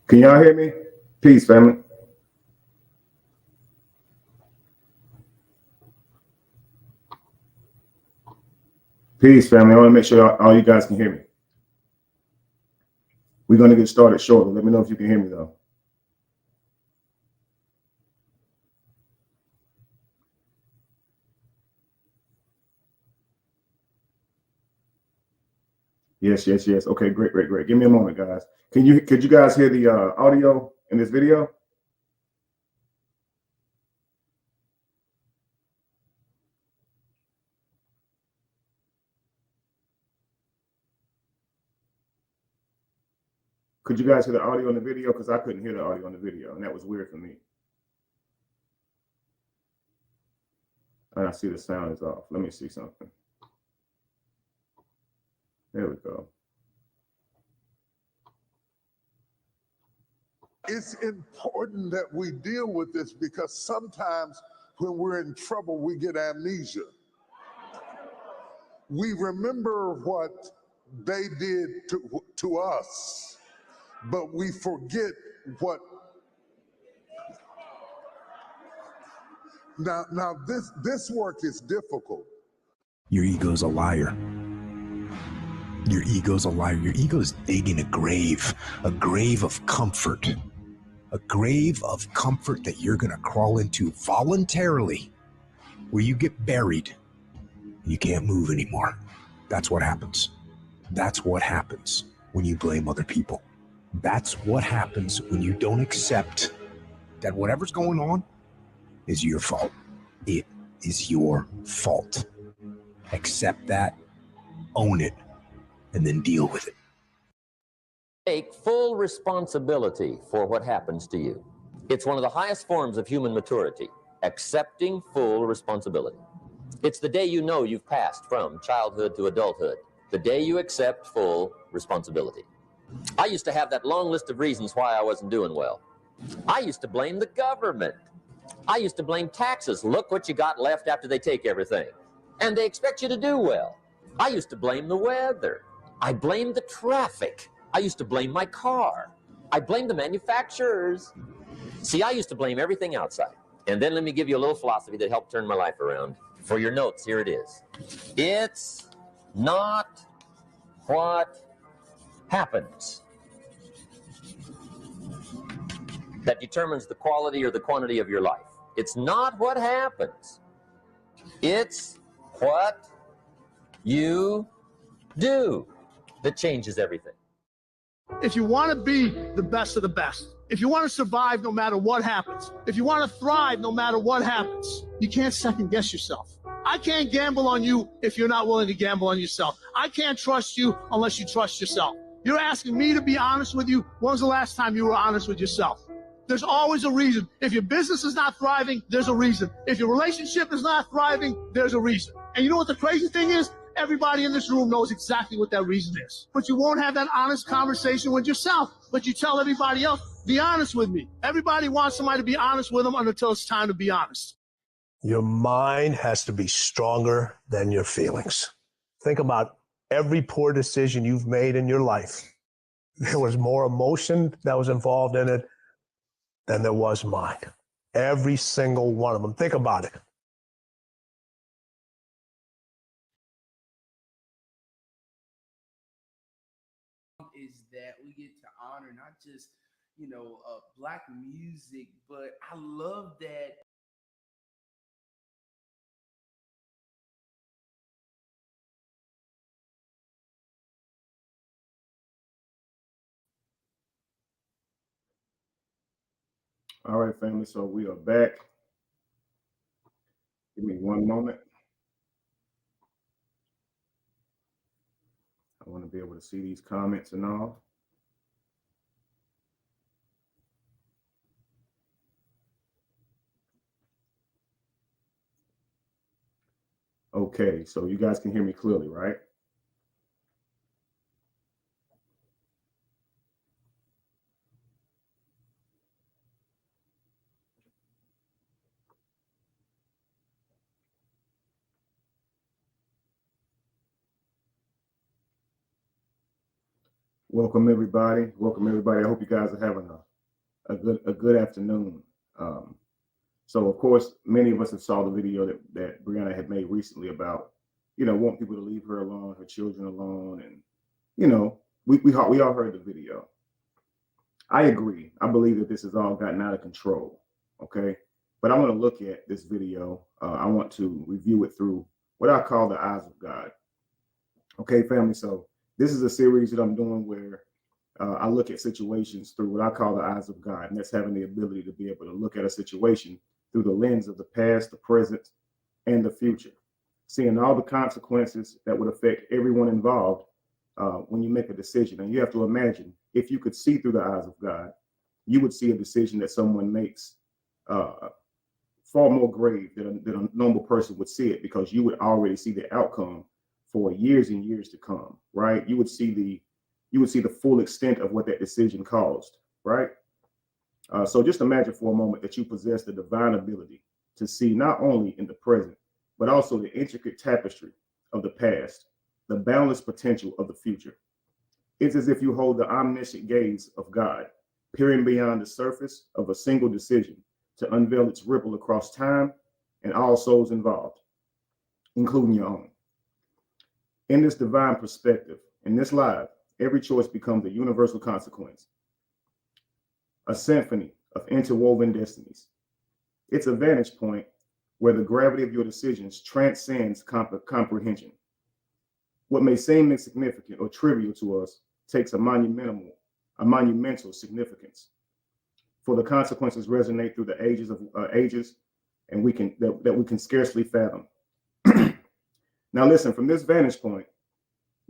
Can y'all hear me? Peace, family. Peace, family. I want to make sure all you guys can hear me. We're going to get started shortly. Let me know if you can hear me, though. Yes. Okay, great. Give me a moment, guys. Could you guys hear the audio in this video? Could you guys hear the audio in the video? Because I couldn't hear the audio in the video, and that was weird for me. And I see the sound is off. Let me see something. There we go. It's important that we deal with this because sometimes when we're in trouble, we get amnesia. We remember what they did to us, but we forget what. Now this work is difficult. Your ego's a liar. Your ego's a liar. Your ego's digging a grave of comfort. A grave of comfort that you're going to crawl into voluntarily, where you get buried. You can't move anymore. That's what happens. That's what happens when you blame other people. That's what happens when you don't accept that whatever's going on is your fault. It is your fault. Accept that, own it, and then deal with it. Take full responsibility for what happens to you. It's one of the highest forms of human maturity, accepting full responsibility. It's the day you know you've passed from childhood to adulthood, the day you accept full responsibility. I used to have that long list of reasons why I wasn't doing well. I used to blame the government. I used to blame taxes. Look what you got left after they take everything. And they expect you to do well. I used to blame the weather. I blamed the traffic. I used to blame my car. I blamed the manufacturers. See, I used to blame everything outside. And then let me give you a little philosophy that helped turn my life around. For your notes, here it is. It's not what happens that determines the quality or the quantity of your life. It's not what happens. It's what you do that changes everything. If you want to be the best of the best, if you want to survive no matter what happens, if you want to thrive no matter what happens, you can't second guess yourself. I can't gamble on you if you're not willing to gamble on yourself. I can't trust you unless you trust yourself. You're asking me to be honest with you. When was the last time you were honest with yourself? There's always a reason. If your business is not thriving, there's a reason. If your relationship is not thriving, there's a reason. And you know what the crazy thing is? Everybody in this room knows exactly what that reason is. But you won't have that honest conversation with yourself. But you tell everybody else, be honest with me. Everybody wants somebody to be honest with them until it's time to be honest. Your mind has to be stronger than your feelings. Think about every poor decision you've made in your life. There was more emotion that was involved in it than there was mind. Every single one of them. Think about it. Is that we get to honor not just, Black music, but I love that. All right, family. So we are back. Give me one moment. I want to be able to see these comments and all. Okay, so you guys can hear me clearly, right? Welcome everybody. Welcome everybody. I hope you guys are having a good afternoon. So of course, many of us have saw the video that Brianna had made recently about, wanting people to leave her alone, her children alone, and we all heard the video. I agree. I believe that this has all gotten out of control. Okay, but I want to look at this video. I want to review it through what I call the eyes of God. Okay, family. So this is a series that I'm doing where I look at situations through what I call the eyes of God, and that's having the ability to be able to look at a situation through the lens of the past, the present, and the future, seeing all the consequences that would affect everyone involved when you make a decision. And you have to imagine, if you could see through the eyes of God, you would see a decision that someone makes far more grave than a normal person would see it, because you would already see the outcome for years and years to come, right? You would see the full extent of what that decision caused, right? So just imagine for a moment that you possess the divine ability to see not only in the present, but also the intricate tapestry of the past, the boundless potential of the future. It's as if you hold the omniscient gaze of God, peering beyond the surface of a single decision to unveil its ripple across time and all souls involved, including your own. In this divine perspective, in this life, every choice becomes a universal consequence, a symphony of interwoven destinies. It's a vantage point where the gravity of your decisions transcends comprehension. What may seem insignificant or trivial to us takes a monumental significance. For the consequences resonate through the ages, and we can scarcely fathom. Now listen, from this vantage point,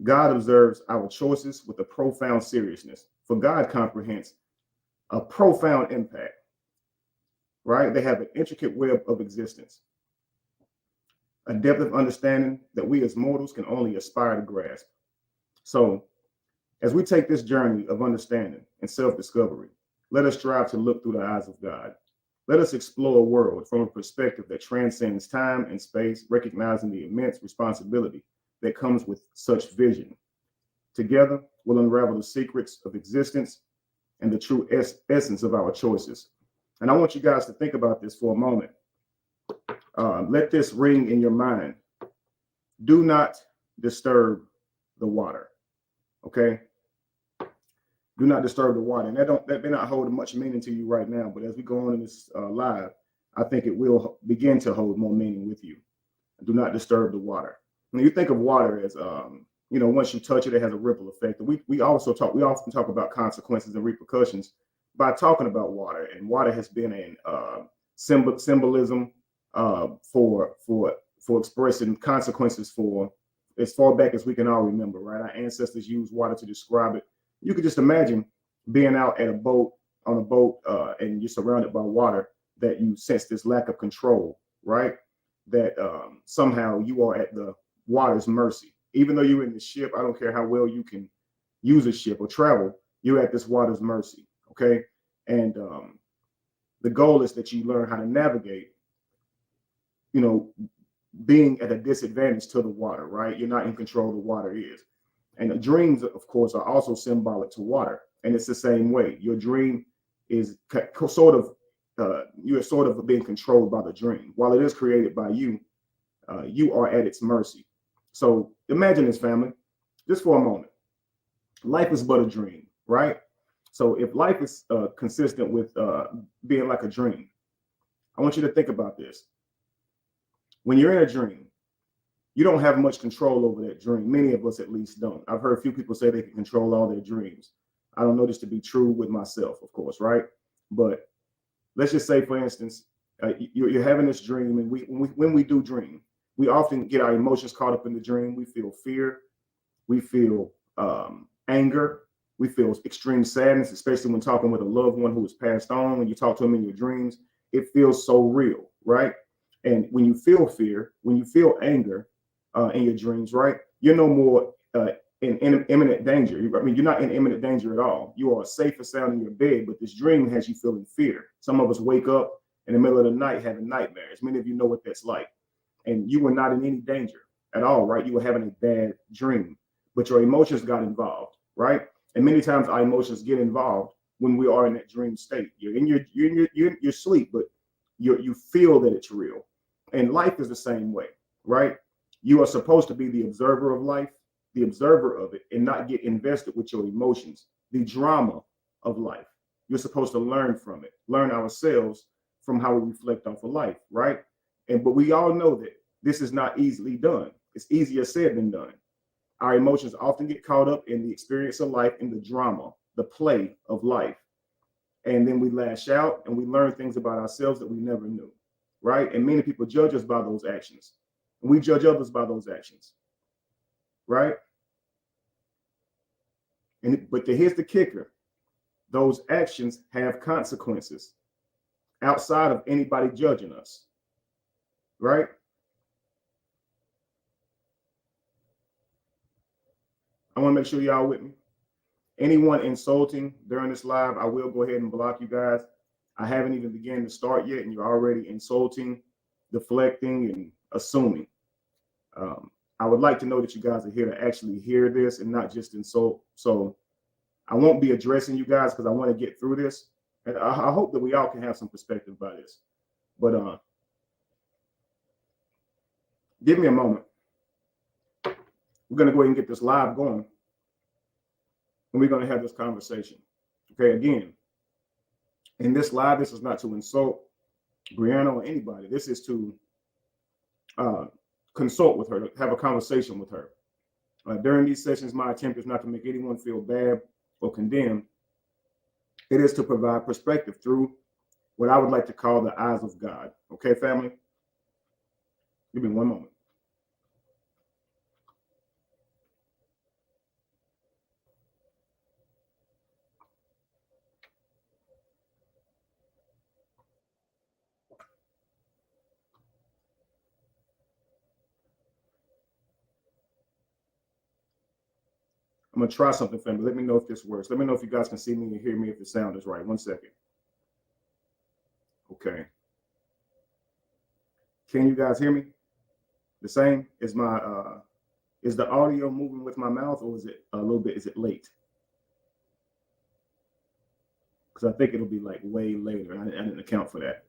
God observes our choices with a profound seriousness, for God comprehends a profound impact, right? They have an intricate web of existence, a depth of understanding that we as mortals can only aspire to grasp. So as we take this journey of understanding and self-discovery, let us strive to look through the eyes of God. Let us explore a world from a perspective that transcends time and space, recognizing the immense responsibility that comes with such vision. Together, we'll unravel the secrets of existence and the true essence of our choices. And I want you guys to think about this for a moment. Let this ring in your mind. Do not disturb the water. Okay? Do not disturb the water. And that may not hold much meaning to you right now, but as we go on in this live, I think it will begin to hold more meaning with you. Do not disturb the water. When you think of water as, once you touch it, it has a ripple effect. We often talk about consequences and repercussions by talking about water, and water has been a symbolism for expressing consequences for as far back as we can all remember, right? Our ancestors used water to describe it. You could just imagine being out on a boat, and you're surrounded by water, that you sense this lack of control, right? That somehow you are at the water's mercy. Even though you're in the ship, I don't care how well you can use a ship or travel, you're at this water's mercy, okay? And the goal is that you learn how to navigate, being at a disadvantage to the water, right? You're not in control, the water is. And the dreams, of course, are also symbolic to water. And it's the same way. Your dream is you're sort of being controlled by the dream. While it is created by you, you are at its mercy. So imagine this, family, just for a moment. Life is but a dream, right? So if life is consistent with being like a dream, I want you to think about this. When you're in a dream, you don't have much control over that dream. Many of us at least don't. I've heard a few people say they can control all their dreams. I don't know this to be true with myself, of course, right? But let's just say, for instance, you're having this dream, and when we do dream, we often get our emotions caught up in the dream. We feel fear, we feel anger, we feel extreme sadness, especially when talking with a loved one who has passed on. When you talk to them in your dreams, it feels so real, right? And when you feel fear, when you feel anger in your dreams, right, you're no more in imminent danger. You're not in imminent danger at all. You are safe and sound in your bed, but this dream has you feeling fear. Some of us wake up in the middle of the night having nightmares. Many of you know what that's like. And you were not in any danger at all, right? You were having a bad dream, but your emotions got involved, right? And many times our emotions get involved when we are in that dream state. You're in your sleep, but you feel that it's real. And life is the same way, right? You are supposed to be the observer of life, the observer of it, and not get invested with your emotions, the drama of life. You're supposed to learn from it, learn ourselves from how we reflect off of life, right? But we all know that this is not easily done. It's easier said than done. Our emotions often get caught up in the experience of life, in the drama, the play of life. And then we lash out and we learn things about ourselves that we never knew, right? And many people judge us by those actions. And we judge others by those actions, right? But here's the kicker. Those actions have consequences outside of anybody judging us, right? I want to make sure y'all with me. Anyone insulting during this live, I will go ahead and block you guys. I haven't even begun to start yet, and you're already insulting, deflecting, and assuming. I would like to know that you guys are here to actually hear this and not just insult. So I won't be addressing you guys because I want to get through this. And I hope that we all can have some perspective about this. But give me a moment. We're going to go ahead and get this live going. And we're going to have this conversation. Okay, again, in this live, this is not to insult Brianna or anybody. This is to consult with her, to have a conversation with her. During these sessions, my attempt is not to make anyone feel bad or condemned. It is to provide perspective through what I would like to call the eyes of God. Okay, family? Give me one moment. I'm gonna try something, family. Let me know if this works. Let me know if you guys can see me and hear me, if the sound is right. 1 second. Okay. Can you guys hear me? The same? Is the audio moving with my mouth, or is it a little bit, is it late? Because I think it'll be like way later. I didn't account for that.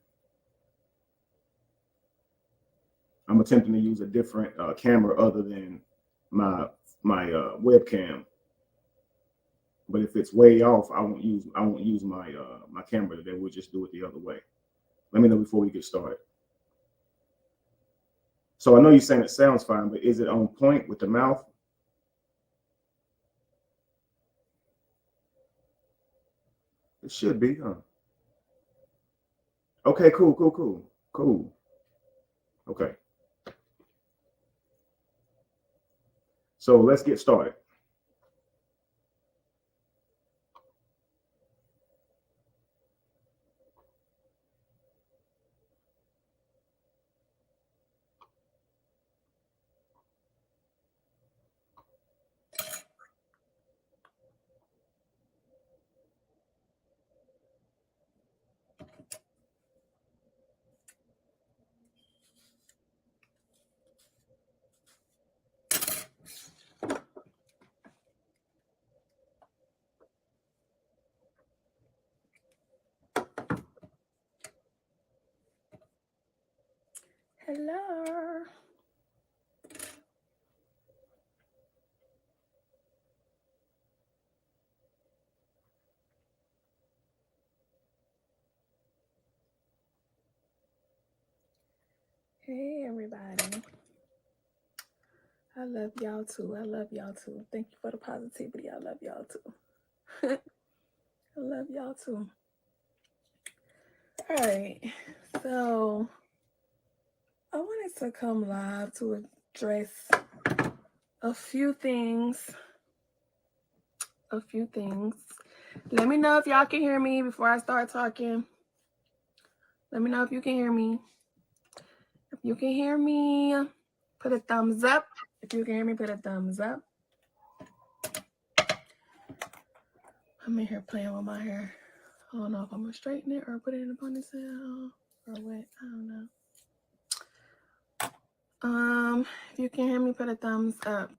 I'm attempting to use a different camera other than my webcam. But if it's way off, I won't use my my camera today. We'll just do it the other way. Let me know before we get started. So I know you're saying it sounds fine, but is it on point with the mouth? It should be, huh? Okay, cool. Okay. So let's get started. Hello. Hey, everybody. I love y'all too. I love y'all too. Thank you for the positivity. I love y'all too. I love y'all too. All right. So I wanted to come live to address a few things. Let me know if y'all can hear me before I start talking. Let me know if you can hear me. If you can hear me, put a thumbs up. If you can hear me, put a thumbs up. I'm in here playing with my hair. I don't know if I'm gonna straighten it or put it in a ponytail or what. I don't know. If you can hear me, put a thumbs up.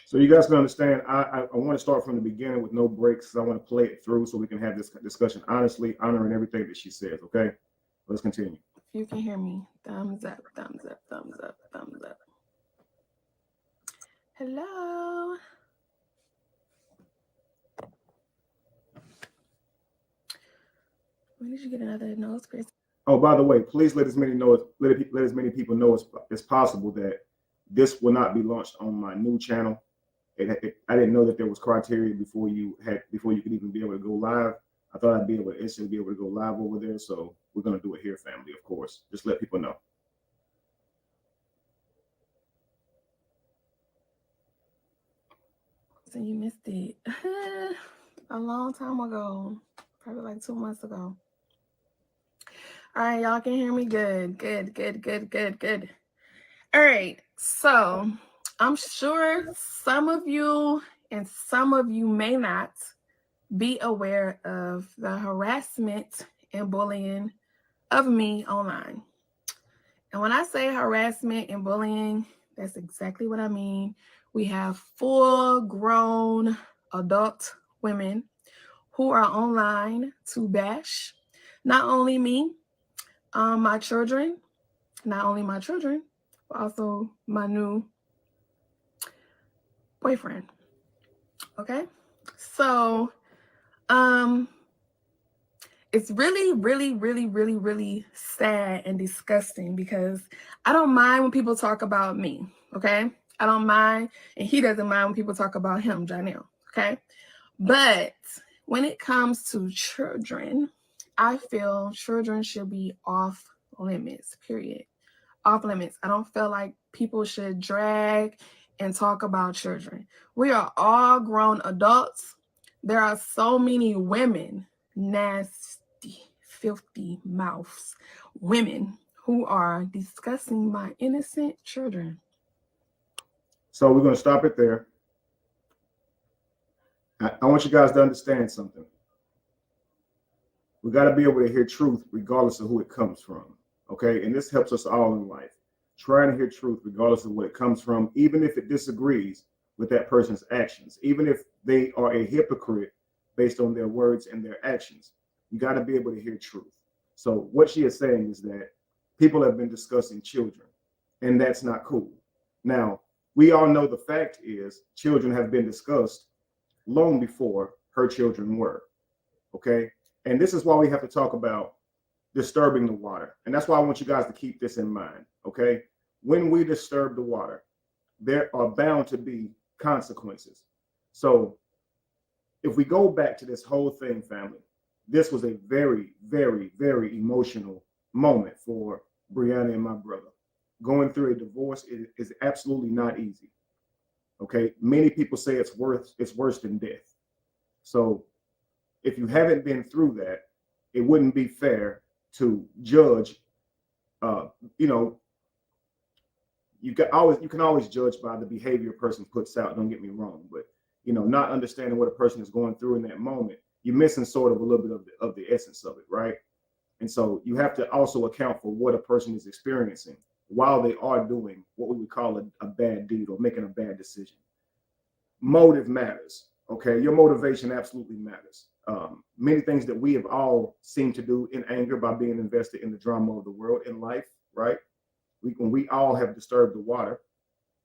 So you guys can understand, I want to start from the beginning with no breaks. I want to play it through so we can have this discussion honestly, honoring everything that she says, okay? Let's continue. If you can hear me, thumbs up, thumbs up, thumbs up, thumbs up. Hello. When did you get another nose piercing? Oh, by the way, please let as many people know as possible that this will not be launched on my new channel. I didn't know that there was criteria before you could even be able to go live. I thought I'd be able to instantly be able to go live over there. So we're gonna do it here, family, of course. Just let people know. So you missed it a long time ago, probably like 2 months ago. All right, y'all can hear me good. Good. All right, so I'm sure some of you and some of you may not be aware of the harassment and bullying of me online. And when I say harassment and bullying, that's exactly what I mean. We have full-grown adult women who are online to bash not only me, my children, not only my children, but also my new boyfriend. Okay, so it's really sad and disgusting because I don't mind when people talk about me. Okay, I don't mind, and he doesn't mind when people talk about him, Janelle. Okay, but when it comes to children, I feel children should be off limits, period. Off limits. I don't feel like people should drag and talk about children. We are all grown adults. There are so many women, nasty, filthy mouths, women who are discussing my innocent children. So we're gonna stop it there. I want you guys to understand something. We got to be able to hear truth regardless of who it comes from, okay? And this helps us all in life. Trying to hear truth regardless of where it comes from, even if it disagrees with that person's actions, even if they are a hypocrite based on their words and their actions. You got to be able to hear truth. So what she is saying is that people have been discussing children, and that's not cool. Now, we all know the fact is children have been discussed long before her children were, okay? And this is why we have to talk about disturbing the water. And that's why I want you guys to keep this in mind, okay? When we disturb the water, there are bound to be consequences. So if we go back to this whole thing, family, this was a very emotional moment for Brianna and my brother. Going through a divorce is absolutely not easy. Okay, many people say it's worse than death. So if you haven't been through that, it wouldn't be fair to judge. You can always judge by the behavior a person puts out. Don't get me wrong, but not understanding what a person is going through in that moment, you're missing sort of a little bit of the essence of it, right? And so you have to also account for what a person is experiencing while they are doing what we would call a bad deed or making a bad decision. Motive matters, okay? Your motivation absolutely matters. Many things that we have all seemed to do in anger by being invested in the drama of the world in life, right? When we all have disturbed the water,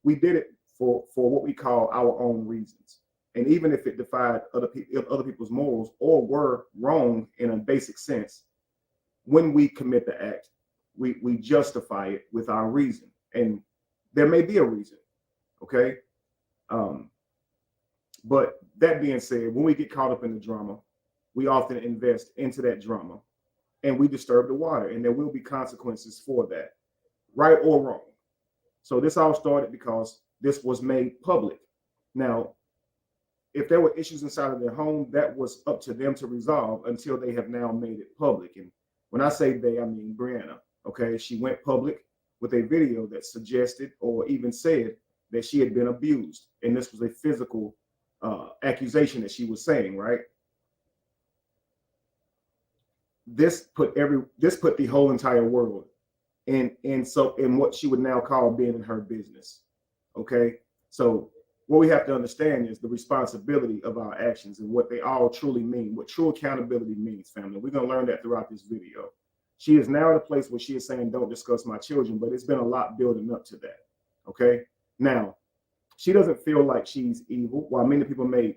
we did it for what we call our own reasons. And even if it defied other people's morals or were wrong in a basic sense, when we commit the act, we justify it with our reason. And there may be a reason, okay? But that being said, when we get caught up in the drama, we often invest into that drama and we disturb the water, and there will be consequences for that, right or wrong. So this all started because this was made public. Now, if there were issues inside of their home, that was up to them to resolve until they have now made it public. And when I say they, I mean Brianna, okay? She went public with a video that suggested or even said that she had been abused. And this was a physical accusation that she was saying, right? This put the whole entire world in what she would now call being in her business. Okay, so what we have to understand is the responsibility of our actions and what they all truly mean, what true accountability means, family. We're going to learn that throughout this video. She is now at a place where she is saying, don't discuss my children, but it's been a lot building up to that. Okay. Now, she doesn't feel like she's evil, while many people may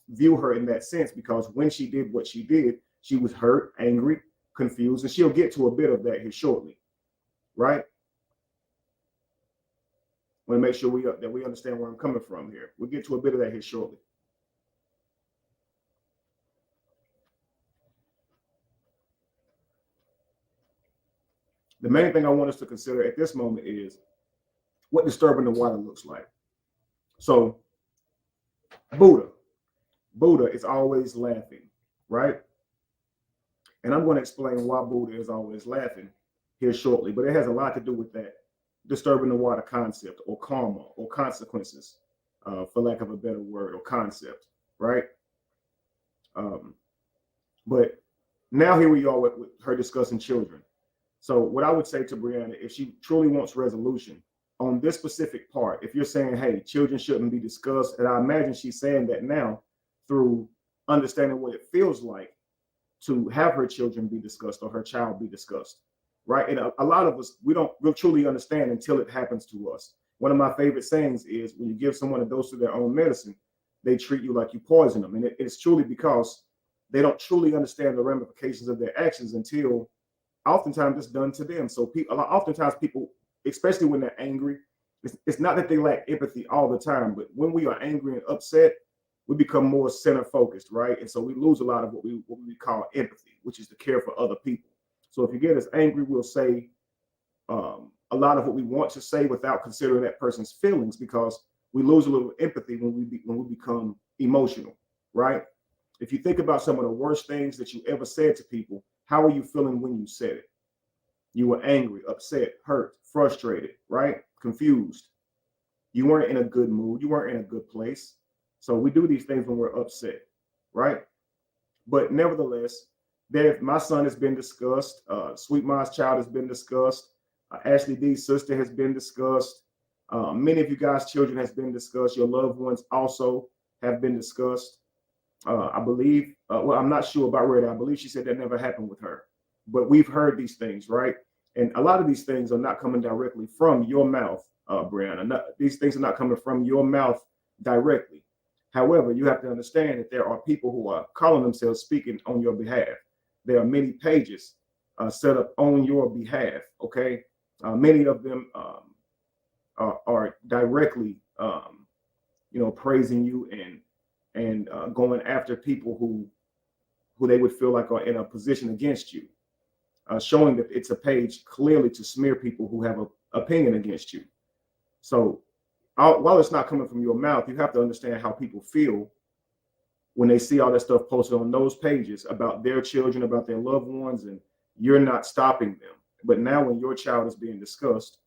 view her in that sense, because when she did what she did, she was hurt, angry, confused, and she'll get to a bit of that here shortly, right? I want to make sure that we understand where I'm coming from here. We'll get to a bit of that here shortly. The main thing I want us to consider at this moment is what disturbing the water looks like. So Buddha is always laughing, right? And I'm going to explain why Buddha is always laughing here shortly, but it has a lot to do with that disturbing the water concept, or karma, or consequences, for lack of a better word, or concept, right? But now here we are with her discussing children. So what I would say to Brianna, if she truly wants resolution on this specific part, if you're saying, hey, children shouldn't be discussed, and I imagine she's saying that now through understanding what it feels like to have her children be discussed, or her child be discussed, right? And a lot of us, we'll truly understand until it happens to us. One of my favorite sayings is, when you give someone a dose of their own medicine, they treat you like you poison them. And it's truly because they don't truly understand the ramifications of their actions until oftentimes it's done to them. So oftentimes people, especially when they're angry, it's not that they lack empathy all the time, but when we are angry and upset, we become more center focused, right? And so we lose a lot of what we call empathy, which is the care for other people. So if you get us angry, we'll say a lot of what we want to say without considering that person's feelings, because we lose a little empathy when we become emotional, right? If you think about some of the worst things that you ever said to people, how are you feeling when you said it? You were angry, upset, hurt, frustrated, right? Confused. You weren't in a good mood. You weren't in a good place. So we do these things when we're upset, right? But nevertheless, my son has been discussed. Sweet Ma's child has been discussed. Ashley D's sister has been discussed. Many of you guys' children has been discussed. Your loved ones also have been discussed. I believe, well, I'm not sure about Rita. I believe she said that never happened with her. But we've heard these things, right? And a lot of these things are not coming directly from your mouth, Brianna. These things are not coming from your mouth directly. However, you have to understand that there are people who are calling themselves speaking on your behalf. There are many pages set up on your behalf, okay? Many of them are directly, praising you and going after people who they would feel like are in a position against you, showing that it's a page clearly to smear people who have an opinion against you. So while it's not coming from your mouth, you have to understand how people feel when they see all that stuff posted on those pages about their children, about their loved ones, and you're not stopping them. But now when your child is being discussed,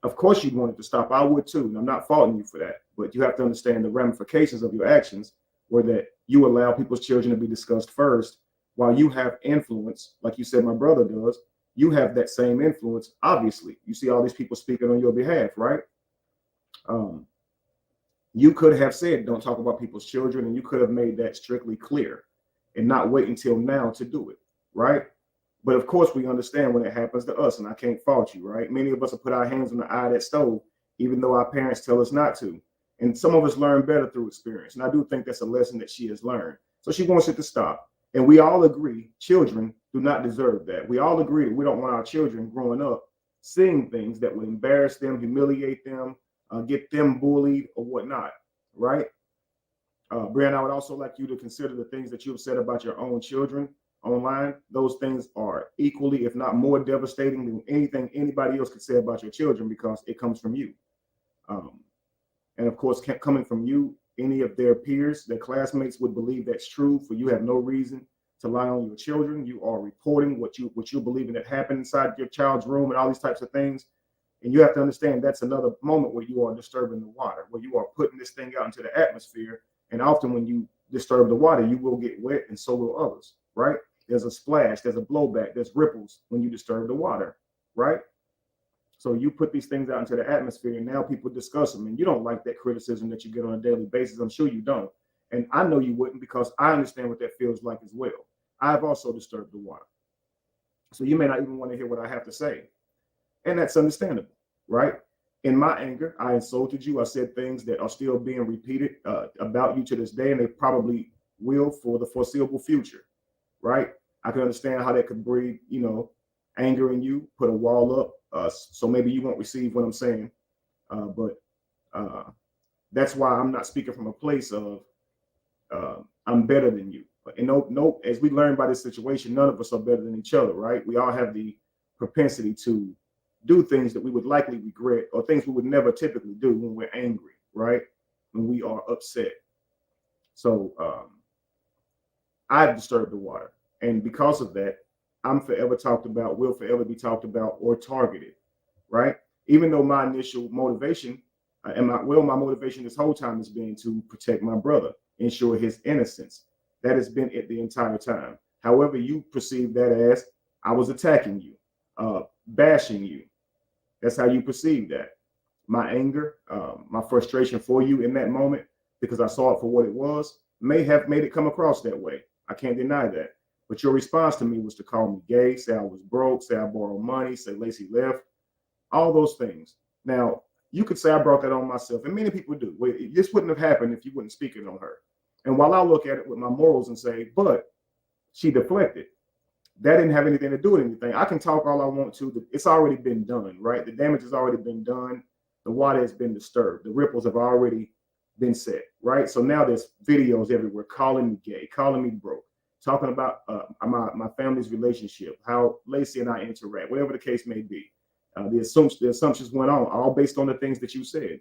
of course you want it to stop. I would too, and I'm not faulting you for that. But you have to understand the ramifications of your actions, where that you allow people's children to be discussed first, while you have influence, like you said my brother does. You have that same influence, obviously. You see all these people speaking on your behalf, right? You could have said, don't talk about people's children, and you could have made that strictly clear and not wait until now to do it, right? But of course, we understand when it happens to us, and I can't fault you, right? Many of us have put our hands on the eye of that stove, even though our parents tell us not to. And some of us learn better through experience. And I do think that's a lesson that she has learned. So she wants it to stop. And we all agree children do not deserve that. We all agree that we don't want our children growing up seeing things that would embarrass them, humiliate them, get them bullied or whatnot, right? Brianna, I would also like you to consider the things that you have said about your own children online. Those things are equally, if not more devastating than anything anybody else could say about your children, because it comes from you. And of course, coming from you, any of their peers, their classmates would believe that's true, for you have no reason to lie on your children. You are reporting what you're believing that happened inside your child's room and all these types of things. And you have to understand that's another moment where you are disturbing the water, where you are putting this thing out into the atmosphere. And often when you disturb the water, you will get wet, and so will others, right? There's a splash, there's a blowback, there's ripples when you disturb the water, right? So you put these things out into the atmosphere, and now people discuss them, and you don't like that criticism that you get on a daily basis. I'm sure you don't. And I know you wouldn't, because I understand what that feels like as well. I've also disturbed the water. So you may not even want to hear what I have to say. And that's understandable, right? In my anger, I insulted you. I said things that are still being repeated about you to this day, and they probably will for the foreseeable future, right? I can understand how that could breed, anger in you, put a wall up. So maybe you won't receive what I'm saying. But that's why I'm not speaking from a place of I'm better than you. And no, as we learn by this situation, none of us are better than each other, right? We all have the propensity to do things that we would likely regret, or things we would never typically do when we're angry, right? When we are upset. So I've disturbed the water. And because of that, I'm forever talked about, will forever be talked about or targeted, right? Even though my initial motivation my motivation this whole time has been to protect my brother, ensure his innocence. That has been it the entire time. However, you perceive that as I was attacking you, bashing you. That's how you perceive that. My anger, my frustration for you in that moment, because I saw it for what it was, may have made it come across that way. I can't deny that. But your response to me was to call me gay, say I was broke, say I borrowed money, say Lacey left, all those things. Now, you could say I brought that on myself, and many people do. This wouldn't have happened if you wouldn't speak it on her. And while I look at it with my morals and say, but she deflected, that didn't have anything to do with anything. I can talk all I want to. It's already been done, right? The damage has already been done. The water has been disturbed. The ripples have already been set, right? So now there's videos everywhere calling me gay, calling me broke, talking about my family's relationship, how Lacey and I interact, whatever the case may be. The assumptions went on, all based on the things that you said.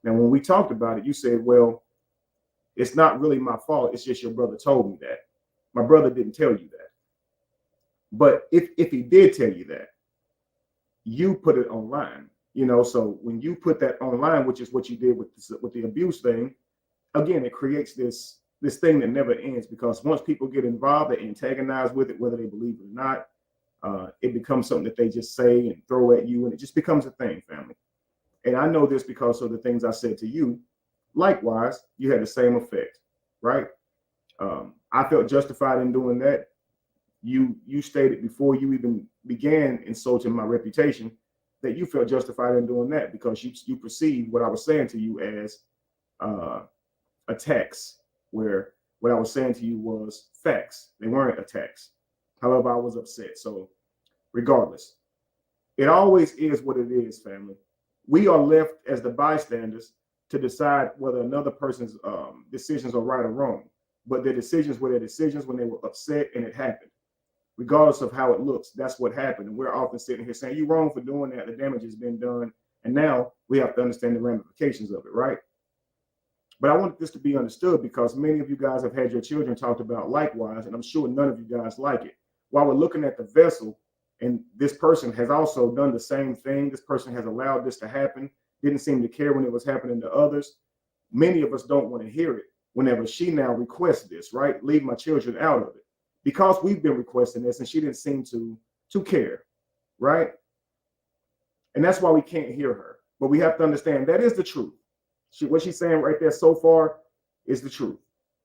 Now, when we talked about it, you said, well, it's not really my fault. It's just your brother told me that. My brother didn't tell you that. But if he did tell you that, you put it online, so when you put that online, which is what you did with the abuse thing, again, it creates this thing that never ends, because once people get involved, they antagonize with it, whether they believe it or not. It becomes something that they just say and throw at you, and it just becomes a thing, family. And I know this because of the things I said to you. Likewise, you had the same effect, right? I felt justified in doing that. You stated before you even began insulting my reputation that you felt justified in doing that, because you perceived what I was saying to you as attacks, where what I was saying to you was facts. They weren't attacks. However, I was upset. So regardless, it always is what it is, family. We are left as the bystanders to decide whether another person's decisions are right or wrong. But their decisions were their decisions when they were upset and it happened. Regardless of how it looks, that's what happened. And we're often sitting here saying, you're wrong for doing that. The damage has been done. And now we have to understand the ramifications of it, right? But I want this to be understood, because many of you guys have had your children talked about likewise, and I'm sure none of you guys like it. While we're looking at the vessel, and this person has also done the same thing, this person has allowed this to happen, didn't seem to care when it was happening to others. Many of us don't want to hear it whenever she now requests this, right? Leave my children out of it. Because we've been requesting this and she didn't seem to care, right? And that's why we can't hear her. But we have to understand that is the truth. What she's saying right there so far is the truth,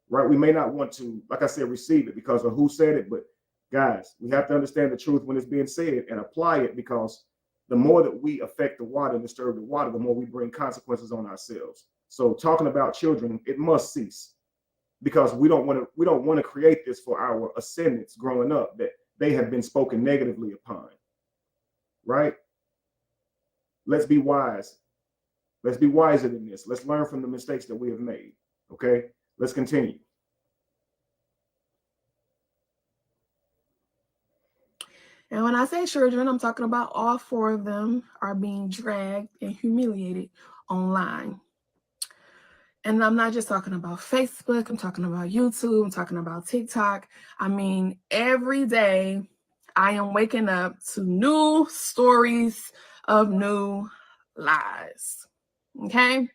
right? We may not want to, like I said, receive it because of who said it, but guys, we have to understand the truth when it's being said and apply it, because the more that we affect the water and disturb the water, the more we bring consequences on ourselves. So talking about children, it must cease, because we don't want to create this for our ascendants growing up that they have been spoken negatively upon, right? Let's be wise. Let's be wiser than this. Let's learn from the mistakes that we have made, okay? Let's continue. And when I say children, I'm talking about all 4 of them are being dragged and humiliated online. And I'm not just talking about Facebook. I'm talking about YouTube. I'm talking about TikTok. I mean, every day I am waking up to new stories of new lies. Okay?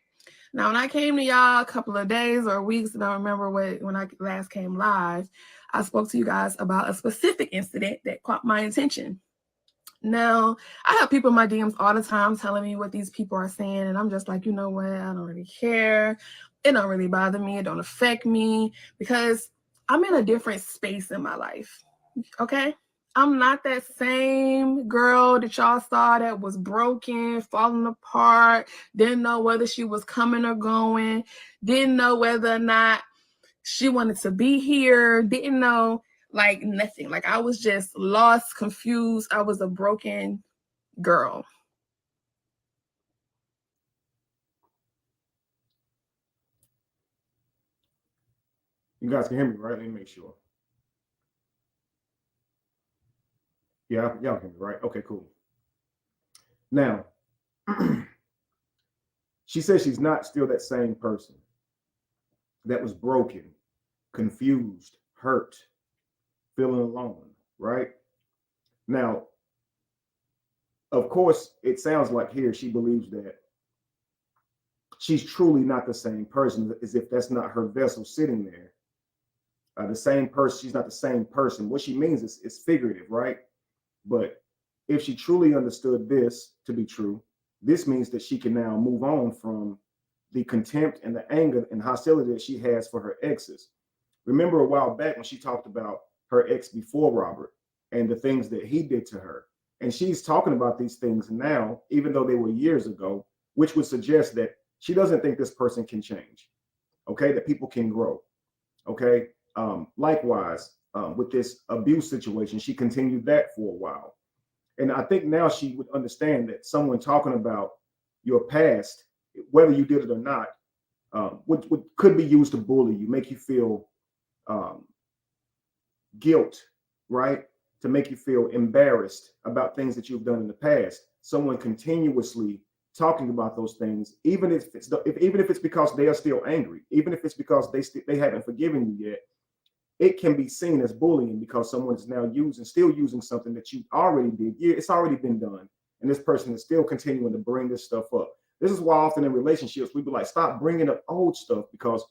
Now, when I came to y'all a couple of days or weeks, and I remember when I last came live, I spoke to you guys about a specific incident that caught my attention. Now, I have people in my DMs all the time telling me what these people are saying, and I'm just like, you know what? I don't really care. It don't really bother me. It don't affect me because I'm in a different space in my life. Okay? I'm not that same girl that y'all saw that was broken, falling apart, didn't know whether she was coming or going, didn't know whether or not she wanted to be here, didn't know, like nothing. Like I was just lost, confused. I was a broken girl. You guys can hear me, right? Let me make sure. Yeah, y'all can hear me, right? Okay, cool. Now, she says she's not still that same person that was broken, confused, hurt, feeling alone, right? Now, of course, it sounds like here she believes that she's truly not the same person, as if that's not her vessel sitting there. The same person, she's not the same person. What she means is figurative, right? But if she truly understood this to be true, this means that she can now move on from the contempt and the anger and hostility that she has for her exes. Remember a while back when she talked about her ex before Robert and the things that he did to her. And she's talking about these things now, even though they were years ago, which would suggest that she doesn't think this person can change, okay? That people can grow, okay? Likewise, with this abuse situation, she continued that for a while. And I think now she would understand that someone talking about your past, whether you did it or not, could be used to bully you, make you feel guilt, right? To make you feel embarrassed about things that you've done in the past. Someone continuously talking about those things, even if it's because they are still angry, even if it's because they haven't forgiven you yet, it can be seen as bullying because someone's now still using something that you already did. Yeah, it's already been done. And this person is still continuing to bring this stuff up. This is why often in relationships, we be like, stop bringing up old stuff, because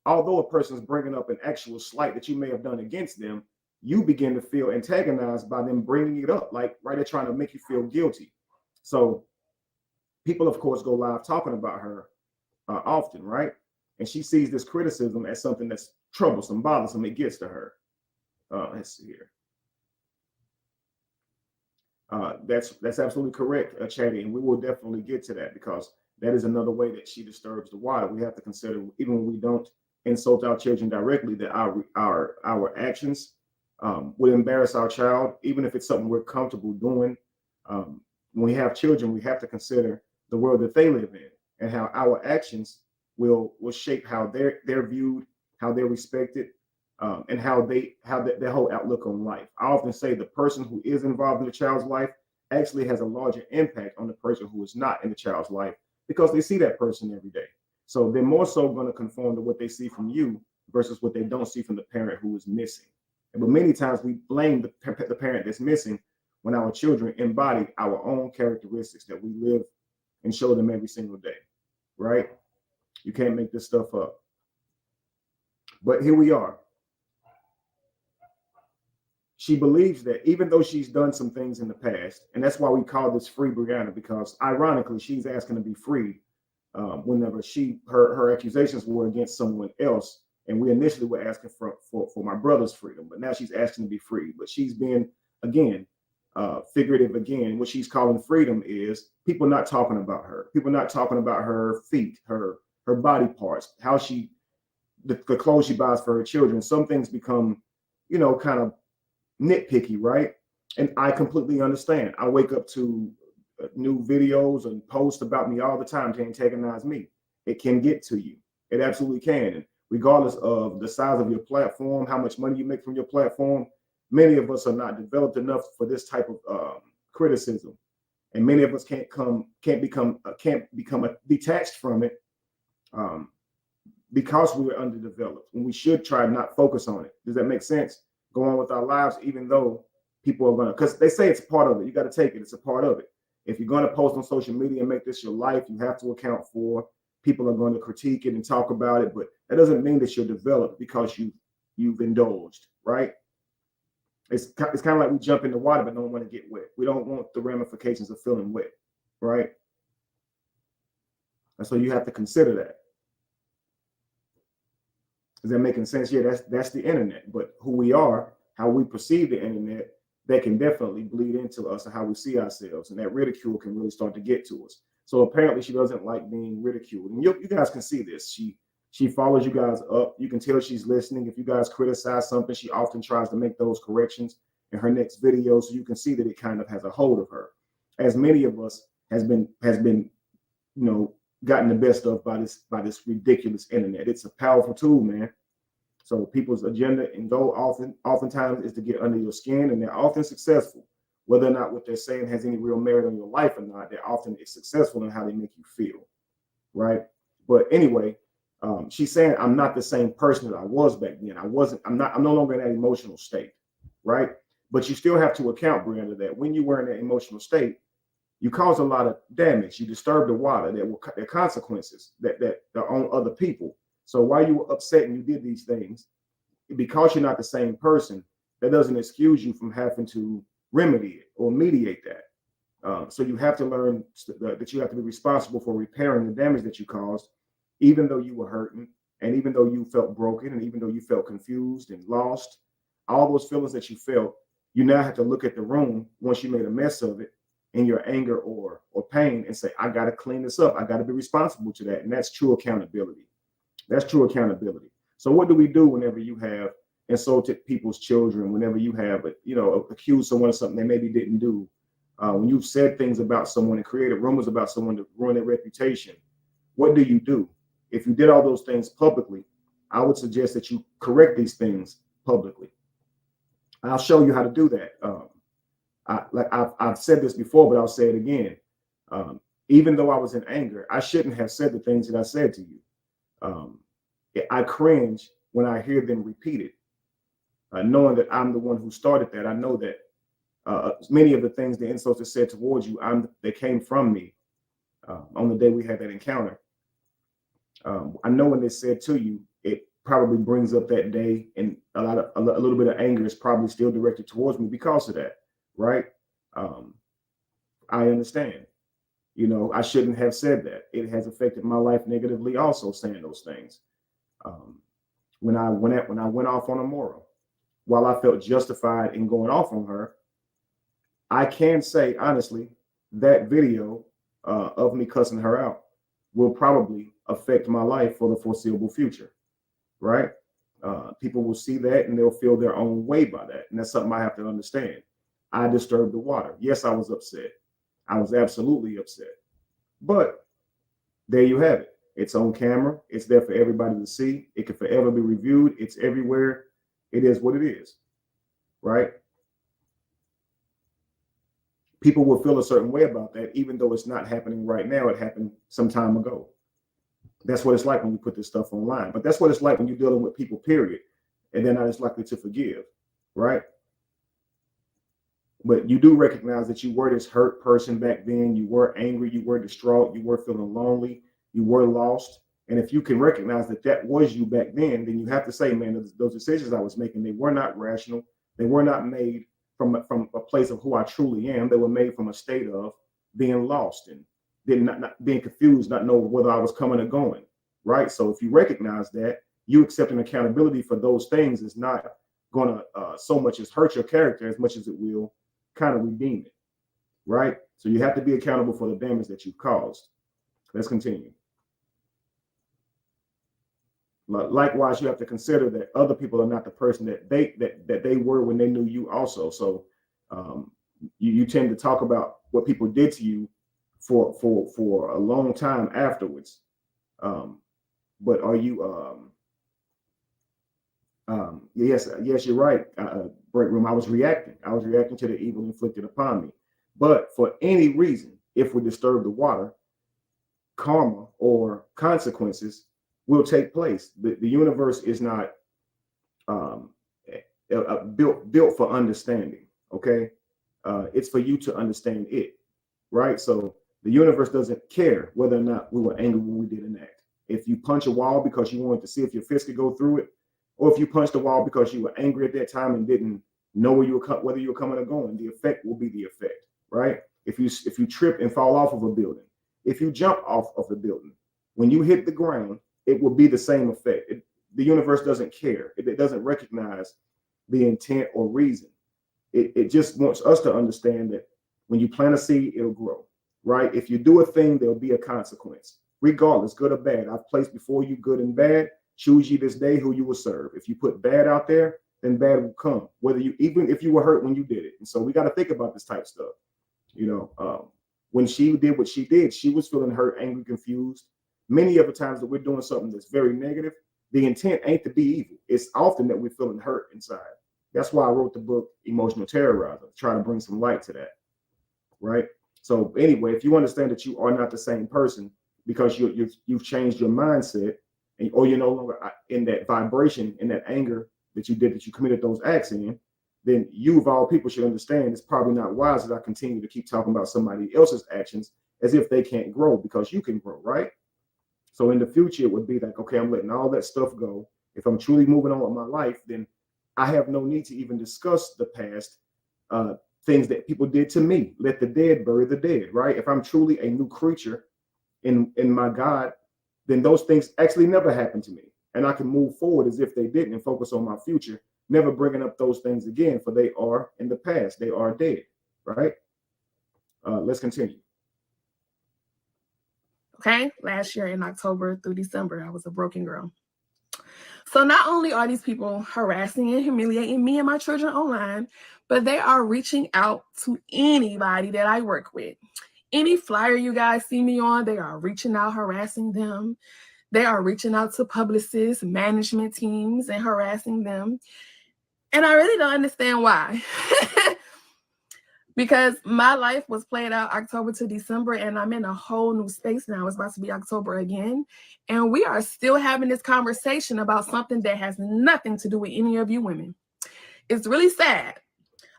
although a person is bringing up an actual slight that you may have done against them, you begin to feel antagonized by them bringing it up. Like, right, they're trying to make you feel guilty. So people, of course, go live talking about her often, right? And she sees this criticism as something that's troublesome, bothersome. It gets to her. Let's see here. That's absolutely correct, Chatty, and we will definitely get to that, because that is another way that she disturbs the water. We have to consider, even when we don't insult our children directly, that our actions would embarrass our child, even if it's something we're comfortable doing. When we have children, we have to consider the world that they live in and how our actions will shape how they're viewed, how they're respected, and how their whole outlook on life. I often say the person who is involved in the child's life actually has a larger impact on the person who is not in the child's life, because they see that person every day. So they're more so going to conform to what they see from you versus what they don't see from the parent who is missing. But many times we blame the parent that's missing when our children embody our own characteristics that we live and show them every single day, right? You can't make this stuff up. But here we are. She believes that even though she's done some things in the past, and that's why we call this Free Brianna, because ironically, she's asking to be freed whenever her accusations were against someone else. And we initially were asking for my brother's freedom, but now she's asking to be free. But she's been, again, figurative again. What she's calling freedom is people not talking about her, people not talking about her feet, her body parts, how the clothes she buys for her children. Some things become, kind of nitpicky, right? And I completely understand. I wake up to new videos and posts about me all the time to antagonize me. It can get to you. It absolutely can. And regardless of the size of your platform, how much money you make from your platform, many of us are not developed enough for this type of criticism, and many of us can't become detached from it because we are underdeveloped. And we should try not focus on it. Does that make sense? Go on with our lives, even though people are gonna, because they say it's part of it. You got to take it. It's a part of it. If you're going to post on social media and make this your life, you have to account for people are going to critique it and talk about it. But that doesn't mean that you're developed because you've indulged, right? It's kind of like we jump in the water but don't want to get wet. We don't want the ramifications of feeling wet, right? And so you have to consider that. Is that making sense? Yeah, that's the internet. But who we are, how we perceive the internet, that can definitely bleed into us and how we see ourselves. And that ridicule can really start to get to us. So apparently she doesn't like being ridiculed. And you guys can see this. She follows you guys up. You can tell she's listening. If you guys criticize something, she often tries to make those corrections in her next video. So you can see that it kind of has a hold of her. As many of us has been, gotten the best of by this ridiculous internet. It's a powerful tool, man. So people's agenda and goal oftentimes is to get under your skin, and they're often successful. Whether or not what they're saying has any real merit on your life or not, they're often successful in how they make you feel, right? But anyway, she's saying I'm not the same person that I was back then. I'm no longer in that emotional state, right? But you still have to account, Brianna, that when you were in that emotional state, you cause a lot of damage. You disturb the water. There are consequences that are on other people. So while you were upset and you did these things, because you're not the same person, that doesn't excuse you from having to remedy it or mediate that. So you have to learn that you have to be responsible for repairing the damage that you caused, even though you were hurting, and even though you felt broken, and even though you felt confused and lost. All those feelings that you felt, you now have to look at the room once you made a mess of it in your anger or pain and say, I got to clean this up. I got to be responsible to that. And that's true accountability. That's true accountability. So what do we do whenever you have insulted people's children, whenever you have, accused someone of something they maybe didn't do, when you've said things about someone and created rumors about someone to ruin their reputation? What do you do? If you did all those things publicly, I would suggest that you correct these things publicly. I'll show you how to do that. I've said this before, but I'll say it again. Even though I was in anger, I shouldn't have said the things that I said to you. I cringe when I hear them repeated, knowing that I'm the one who started that. I know that many of the things, the insults that said towards you, they came from me on the day we had that encounter. I know when they said to you, it probably brings up that day, and a little bit of anger is probably still directed towards me because of that. Right. I understand, I shouldn't have said that. It has affected my life negatively also, saying those things. When I went off on Amora, while I felt justified in going off on her, I can say honestly that video of me cussing her out will probably affect my life for the foreseeable future. Right. People will see that and they'll feel their own way by that. And that's something I have to understand. I disturbed the water. Yes, I was upset. I was absolutely upset. But there you have it. It's on camera. It's there for everybody to see. It can forever be reviewed. It's everywhere. It is what it is. Right? People will feel a certain way about that, even though it's not happening right now. It happened some time ago. That's what it's like when you put this stuff online. But that's what it's like when you're dealing with people, period. And they're not as likely to forgive. Right? But you do recognize that you were this hurt person back then. You were angry. You were distraught. You were feeling lonely. You were lost. And if you can recognize that that was you back then you have to say, man, those decisions I was making, they were not rational. They were not made from a place of who I truly am. They were made from a state of being lost and not being confused, not knowing whether I was coming or going. Right. So if you recognize that, you accepting accountability for those things is not going to so much as hurt your character as much as it will kind of redeem it, right? So you have to be accountable for the damage that you've caused. Let's continue. Likewise, you have to consider that other people are not the person that they were when they knew you also. So you tend to talk about what people did to you for a long time afterwards. But are you yes, you're right. Break room. I was reacting to the evil inflicted upon me. But for any reason, if we disturb the water, karma or consequences will take place. The universe is not built for understanding. Okay, it's for you to understand it, right? So the universe doesn't care whether or not we were angry when we did an act. If you punch a wall because you wanted to see if your fist could go through it, or if you punched the wall because you were angry at that time and didn't know whether you're coming or going. The effect will be the effect, right? If you trip and fall off of a building, if you jump off of the building, when you hit the ground, it will be the same effect. The universe doesn't care. It doesn't recognize the intent or reason. It just wants us to understand that when you plant a seed, it'll grow, right? If you do a thing, there'll be a consequence, regardless, good or bad. I've placed before you good and bad. Choose ye this day who you will serve. If you put bad out there, then bad will come, even if you were hurt when you did it. And so we got to think about this type of stuff. When she did what she did, she was feeling hurt, angry, confused. Many of the times that we're doing something that's very negative, the intent ain't to be evil. It's often that we're feeling hurt inside. That's why I wrote the book, Emotional Terrorizer, try to bring some light to that, right? So anyway, if you understand that you are not the same person because you've changed your mindset, or you're no longer in that vibration, in that anger that you committed those acts in, then you of all people should understand it's probably not wise that I continue to keep talking about somebody else's actions as if they can't grow, because you can grow, right? So in the future, it would be like, okay, I'm letting all that stuff go. If I'm truly moving on with my life, then I have no need to even discuss the past things that people did to me. Let the dead bury the dead, right? If I'm truly a new creature in my God, then those things actually never happened to me. And I can move forward as if they didn't and focus on my future, never bringing up those things again, for they are in the past. They are dead, right? Let's continue. Okay, last year in October through December, I was a broken girl. So not only are these people harassing and humiliating me and my children online, but they are reaching out to anybody that I work with. Any flyer you guys see me on, they are reaching out, harassing them. They are reaching out to publicists, management teams, and harassing them. And I really don't understand why. Because my life was played out October to December, and I'm in a whole new space now. It's about to be October again. And we are still having this conversation about something that has nothing to do with any of you women. It's really sad.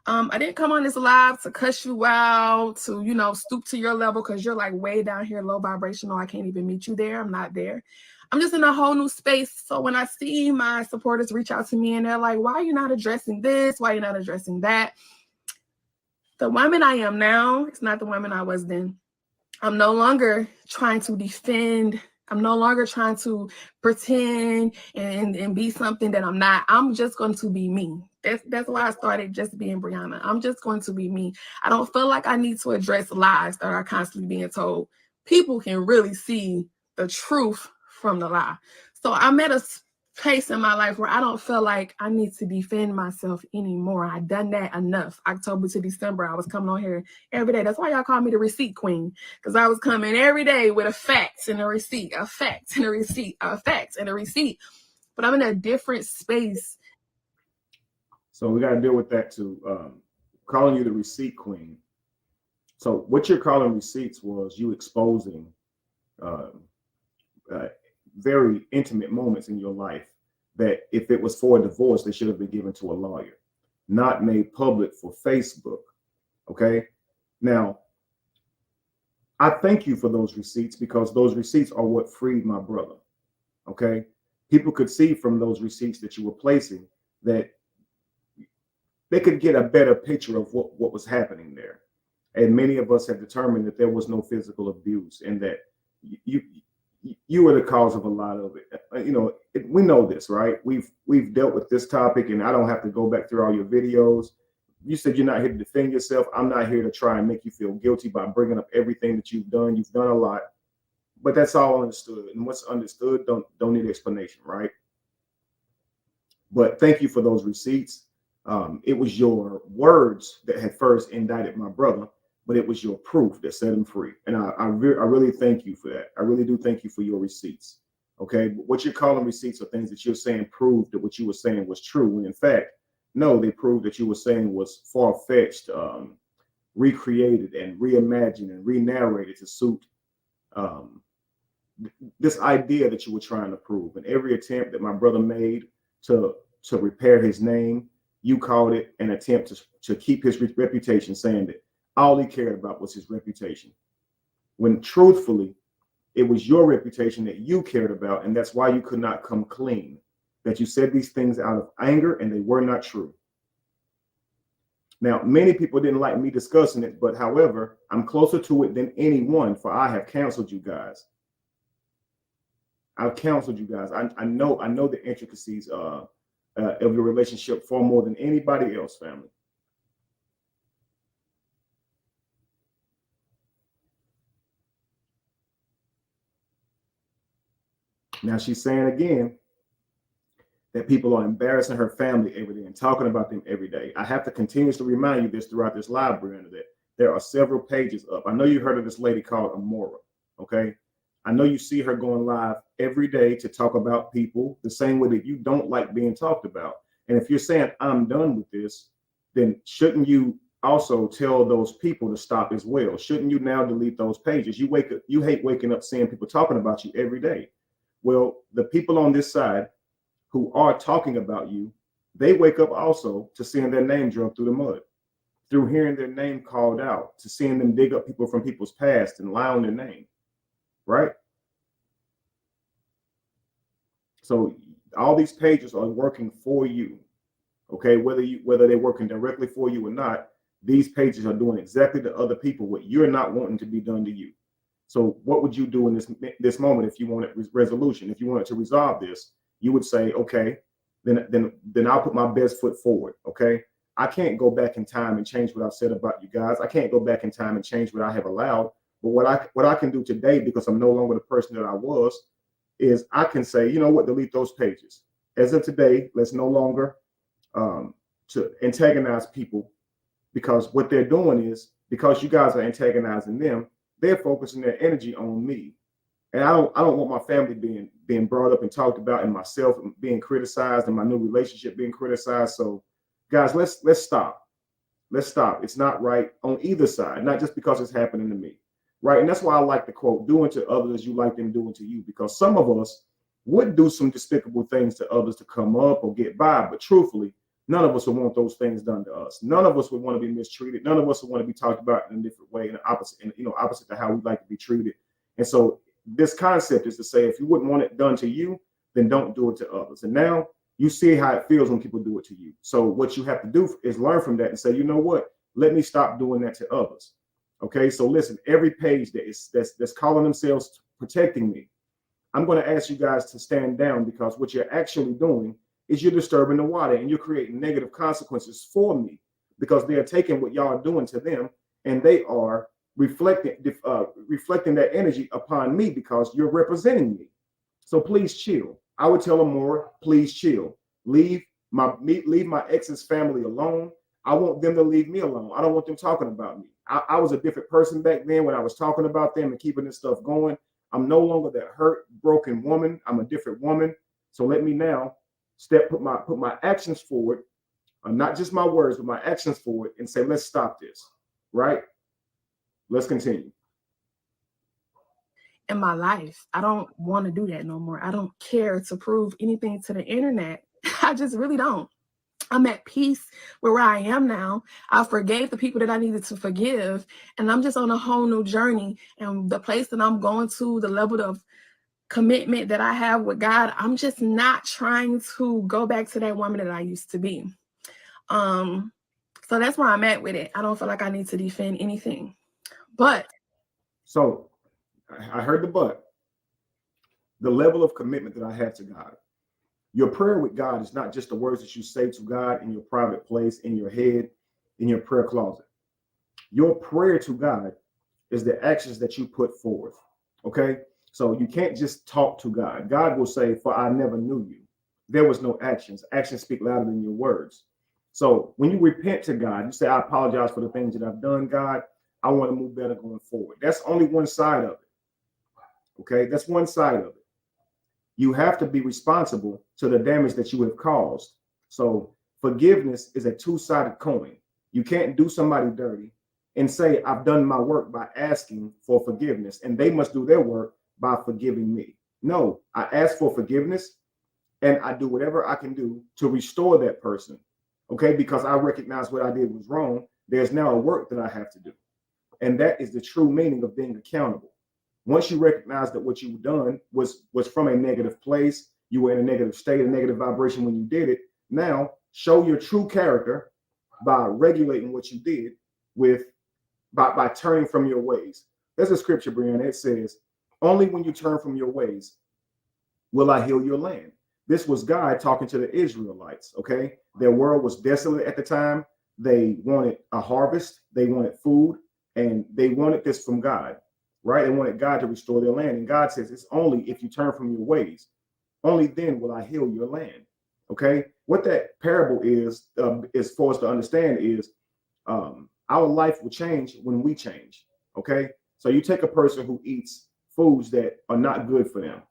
I didn't come on this live to cuss you out, to, stoop to your level, because you're like way down here, low vibrational. I can't even meet you there. I'm not there. I'm just in a whole new space. So when I see my supporters reach out to me and they're like, why are you not addressing this? Why are you not addressing that? The woman I am now is not the woman I was then. I'm no longer trying to defend. I'm no longer trying to pretend and be something that I'm not. I'm just going to be me. That's why I started just being Brianna. I'm just going to be me. I don't feel like I need to address lies that are constantly being told. People can really see the truth from the lie. So I'm at a place in my life where I don't feel like I need to defend myself anymore. I've done that enough. October to December, I was coming on here every day. That's why y'all call me the receipt queen, because I was coming every day with a fact and a receipt, a fact and a receipt, a fact and a receipt. But I'm in a different space. So we got to deal with that too. Calling you the receipt queen. So what you're calling receipts was you exposing very intimate moments in your life that if it was for a divorce, they should have been given to a lawyer, not made public for Facebook. Okay. Now, I thank you for those receipts, because those receipts are what freed my brother. Okay. People could see from those receipts that you were placing that they could get a better picture of what was happening there. And many of us have determined that there was no physical abuse, and that you were the cause of a lot of it. We know this, right? We've dealt with this topic, and I don't have to go back through all your videos. You said you're not here to defend yourself. I'm not here to try and make you feel guilty by bringing up everything that you've done. You've done a lot, but that's all understood. And what's understood don't need explanation, right? But thank you for those receipts. It was your words that had first indicted my brother, but it was your proof that set him free. And I really thank you for that. I really do thank you for your receipts. Okay. But what you're calling receipts are things that you're saying proved that what you were saying was true. When in fact, no, they proved that you were saying was far-fetched, recreated and reimagined and re-narrated to suit this idea that you were trying to prove. And every attempt that my brother made to repair his name, you called it an attempt to keep his reputation, saying that all he cared about was his reputation. When truthfully, it was your reputation that you cared about, and that's why you could not come clean. That you said these things out of anger, and they were not true. Now, many people didn't like me discussing it, but however, I'm closer to it than anyone, for I have counseled you guys. I've counseled you guys. I know the intricacies of your relationship far more than anybody else, family. Now she's saying again that people are embarrassing her family every day and talking about them every day. I have to continuously remind you this throughout this live, Brianna, that there are several pages up. I know you heard of this lady called Amora, okay? I know you see her going live every day to talk about people the same way that you don't like being talked about. And if you're saying, I'm done with this, then shouldn't you also tell those people to stop as well? Shouldn't you now delete those pages? You hate waking up seeing people talking about you every day. Well, the people on this side who are talking about you, they wake up also to seeing their name dragged through the mud, through hearing their name called out, to seeing them dig up people from people's past and lie on their name, right? So all these pages are working for you, okay? Whether they're working directly for you or not, these pages are doing exactly to other people what you're not wanting to be done to you. So what would you do in this moment if you wanted resolution? If you wanted to resolve this, you would say, okay, then I'll put my best foot forward. Okay, I can't go back in time and change what I've said about you guys. I can't go back in time and change what I have allowed. But what I can do today, because I'm no longer the person that I was, is I can say, you know what, delete those pages. As of today, let's no longer to antagonize people, because what they're doing is, because you guys are antagonizing them, they're focusing their energy on me. And I don't want my family being brought up and talked about, and myself being criticized, and my new relationship being criticized. So guys, let's stop. Let's stop. It's not right on either side, not just because it's happening to me. Right. And that's why I like the quote, doing to others as you like them doing to you, because some of us would do some despicable things to others to come up or get by. But truthfully, none of us would want those things done to us. None of us would want to be mistreated. None of us would want to be talked about in a different way, in the opposite to how we like to be treated. And so this concept is to say, if you wouldn't want it done to you, then don't do it to others. And now you see how it feels when people do it to you. So what you have to do is learn from that and say, you know what? Let me stop doing that to others. Okay, so listen, every page that's calling themselves protecting me, I'm going to ask you guys to stand down, because what you're actually doing is you're disturbing the water, and you're creating negative consequences for me, because they are taking what y'all are doing to them, and they are reflecting that energy upon me, because you're representing me. So please chill. I would tell them more, please chill. Leave my ex's family alone. I want them to leave me alone. I don't want them talking about me. I was a different person back then when I was talking about them and keeping this stuff going. I'm no longer that hurt, broken woman. I'm a different woman. So let me now put my actions forward, not just my words, but my actions forward, and say, let's stop this. Right? Let's continue. In my life, I don't want to do that no more. I don't care to prove anything to the internet. I just really don't. I'm at peace with where I am now. I forgave the people that I needed to forgive, and I'm just on a whole new journey. And the place that I'm going to, the level of commitment that I have with God, I'm just not trying to go back to that woman that I used to be. So that's where I'm at with it. I don't feel like I need to defend anything. But so I heard the but. The level of commitment that I have to God. Your prayer with God is not just the words that you say to God in your private place, in your head, in your prayer closet. Your prayer to God is the actions that you put forth. Okay? So you can't just talk to God. God will say, for I never knew you. There was no actions. Actions speak louder than your words. So when you repent to God, you say, I apologize for the things that I've done, God. I want to move better going forward. That's only one side of it. Okay? That's one side of it. You have to be responsible to the damage that you have caused. So forgiveness is a two-sided coin. You can't do somebody dirty and say, I've done my work by asking for forgiveness, and they must do their work by forgiving me. No, I ask for forgiveness, and I do whatever I can do to restore that person. Okay, because I recognize what I did was wrong. There's now a work that I have to do. And that is the true meaning of being accountable. Once you recognize that what you've done was from a negative place, you were in a negative state, a negative vibration when you did it. Now show your true character by regulating what you did by turning from your ways. There's a scripture, Brianna. It says, only when you turn from your ways will I heal your land. This was God talking to the Israelites, okay? Their world was desolate at the time. They wanted a harvest. They wanted food. And they wanted this from God, right? They wanted God to restore their land. And God says, it's only if you turn from your ways. Only then will I heal your land, okay? What that parable is for us to understand is our life will change when we change, okay? So you take a person who eats foods that are not good for them,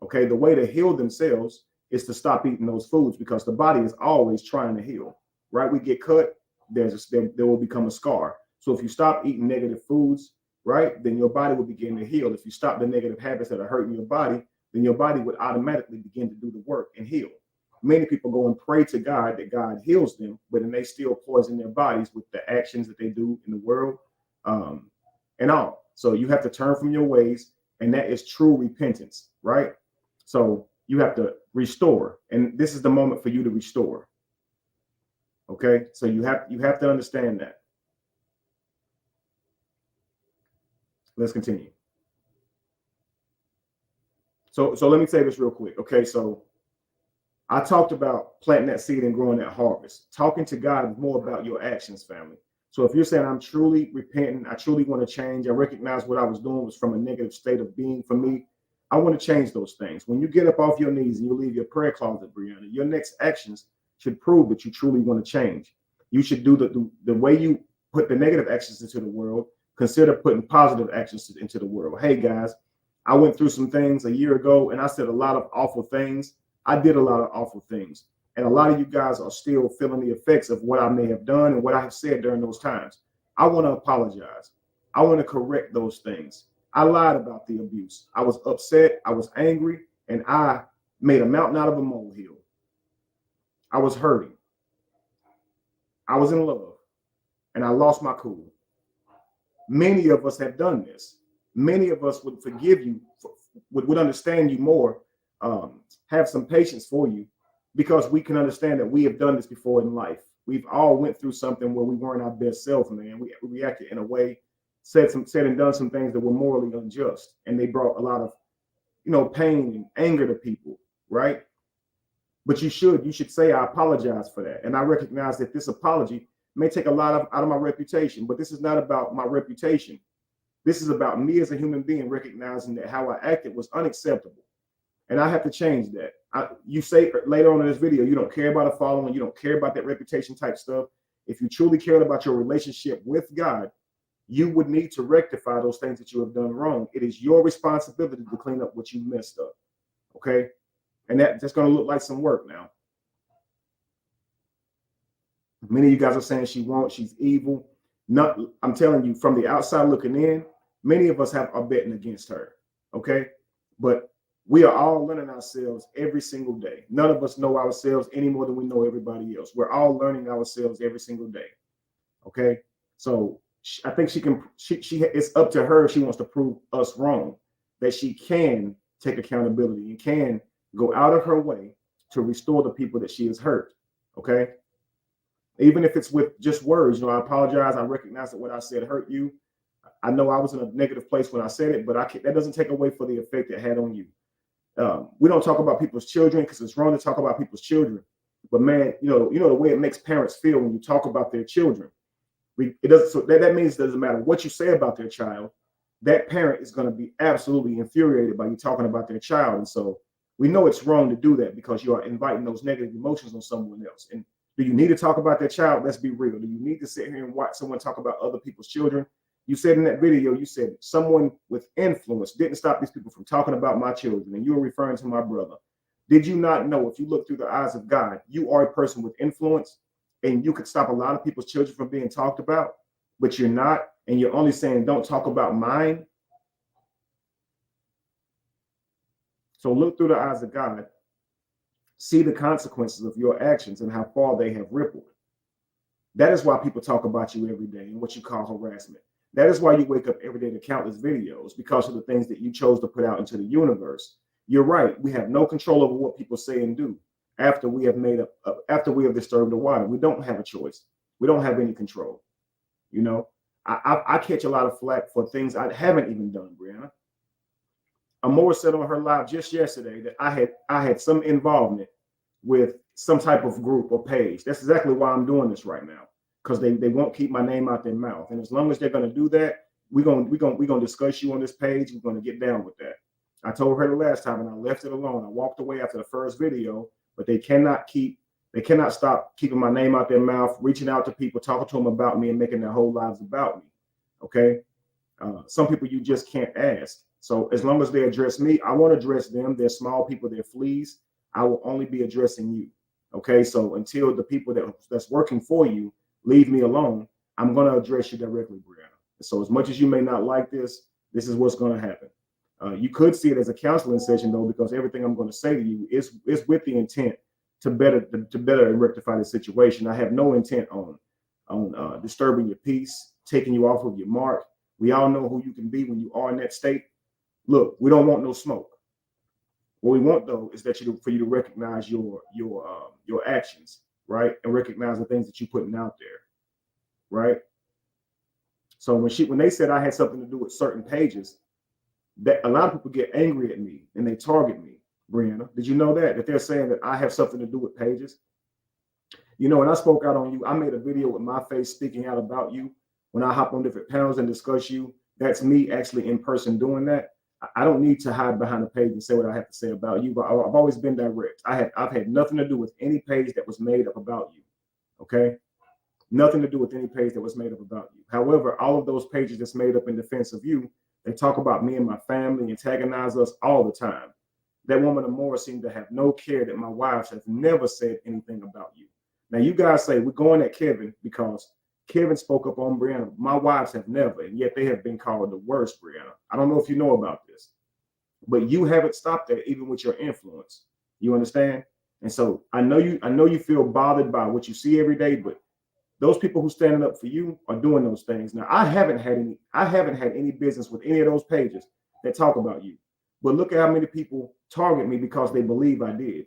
okay? The way to heal themselves is to stop eating those foods, because the body is always trying to heal, right? We get cut, there will become a scar. So if you stop eating negative foods, right, then your body will begin to heal. If you stop the negative habits that are hurting your body, then your body would automatically begin to do the work and heal. Many people go and pray to God that God heals them, but then they still poison their bodies with the actions that they do in the world and all. So you have to turn from your ways, and that is true repentance, right? So you have to restore, and this is the moment for you to restore. Okay, so you have to understand that. Let's continue. So let me say this real quick. Okay, so I talked about planting that seed and growing that harvest. Talking to God is more about your actions, family. So if you're saying I'm truly repenting, I truly want to change, I recognize what I was doing was from a negative state of being for me, I want to change those things. When you get up off your knees and you leave your prayer closet, Brianna, your next actions should prove that you truly want to change. You should do the way you put the negative actions into the world, consider putting positive actions into the world. Hey guys, I went through some things a year ago and I said a lot of awful things. I did a lot of awful things. And a lot of you guys are still feeling the effects of what I may have done and what I have said during those times. I want to apologize. I want to correct those things. I lied about the abuse. I was upset. I was angry, and I made a mountain out of a molehill. I was hurting. I was in love, and I lost my cool. Many of us have done this. Many of us would forgive you, would understand you more, have some patience for you, because we can understand that we have done this before in life. We've all went through something where we weren't our best self, man. We reacted in a way, said and done some things that were morally unjust, and they brought a lot of, pain and anger to people, right? But you should say, I apologize for that, and I recognize that this apology may take a lot out of my reputation, but this is not about my reputation. This is about me as a human being recognizing that how I acted was unacceptable, and I have to change that. You say later on in this video, you don't care about a following, you don't care about that reputation type stuff. If you truly cared about your relationship with God, you would need to rectify those things that you have done wrong. It is your responsibility to clean up what you messed up, okay? And that's going to look like some work now. Many of you guys are saying she's evil. I'm telling you, from the outside looking in, many of us are betting against her, okay? But we are all learning ourselves every single day. None of us know ourselves any more than we know everybody else. We're all learning ourselves every single day, okay? So I think it's up to her if she wants to prove us wrong, that she can take accountability and can go out of her way to restore the people that she has hurt, okay? Even if it's with just words, I apologize. I recognize that what I said hurt you. I know I was in a negative place when I said it, but that doesn't take away for the effect it had on you. We don't talk about people's children because it's wrong to talk about people's children. But man, the way it makes parents feel when you talk about their children. It doesn't. So that means it doesn't matter what you say about their child. That parent is going to be absolutely infuriated by you talking about their child, and so we know it's wrong to do that because you are inviting those negative emotions on someone else. And do you need to talk about their child? Let's be real. Do you need to sit here and watch someone talk about other people's children? You said in that video, you said someone with influence didn't stop these people from talking about my children, and you were referring to my brother. Did you not know, if you look through the eyes of God, you are a person with influence, and you could stop a lot of people's children from being talked about, but you're not, and you're only saying, don't talk about mine? So look through the eyes of God, see the consequences of your actions and how far they have rippled. That is why people talk about you every day and what you call harassment. That is why you wake up every day to countless videos, because of the things that you chose to put out into the universe. You're right. We have no control over what people say and do after we have disturbed the water. We don't have a choice. We don't have any control. You know, I catch a lot of flack for things I haven't even done, Brianna. Amora said on her live just yesterday that I had some involvement with some type of group or page. That's exactly why I'm doing this right now, because they won't keep my name out their mouth. And as long as they're going to do that, we're gonna discuss you on this page. We're going to get down with that. I told her the last time and I left it alone. I walked away after the first video, but they cannot stop keeping my name out their mouth, reaching out to people, talking to them about me and making their whole lives about me. Okay. Some people you just can't ask. So as long as they address me, I won't address them. They're small people, they're fleas. I will only be addressing you. Okay. So until the people that's working for you leave me alone, I'm going to address you directly, Brianna. So as much as you may not like this, this is what's going to happen. You could see it as a counseling session though, because everything I'm going to say to you is with the intent to better and rectify the situation. I have no intent on disturbing your peace, taking you off of your mark. We all know who you can be when you are in that state. Look, we don't want no smoke. What we want though is that for you to recognize your actions, right, and recognize the things that you're putting out there, right. So when they said I had something to do with certain pages, that a lot of people get angry at me and they target me. Brianna, did you know that they're saying that I have something to do with pages? You know, when I spoke out on you, I made a video with my face speaking out about you. When I hop on different panels and discuss you, that's me actually in person doing that. I don't need to hide behind a page and say what I have to say about you, but I've always been direct. I've had nothing to do with any page that was made up about you. Okay? Nothing to do with any page that was made up about you. However, all of those pages that's made up in defense of you, they talk about me and my family, antagonize us all the time. That woman Amora seemed to have no care that my wives have never said anything about you. Now you guys say we're going at Kevin because Kevin spoke up on Brianna. My wives have never, and yet they have been called the worst, Brianna. I don't know if you know about this, but you haven't stopped that even with your influence. You understand? And so I know you feel bothered by what you see every day, but those people who standing up for you are doing those things. Now I haven't had any business with any of those pages that talk about you. But look at how many people target me because they believe I did.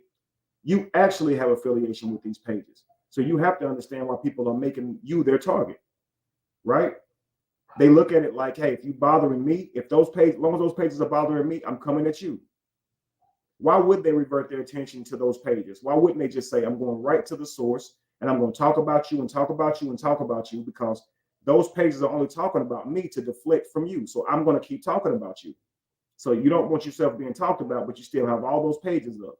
You actually have affiliation with these pages. So you have to understand why people are making you their target, right? They look at it like, hey, if you bothering me, as long as those pages are bothering me, I'm coming at you. Why would they revert their attention to those pages? Why wouldn't they just say, I'm going right to the source and I'm going to talk about you and talk about you and talk about you, because those pages are only talking about me to deflect from you. So I'm going to keep talking about you. So you don't want yourself being talked about, but you still have all those pages up.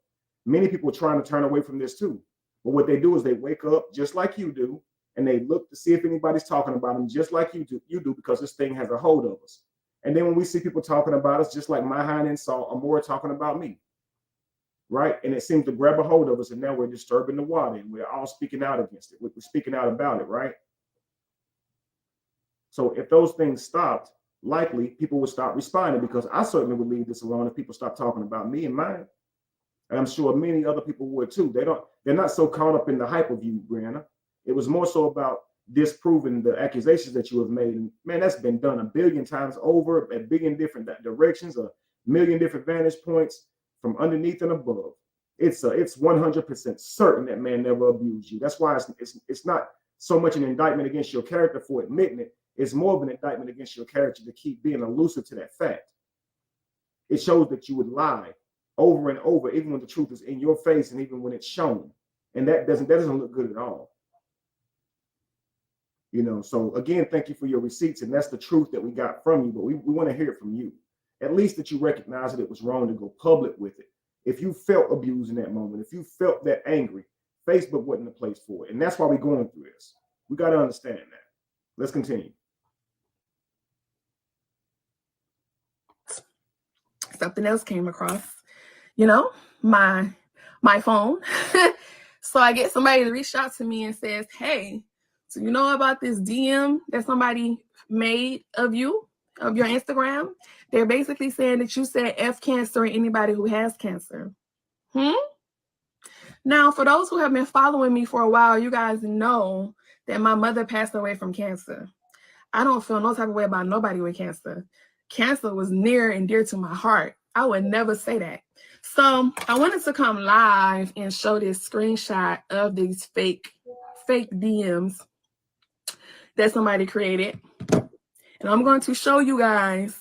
Many people are trying to turn away from this too. But what they do is they wake up just like you do, and they look to see if anybody's talking about them just like you do, because this thing has a hold of us. And then when we see people talking about us, just like my hind and Saul, are more talking about me, right? And it seems to grab a hold of us, and now we're disturbing the water, and we're all speaking out against it. We're speaking out about it, right? So if those things stopped, likely people would stop responding, because I certainly would leave this alone if people stop talking about me and mine. And I'm sure many other people would too. They're not so caught up in the hype of you, Brianna. It was more so about disproving the accusations that you have made. And man, that's been done a billion times over, at billion different directions, a million different vantage points from underneath and above. It's 100% certain that man never abused you. That's why it's not so much an indictment against your character for admitting it. It's more of an indictment against your character to keep being elusive to that fact. It shows that you would lie over and over, even when the truth is in your face and even when it's shown. And that doesn't look good at all. You know, so again, thank you for your receipts. And that's the truth that we got from you, but we want to hear it from you. At least that you recognize that it was wrong to go public with it. If you felt abused in that moment, if you felt that angry, Facebook wasn't the place for it. And that's why we're going through this. We got to understand that. Let's continue. Something else came across, my phone. So I get somebody to reach out to me and says, hey, so you know about this DM that somebody made of you, of your Instagram? They're basically saying that you said F cancer and anybody who has cancer. Now, for those who have been following me for a while, you guys know that my mother passed away from cancer. I don't feel no type of way about nobody with cancer. Cancer was near and dear to my heart. I would never say that. So I wanted to come live and show this screenshot of these fake DMs that somebody created. And I'm going to show you guys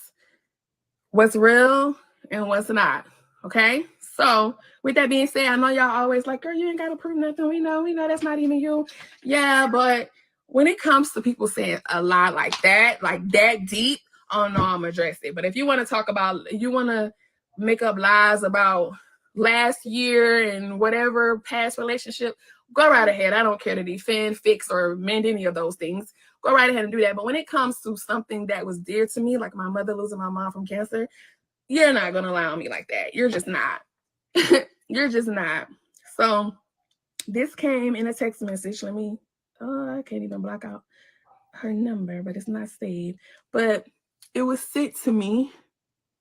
what's real and what's not. Okay? So with that being said, I know y'all always like, girl, you ain't got to prove nothing. We know that's not even you. Yeah, but when it comes to people saying a lie like that deep, oh no, I'm gonna address it. But if you want to talk about, you want to make up lies about last year and whatever past relationship, go right ahead. I don't care to defend, fix, or mend any of those things. Go right ahead and do that. But when it comes to something that was dear to me, like my mother losing my mom from cancer, you're not gonna lie on me like that. You're just not. You're just not. So this came in a text message. Let me, I can't even block out her number, but it's not saved. But it was sent to me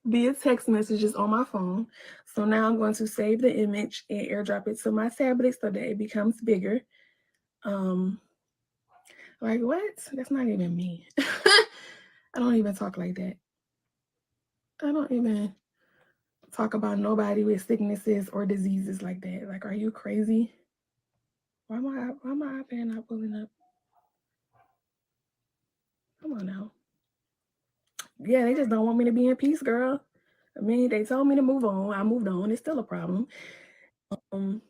via text messages on my phone. So now I'm going to save the image and airdrop it to my tablet so that it becomes bigger. Like what? That's not even me. I don't even talk like that. I don't even talk about nobody with sicknesses or diseases like that. Like, are you crazy? Why my iPad not pulling up? Come on now. Yeah, they just don't want me to be in peace, girl. I mean, they told me to move on. I moved on. It's still a problem. What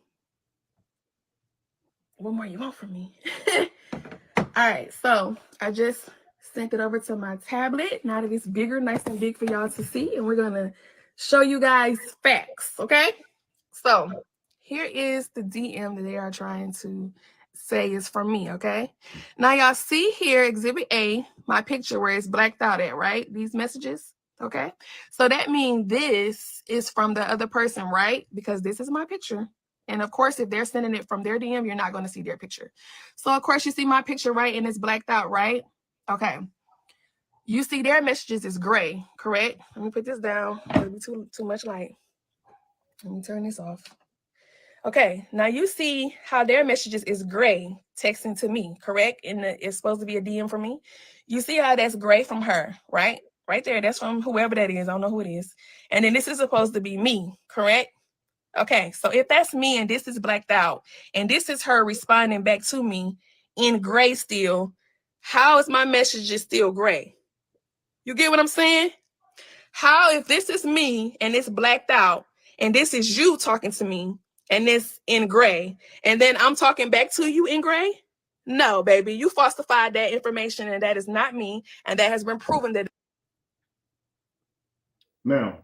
more you want from me? All right, so I just sent it over to my tablet. Now that it's bigger, nice and big for y'all to see, and we're gonna show you guys facts, okay? So here is the DM that they are trying to say is from me, okay? Now y'all see here, Exhibit A, my picture where it's blacked out at, right? These messages, okay? So that means this is from the other person, right? Because this is my picture. And of course, if they're sending it from their DM, you're not going to see their picture. So of course, you see my picture, right? And it's blacked out, right? Okay. You see their messages is gray, correct? Let me put this down. It'll be too much light. Let me turn this off. Okay, now you see how their messages is gray texting to me, correct? And it's supposed to be a DM from me. You see how that's gray from her, right? Right there, that's from whoever that is. I don't know who it is. And then this is supposed to be me, correct? Okay, so if that's me and this is blacked out and this is her responding back to me in gray still, how is my message still gray? You get what I'm saying? How, if this is me and it's blacked out and this is you talking to me and it's in gray and then I'm talking back to you in gray? No, baby, you falsified that information and that is not me, and that has been proven that. Now,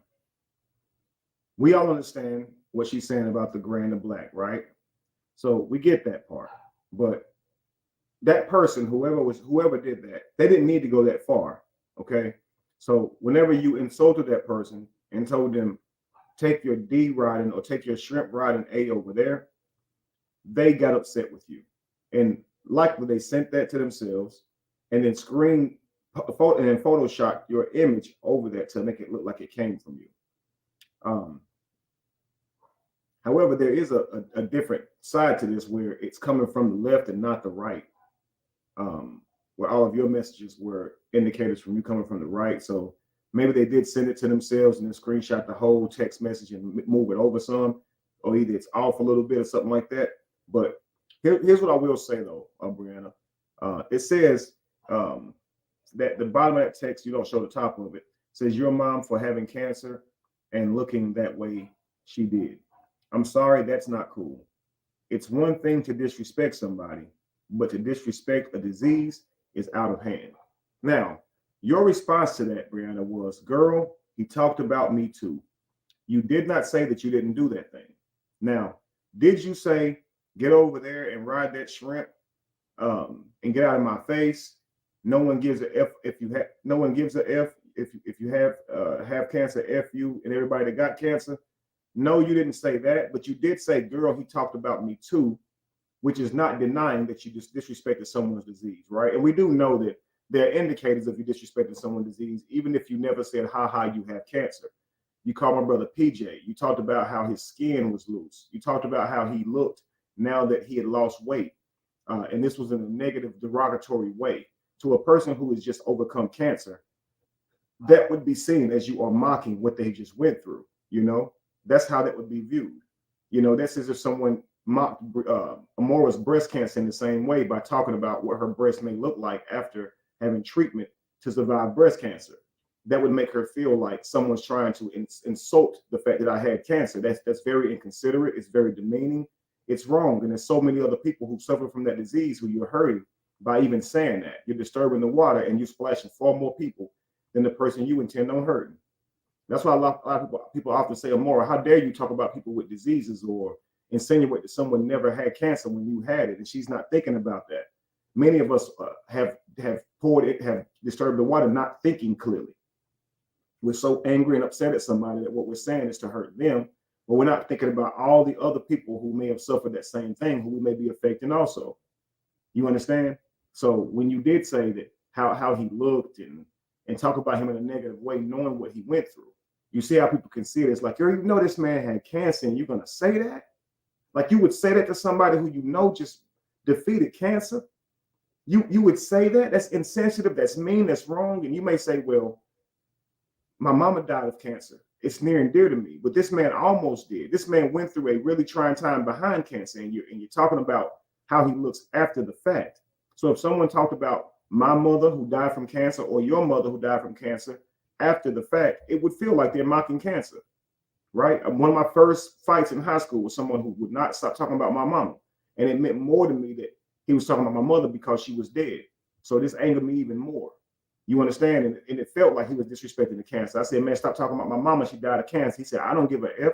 we all understand what she's saying about the gray and the black, right? So we get that part. But that person, whoever did that, they didn't need to go that far. Okay. So whenever you insulted that person and told them, take your D riding or take your shrimp riding A over there, they got upset with you. And likely they sent that to themselves and then Photoshop your image over that to make it look like it came from you. However, there is a different side to this where it's coming from the left and not the right. Where all of your messages were indicators from you coming from the right. So maybe they did send it to themselves and then screenshot the whole text message and move it over some, or either it's off a little bit or something like that. But here's what I will say though, Brianna. It says that the bottom of that text, you don't show the top of it, says your mom for having cancer and looking that way she did. I'm sorry, that's not cool. It's one thing to disrespect somebody, but to disrespect a disease is out of hand. Now, your response to that, Brianna, was, girl, he talked about me too. You did not say that you didn't do that thing. Now, did you say, get over there and ride that shrimp and get out of my face? No one gives a F if you have, no one gives a F if you have cancer, F you and everybody that got cancer. No, you didn't say that, but you did say, girl, he talked about me too, which is not denying that you just disrespected someone's disease, right? And we do know that there are indicators of you disrespecting someone's disease, even if you never said, ha, you have cancer. You called my brother PJ. You talked about how his skin was loose. You talked about how he looked now that he had lost weight. And this was in a negative, derogatory way. To a person who has just overcome cancer, that would be seen as you are mocking what they just went through, you know? That's how that would be viewed. You know, that's as if someone mocked Amora's breast cancer in the same way by talking about what her breast may look like after having treatment to survive breast cancer. That would make her feel like someone's trying to insult the fact that I had cancer. That's very inconsiderate. It's very demeaning. It's wrong. And there's so many other people who suffer from that disease who you're hurting by even saying that. You're disturbing the water and you're splashing far more people than the person you intend on hurting. That's why a lot of people often say, Amora, how dare you talk about people with diseases or insinuate that someone never had cancer when you had it? And she's not thinking about that. Many of us have disturbed the water, not thinking clearly. We're so angry and upset at somebody that what we're saying is to hurt them, but we're not thinking about all the other people who may have suffered that same thing, who we may be affecting also. You understand? So when you did say that how he looked and talk about him in a negative way, knowing what he went through, you see how people can see it. It's like, you know, this man had cancer and you're going to say that? Like you would say that to somebody who you know just defeated cancer? You would say that? That's insensitive, that's mean, that's wrong. And you may say, well, my mama died of cancer. It's near and dear to me, but this man almost did. This man went through a really trying time behind cancer, and you're talking about how he looks after the fact. So if someone talked about my mother who died from cancer or your mother who died from cancer after the fact, it would feel like they're mocking cancer, right? One of my first fights in high school was someone who would not stop talking about my mama, and it meant more to me that he was talking about my mother because she was dead. So this angered me even more. You understand? And it felt like he was disrespecting the cancer. I said, man, stop talking about my mama. She died of cancer. He said, I don't give a F.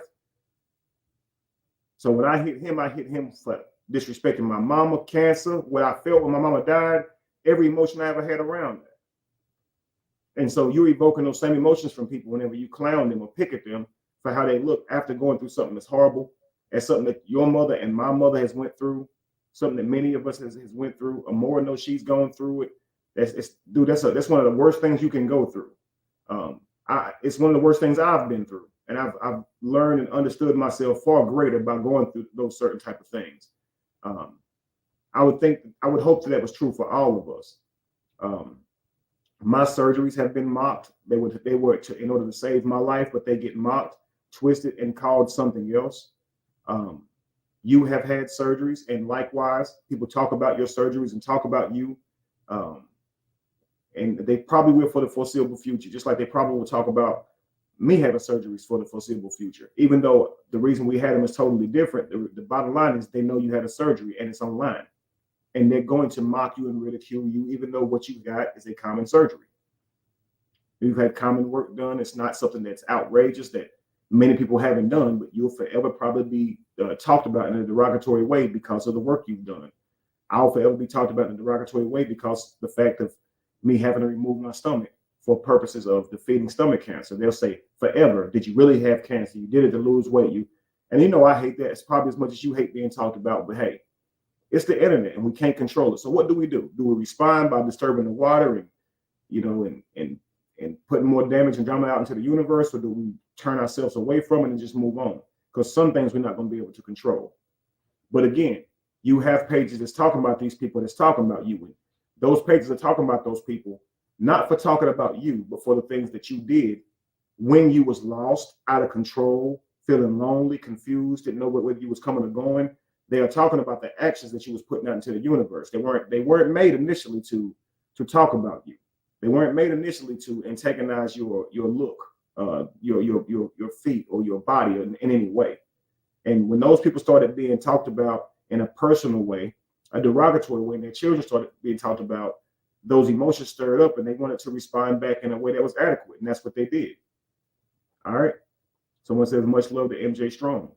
So when I hit him for disrespecting my mama, cancer, what I felt when my mama died, every emotion I ever had around that. And so you're evoking those same emotions from people whenever you clown them or pick at them for how they look after going through something that's horrible, as something that your mother and my mother has went through, something that many of us has went through. Amora knows she's gone through it. That's one of the worst things you can go through. It's one of the worst things I've been through, and I've learned and understood myself far greater by going through those certain type of things. I would hope that was true for all of us. My surgeries have been mocked. They were in order to save my life, but they get mocked, twisted, and called something else. You have had surgeries, and likewise, people talk about your surgeries and talk about you. And they probably will for the foreseeable future, just like they probably will talk about me having surgeries for the foreseeable future. Even though the reason we had them is totally different, the bottom line is they know you had a surgery and it's online. And they're going to mock you and ridicule you, even though what you got is a common surgery. You've had common work done. It's not something that's outrageous that many people haven't done, but you'll forever probably be talked about in a derogatory way because of the work you've done. I'll forever be talked about in a derogatory way because the fact of me having to remove my stomach for purposes of defeating stomach cancer. They'll say, forever, did you really have cancer? You did it to lose weight. And you know, I hate that. It's probably as much as you hate being talked about, but hey, it's the internet and we can't control it. So what do? Do we respond by disturbing the water and, you know, and putting more damage and drama out into the universe, or do we turn ourselves away from it and just move on? Because some things we're not going to be able to control. But again, you have pages that's talking about these people, that's talking about you. And those pages are talking about those people, not for talking about you, but for the things that you did when you was lost, out of control, feeling lonely, confused, didn't know whether you was coming or going. They are talking about the actions that you was putting out into the universe. They weren't made initially to talk about you. They weren't made initially to antagonize your look, your feet or your body in any way. And when those people started being talked about in a personal way, a derogatory way, and their children started being talked about, those emotions stirred up and they wanted to respond back in a way that was adequate. And that's what they did. All right. Someone says much love to MJ Strong.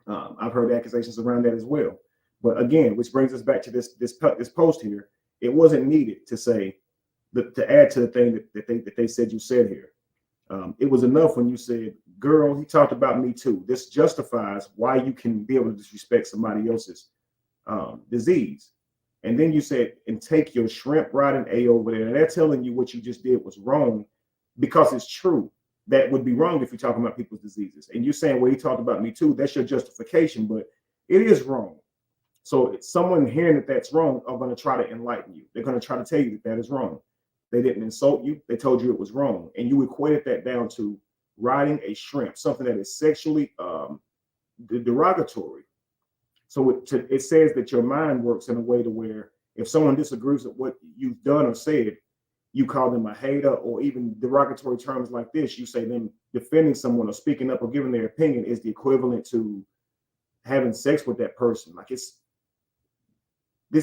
I've heard accusations around that as well. But again, which brings us back to this post here. It wasn't needed to say to add to the thing that they said you said here. It was enough when you said, girl, he talked about me too. This justifies why you can be able to disrespect somebody else's disease. And then you said, and take your shrimp riding A over there. And they're telling you what you just did was wrong because it's true. That would be wrong if you're talking about people's diseases. And you're saying, well, he talked about me too. That's your justification, but it is wrong. So someone hearing that that's wrong are going to try to enlighten you. They're going to try to tell you that that is wrong. They didn't insult you. They told you it was wrong. And you equated that down to riding a shrimp, something that is sexually derogatory. So it says that your mind works in a way to where if someone disagrees with what you've done or said, you call them a hater, or even derogatory terms like this. You say them defending someone or speaking up or giving their opinion is the equivalent to having sex with that person. Like this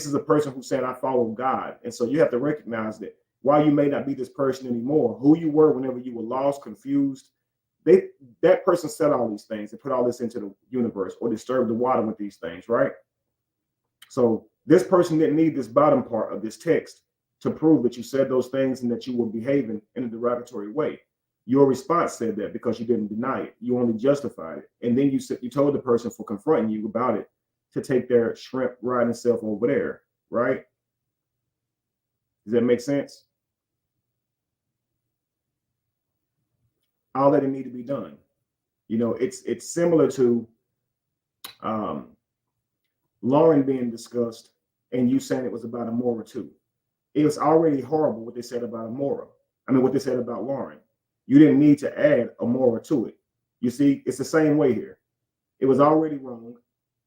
is a person who said, I follow God. And so you have to recognize that while you may not be this person anymore, who you were whenever you were lost, confused, that person said all these things and put all this into the universe or disturbed the water with these things, right? So this person didn't need this bottom part of this text to prove that you said those things and that you were behaving in a derogatory way. Your response said that because you didn't deny it. You only justified it. And then you told the person for confronting you about it to take their shrimp riding self over there, right? Does that make sense? All that it need to be done. You know, it's similar to Lauren being discussed and you saying it was about Amora too. It was already horrible what they said about Amora. I mean, what they said about Lauren. You didn't need to add Amora to it. You see, it's the same way here. It was already wrong.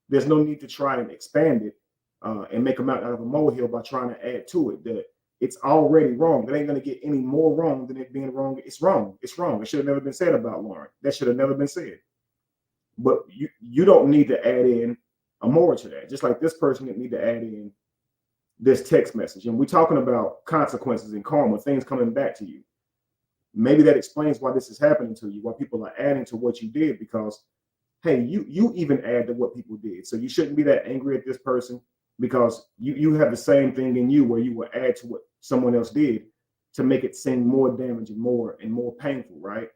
There's no need to try and expand it and make a mountain out of a molehill by trying to add to it. That it's already wrong. It ain't going to get any more wrong than it being wrong. It's wrong. It's wrong. It should have never been said about Lauren. That should have never been said. But you don't need to add in Amora to that. Just like this person didn't need to add in this text message. And we're talking about consequences and karma, things coming back to you. Maybe that explains why this is happening to you, why people are adding to what you did, because, hey, you even add to what people did. So you shouldn't be that angry at this person because you have the same thing in you where you will add to what someone else did to make it seem more damaging, more painful, right?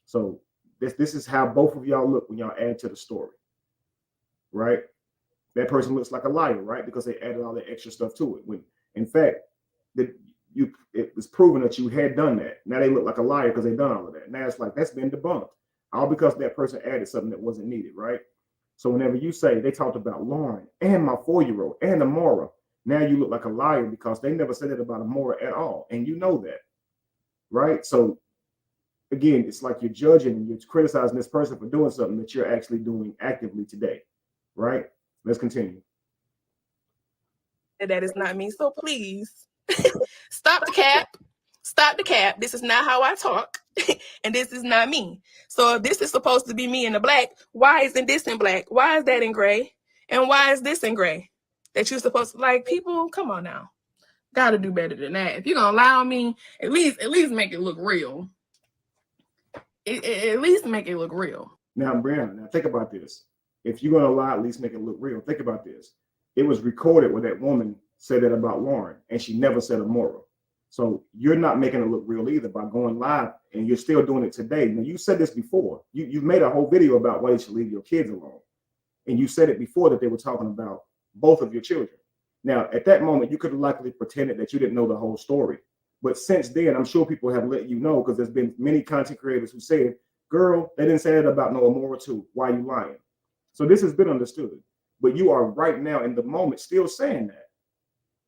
So this is how both of y'all look when y'all add to the story, right? That person looks like a liar, right? Because they added all the extra stuff to it. When in fact, it was proven that you had done that. Now they look like a liar because they've done all of that. Now it's like that's been debunked, all because that person added something that wasn't needed, right? So whenever you say they talked about Lauren and my 4-year-old and Amora, now you look like a liar because they never said it about Amora at all, and you know that, right? So again, it's like you're judging and you're criticizing this person for doing something that you're actually doing actively today, right? Let's continue. That is not me. So please stop the cap. Stop the cap. This is not how I talk. And this is not me. So if this is supposed to be me in the black, why isn't this in black? Why is that in gray? And why is this in gray? That you're supposed to, like, people, come on now. Gotta do better than that. If you're gonna allow me, at least make it look real. At least make it look real. Now, Brianna, now think about this. If you're gonna lie, at least make it look real. Think about this. It was recorded where that woman said that about Lauren, and she never said Amora. So you're not making it look real either by going live, and you're still doing it today. Now, you said this before. You've made a whole video about why you should leave your kids alone. And you said it before that they were talking about both of your children. Now, at that moment, you could have likely pretended that you didn't know the whole story. But since then, I'm sure people have let you know, because there's been many content creators who said, girl, they didn't say that about no Amora too. Why are you lying? So this has been understood. But you are right now in the moment still saying that.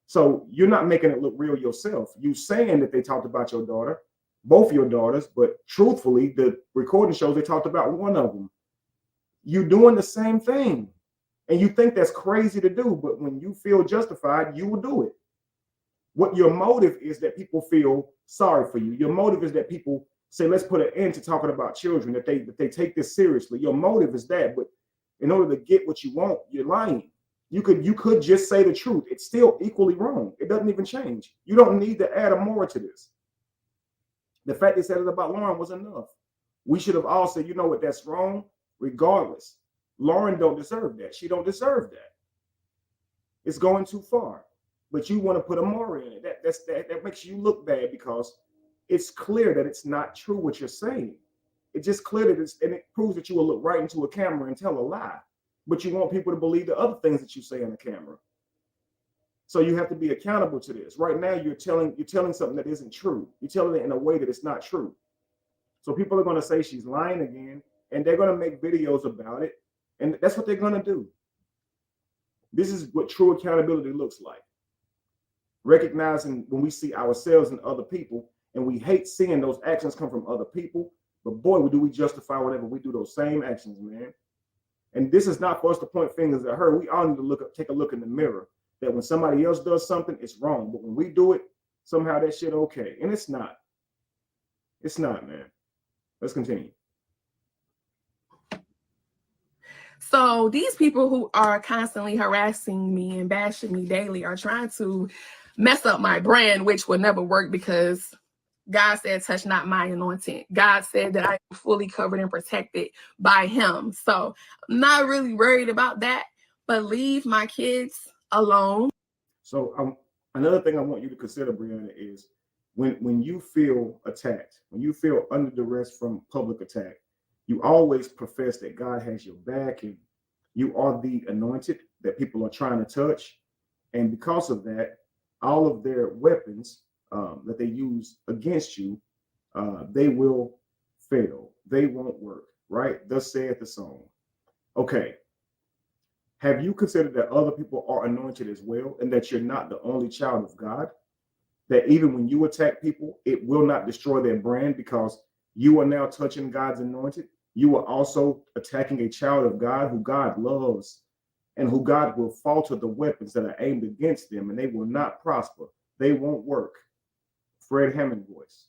So you're not making it look real yourself. You saying that they talked about your daughter, both your daughters, but truthfully, the recording shows they talked about one of them. You're doing the same thing. And you think that's crazy to do, but when you feel justified, you will do it. What your motive is that people feel sorry for you. Your motive is that people say, let's put an end to talking about children, that they take this seriously. Your motive is that, but in order to get what you want, you're lying. You could just say the truth. It's still equally wrong. It doesn't even change. You don't need to add more to this. The fact they said it about Lauren was enough. We should have all said, you know what, that's wrong, regardless. Lauren don't deserve that. She don't deserve that. It's going too far. But you want to put Amora in it. That makes you look bad because it's clear that it's not true what you're saying. It's just clear that and it proves that you will look right into a camera and tell a lie. But you want people to believe the other things that you say on the camera. So you have to be accountable to this. Right now, you're telling something that isn't true. You're telling it in a way that it's not true. So people are going to say she's lying again, and they're going to make videos about it. And that's what they're going to do. This is what true accountability looks like. Recognizing when we see ourselves and other people, and we hate seeing those actions come from other people. But boy, do we justify whenever we do those same actions, man. And this is not for us to point fingers at her. We all need to take a look in the mirror, that when somebody else does something, it's wrong. But when we do it, somehow that shit okay. And it's not. It's not, man. Let's continue. So these people who are constantly harassing me and bashing me daily are trying to mess up my brand, which will never work, because God said, touch not my anointing. God said that I am fully covered and protected by him. So I'm not really worried about that, but leave my kids alone. So another thing I want you to consider, Brianna, is when you feel attacked, when you feel under duress from public attack, you always profess that God has your back and you are the anointed that people are trying to touch. And because of that, all of their weapons that they use against you, they will fail. They won't work, right? Thus saith the song. Okay. Have you considered that other people are anointed as well, and that you're not the only child of God? That even when you attack people, it will not destroy their brand, because you are now touching God's anointed. You are also attacking a child of God who God loves, and who God will falter the weapons that are aimed against them, and they will not prosper. They won't work. Fred Hammond voice.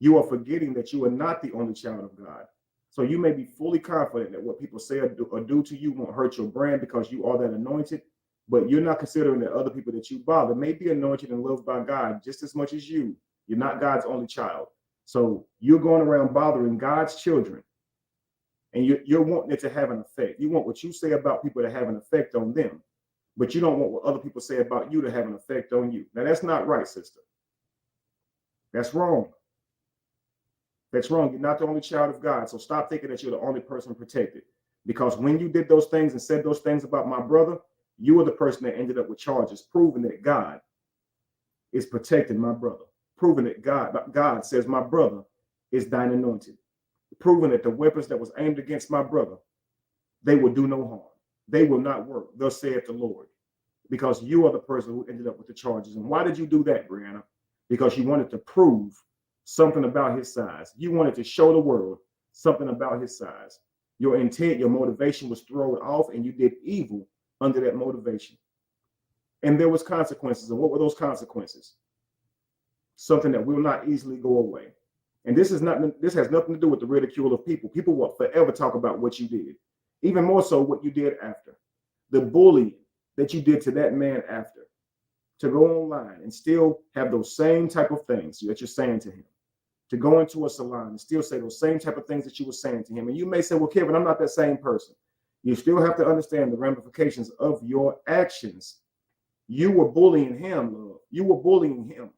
You are forgetting that you are not the only child of God. So you may be fully confident that what people say or do to you won't hurt your brand, because you are that anointed, but you're not considering that other people that you bother may be anointed and loved by God just as much as you. You're not God's only child. So you're going around bothering God's children, and you're wanting it to have an effect. You want what you say about people to have an effect on them, but you don't want what other people say about you to have an effect on you. Now, that's not right, sister. That's wrong. That's wrong. You're not the only child of God. So stop thinking that you're the only person protected. Because when you did those things and said those things about my brother, you were the person that ended up with charges, proving that God is protecting my brother. Proving that God says my brother is thine anointed. Proving that the weapons that was aimed against my brother, they will do no harm. They will not work. Thus saith the Lord. Because you are the person who ended up with the charges. And why did you do that, Brianna? Because you wanted to prove something about his size. You wanted to show the world something about his size. Your intent, your motivation was thrown off, and you did evil under that motivation. And there was consequences. And what were those consequences? Something that will not easily go away. And this has nothing to do with the ridicule of people. People will forever talk about what you did. Even more so what you did after. The bullying that you did to that man after. To go online and still have those same type of things that you're saying to him. To go into a salon and still say those same type of things that you were saying to him. And you may say, well, Kevin, I'm not that same person. You still have to understand the ramifications of your actions. You were bullying him, love. You were bullying him.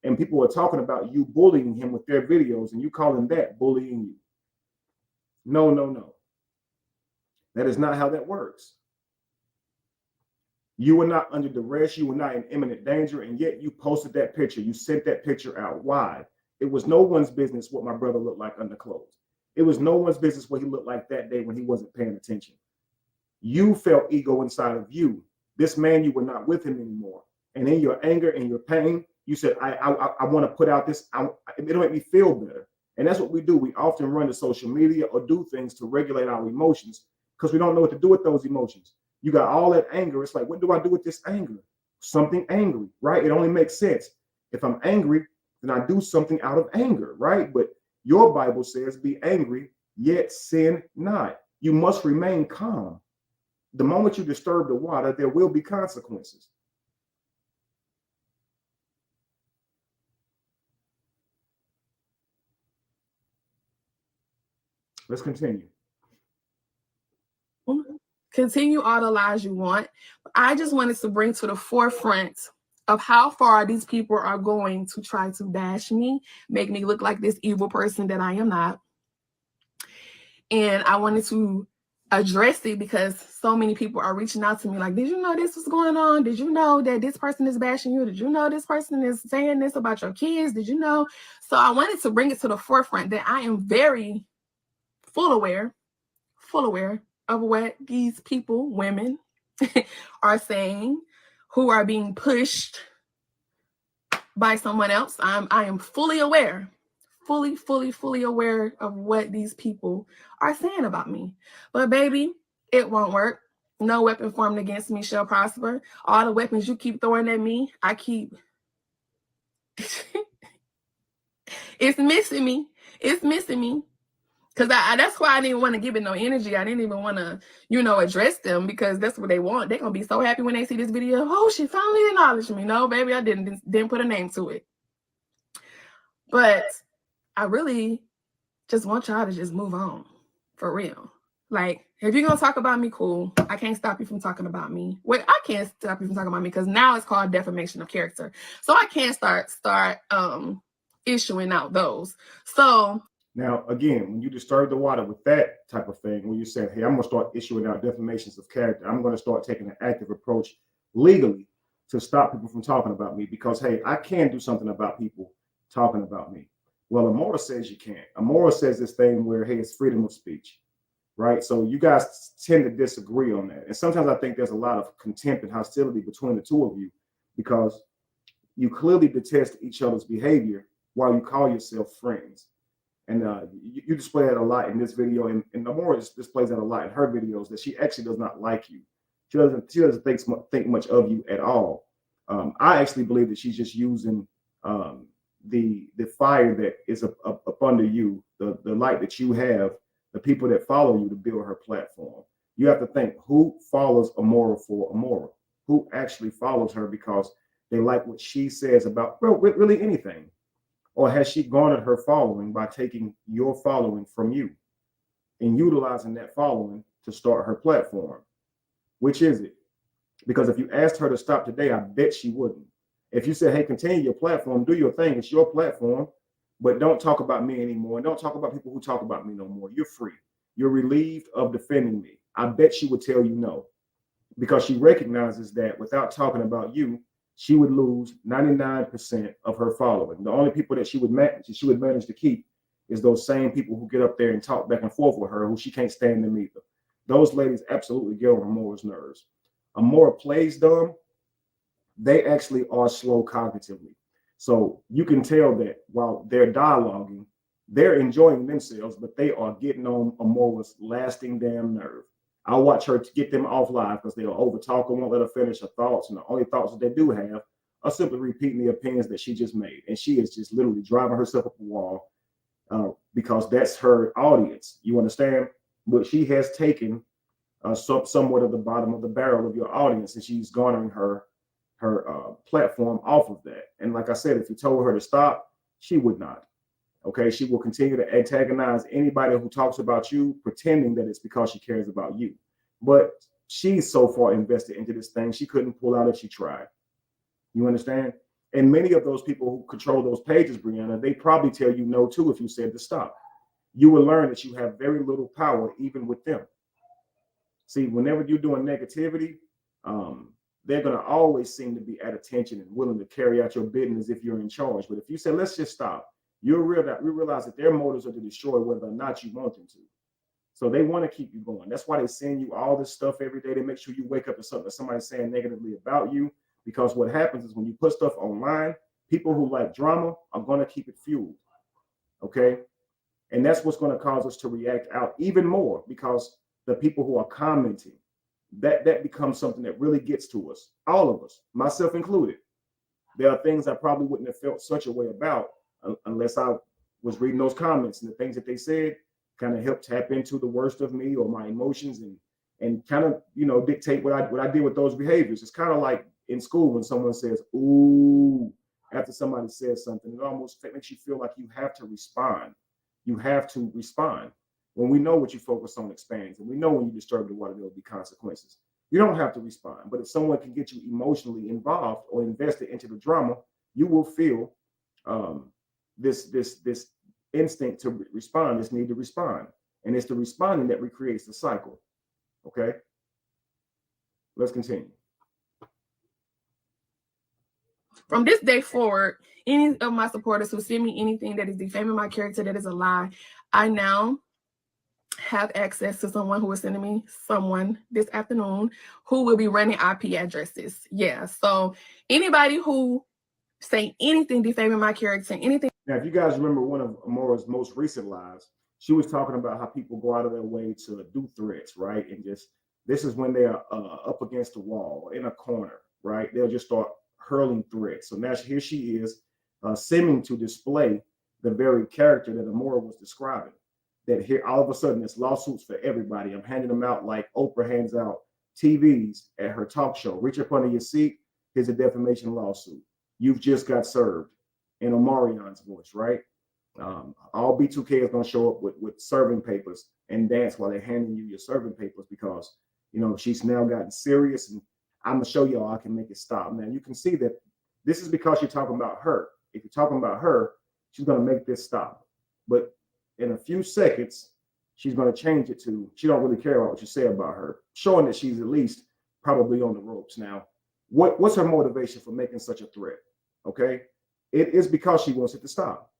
And people are talking about you bullying him with their videos, and you calling that bullying you. No, no, no. That is not how that works. You were not under duress. You were not in imminent danger, and yet you posted that picture. You sent that picture out. Why? It was no one's business what my brother looked like under clothes. It was no one's business what he looked like that day when he wasn't paying attention. You felt ego inside of you. This man, you were not with him anymore. And in your anger and your pain, you said, I want to put out this. It'll make me feel better. And that's what we do. We often run to social media or do things to regulate our emotions because we don't know what to do with those emotions. You got all that anger. It's like, what do I do with this anger? Something angry, right? It only makes sense. If I'm angry, then I do something out of anger, right? But your Bible says, be angry, yet sin not. You must remain calm. The moment you disturb the water, there will be consequences. Let's continue. Continue all the lies you want. I just wanted to bring to the forefront of how far these people are going to try to bash me, make me look like this evil person that I am not. And I wanted to address it because so many people are reaching out to me like, did you know this was going on? Did you know that this person is bashing you? Did you know this person is saying this about your kids? Did you know? So I wanted to bring it to the forefront that I am very full aware of what these people, women, are saying, who are being pushed by someone else. I am fully aware fully aware of what these people are saying about me. But baby, it won't work. No weapon formed against me shall prosper. All the weapons you keep throwing at me, I keep. It's missing me. It's missing me. Because that's why I didn't want to give it no energy. I didn't even want to, address them, because that's what they want. They're going to be so happy when they see this video. Oh, she finally acknowledged me. No, baby, I didn't put a name to it. But I really just want y'all to just move on. For real. Like, if you're going to talk about me, cool. I can't stop you from talking about me. Wait, I can't stop you from talking about me because now it's called defamation of character. So I can't start issuing out those. So now, again, when you disturb the water with that type of thing, when you say, hey, I'm going to start issuing out defamations of character, I'm going to start taking an active approach legally to stop people from talking about me because, hey, I can do something about people talking about me. Well, Amora says you can't. Amora says this thing where, hey, it's freedom of speech, right? So you guys tend to disagree on that. And sometimes I think there's a lot of contempt and hostility between the two of you because you clearly detest each other's behavior while you call yourself friends. And you display that a lot in this video, and Amora displays that a lot in her videos, that she actually does not like you. She doesn't think much of you at all. I actually believe that she's just using the fire that is up under you, the light that you have, the people that follow you to build her platform. You have to think, who follows Amora for Amora? Who actually follows her because they like what she says about really anything? Or has she garnered her following by taking your following from you and utilizing that following to start her platform? Which is it? Because if you asked her to stop today, I bet she wouldn't. If you said, hey, continue your platform, do your thing, it's your platform, but don't talk about me anymore. And don't talk about people who talk about me no more. You're free. You're relieved of defending me. I bet she would tell you no, because she recognizes that without talking about you, she would lose 99% of her following. The only people that she would manage to keep is those same people who get up there and talk back and forth with her, who she can't stand them either. Those ladies absolutely get on Amora's nerves. Amora plays dumb. They actually are slow cognitively. So you can tell that while they're dialoguing, they're enjoying themselves, but they are getting on Amora's lasting damn nerve. I'll watch her to get them off live because they'll overtalk and won't let her finish her thoughts. And the only thoughts that they do have are simply repeating the opinions that she just made. And she is just literally driving herself up a wall because that's her audience. You understand? But she has taken somewhat of the bottom of the barrel of your audience, and she's garnering her platform off of that. And like I said, if you told her to stop, she would not. Okay, she will continue to antagonize anybody who talks about you, pretending that it's because she cares about you. But she's so far invested into this thing, she couldn't pull out if she tried. You understand? And many of those people who control those pages, Brianna, they probably tell you no too if you said to stop. You will learn that you have very little power even with them. See, whenever you're doing negativity, they're going to always seem to be at attention and willing to carry out your bidding as if you're in charge. But if you say, let's just stop, we realize that their motives are to destroy whether or not you want them to. So they want to keep you going. That's why they send you all this stuff every day. They make sure you wake up to something that somebody's saying negatively about you. Because what happens is when you put stuff online, people who like drama are going to keep it fueled. Okay? And that's what's going to cause us to react out even more, because the people who are commenting, that becomes something that really gets to us. All of us, myself included. There are things I probably wouldn't have felt such a way about unless I was reading those comments, and the things that they said kind of helped tap into the worst of me or my emotions and kind of, dictate what I did with those behaviors. It's kind of like in school when someone says, ooh, after somebody says something, it almost makes you feel like you have to respond. You have to respond. When we know what you focus on expands, and we know when you disturb the water, there'll be consequences. You don't have to respond, but if someone can get you emotionally involved or invested into the drama, you will feel this instinct to respond, this need to respond. And it's the responding that recreates the cycle. Okay? Let's continue. From this day forward, any of my supporters who send me anything that is defaming my character, that is a lie, I now have access to someone who is sending me someone this afternoon who will be running IP addresses. Yeah, so anybody who say anything defaming my character, anything. Now, if you guys remember one of Amora's most recent lives, she was talking about how people go out of their way to do threats, right? And just, this is when they're up against the wall, in a corner, right? They'll just start hurling threats. So now here she is, seeming to display the very character that Amora was describing. That here, all of a sudden, it's lawsuits for everybody. I'm handing them out like Oprah hands out TVs at her talk show. Reach up under your seat. Here's a defamation lawsuit. You've just got served, in Omarion's voice, right? All B2K is going to show up with serving papers and dance while they're handing you your serving papers, because, you know, she's now gotten serious, and I'm going to show y'all I can make it stop. Now, you can see that this is because you're talking about her. If you're talking about her, she's going to make this stop. But in a few seconds, she's going to change it to, she don't really care about what you say about her, showing that she's at least probably on the ropes. Now, what's her motivation for making such a threat? Okay, it is because she wants it to stop.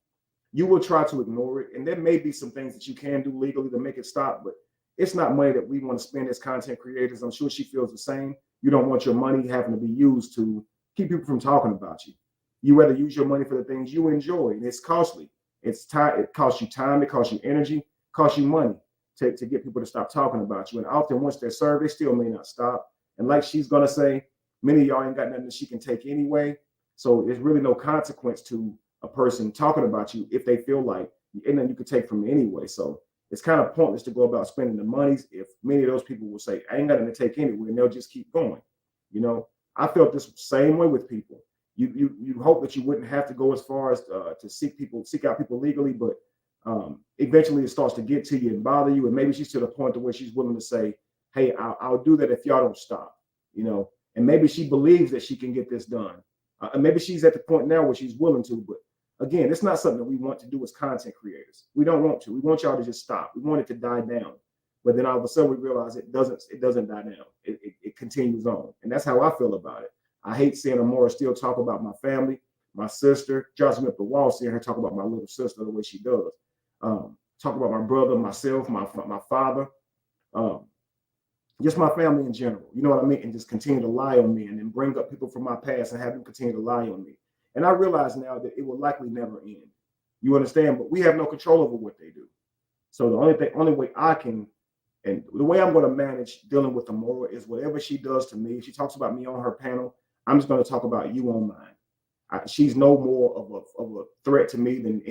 You will try to ignore it, and there may be some things that you can do legally to make it stop, but it's not money that we want to spend as content creators. I'm sure she feels the same. You don't want your money having to be used to keep people from talking about you. You rather use your money for the things you enjoy, and it's costly. It's time. It costs you time. It costs you energy. It costs you money to get people to stop talking about you. And often, once they're served, they still may not stop. And like she's gonna say, many of y'all ain't got nothing that she can take anyway. So there's really no consequence to a person talking about you if they feel like, and then you could take from me anyway. So it's kind of pointless to go about spending the monies if many of those people will say, I ain't got nothing to take anyway, and they'll just keep going. You know, I felt this same way with people. You hope that you wouldn't have to go as far as to seek out people legally, but eventually it starts to get to you and bother you. And maybe she's to the point to where she's willing to say, hey, I'll do that if y'all don't stop, you know, and maybe she believes that she can get this done. And maybe she's at the point now where she's willing to, but again, it's not something that we want to do as content creators. We don't want to. We want y'all to just stop. We want it to die down. But then all of a sudden we realize it doesn't die down. It continues on. And that's how I feel about it. I hate seeing Amora still talk about my family, my sister, drives me up the wall seeing her talk about my little sister the way she does. Talk about my brother, myself, my father, just my family in general. You know what I mean? And just continue to lie on me, and then bring up people from my past and have them continue to lie on me. And I realize now that it will likely never end. You understand? But we have no control over what they do. So the only way I can, and the way I'm going to manage dealing with Amora is whatever she does to me. If she talks about me on her panel, I'm just going to talk about you on mine. She's no more of a threat to me than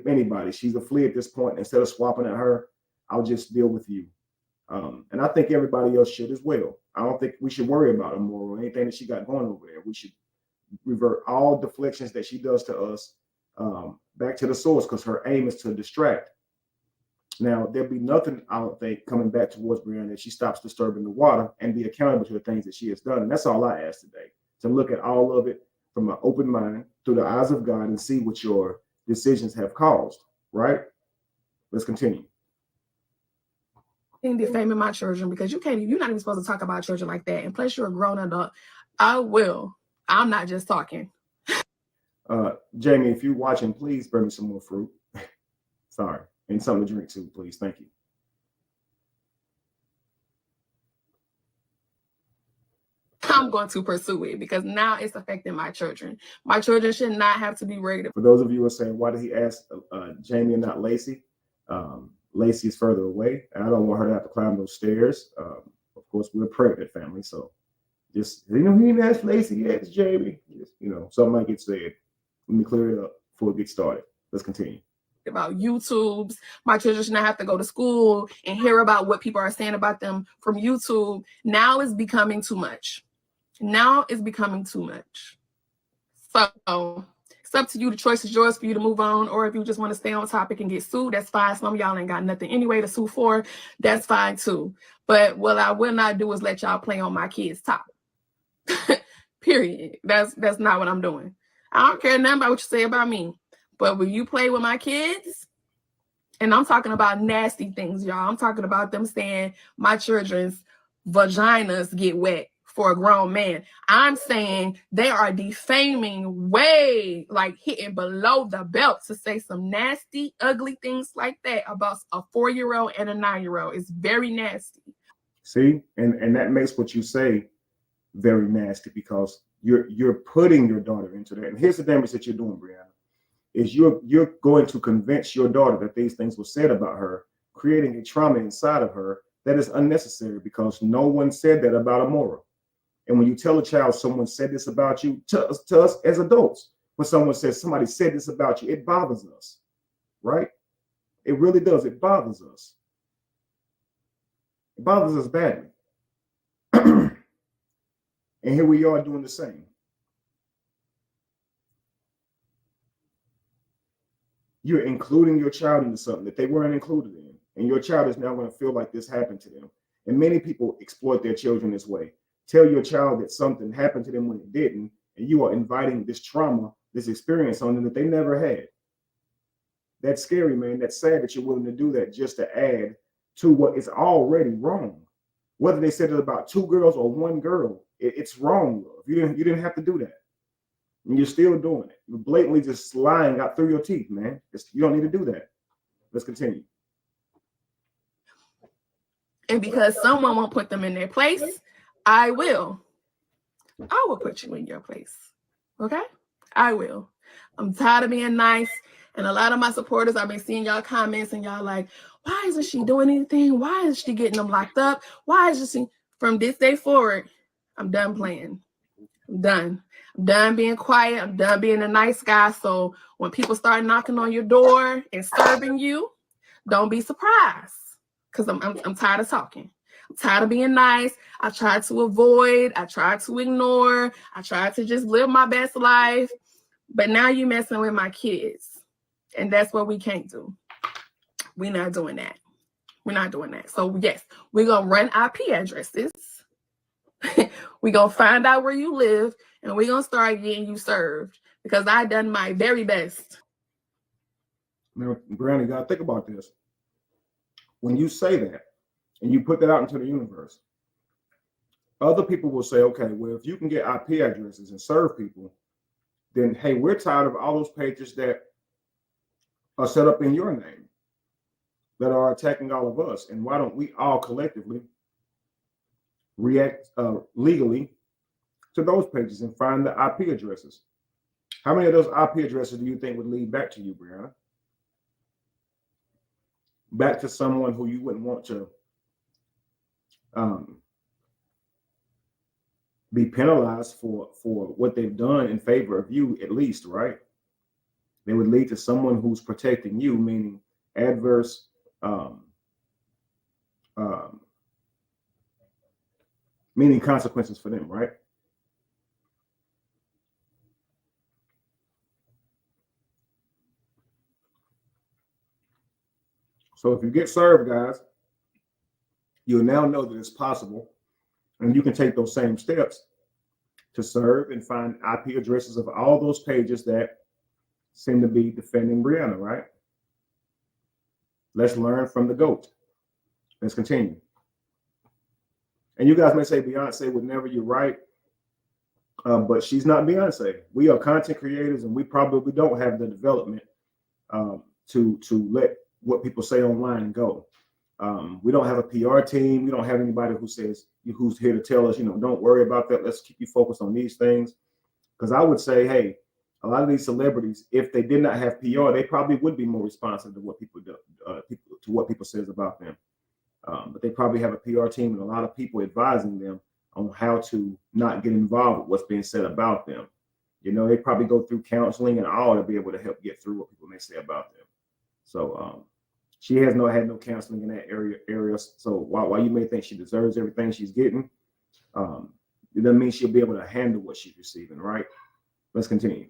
anybody. She's a flea at this point. Instead of swapping at her, I'll just deal with you. And I think everybody else should as well. I don't think we should worry about Amora or anything that she got going over there. We should revert all deflections that she does to us back to the source, because her aim is to distract. Now, there'll be nothing, I don't think, coming back towards Brianna if she stops disturbing the water and be accountable to the things that she has done. And that's all I ask today, to look at all of it from an open mind through the eyes of God and see what your decisions have caused, right? Let's continue. And defaming my children, because you're not even supposed to talk about children like that. And plus, you're a grown adult. I'm not just talking. Jamie, if you're watching, please bring me some more fruit. Sorry. And something to drink too, please. Thank you. I'm going to pursue it because now it's affecting my children. My children should not have to be rated. For those of you who are saying, why did he ask Jamie and not Lacey? Lacey is further away, and I don't want her to have to climb those stairs. Of course, we're a pregnant family, so just, he didn't ask Lacey, he asked Jamie. Just, something might get said. Let me clear it up before we get started. Let's continue. About YouTubes. My children should not have to go to school and hear about what people are saying about them from YouTube. Now it's becoming too much. So it's up to you. The choice is yours for you to move on, or if you just want to stay on topic and get sued, that's fine. Some of y'all ain't got nothing anyway to sue for. That's fine too. But what I will not do is let y'all play on my kids' top. Period. That's not what I'm doing. I don't care nothing about what you say about me. But when you play with my kids, and I'm talking about nasty things, y'all. I'm talking about them saying my children's vaginas get wet for a grown man. I'm saying they are defaming way, like hitting below the belt to say some nasty, ugly things like that about a 4-year-old and a 9-year-old. It's very nasty. See, and that makes what you say very nasty, because You're putting your daughter into that. And here's the damage that you're doing, Brianna, is you're going to convince your daughter that these things were said about her, creating a trauma inside of her that is unnecessary, because no one said that about Amora. And when you tell a child someone said this about you, to us as adults, when someone says somebody said this about you, it bothers us, right? It really does. It bothers us. It bothers us badly. And here we are doing the same. You're including your child into something that they weren't included in. And your child is now going to feel like this happened to them. And many people exploit their children this way. Tell your child that something happened to them when it didn't, and you are inviting this trauma, this experience on them that they never had. That's scary, man. That's sad that you're willing to do that just to add to what is already wrong. Whether they said it about 2 girls or 1 girl, it's wrong, love. You didn't have to do that. And you're still doing it. You're blatantly just lying out through your teeth, man. You don't need to do that. Let's continue. And because someone won't put them in their place, I will. I will put you in your place. Okay? I will. I'm tired of being nice. And a lot of my supporters, I've been seeing y'all comments and y'all like, why isn't she doing anything? Why is she getting them locked up? Why is she? From this day forward, I'm done playing. I'm done. I'm done being quiet. I'm done being a nice guy. So when people start knocking on your door and serving you, don't be surprised. Because I'm tired of talking. I'm tired of being nice. I tried to avoid. I tried to ignore. I tried to just live my best life. But now you're messing with my kids. And that's what we can't do. We're not doing that. We're not doing that. So yes, we're going to run IP addresses. We're going to find out where you live. And we're going to start getting you served. Because I done my very best. Now, Brianna, you got to think about this. When you say that, and you put that out into the universe, other people will say, okay, well, if you can get IP addresses and serve people, then, hey, we're tired of all those pages that are set up in your name that are attacking all of us. And why don't we all collectively react legally to those pages and find the IP addresses? How many of those IP addresses do you think would lead back to you, Brianna? Back to someone who you wouldn't want to be penalized for what they've done in favor of you, at least, right? They would lead to someone who's protecting you, meaning adverse meaning consequences for them, right? So if you get served, guys, you'll now know that it's possible, and you can take those same steps to serve and find IP addresses of all those pages that seem to be defending Brianna, right? Let's learn from the GOAT. Let's continue. And you guys may say Beyonce would never, you're right, but she's not Beyonce. We are content creators, and we probably don't have the development to let what people say online go. We don't have a PR team. We don't have anybody who's here to tell us, don't worry about that. Let's keep you focused on these things. Because I would say, hey, a lot of these celebrities, if they did not have PR, they probably would be more responsive to what people do, to what people says about them. But they probably have a PR team and a lot of people advising them on how to not get involved with what's being said about them. They probably go through counseling and all to be able to help get through what people may say about them. So she has had no counseling in that area. So while you may think she deserves everything she's getting, it doesn't mean she'll be able to handle what she's receiving, right? Let's continue.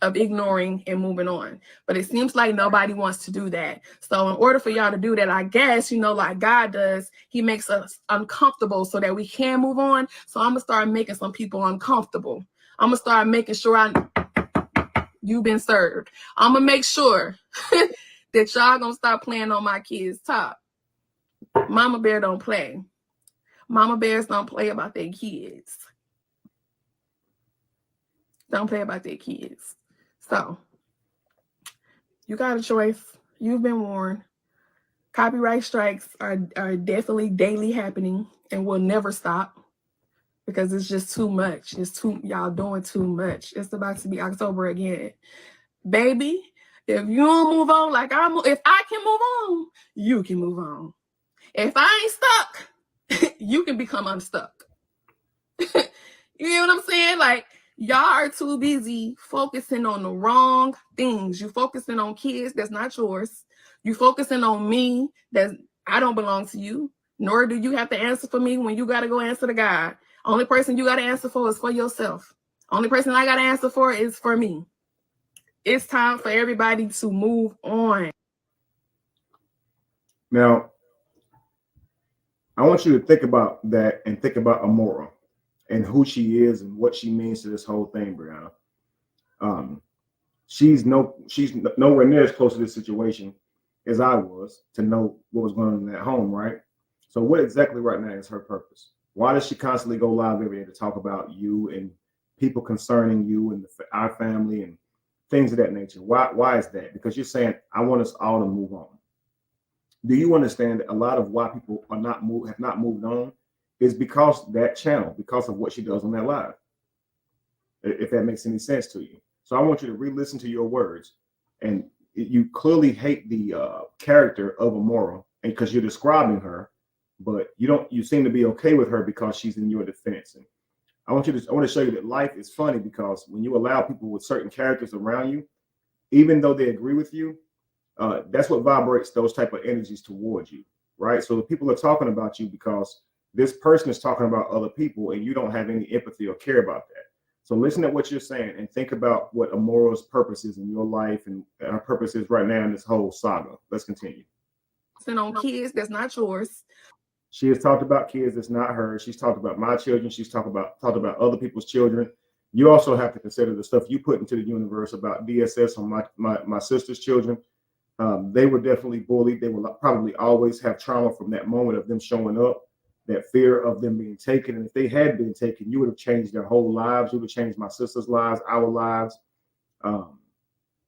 Of ignoring and moving on. But it seems like nobody wants to do that. So in order for y'all to do that, I guess, like God does, he makes us uncomfortable so that we can move on. So I'm going to start making some people uncomfortable. I'm going to start making sure you've been served. I'm going to make sure that y'all going to stop playing on my kids' top. Mama bear don't play. Mama bears don't play about their kids. Don't play about their kids. So, you got a choice. You've been warned. Copyright strikes are definitely daily happening and will never stop. because it's just too much. Y'all doing too much. It's about to be October again. Baby, if you don't move on like if I can move on, you can move on. If I ain't stuck, you can become unstuck. You know what I'm saying? Like, y'all are too busy focusing on the wrong things. You focusing on kids that's not yours. You focusing on me that I don't belong to you, nor do you have to answer for me when you got to go answer to God. Only person you got to answer for is for yourself. Only person I got to answer for is for me. It's time for everybody to move on. Now, I want you to think about that and think about Amora and who she is and what she means to this whole thing, Brianna. She's nowhere near as close to this situation as I was to know what was going on in that home, right? So what exactly right now is her purpose? Why does she constantly go live every day to talk about you and people concerning you and our family and things of that nature? Why is that? Because you're saying, I want us all to move on. Do you understand that a lot of why people have not moved on is because that channel, because of what she does on that live? If that makes any sense to you. So I want you to re-listen to your words. And you clearly hate the character of Amora, and because you're describing her, but you seem to be okay with her because she's in your defense. And I want to show you that life is funny, because when you allow people with certain characters around you, even though they agree with you, that's what vibrates those type of energies towards you, right? So people are talking about you because this person is talking about other people, and you don't have any empathy or care about that. So listen to what you're saying and think about what Amora's purpose is in your life and her purpose is right now in this whole saga. Let's continue. On kids that's not yours. She has talked about kids that's not hers. She's talked about my children. She's talked about other people's children. You also have to consider the stuff you put into the universe about DSS on my sister's children. They were definitely bullied. They will probably always have trauma from that moment of them showing up, that fear of them being taken. And if they had been taken, you would have changed their whole lives. You would have changed my sister's lives, our lives.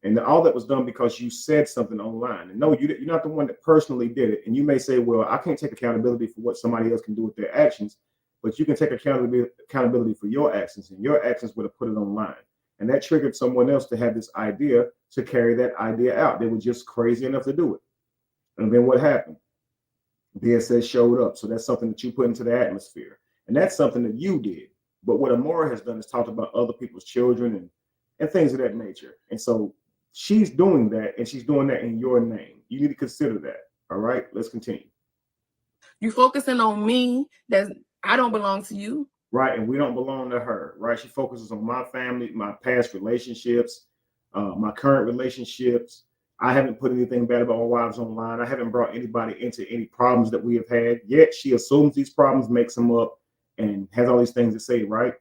And all that was done because you said something online. And no, you're not the one that personally did it. And you may say, well, I can't take accountability for what somebody else can do with their actions, but you can take accountability for your actions, and your actions would have put it online. And that triggered someone else to have this idea to carry that idea out. They were just crazy enough to do it. And then what happened? DSS showed up. So that's something that you put into the atmosphere. And that's something that you did. But what Amora has done is talked about other people's children and things of that nature. And so she's doing that, and she's doing that in your name. You need to consider that. All right, let's continue. You focusing on me that I don't belong to you. Right, and we don't belong to her, right? She focuses on my family, my past relationships, my current relationships. I haven't put anything bad about my wives online. I haven't brought anybody into any problems that we have had. Yet she assumes these problems, makes them up, and has all these things to say, right?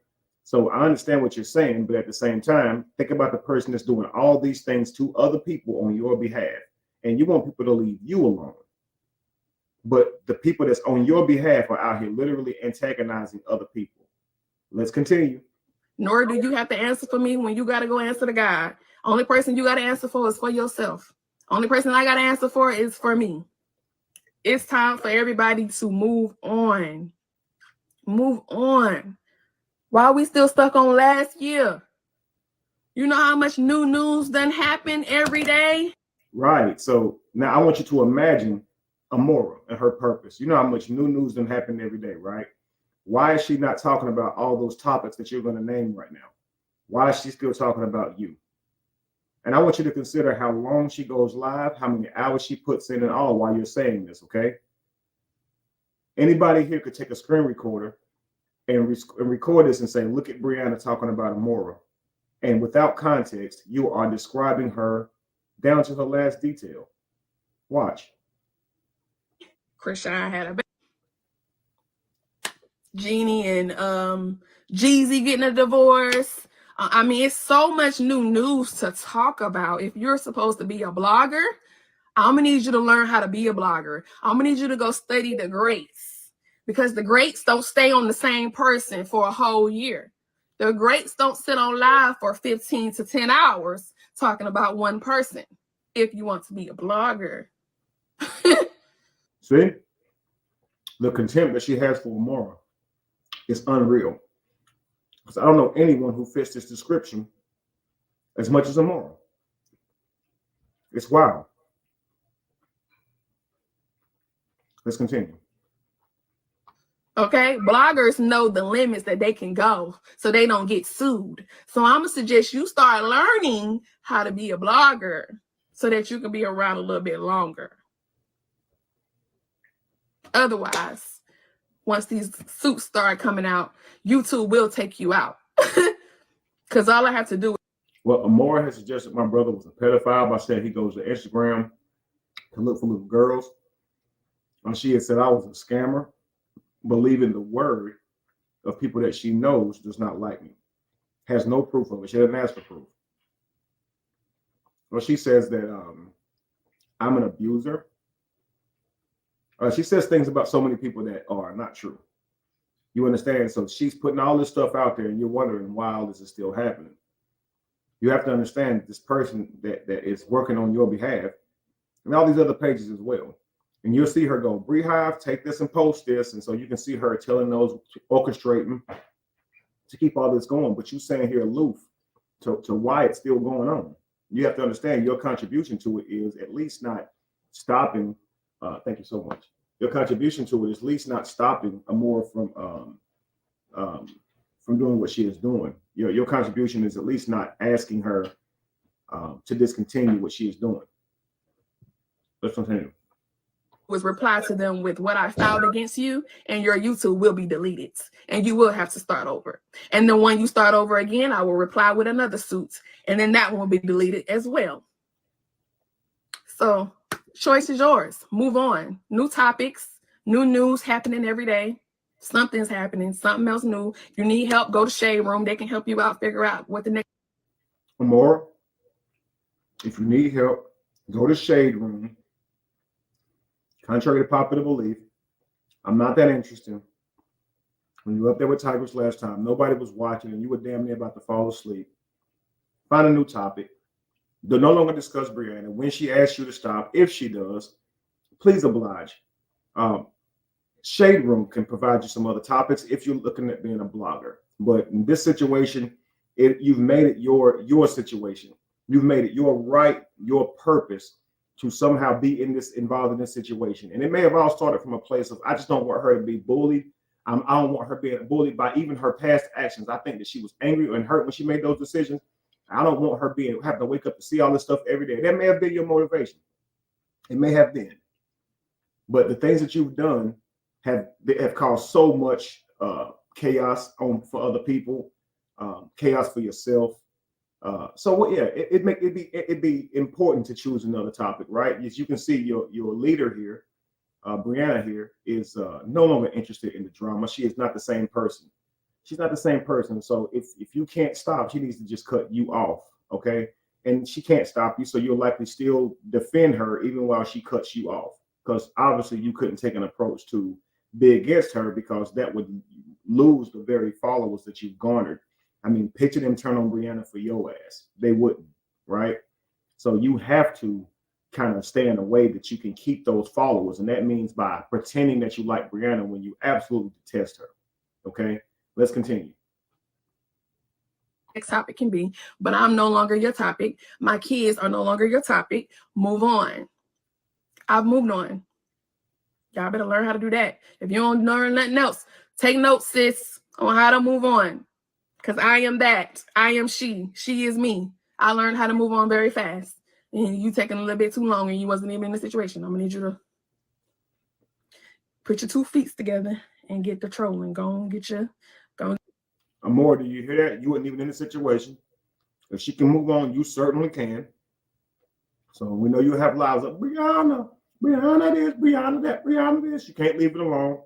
So I understand what you're saying, but at the same time, think about the person that's doing all these things to other people on your behalf, and you want people to leave you alone. But the people that's on your behalf are out here literally antagonizing other people. Let's continue. Nor do you have to answer for me when you got to go answer to God. Only person you got to answer for is for yourself. Only person I got to answer for is for me. It's time for everybody to move on. Move on. Why are we still stuck on last year? You know how much new news done happen every day? Right. So now I want you to imagine Amora and her purpose. You know how much new news done happen every day, right? Why is she not talking about all those topics that you're going to name right now? Why is she still talking about you? And I want you to consider how long she goes live, how many hours she puts in and all while you're saying this, okay? Anybody here could take a screen recorder and record this and say, look at Brianna talking about Amora. And without context, you are describing her down to her last detail. Watch. Christian had a Jeannie and Jeezy getting a divorce. I mean, it's so much new news to talk about. If you're supposed to be a blogger, I'm gonna need you to learn how to be a blogger. I'm gonna need you to go study the greats, because the greats don't stay on the same person for a whole year. The greats don't sit on live for 15 to 10 hours talking about one person. If you want to be a blogger. See? The contempt that she has for Amora is unreal. Because I don't know anyone who fits this description as much as Amora. It's wild. Let's continue. Okay, bloggers know the limits that they can go so they don't get sued. So I'm gonna suggest you start learning how to be a blogger so that you can be around a little bit longer. Otherwise, once these suits start coming out, YouTube will take you out. Because all I have to do. Well, Amora has suggested my brother was a pedophile by saying he goes to Instagram to look for little girls. And she had said I was a scammer, believing the word of people that she knows does not like me. Has no proof of it. She doesn't ask for proof. Well, she says that I'm an abuser. She says things about so many people that are not true. You understand? So she's putting all this stuff out there, and you're wondering why all this is still happening. You have to understand this person that is working on your behalf, and all these other pages as well. And you'll see her go, Beehive, take this and post this. And so you can see her telling those, orchestrating to keep all this going. But you saying here aloof to why it's still going on. You have to understand your contribution to it is at least not stopping. Thank you so much. Your contribution to it is at least not stopping Amora from doing what she is doing. Your contribution is at least not asking her to discontinue what she is doing. Let's continue. Was reply to them with what I filed against you, and your YouTube will be deleted, and you will have to start over. And then when you start over again, I will reply with another suit, and then that one will be deleted as well. So choice is yours. Move on. New topics, new news happening every day. Something's happening, something else new. You need help, go to Shade Room. They can help you out, figure out what the next. Amora, if you need help, go to Shade Room. Contrary to popular belief, I'm not that interesting. When you were up there with Tigers last time, nobody was watching and you were damn near about to fall asleep. Find a new topic. Do no longer discuss Brianna. When she asks you to stop, if she does, please oblige. Shade Room can provide you some other topics if you're looking at being a blogger. But in this situation, you've made it your situation. You've made it your right, your purpose to somehow be involved in this situation. And it may have all started from a place of, I just don't want her to be bullied. I don't want her being bullied by even her past actions. I think that she was angry and hurt when she made those decisions. I don't want her having to wake up to see all this stuff every day. That may have been your motivation. It may have been. But the things that you've done have caused so much chaos for other people, chaos for yourself. So yeah, it'd be important to choose another topic, right? As you can see, your leader here, Brianna here, is no longer interested in the drama. She is not the same person. She's not the same person. So if you can't stop, she needs to just cut you off, okay? And she can't stop you, so you'll likely still defend her even while she cuts you off, because obviously you couldn't take an approach to be against her, because that would lose the very followers that you've garnered. I mean, picture them turn on Brianna for your ass. They wouldn't, right? So you have to kind of stay in a way that you can keep those followers. And that means by pretending that you like Brianna when you absolutely detest her. Okay, let's continue. Next topic can be, but I'm no longer your topic. My kids are no longer your topic. Move on. I've moved on. Y'all better learn how to do that. If you don't learn nothing else, take notes, sis, on how to move on. Because I am that. I am she. She is me. I learned how to move on very fast. And you taking a little bit too long and you wasn't even in the situation. I'm going to need you to put your 2 feet together and get the trolling. Go and get your... Amora, do you hear that? You weren't even in the situation. If she can move on, you certainly can. So we know you have lives of Brianna this, Brianna that, Brianna this. You can't leave it alone.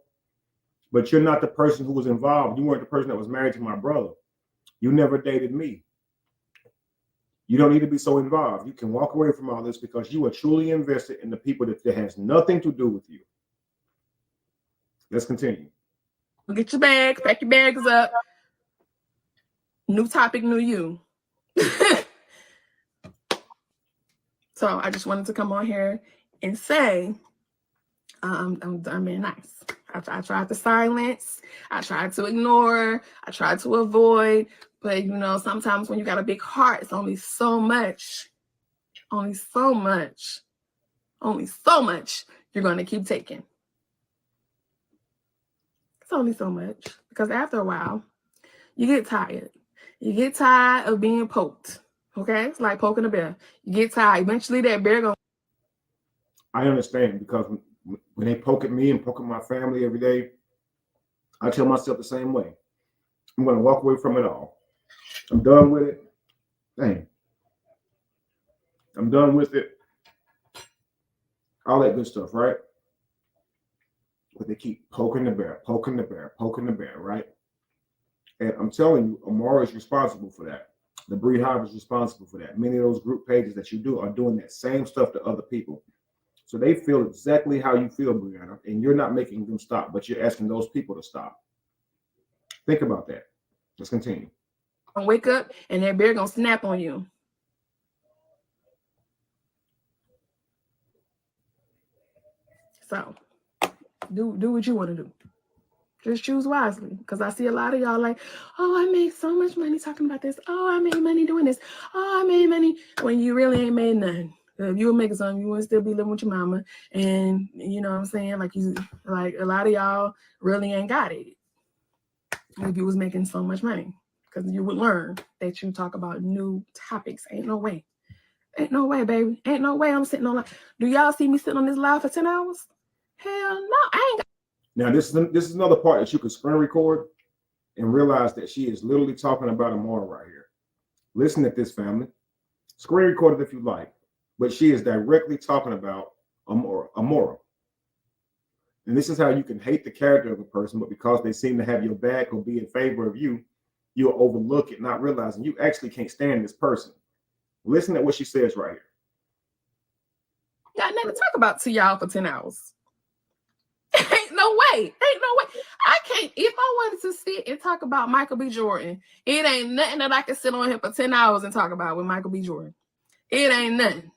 But you're not the person who was involved. You weren't the person that was married to my brother. You never dated me. You don't need to be so involved. You can walk away from all this because you are truly invested in the people that has nothing to do with you. Let's continue. Get your bags, pack your bags up. New topic, new you. So I just wanted to come on here and say, I'm being nice. I tried to silence. I tried to ignore. I tried to avoid. But, you know, sometimes when you got a big heart, it's only so much. Only so much. Only so much you're going to keep taking. It's only so much. Because after a while, you get tired. You get tired of being poked. Okay? It's like poking a bear. You get tired. Eventually that bear going. I understand, because when they poke at me and poke at my family every day, I tell myself the same way. I'm going to walk away from it all. I'm done with it. Dang. I'm done with it. All that good stuff, right? But they keep poking the bear, poking the bear, poking the bear, right? And I'm telling you, Amara is responsible for that. The Breed Hive is responsible for that. Many of those group pages that you do are doing that same stuff to other people. So they feel exactly how you feel, Brianna, and you're not making them stop, but you're asking those people to stop. Think about that. Let's continue. Wake up and that bear going to snap on you. So do what you want to do. Just choose wisely, because I see a lot of y'all like, oh, I made so much money talking about this. Oh, I made money doing this. Oh, I made money, when you really ain't made nothing. If you were making something, you would still be living with your mama. And you know what I'm saying? Like a lot of y'all really ain't got it if you was making so much money, because you would learn that you talk about new topics. Ain't no way. Ain't no way, baby. Ain't no way I'm sitting on live. Do y'all see me sitting on this live for 10 hours? Hell no, I ain't got. Now, this is another part that you can screen record and realize that she is literally talking about Amara right here. Listen at this, family. Screen record it if you like, but she is directly talking about Amara. And this is how you can hate the character of a person, but because they seem to have your back or be in favor of you, you'll overlook it, not realizing you actually can't stand this person. Listen at what she says right here. Got nothing to talk about to y'all for 10 hours. Ain't no way. Ain't no way. I can't. If I wanted to sit and talk about Michael B. Jordan, it ain't nothing that I can sit on here for 10 hours and talk about with Michael B. Jordan. It ain't nothing.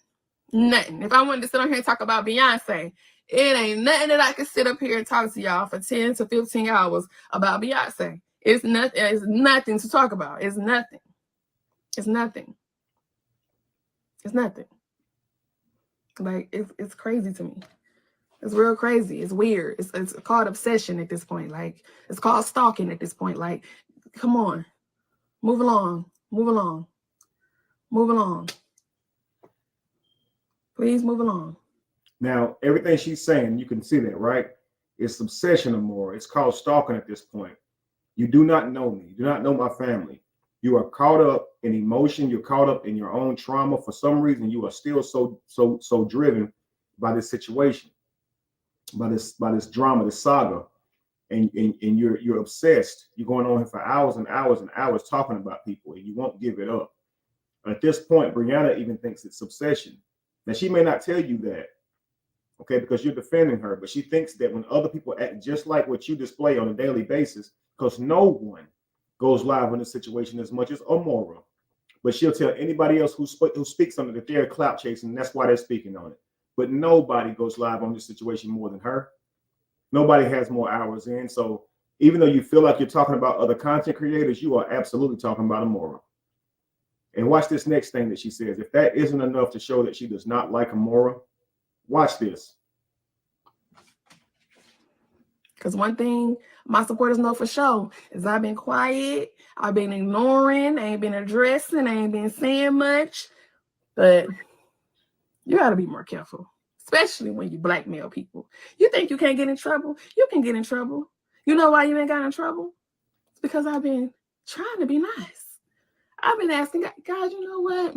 Nothing. If I wanted to sit on here and talk about Beyonce, it ain't nothing that I can sit up here and talk to y'all for 10 to 15 hours about Beyonce. It's nothing. It's nothing to talk about. It's nothing. It's nothing. It's nothing. Like, it's crazy to me. It's real crazy. It's weird. It's called obsession at this point. Like, it's called stalking at this point. Like, come on. Move along. Move along. Move along. Please move along. Now, everything she's saying, you can see that, right? It's obsession or more. It's called stalking at this point. You do not know me. You do not know my family. You are caught up in emotion. You're caught up in your own trauma. For some reason, you are still so driven by this situation, by this drama, this saga, and you're obsessed. You're going on here for hours and hours and hours talking about people, and you won't give it up. At this point, Brianna even thinks it's obsession. Now, she may not tell you that, okay, because you're defending her, but she thinks that when other people act just like what you display on a daily basis, because no one goes live on this situation as much as Amara, but she'll tell anybody else who speaks on it that they're clout chasing, and that's why they're speaking on it. But nobody goes live on this situation more than her. Nobody has more hours in. So even though you feel like you're talking about other content creators, you are absolutely talking about Amara. And watch this next thing that she says. If that isn't enough to show that she does not like Amara, watch this. Because one thing my supporters know for sure is I've been quiet. I've been ignoring. I ain't been addressing. I ain't been saying much. But you got to be more careful, especially when you blackmail people. You think you can't get in trouble? You can get in trouble. You know why you ain't got in trouble? It's because I've been trying to be nice. I've been asking God, you know what?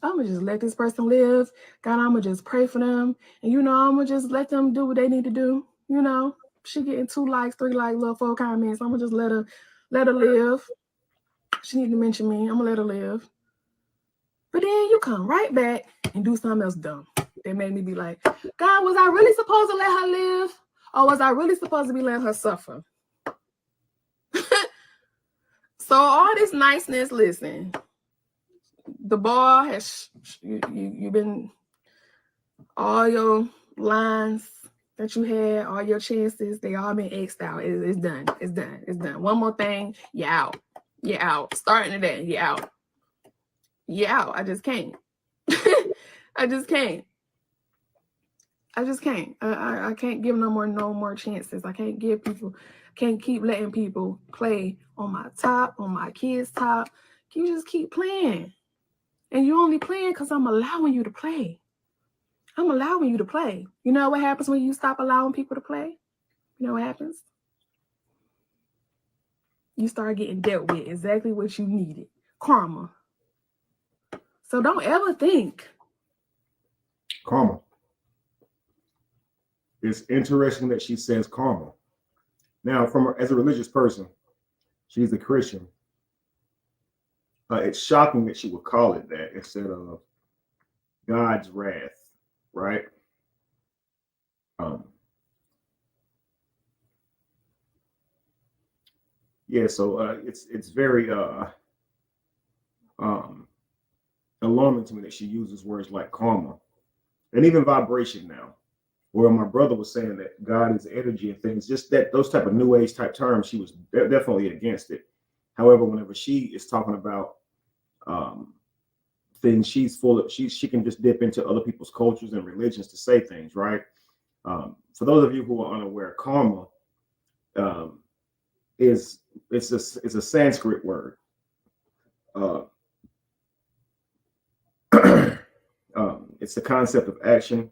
I'm going to just let this person live. God, I'm going to just pray for them. And, you know, I'm going to just let them do what they need to do. You know, she getting 2 likes, 3 likes, little 4 comments. I'm going to just let her live. She need to mention me. I'm going to let her live. But then you come right back and do something else dumb. That made me be like, God, was I really supposed to let her live? Or was I really supposed to be letting her suffer? So all this niceness, listen, the bar has, you've been, all your lines that you had, all your chances, they all been X'd out. It's done. It's done. It's done. One more thing, you're out. You're out. Starting today, you're out. You're out. I just can't. I just can't. I just can't. I can't give no more chances. I can't keep letting people play on my top, on my kids' top. You just keep playing. And you're only playing because I'm allowing you to play. I'm allowing you to play. You know what happens when you stop allowing people to play? You know what happens? You start getting dealt with exactly what you needed. Karma. So don't ever think. Karma. It's interesting that she says karma. Now, as a religious person, she's a Christian. It's shocking that she would call it that instead of God's wrath, right? Yeah, so it's very alarming to me that she uses words like karma and even vibration now. Where my brother was saying that God is energy and things, just that those type of new age type terms, she was definitely against it. However, whenever she is talking about things, she's full of she can just dip into other people's cultures and religions to say things, right? For those of you who are unaware, karma is a Sanskrit word. It's the concept of action,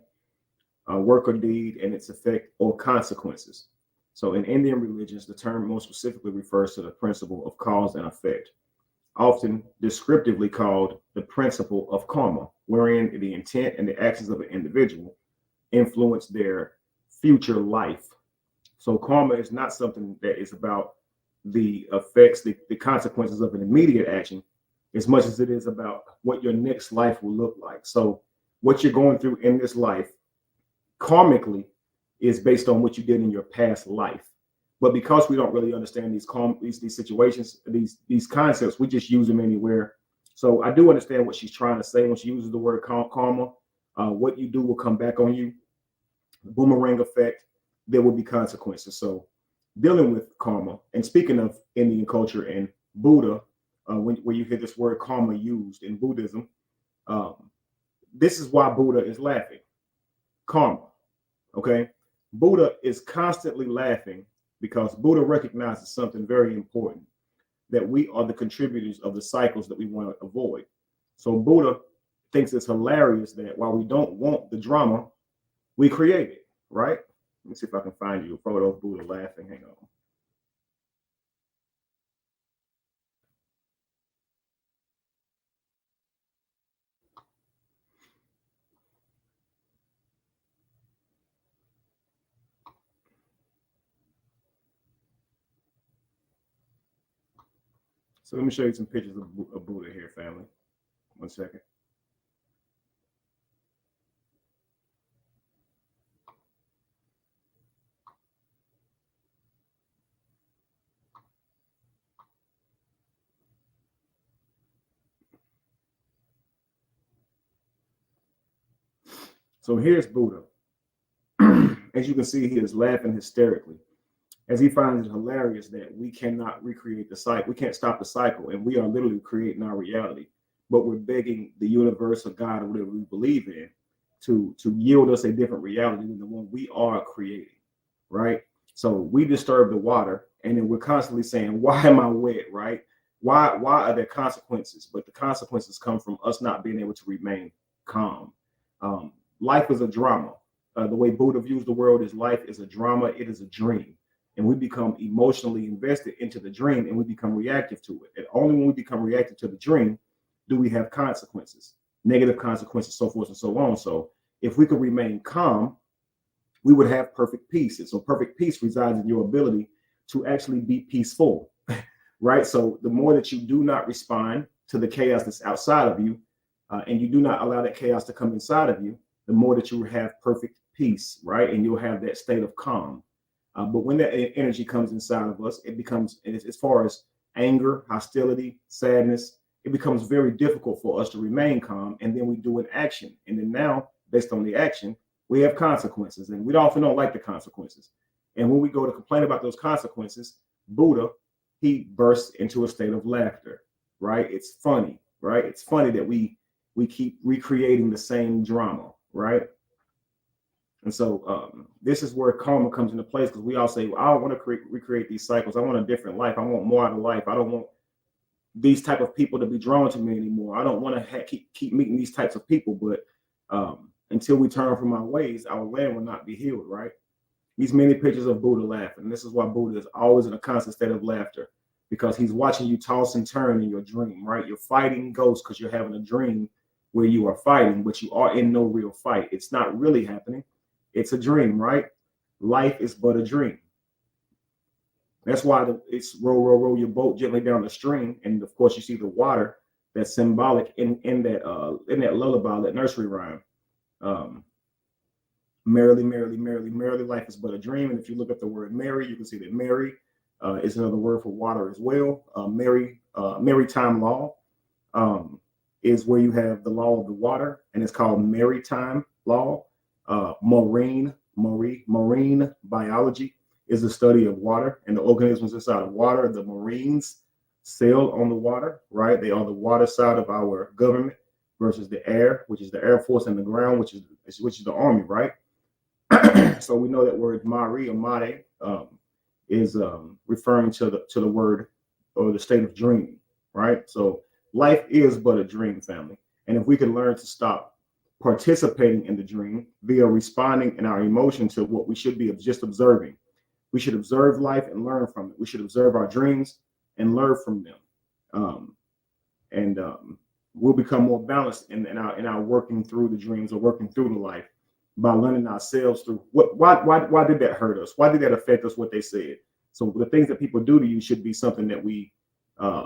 work or deed, and its effect or consequences. So in Indian religions, the term most specifically refers to the principle of cause and effect, often descriptively called the principle of karma, wherein the intent and the actions of an individual influence their future life. So karma is not something that is about the effects, the consequences of an immediate action, as much as it is about what your next life will look like. So what you're going through in this life, karmically, is based on what you did in your past life. But because we don't really understand these situations, these concepts, we just use them anywhere. So I do understand what she's trying to say when she uses the word karma. What you do will come back on you. Boomerang effect. There will be consequences. So dealing with karma, and speaking of Indian culture and Buddha, where you hear this word karma used in Buddhism, this is why Buddha is laughing. Karma. Okay, Buddha is constantly laughing because Buddha recognizes something very important, that we are the contributors of the cycles that we want to avoid. So Buddha thinks it's hilarious that while we don't want the drama, we create it, right? Let me see if I can find you a photo of Buddha laughing. Hang on. So let me show you some pictures of Buddha here, family. One second. So here's Buddha. As you can see, he is laughing hysterically, as he finds it hilarious that we cannot recreate the cycle. We can't stop the cycle, and we are literally creating our reality. But we're begging the universe or God or whatever we believe in to yield us a different reality than the one we are creating, right? So we disturb the water, and then we're constantly saying, "Why am I wet?" Right? Why are there consequences? But the consequences come from us not being able to remain calm. Life is a drama. The way Buddha views the world is life is a drama. It is a dream. And we become emotionally invested into the dream, and we become reactive to it. And only when we become reactive to the dream do we have consequences, negative consequences, so forth and so on. So if we could remain calm, we would have perfect peace. And so perfect peace resides in your ability to actually be peaceful, right? So the more that you do not respond to the chaos that's outside of you, and you do not allow that chaos to come inside of you, the more that you have perfect peace, right? And you'll have that state of calm. But when that energy comes inside of us, it becomes, as far as anger, hostility, sadness, it becomes very difficult for us to remain calm. And then we do an action. And then now, based on the action, we have consequences, and we often don't like the consequences. And when we go to complain about those consequences, Buddha, he bursts into a state of laughter, right? It's funny, right? It's funny that we keep recreating the same drama, right? And so this is where karma comes into place, because we all say, well, I don't want to recreate these cycles. I want a different life. I want more out of life. I don't want these type of people to be drawn to me anymore. I don't want to keep meeting these types of people. But until we turn from our ways, our land will not be healed, right? These many pictures of Buddha laughing. And this is why Buddha is always in a constant state of laughter, because he's watching you toss and turn in your dream, right? You're fighting ghosts because you're having a dream where you are fighting, but you are in no real fight. It's not really happening. It's a dream, right? Life is but a dream. That's why it's row, row, row your boat gently down the stream. And of course, you see the water that's symbolic in that lullaby, that nursery rhyme. Merrily, merrily, merrily, merrily, life is but a dream. And if you look at the word merry, you can see that merry is another word for water as well. Maritime law is where you have the law of the water, and it's called maritime law. Marine biology is the study of water and the organisms inside of water. The Marines sail on the water, right? They are the water side of our government versus the air, which is the Air Force, and the ground, which is the Army, right? So we know that word mari or mare is referring to the word or the state of dreaming, right? So life is but a dream, family. And if we can learn to stop participating in the dream via responding in our emotion to what we should be just observing. We should observe life and learn from it. We should observe our dreams and learn from them. We'll become more balanced in our working through the dreams or working through the life by learning ourselves through why did that hurt us? Why did that affect us, what they said? So the things that people do to you should be something that we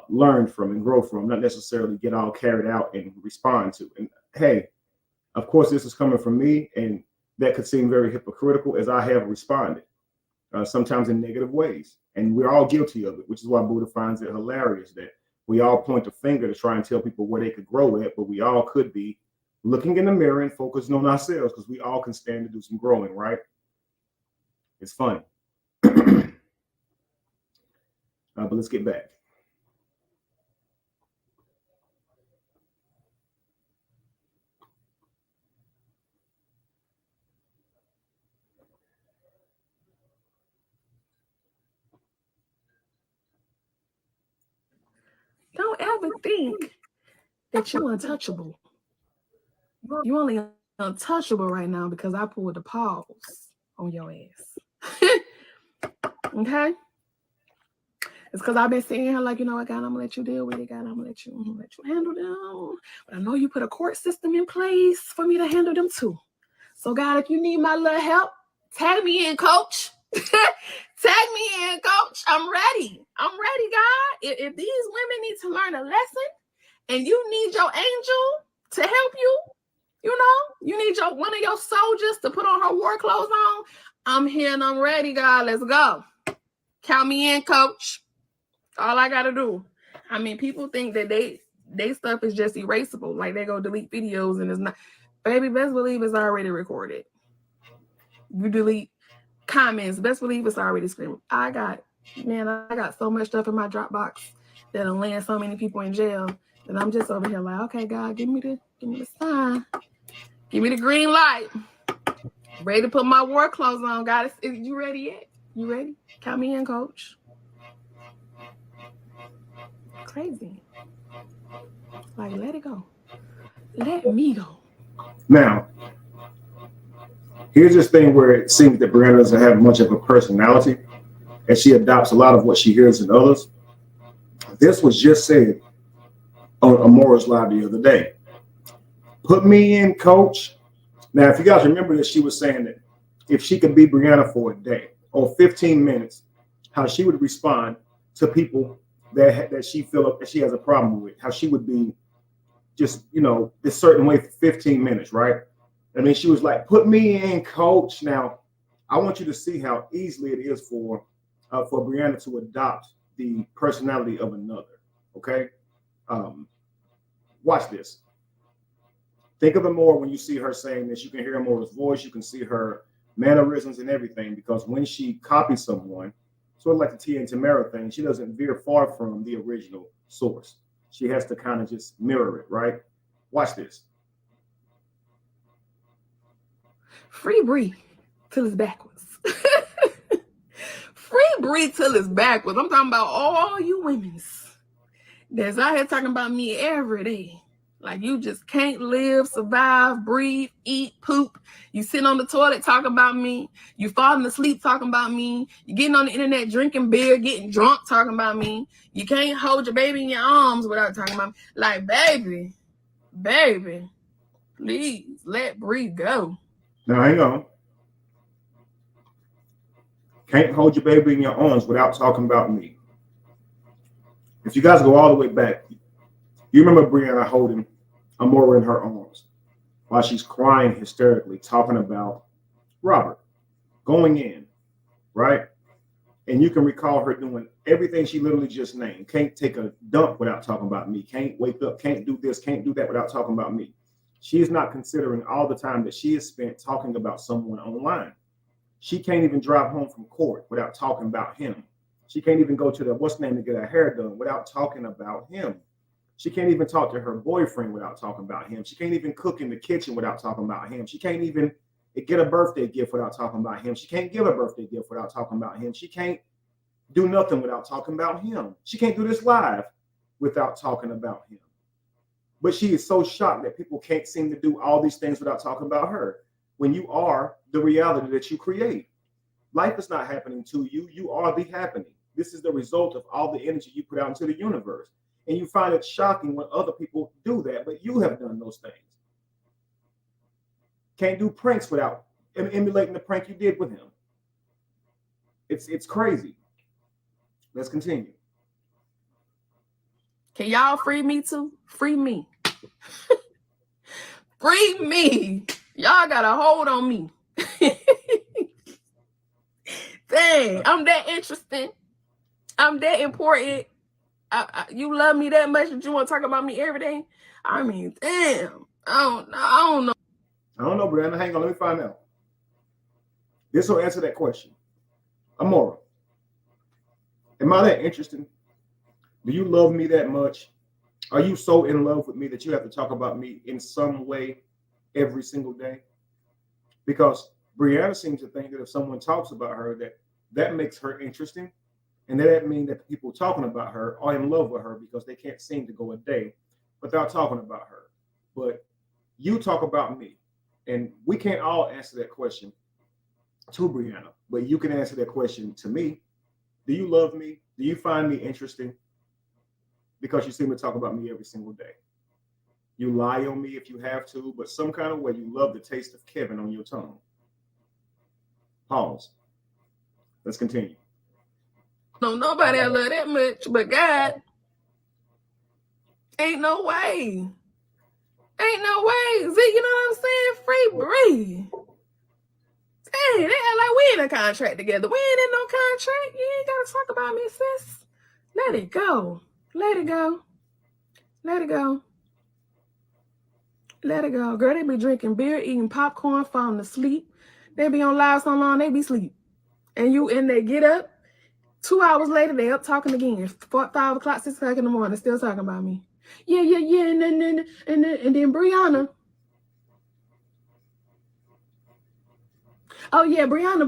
learn from and grow from, not necessarily get all carried out and respond to. And hey, of course, this is coming from me, and that could seem very hypocritical, as I have responded, sometimes in negative ways. And we're all guilty of it, which is why Buddha finds it hilarious that we all point a finger to try and tell people where they could grow at, but we all could be looking in the mirror and focusing on ourselves, because we all can stand to do some growing, right? It's funny. But let's get back. Don't ever think that you're untouchable. You only untouchable right now because I pulled the pause on your ass. Okay? It's because I've been sitting here like, you know what, God, I'm gonna let you deal with it. God, I'm gonna let you handle them. But I know you put a court system in place for me to handle them too. So God, if you need my little help, tag me in, coach. Tag me in, coach. I'm ready. I'm ready, God. If these women need to learn a lesson and you need your angel to help you, you know, you need one of your soldiers to put on her war clothes on, I'm here and I'm ready, God. Let's go. Count me in, coach. All I got to do. I mean, people think that they stuff is just erasable. Like they go delete videos and it's not. Baby, best believe it's already recorded. You delete comments, best believe it's already screaming. I got so much stuff in my Dropbox that'll land so many people in jail that I'm just over here like, okay, God, give me the sign. Give me the green light. Ready to put my war clothes on. God, is you ready yet? You ready? Count me in, coach. Crazy. Like, let it go. Let me go. Now, here's this thing where it seems that Brianna doesn't have much of a personality, and she adopts a lot of what she hears in others. This was just said on Amora's live the other day. Put me in, coach. Now, if you guys remember this, she was saying that if she could be Brianna for a day or 15 minutes, how she would respond to people that she feel that she has a problem with, how she would be just, this certain way for 15 minutes, right? I mean, she was like, put me in, coach. Now, I want you to see how easily it is for Brianna to adopt the personality of another, okay? Watch this. Think of it more when you see her saying this. You can hear Mora's voice. You can see her mannerisms and everything, because when she copies someone, sort of like the Tia and Tamara thing, she doesn't veer far from the original source. She has to kind of just mirror it, right? Watch this. Free Bree till it's backwards. Free Bree till it's backwards. I'm talking about all you women's that's out here talking about me every day. Like, you just can't live, survive, breathe, eat, poop. You sitting on the toilet talking about me. You falling asleep talking about me. You getting on the internet drinking beer, getting drunk talking about me. You can't hold your baby in your arms without talking about me. Like, baby, please let Bree go. Now, hang on. Can't hold your baby in your arms without talking about me. If you guys go all the way back, you remember Brianna holding Amora in her arms while she's crying hysterically, talking about Robert going in, right? And you can recall her doing everything she literally just named. Can't take a dump without talking about me. Can't wake up, can't do this, can't do that without talking about me. She is not considering all the time that she has spent talking about someone online. She can't even drive home from court without talking about him. She can't even go to the what's name to get her hair done without talking about him. She can't even talk to her boyfriend without talking about him. She can't even cook in the kitchen without talking about him. She can't even get a birthday gift without talking about him. She can't give a birthday gift without talking about him. She can't do nothing without talking about him. She can't do this live without talking about him. But she is so shocked that people can't seem to do all these things without talking about her. When you are the reality that you create. Life is not happening to you. You are the happening. This is the result of all the energy you put out into the universe. And you find it shocking when other people do that, but you have done those things. Can't do pranks without emulating the prank you did with him. It's crazy. Let's continue. Can y'all free me too? Free me. Free me. Y'all got a hold on me. Dang, I'm that interesting. I'm that important. You love me that much that you want to talk about me every day? I mean, damn. I don't know. I don't know, Brianna. Hang on, let me find out. This will answer that question. Amora, am I that interesting? Do you love me that much? Are you so in love with me that you have to talk about me in some way every single day? Because Brianna seems to think that if someone talks about her, that makes her interesting. And that means that the people talking about her are in love with her because they can't seem to go a day without talking about her. But you talk about me. And we can't all answer that question to Brianna, but you can answer that question to me. Do you love me? Do you find me interesting? Because you seem to talk about me every single day. You lie on me if you have to, but some kind of way you love the taste of Kevin on your tongue. Pause. Let's continue. No, nobody I love that much but God. Ain't no way. Ain't no way. See, you know what I'm saying? Free Bree. Dang, they act like we in a contract together. We ain't in no contract. You ain't gotta talk about me, sis. Let it go. Let it go. Let it go. Let it go. Girl, they be drinking beer, eating popcorn, falling asleep. They be on live so long, they be asleep. And they get up. 2 hours later, they up talking again. 5 o'clock, 6 o'clock in the morning, still talking about me. Yeah. And then Brianna. Oh yeah, Brianna.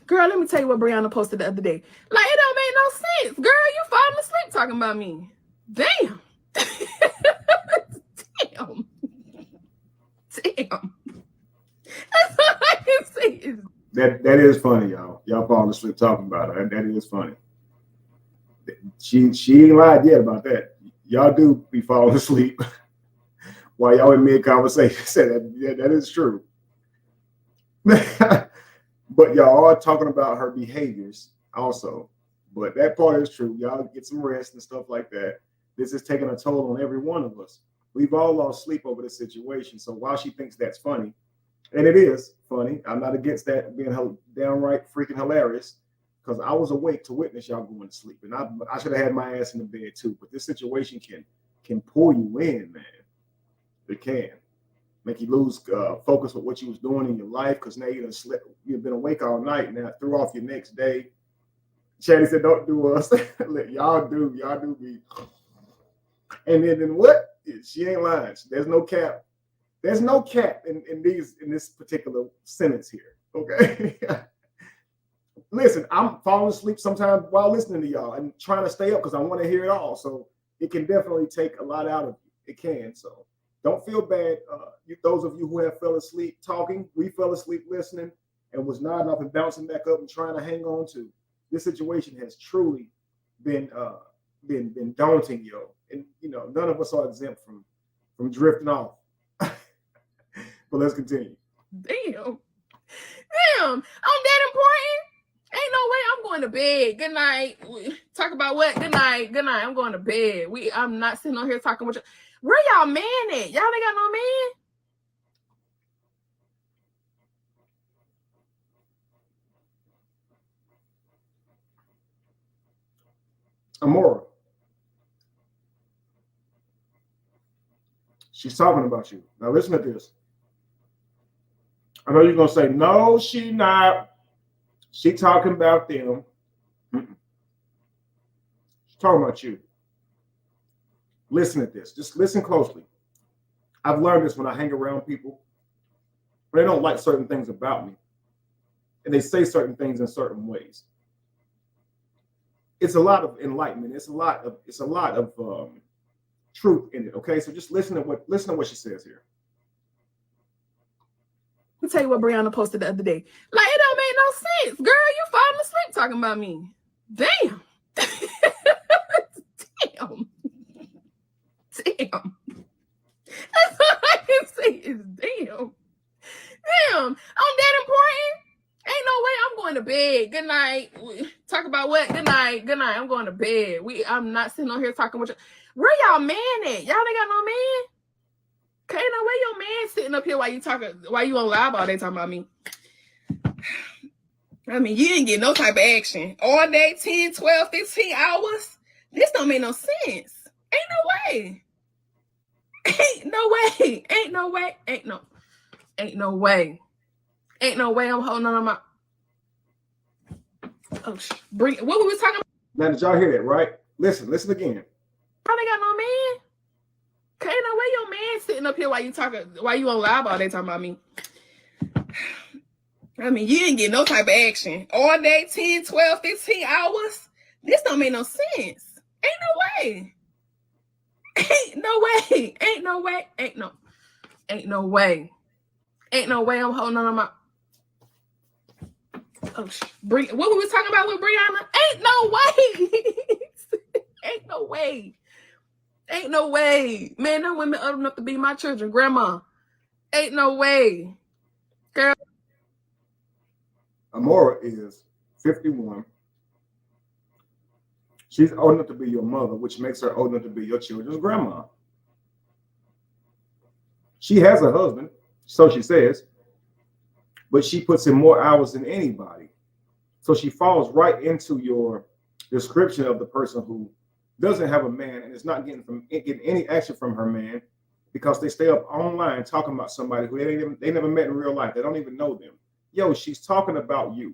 Girl, let me tell you what Brianna posted the other day. Like, it don't make no sense. Girl, you falling asleep talking about me. Damn. Damn. That's all I can say. That is funny, y'all. Y'all falling asleep talking about her. That is funny. She ain't lied yet about that. Y'all do be falling asleep while y'all in mid conversation. That is true. But y'all are talking about her behaviors also. But that part is true. Y'all get some rest and stuff like that. This is taking a toll on every one of us. We've all lost sleep over this situation. So while she thinks that's funny, and it is funny, I'm not against that being downright freaking hilarious, because I was awake to witness y'all going to sleep. And I should have had my ass in the bed too. But this situation can pull you in, man. It can make you lose focus with what you was doing in your life, because now you done slept, you've been awake all night, now threw off your next day. Chatty said, don't do us. y'all do me. And then what? She ain't lying. There's no cap. There's no cap in this particular sentence here. Okay. Listen, I'm falling asleep sometimes while listening to y'all and trying to stay up because I want to hear it all. So it can definitely take a lot out of you. It can. So don't feel bad. Those of you who have fell asleep talking, we fell asleep listening and was nodding off and bouncing back up and trying to hang on to. This situation has truly been daunting, yo. And none of us are exempt from drifting off. But let's continue. Damn, I'm that important. Ain't no way I'm going to bed. Good night. Talk about what? Good night. Good night. I'm going to bed. I'm not sitting on here talking with you. Where y'all man at? Y'all ain't got no man? Amora. She's talking about you. Now listen to this. I know you're going to say, no, she not. She talking about them. She's talking about you. Listen to this. Just listen closely. I've learned this when I hang around people, but they don't like certain things about me, and they say certain things in certain ways. It's a lot of enlightenment. It's a lot of truth in it. Okay, so just listen to what she says here. Let me tell you what Brianna posted the other day. Like, it don't make no sense. Girl, you falling asleep talking about me. Damn. Damn. That's all I can say is damn. Damn. I'm that important. Ain't no way I'm going to bed. Good night. Talk about what? Good night. Good night. I'm going to bed. I'm not sitting on here talking with you. Where y'all man at? Y'all ain't got no man? Ain't no way your man sitting up here while you on live all day talking about me. I mean, you didn't get no type of action. All day, 10, 12, 15 hours. This don't make no sense. Ain't no way. Ain't no way. Ain't no way. Ain't no way. Ain't no way I'm holding on my... Oh, what we was talking about? Now, did y'all hear that, right? Listen again. Probably got no man. Ain't no way your man sitting up here while you on live all day talking about me. I mean, you didn't get no type of action. All day, 10, 12, 15 hours. This don't make no sense. Ain't no way. Ain't no way. Ain't no way. Ain't no way. Ain't no way I'm holding on to my... Oh, what we was talking about with Brianna? Ain't no way. Ain't no way. Ain't no way. Man, them women old enough to be my children. Grandma. Ain't no way. Girl. Amora is 51. She's old enough to be your mother, which makes her old enough to be your children's grandma. She has a husband, so she says, but she puts in more hours than anybody. So she falls right into your description of the person who doesn't have a man and is not getting any action from her man because they stay up online talking about somebody who they never met in real life. They don't even know them. Yo, she's talking about you.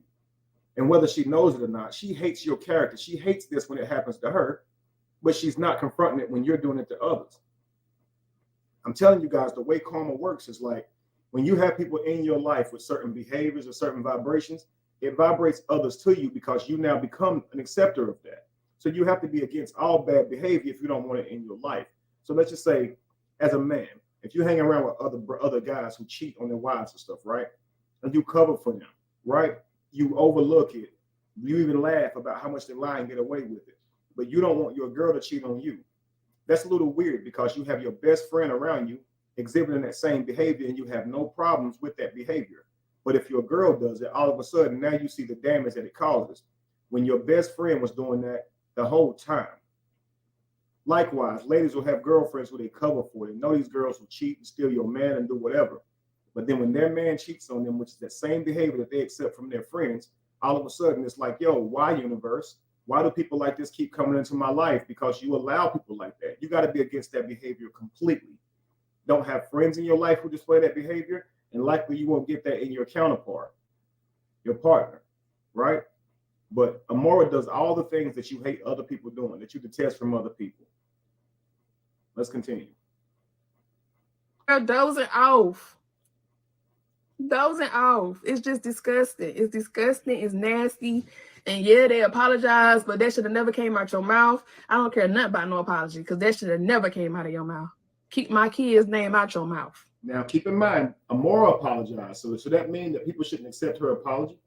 And whether she knows it or not, she hates your character. She hates this when it happens to her, but she's not confronting it when you're doing it to others. I'm telling you guys, the way karma works is like when you have people in your life with certain behaviors or certain vibrations, it vibrates others to you because you now become an acceptor of that. So you have to be against all bad behavior if you don't want it in your life. So let's just say, as a man, if you hang around with other guys who cheat on their wives and stuff, right? And you cover for them, right? You overlook it. You even laugh about how much they lie and get away with it. But you don't want your girl to cheat on you. That's a little weird because you have your best friend around you exhibiting that same behavior and you have no problems with that behavior. But if your girl does it, all of a sudden, now you see the damage that it causes when your best friend was doing that the whole time. Likewise, ladies will have girlfriends who they cover for. They know these girls will cheat and steal your man and do whatever. But then when their man cheats on them, which is that same behavior that they accept from their friends, all of a sudden it's like, yo, why universe? Why do people like this keep coming into my life? Because you allow people like that. You got to be against that behavior completely. don't have friends in your life who display that behavior, and likely you won't get that in your counterpart, your partner, right? But Amora does all the things that you hate other people doing, that you detest from other people. Let's continue. Girl, dozing off. Dozing off. It's just disgusting. It's disgusting. It's nasty. And yeah, they apologize, but that should have never came out your mouth. I don't care nothing about no apology, because that should have never came out of your mouth. Keep my kid's name out your mouth. Now, keep in mind, Amora apologized. So should that mean that people shouldn't accept her apology?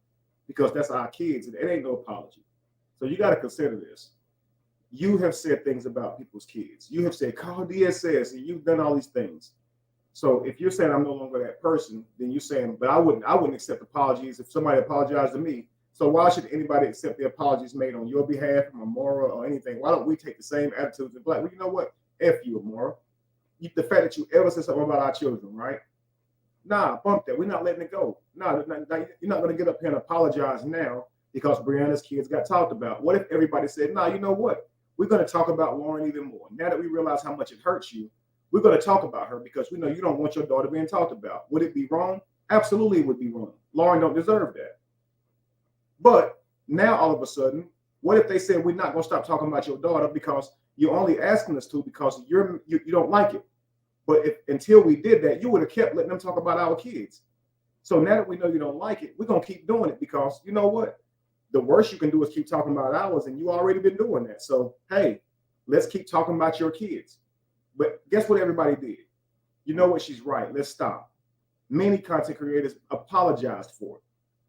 Because that's our kids, and it ain't no apology. So you got to consider this. You have said things about people's kids. You have said, call DSS, and you've done all these things. So if you're saying I'm no longer that person, then you're saying, but I wouldn't accept apologies if somebody apologized to me. So why should anybody accept the apologies made on your behalf from Amora or anything? Why don't we take the same attitudes and be like, well, you know what? F you, Amora. The fact that you ever said something about our children, right? Nah, bump that. We're not letting it go. Nah, you're not going to get up here and apologize now because Brianna's kids got talked about. What if everybody said, nah, you know what? We're going to talk about Lauren even more. Now that we realize how much it hurts you, we're going to talk about her because we know you don't want your daughter being talked about. Would it be wrong? Absolutely, it would be wrong. Lauren don't deserve that. But now all of a sudden, what if they said we're not going to stop talking about your daughter because you're only asking us to because you don't like it. But until we did that, you would have kept letting them talk about our kids. So now that we know you don't like it, we're going to keep doing it because you know what? The worst you can do is keep talking about ours, and you already been doing that. So, hey, let's keep talking about your kids. But guess what everybody did? You know what? She's right. Let's stop. Many content creators apologized for it.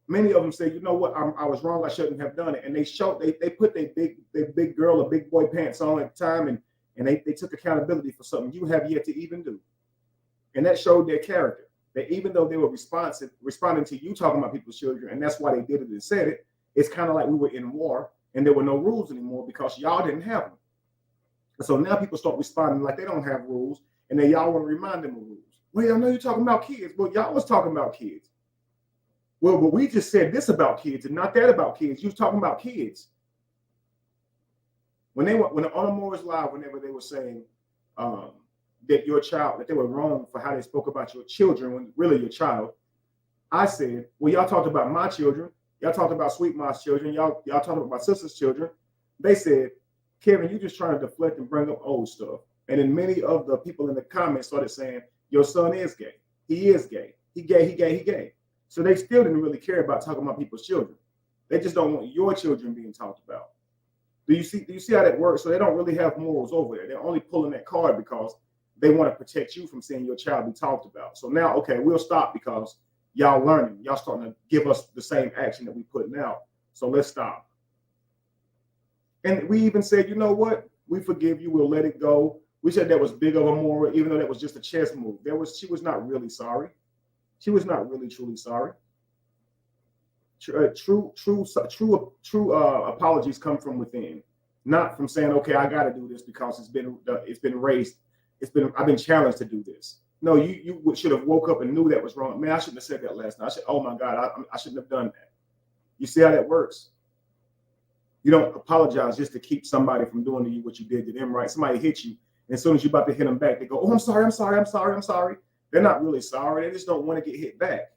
Many of them say, you know what? I was wrong. I shouldn't have done it. And they put their big girl or big boy pants on at the time, and they took accountability for something you have yet to even do. And that showed their character. That even though they were responding to you talking about people's children, and that's why they did it and said it, it's kind of like we were in war and there were no rules anymore because y'all didn't have them. So now people start responding like they don't have rules, and then y'all want to remind them of rules. Well, I know you're talking about kids, but y'all was talking about kids. Well, but we just said this about kids and not that about kids. You was talking about kids. When on Amora's Live, whenever they were saying that your child, that they were wrong for how they spoke about your children when really your child, I said, well, y'all talked about my children. Y'all talked about Sweet Ma's children. Y'all talked about my sister's children. They said, Kevin, you're just trying to deflect and bring up old stuff. And then many of the people in the comments started saying, your son is gay. He is gay. He gay. So they still didn't really care about talking about people's children. They just don't want your children being talked about. Do you see how that works? So they don't really have morals over there. They're only pulling that card because they want to protect you from seeing your child be talked about. So now, okay, we'll stop because y'all learning. Y'all starting to give us the same action that we putting out. So let's stop. And we even said, you know what? We forgive you. We'll let it go. We said that was big of Amora, even though that was just a chess move. She was not really sorry. She was not really truly sorry. True apologies come from within, not from saying, okay, I got to do this because it's been raised. I've been challenged to do this. No, you should have woke up and knew that was wrong. Man, I shouldn't have said that last night. Oh my God, I shouldn't have done that. You see how that works? You don't apologize just to keep somebody from doing to you what you did to them, right? Somebody hit you, and as soon as you're about to hit them back, they go, oh, I'm sorry. They're not really sorry. They just don't want to get hit back.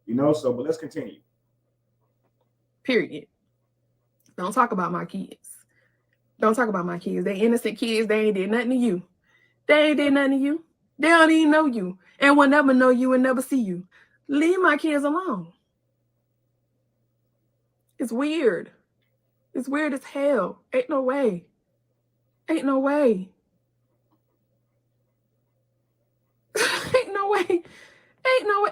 So, but let's continue. Period. Don't talk about my kids. Don't talk about my kids. They innocent kids. They ain't did nothing to you. They ain't did nothing to you. They don't even know you and will never know you and never see you. Leave my kids alone. It's weird. It's weird as hell. Ain't no way. Ain't no way. Ain't no way. Ain't no way.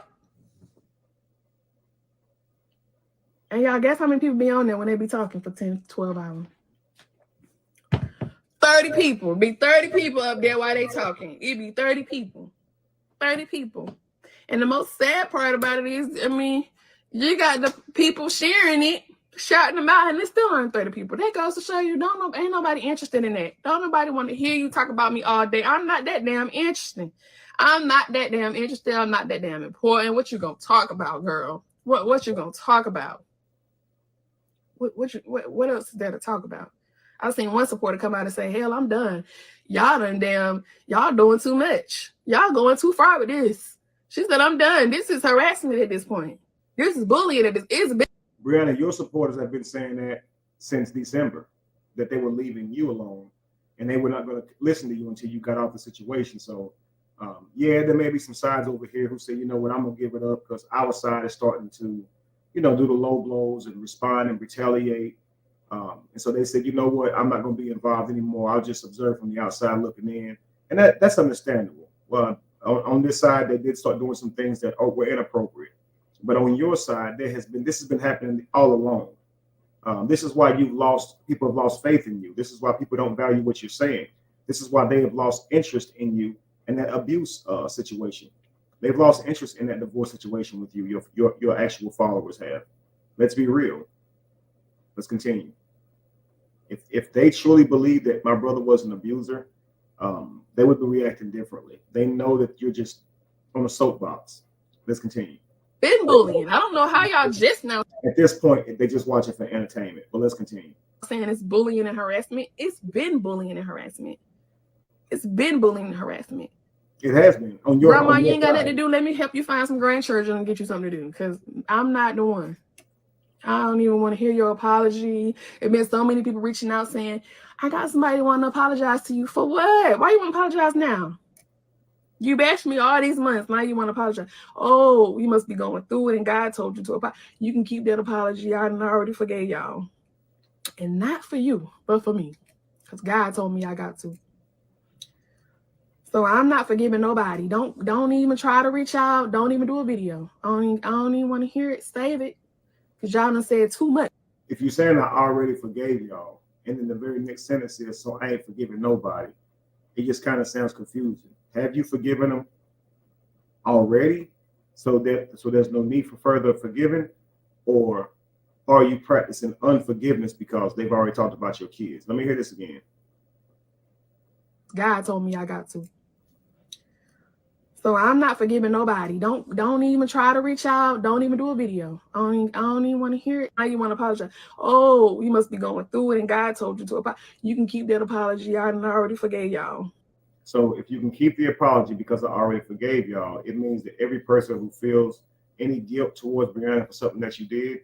And y'all guess how many people be on there when they be talking for 10, 12 hours? 30 people. Be 30 people up there while they talking. It be 30 people. 30 people. And the most sad part about it is, you got the people sharing it, shouting them out, and it's still only 30 people. That goes to show you, ain't nobody interested in that. Don't nobody want to hear you talk about me all day. I'm not that damn interesting. I'm not that damn interested. I'm not that damn important. What you gonna talk about, girl? What you gonna talk about? What else is there to talk about? I seen one supporter come out and say, hell, I'm done. Y'all doing too much. Y'all going too far with this. She said, I'm done. This is harassment at this point. This is bullying at this. Brianna, your supporters have been saying that since December, that they were leaving you alone and they were not going to listen to you until you got off the situation. So, yeah, there may be some sides over here who say, you know what, I'm going to give it up because our side is starting to, you know, do the low blows and respond and retaliate. And so they said, you know what, I'm not going to be involved anymore. I'll just observe from the outside looking in. And that's understandable. Well, on this side, they did start doing some things that were inappropriate. But on your side, this has been happening all along. This is why people have lost faith in you. This is why people don't value what you're saying. This is why they have lost interest in you in that abuse situation. They've lost interest in that divorce situation with you. Your actual followers have. Let's be real. Let's continue. If they truly believe that my brother was an abuser, they would be reacting differently. They know that you're just on a soapbox. Let's continue. Been bullying. I don't know how y'all just now. At this point, they just watch it for entertainment. But let's continue. Saying it's bullying and harassment. It's been bullying and harassment. It's been bullying and harassment. It has been. On your Grandma, on your you ain't got side. nothing to do. Let me help you find some grandchildren and get you something to do. Because I'm not the one. I don't even want to hear your apology. There's been so many people reaching out saying, I got somebody wanting to apologize to you. For what? Why you want to apologize now? You bashed me all these months. Now you want to apologize. Oh, you must be going through it and God told you to apologize. You can keep that apology. I already forgave y'all. And not for you, but for me. Because God told me I got to. So I'm not forgiving nobody. Don't even try to reach out. Don't even do a video. I don't even want to hear it. Save it. Because y'all done said too much. If you're saying I already forgave y'all, and then the very next sentence is, so I ain't forgiving nobody, it just kind of sounds confusing. Have you forgiven them already? So there's no need for further forgiving? Or are you practicing unforgiveness because they've already talked about your kids? Let me hear this again. God told me I got to. So I'm not forgiving nobody. Don't even try to reach out. Don't even do a video. I don't even want to hear it. Now you want to apologize. Oh, you must be going through it and God told you to apologize. You can keep that apology. I already forgave y'all. So if you can keep the apology because I already forgave y'all, it means that every person who feels any guilt towards Brianna for something that you did,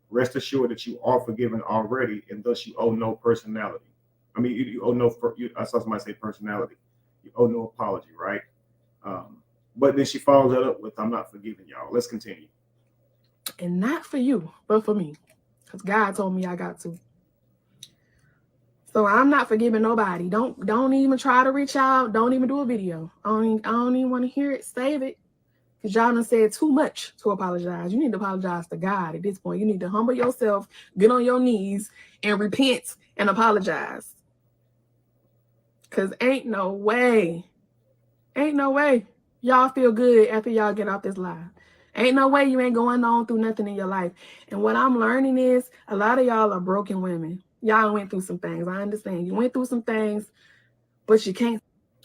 rest assured that you are forgiven already, and thus you owe no personality. I mean, you owe no, I saw somebody say personality. You owe no apology, right? But then she follows that up with, I'm not forgiving y'all. Let's continue. And not for you, but for me. Because God told me I got to. So I'm not forgiving nobody. Don't even try to reach out. Don't even do a video. I don't even want to hear it. Save it. Because y'all done said too much to apologize. You need to apologize to God at this point. You need to humble yourself, get on your knees, and repent and apologize. Because ain't no way y'all feel good after y'all get off this live. Ain't no way you ain't going on through nothing in your life. And what I'm learning is a lot of y'all are broken women. Y'all went through some things. I understand. You went through some things, but you can't.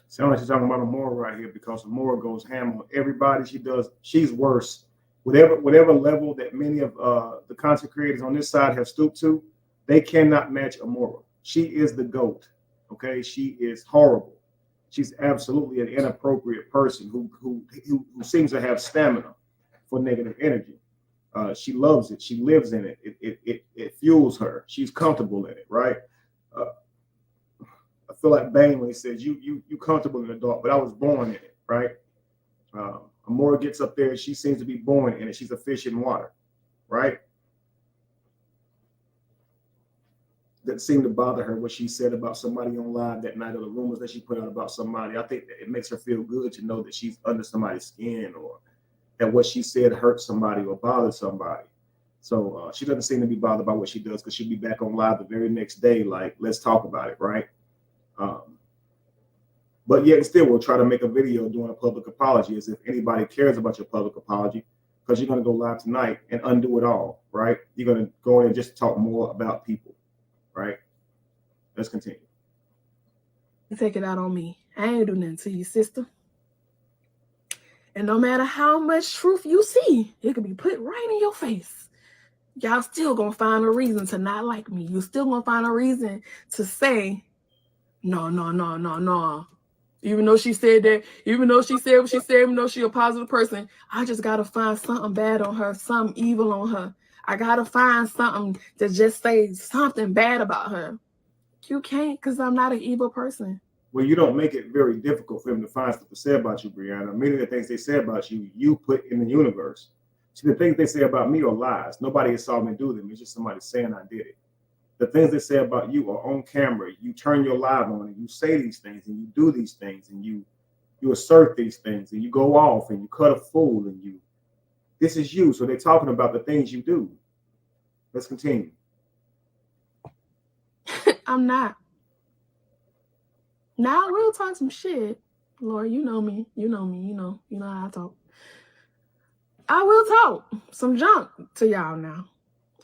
Sound like she's talking about Amora right here, because Amora goes ham on everybody she does. She's worse. Whatever level that many of the content creators on this side have stooped to, they cannot match Amora. She is the GOAT. Okay, she is horrible. She's absolutely an inappropriate person who seems to have stamina for negative energy. She loves it. She lives in it. It fuels her. She's comfortable in it, right? I feel like Bane when he says, you comfortable in the dark, but I was born in it, right? Amora gets up there, she seems to be born in it. She's a fish in water, right? That seemed to bother her what she said about somebody on live that night, or the rumors that she put out about somebody. I think that it makes her feel good to know that she's under somebody's skin, or that what she said hurt somebody or bothered somebody. So she doesn't seem to be bothered by what she does, because she'll be back on live the very next day, like, let's talk about it, right? But yet still we'll try to make a video doing a public apology, as if anybody cares about your public apology, because you're going to go live tonight and undo it all, right? You're going to go in and just talk more about people, right? Let's continue. Take it out on me. I ain't do nothing to you, sister. And no matter how much truth you see, it could be put right in your face. y'all still gonna find a reason to not like me. You're still gonna find a reason to say, no. Even though she said that, even though she said what she said, even though she's a positive person, I just gotta find something bad on her, something evil on her. I gotta find something to just say something bad about her. You can't, because I'm not an evil person. Well, you don't make it very difficult for them to find stuff to say about you, Brianna. Many of the things they say about you, you put in the universe. See, the things they say about me are lies. Nobody has saw me do them. It's just somebody saying I did it. The things they say about you are on camera. You turn your live on and you say these things and you do these things and you assert these things and you go off and you cut a fool and you. This is you. So they're talking about the things you do. Let's continue. I'm not. Now I will talk some shit. Lord, you know me. You know how I talk. I will talk some junk to y'all now.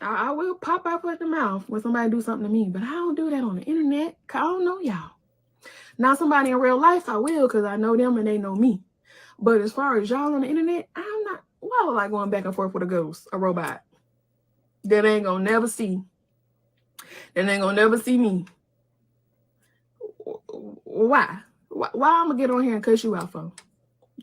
I will pop up at the mouth when somebody do something to me, but I don't do that on the internet because I don't know y'all. Now somebody in real life, I will, because I know them and they know me. But as far as y'all on the internet, I'm not. Why would I going back and forth with a ghost, a robot that ain't gonna never see? That ain't gonna never see me. Why? Why I'm gonna get on here and cuss you out for?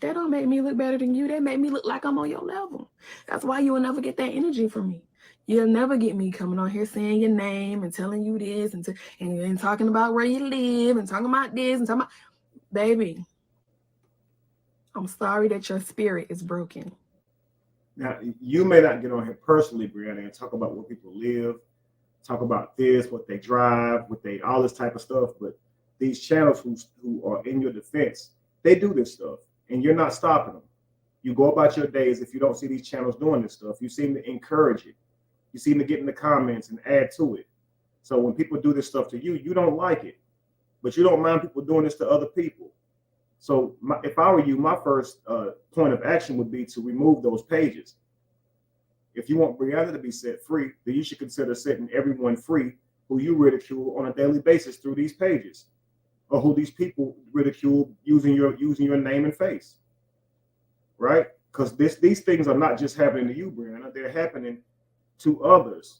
That don't make me look better than you. That make me look like I'm on your level. That's why you will never get that energy from me. You'll never get me coming on here saying your name and telling you this and talking about where you live and talking about this and talking about, baby, I'm sorry that your spirit is broken. Now, you may not get on here personally, Brianna, and talk about where people live, talk about this, what they drive, all this type of stuff, but these channels who are in your defense, they do this stuff, and you're not stopping them. You go about your days if you don't see these channels doing this stuff. You seem to encourage it. You seem to get in the comments and add to it. So when people do this stuff to you, you don't like it, but you don't mind people doing this to other people. So if I were you, my first point of action would be to remove those pages. If you want Brianna to be set free, then you should consider setting everyone free who you ridicule on a daily basis through these pages, or who these people ridicule using your name and face, right? Because these things are not just happening to you, Brianna. They're happening to others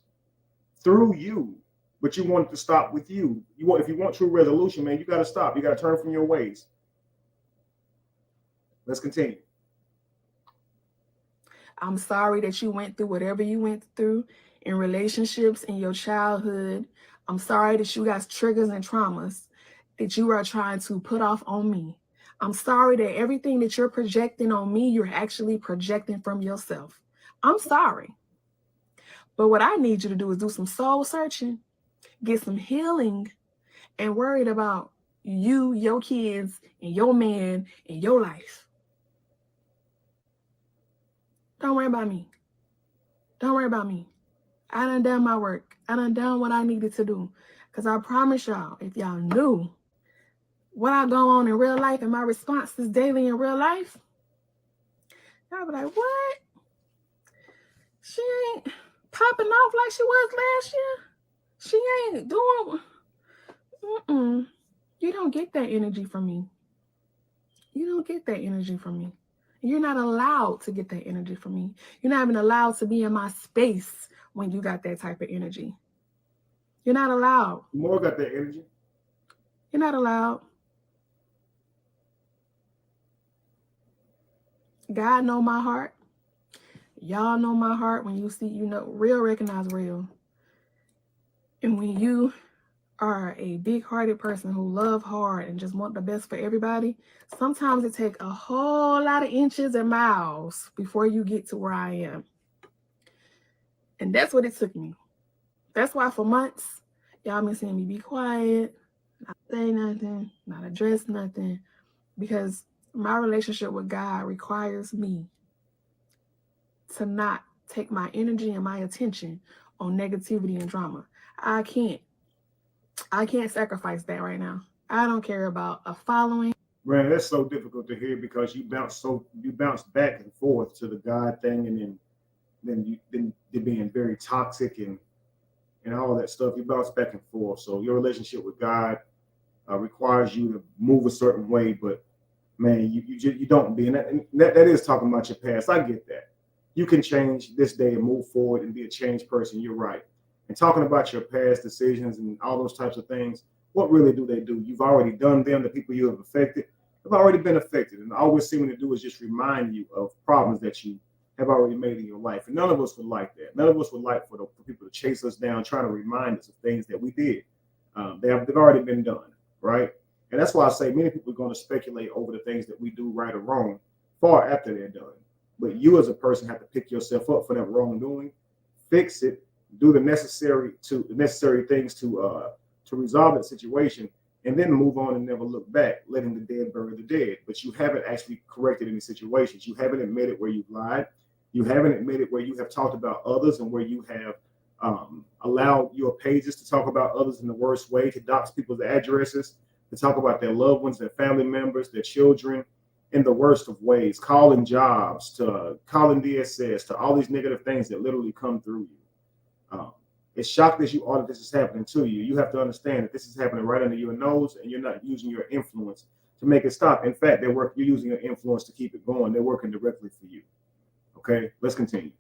through you, but you want it to stop with you. If you want true resolution, man, you got to stop. You got to turn from your ways. Let's continue. I'm sorry that you went through whatever you went through in relationships in your childhood. I'm sorry that you got triggers and traumas that you are trying to put off on me. I'm sorry that everything that you're projecting on me, you're actually projecting from yourself. I'm sorry. But what I need you to do is do some soul searching, get some healing, and worried about you, your kids, and your man, and your life. Don't worry about me. Don't worry about me. I done my work. I done what I needed to do. Because I promise y'all, if y'all knew what I go on in real life and my responses daily in real life, y'all be like, what? She ain't popping off like she was last year. She ain't doing. You don't get that energy from me. You don't get that energy from me. You're not allowed to get that energy from me. You're not even allowed to be in my space when you got that type of energy. You're not allowed. More got that energy. You're not allowed. God know my heart. Y'all know my heart. When you see, real recognize real. And when you are a big-hearted person who love hard and just want the best for everybody, sometimes it takes a whole lot of inches and miles before you get to where I am. And that's what it took me. That's why for months, y'all been seeing me be quiet, not say nothing, not address nothing, because my relationship with God requires me to not take my energy and my attention on negativity and drama. I can't sacrifice that right now. I don't care about a following. Man, that's so difficult to hear because you bounce back and forth to the God thing, and then you're being very toxic and all that stuff. You bounce back and forth. So your relationship with God requires you to move a certain way, but man, you don't be, and that is talking about your past. I get that. you can change this day and move forward and be a changed person. You're right. And talking about your past decisions and all those types of things, what really do they do? You've already done them. The people you have affected have already been affected. And all we're seeming to do is just remind you of problems that you have already made in your life. And none of us would like that. None of us would like for people to chase us down, trying to remind us of things that we did. They've already been done, right? And that's why I say many people are going to speculate over the things that we do right or wrong far after they're done. But you as a person have to pick yourself up for that wrongdoing, fix it, do the necessary things to resolve that situation, and then move on and never look back, letting the dead bury the dead. But you haven't actually corrected any situations. You haven't admitted where you've lied. You haven't admitted where you have talked about others and where you have allowed your pages to talk about others in the worst way, to dox people's addresses, to talk about their loved ones, their family members, their children in the worst of ways, calling jobs, to calling DSS, to all these negative things that literally come through you. As shocked as you are that this is happening to you, you have to understand that this is happening right under your nose, and you're not using your influence to make it stop. In fact, you're using your influence to keep it going. They're working directly for you. Okay, let's continue.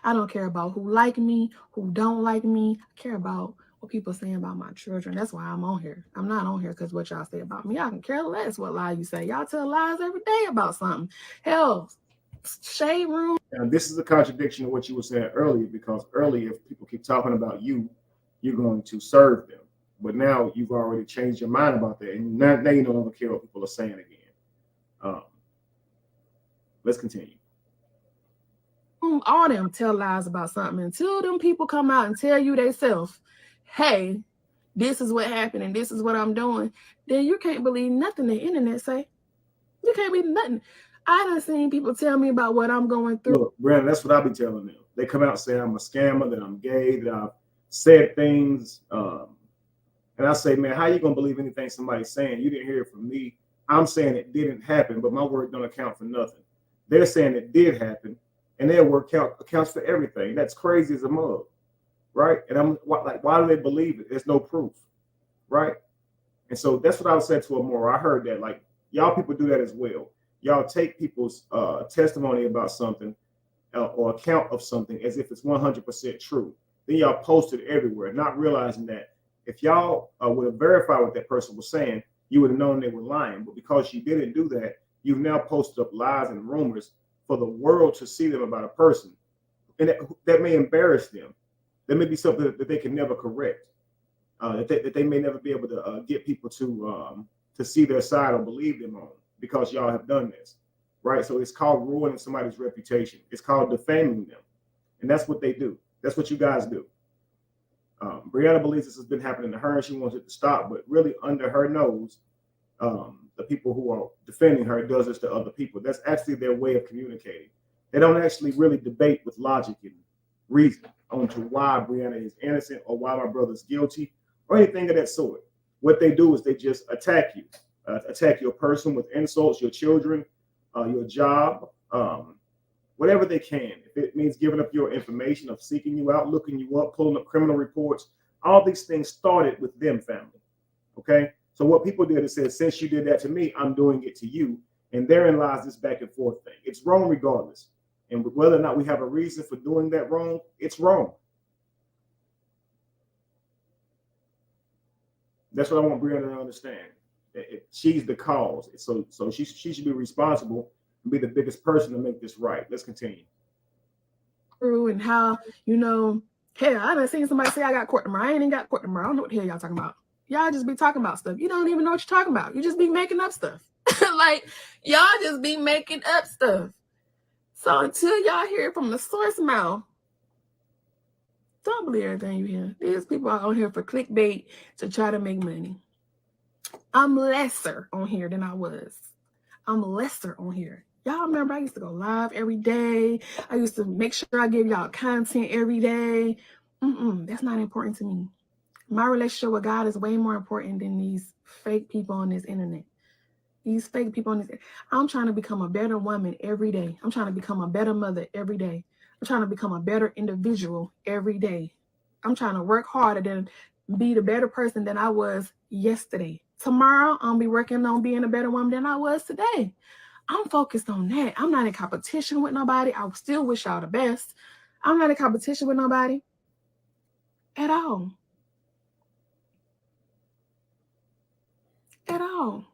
I don't care about who like me, who don't like me. I care about what people saying about my children. That's why I'm on here. I'm not on here because what y'all say about me. I can care less what lie you say. Y'all tell lies every day about something. Hell, shade room. Now, this is a contradiction to what you were saying earlier, because earlier, if people keep talking about you, you're going to serve them. But now you've already changed your mind about that, and now you no longer care what people are saying again. Let's continue. All them tell lies about something until them people come out and tell you themselves, hey, this is what happened and this is what I'm doing. Then you can't believe nothing the internet say. You can't believe nothing. I done seen people tell me about what I'm going through. Look, Brianna, that's what I be telling them. They come out and say I'm a scammer, that I'm gay, that I've said things. And I say, man, how you gonna believe anything somebody's saying? You didn't hear it from me. I'm saying it didn't happen, but my word don't account for nothing. They're saying it did happen, and their word accounts for everything. That's crazy as a mug, right? And I'm like, why do they believe it? There's no proof, right? And so that's what I was saying to Amora. I heard that, like, y'all people do that as well. Y'all take people's testimony about something or account of something as if it's 100% true. Then y'all post it everywhere, not realizing that if y'all would have verified what that person was saying, you would have known they were lying. But because you didn't do that, you've now posted up lies and rumors for the world to see them about a person. And that may embarrass them. That may be something that they can never correct, that they may never be able to get people to see their side or believe them on, because y'all have done this, right? So it's called ruining somebody's reputation. It's called defaming them. And that's what they do. That's what you guys do. Brianna believes this has been happening to her and she wants it to stop, but really under her nose, the people who are defending her does this to other people. That's actually their way of communicating. They don't actually really debate with logic and reason on to why Brianna is innocent or why my brother's guilty or anything of that sort. What they do is they just attack you, attack your person with insults, your children, your job, whatever they can. If it means giving up your information, of seeking you out, looking you up, pulling up criminal reports, all these things started with them, family. Okay? So what people did is said, since you did that to me, I'm doing it to you. And therein lies this back and forth thing. It's wrong regardless. And whether or not we have a reason for doing that wrong, it's wrong. That's what I want Brianna to understand. She's the cause. So she should be responsible and be the biggest person to make this right. Let's continue. And how, hell, I done seen somebody say I got court tomorrow. I ain't even got court tomorrow. I don't know what the hell y'all talking about. Y'all just be talking about stuff. You don't even know what you're talking about. You just be making up stuff. Like, y'all just be making up stuff. So until y'all hear it from the source mouth, don't believe everything you hear. These people are on here for clickbait to try to make money. I'm lesser on here than I was. I'm lesser on here. Y'all remember I used to go live every day. I used to make sure I give y'all content every day. That's not important to me. My relationship with God is way more important than these fake people on this internet. These fake people on this. I'm trying to become a better woman every day. I'm trying to become a better mother every day. I'm trying to become a better individual every day. I'm trying to work harder than be the better person than I was yesterday. Tomorrow, I'll be working on being a better woman than I was today. I'm focused on that. I'm not in competition with nobody. I still wish y'all the best. I'm not in competition with nobody at all. At all.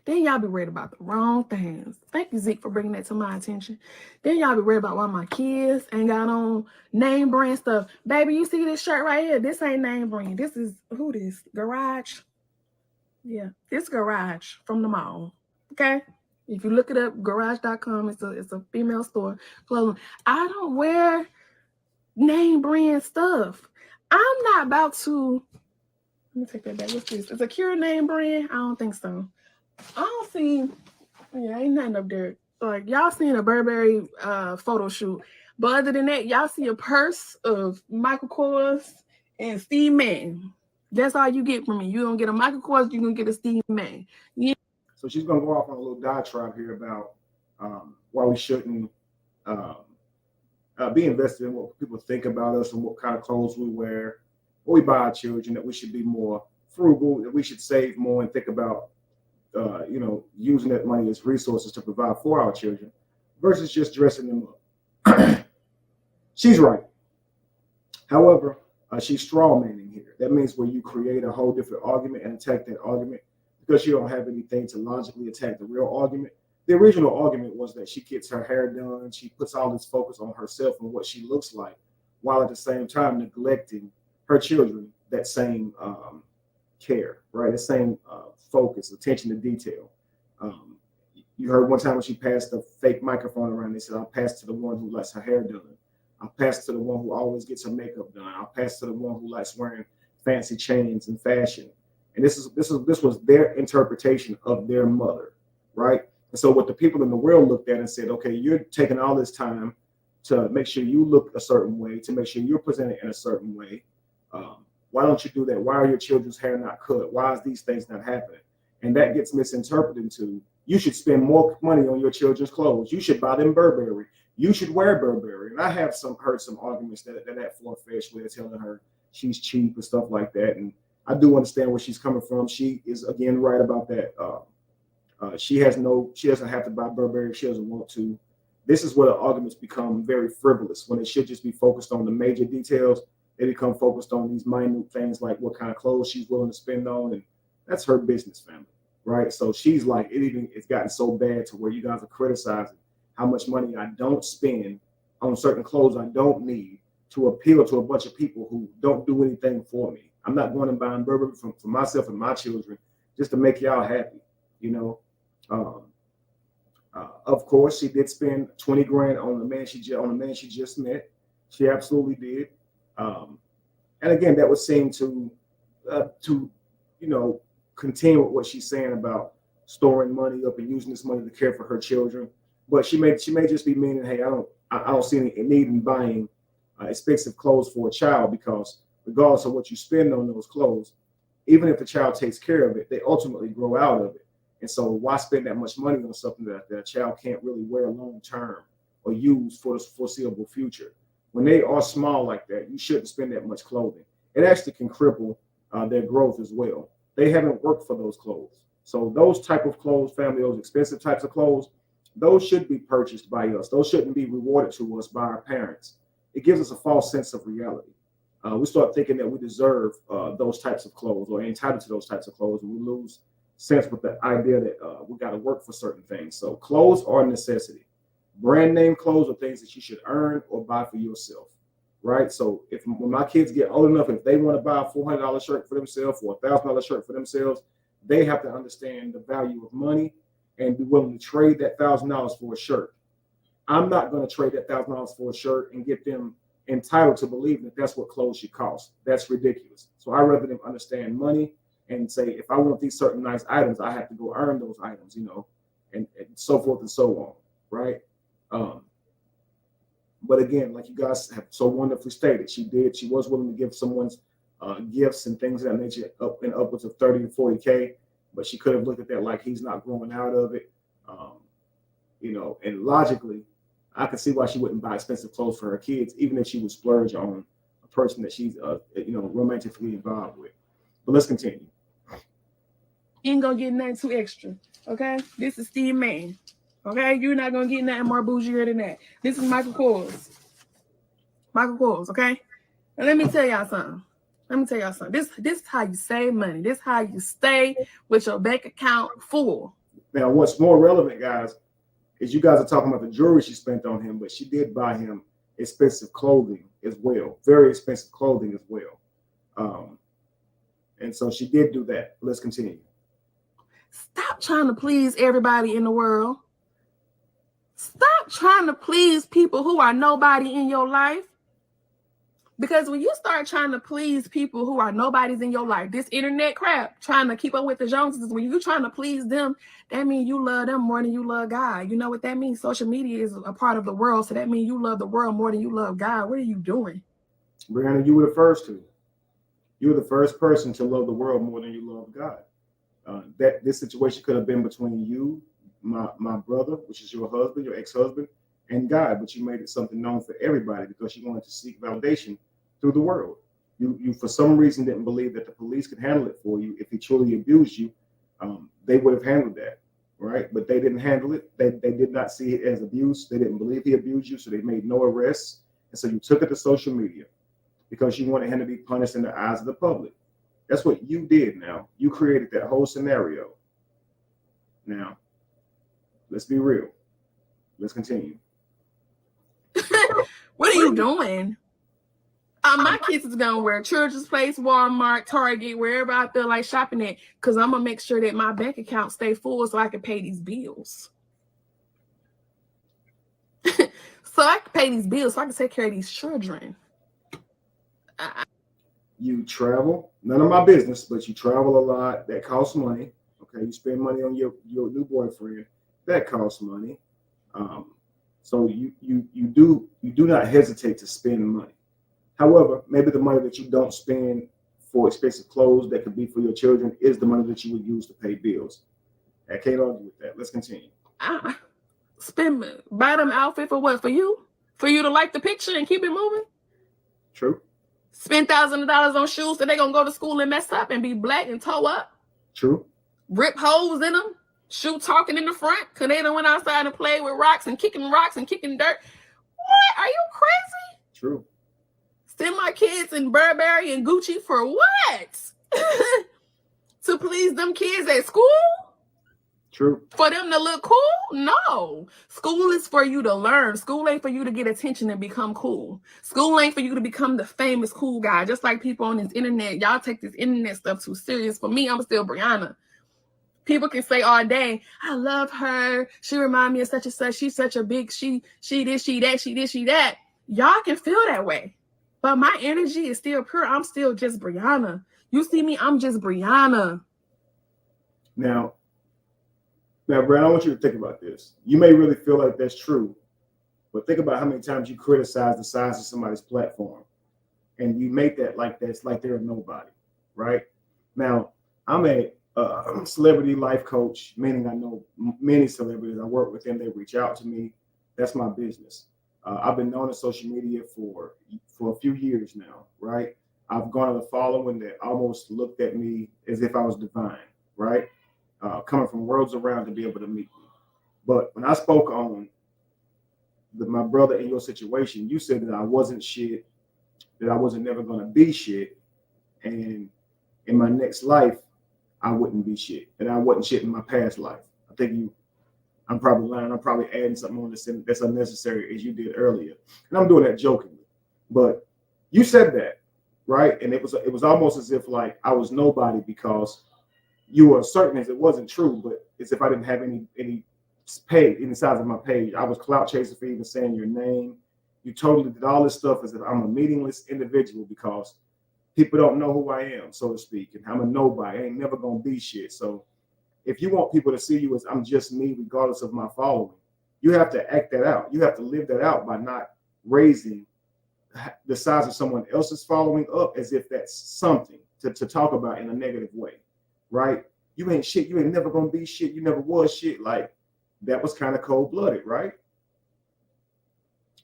Then y'all be worried about the wrong things. Thank you, Zeke, for bringing that to my attention. Then y'all be worried about why my kids ain't got on name brand stuff. Baby, you see this shirt right here? This ain't name brand. This is, who this? Garage? Yeah, this Garage from the mall. Okay? If you look it up, garage.com, it's a female store clothing. I don't wear name brand stuff. I'm not about to, let me take that back. What's this? Is a Cure name brand? I don't think so. I don't see, yeah, ain't nothing up there. Like, y'all seen a Burberry photo shoot. But other than that, y'all see a purse of Michael Kors and Steve Madden. That's all you get from me. You don't get a Michael Kors, you're going to get a Steve Madden. Yeah. So she's going to go off on a little diatribe here about why we shouldn't be invested in what people think about us and what kind of clothes we wear, what we buy our children, that we should be more frugal, that we should save more and think about using that money as resources to provide for our children versus just dressing them up. She's right. However, she's strawmanning here. That means where you create a whole different argument and attack that argument because you don't have anything to logically attack the real argument. The original argument was that she gets her hair done, she puts all this focus on herself and what she looks like, while at the same time neglecting her children that same care, right? The same focus, attention to detail. You heard one time when she passed the fake microphone around, they said, I'll pass to the one who likes her hair done. I'll pass to the one who always gets her makeup done. I'll pass to the one who likes wearing fancy chains and fashion. And this was their interpretation of their mother, right? And so what the people in the world looked at and said, okay, you're taking all this time to make sure you look a certain way, to make sure you're presented in a certain way. Why don't you do that? Why are your children's hair not cut? Why is these things not happening? And that gets misinterpreted into, you should spend more money on your children's clothes. You should buy them Burberry. You should wear Burberry. And I have heard some arguments that far-fetched where they're telling her she's cheap and stuff like that. And I do understand where she's coming from. She is, again, right about that. She doesn't have to buy Burberry if she doesn't want to. This is where the arguments become very frivolous, when it should just be focused on the major details. They become focused on these minute things like what kind of clothes she's willing to spend on, and that's her business, family, right? So she's like, it's gotten so bad to where you guys are criticizing how much money I don't spend on certain clothes I don't need to appeal to a bunch of people who don't do anything for me. I'm not going and buying Burberry for myself and my children just to make y'all happy, you know. Of course, she did spend 20 grand on the man she just met. She absolutely did. And again, that would seem to continue with what she's saying about storing money up and using this money to care for her children. But she may just be meaning, hey, I don't see any need in buying expensive clothes for a child, because regardless of what you spend on those clothes, even if the child takes care of it, they ultimately grow out of it. And so why spend that much money on something that a child can't really wear long term or use for the foreseeable future? When they are small like that, you shouldn't spend that much clothing. It actually can cripple their growth as well. They haven't worked for those clothes. So those type of clothes, family, those expensive types of clothes, those should be purchased by us. Those shouldn't be rewarded to us by our parents. It gives us a false sense of reality. We start thinking that we deserve those types of clothes or entitled to those types of clothes, and we lose sense with the idea that we got to work for certain things. So clothes are a necessity. Brand name clothes are things that you should earn or buy for yourself, right? So when my kids get old enough, if they want to buy a $400 shirt for themselves or a $1,000 shirt for themselves, they have to understand the value of money and be willing to trade that $1,000 for a shirt. I'm not going to trade that $1,000 for a shirt and get them entitled to believe that that's what clothes should cost. That's ridiculous. So I rather them understand money and say, if I want these certain nice items, I have to go earn those items, and so forth and so on, right? But again, like you guys have so wonderfully stated, she was willing to give someone's gifts and things of that nature upwards of 30 to 40K, but she could have looked at that like he's not growing out of it, and logically, I could see why she wouldn't buy expensive clothes for her kids, even if she would splurge on a person that she's, romantically involved with. But let's continue. You ain't gonna get nothing too extra, okay? This is Steve Madden. Okay, you're not gonna get nothing more bougier than that. This is Michael Kors. Michael Kors, okay? And let me tell y'all something. This is how you save money. This is how you stay with your bank account full. Now, what's more relevant, guys, is you guys are talking about the jewelry she spent on him, but she did buy him expensive clothing as well, very expensive clothing as well. And so she did do that. Let's continue. Stop trying to please everybody in the world. Stop trying to please people who are nobody in your life. Because when you start trying to please people who are nobodies in your life, this internet crap, trying to keep up with the Joneses, when you're trying to please them, that means you love them more than you love God. You know what that means? Social media is a part of the world, so that means you love the world more than you love God. What are you doing? Brianna, you were the first to. You were the first person to love the world more than you love God. That this situation could have been between you, my brother, which is your husband, your ex-husband, and God, but you made it something known for everybody because you wanted to seek validation through the world. You for some reason didn't believe that the police could handle it for you. If he truly abused you, they would have handled that, right? But they didn't handle it. They did not see it as abuse. They didn't believe he abused you, so they made no arrests. And so you took it to social media because you wanted him to be punished in the eyes of the public. That's what you did. Now you created that whole scenario. Now, let's be real. Let's continue. What are you doing? My kids is gonna wear Children's Place, Walmart, Target, wherever I feel like shopping at, because I'm gonna make sure that my bank account stay full so I can pay these bills. So I can pay these bills so I can take care of these children. You travel, none of my business, but you travel a lot. That costs money. Okay, you spend money on your new boyfriend. That costs money. So you do not hesitate to spend money. However, maybe the money that you don't spend for expensive clothes that could be for your children is the money that you would use to pay bills. I can't argue with that. Let's continue. Buy them outfit for what? For you? For you to like the picture and keep it moving? True. Spend thousands of dollars on shoes that they're gonna go to school and mess up and be black and toe up. True. Rip holes in them. Shoe talking in the front because they done went outside and played with rocks and kicking dirt. What? Are you crazy? True. Send my kids in Burberry and Gucci for what? To please them kids at school? True. For them to look cool? No. School is for you to learn. School ain't for you to get attention and become cool. School ain't for you to become the famous cool guy. Just like people on this internet. Y'all take this internet stuff too serious. For me, I'm still Brianna. People can say all day, I love her. She remind me of such and such. She's such a big, she this, she that, she this, she that. Y'all can feel that way. But my energy is still pure. I'm still just Brianna. You see me, I'm just Brianna. Now, Brad, I want you to think about this. You may really feel like that's true, but think about how many times you criticize the size of somebody's platform. And you make that like that's like they're nobody, right? Now, I'm a celebrity life coach, meaning I know many celebrities. I work with them. They reach out to me. That's my business. I've been known on social media for a few years now, right? I've garnered a following that almost looked at me as if I was divine, right? Coming from worlds around to be able to meet me. But when I spoke on my brother in your situation, you said that I wasn't shit, that I wasn't never going to be shit. And in my next life, I wouldn't be shit. And I wasn't shit in my past life. I think I'm probably lying. I'm probably adding something on that's unnecessary as you did earlier. And I'm doing that jokingly. But you said that, right? And it was almost as if like I was nobody because you were certain as it wasn't true, but it's if I didn't have any page inside of my page. I was clout chasing for even saying your name. You totally did all this stuff as if I'm a meaningless individual because people don't know who I am, so to speak, and I'm a nobody. I ain't never gonna be shit. So if you want people to see you as I'm just me, regardless of my following, you have to act that out. You have to live that out by not raising the size of someone else's following up as if that's something to talk about in a negative way, right? You ain't shit. You ain't never gonna be shit. You never was shit. Like that was kind of cold-blooded, right?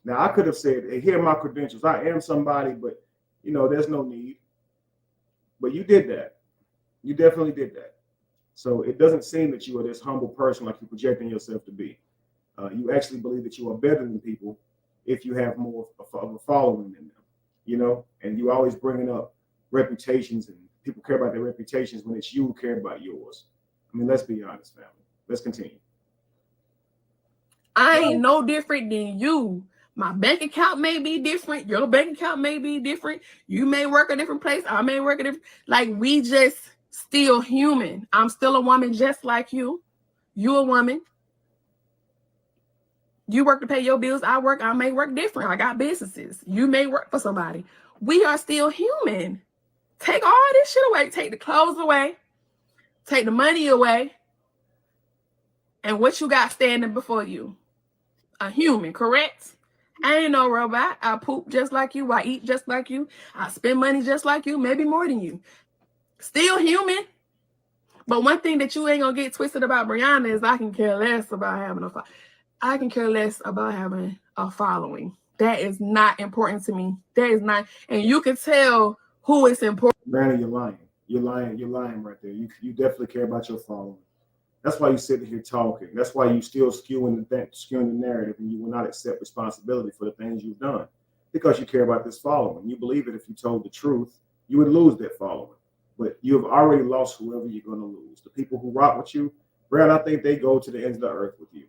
Now I could have said, hey, here are my credentials. I am somebody, but there's no need. But you did that. You definitely did that. So it doesn't seem that you are this humble person like you're projecting yourself to be. You actually believe that you are better than people if you have more of a following than them, you know, and you always bringing up reputations, and people care about their reputations when it's you who care about yours. I mean, let's be honest, family. Let's continue. I ain't no different than you. My bank account may be different. Your bank account may be different. You may work a different place. I may work a different. Like, we just still human. I'm still a woman just like you. You a woman. You work to pay your bills. I work. I may work different. I got businesses. You may work for somebody. We are still human. Take all this shit away. Take the clothes away. Take the money away. And what you got standing before you? A human, correct? I ain't no robot. I poop just like you. I eat just like you. I spend money just like you, maybe more than you. Still human. But one thing that you ain't gonna get twisted about Brianna is I can care less about having I can care less about having a following. That is not important to me. That is not, and you can tell who is important. Brianna, you're lying. You're lying. You're lying right there. You definitely care about your following. That's why you sitting here talking. That's why you still skewing the narrative, and you will not accept responsibility for the things you've done, because you care about this following. You believe that if you told the truth, you would lose that following. But you have already lost whoever you're going to lose. The people who rock with you, Brad, I think they go to the ends of the earth with you.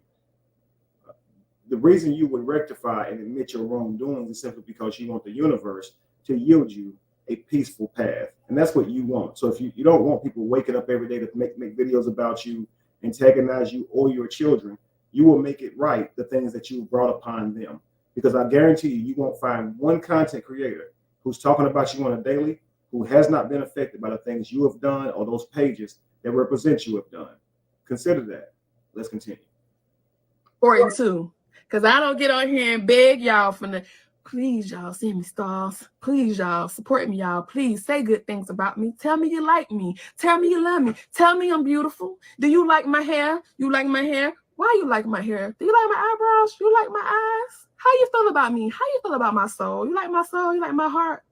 The reason you would rectify and admit your wrongdoings is simply because you want the universe to yield you a peaceful path. And that's what you want. So if you don't want people waking up every day to make videos about you, antagonize you or your children, you will make it right, the things that you brought upon them. Because I guarantee you won't find one content creator who's talking about you on a daily who has not been affected by the things you have done or those pages that represent you have done. Consider that. Let's continue. 42. Because I don't get on here and beg y'all from the, please, y'all, send me stars. Please, y'all, support me, y'all. Please say good things about me. Tell me you like me. Tell me you love me. Tell me I'm beautiful. Do you like my hair? You like my hair? Why you like my hair? Do you like my eyebrows? You like my eyes? How you feel about me? How you feel about my soul? You like my soul? You like my heart?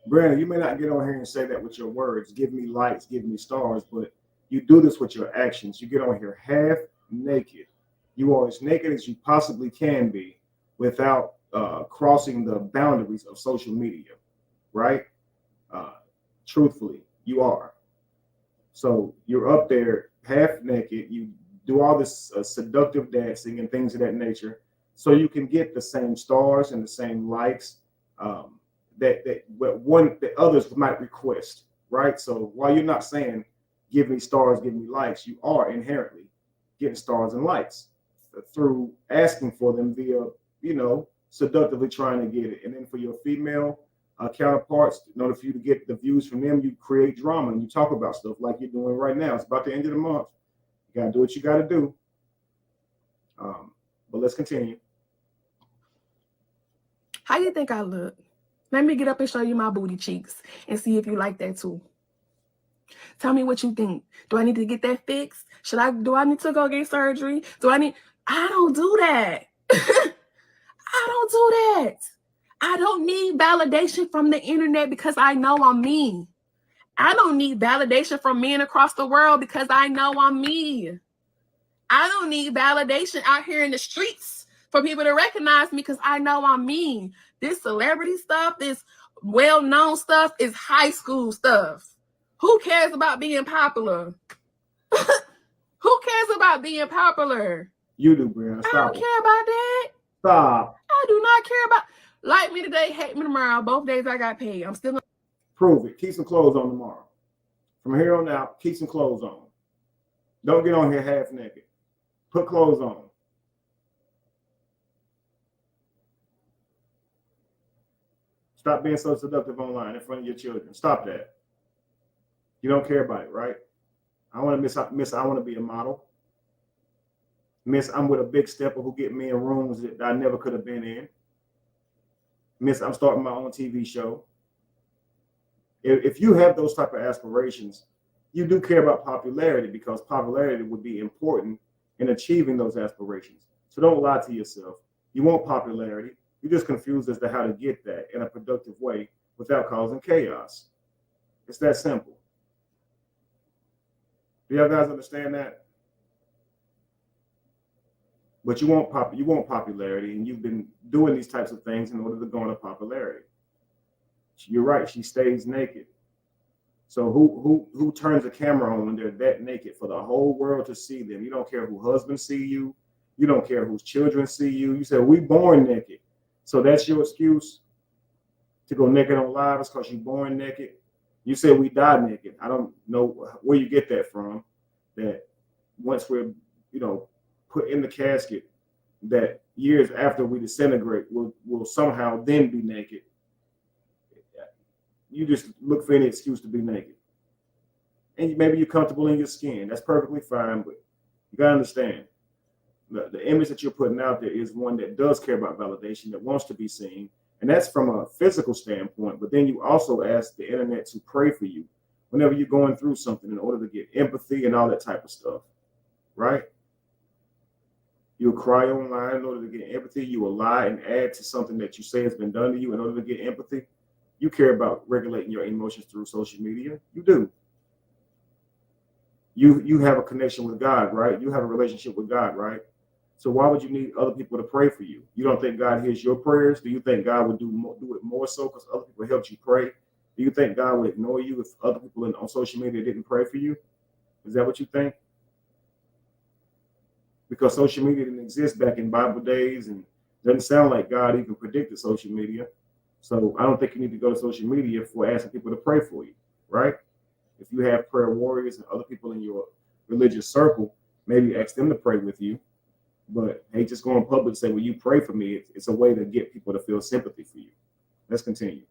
Brandon, you may not get on here and say that with your words, give me likes, give me stars, but you do this with your actions. You get on here half naked. You are as naked as you possibly can be without crossing the boundaries of social media, right? Truthfully, you are. So you're up there half naked. You do all this seductive dancing and things of that nature, so you can get the same stars and the same likes that others might request, right? So while you're not saying give me stars, give me likes, you are inherently getting stars and likes through asking for them via, seductively trying to get it. And then for your female counterparts, in order for you to get the views from them, you create drama and you talk about stuff like you're doing right now. It's about the end of the month. You got to do what you got to do. But let's continue. How you think I look? Let me get up and show you my booty cheeks and see if you like that too. Tell me what you think. Do I need to get that fixed? Do I need to go get surgery? I don't do that. I don't do that. I don't need validation from the internet because I know I'm me. I don't need validation from men across the world because I know I'm me. I don't need validation out here in the streets for people to recognize me because I know I'm me. This celebrity stuff, this well-known stuff is high school stuff. Who cares about being popular? Who cares about being popular? You do, Brianna. I don't care about that. Stop. I do not care about, like me today, hate me tomorrow. Both days I got paid. I'm still gonna prove it. Keep some clothes on tomorrow. From here on out, keep some clothes on. Don't get on here half naked. Put clothes on. Stop being so seductive online in front of your children. Stop that. You don't care about it, right? I want to miss. I want to be a model. Miss, I'm with a big stepper who get me in rooms that I never could have been in. Miss, I'm starting my own TV show. If you have those type of aspirations, you do care about popularity because popularity would be important in achieving those aspirations. So don't lie to yourself. You want popularity. You're just confused as to how to get that in a productive way without causing chaos. It's that simple. Do you guys understand that? But you want popularity, and you've been doing these types of things in order to garner popularity. You're right. She stays naked. So who turns the camera on when they're that naked for the whole world to see them? You don't care who husbands see you. You don't care whose children see you. You say, we born naked. So that's your excuse to go naked on live? It's because you're born naked. You say we die naked. I don't know where you get that from, that once we're, put in the casket, that years after we disintegrate, we'll somehow then be naked. You just look for any excuse to be naked. And maybe you're comfortable in your skin. That's perfectly fine, but you got to understand, the image that you're putting out there is one that does care about validation, that wants to be seen. And that's from a physical standpoint. But then you also ask the internet to pray for you whenever you're going through something in order to get empathy and all that type of stuff, right? You'll cry online in order to get empathy. You will lie and add to something that you say has been done to you in order to get empathy. You care about regulating your emotions through social media. You do. You have a connection with God, right? You have a relationship with God, right? So why would you need other people to pray for you? You don't think God hears your prayers? Do you think God would do it more so because other people helped you pray? Do you think God would ignore you if other people on social media didn't pray for you? Is that what you think? Because social media didn't exist back in Bible days, and it doesn't sound like God even predicted social media. So I don't think you need to go to social media for asking people to pray for you, right? If you have prayer warriors and other people in your religious circle, maybe ask them to pray with you. But hey, just go in public and say, will you pray for me? It's a way to get people to feel sympathy for you. Let's continue.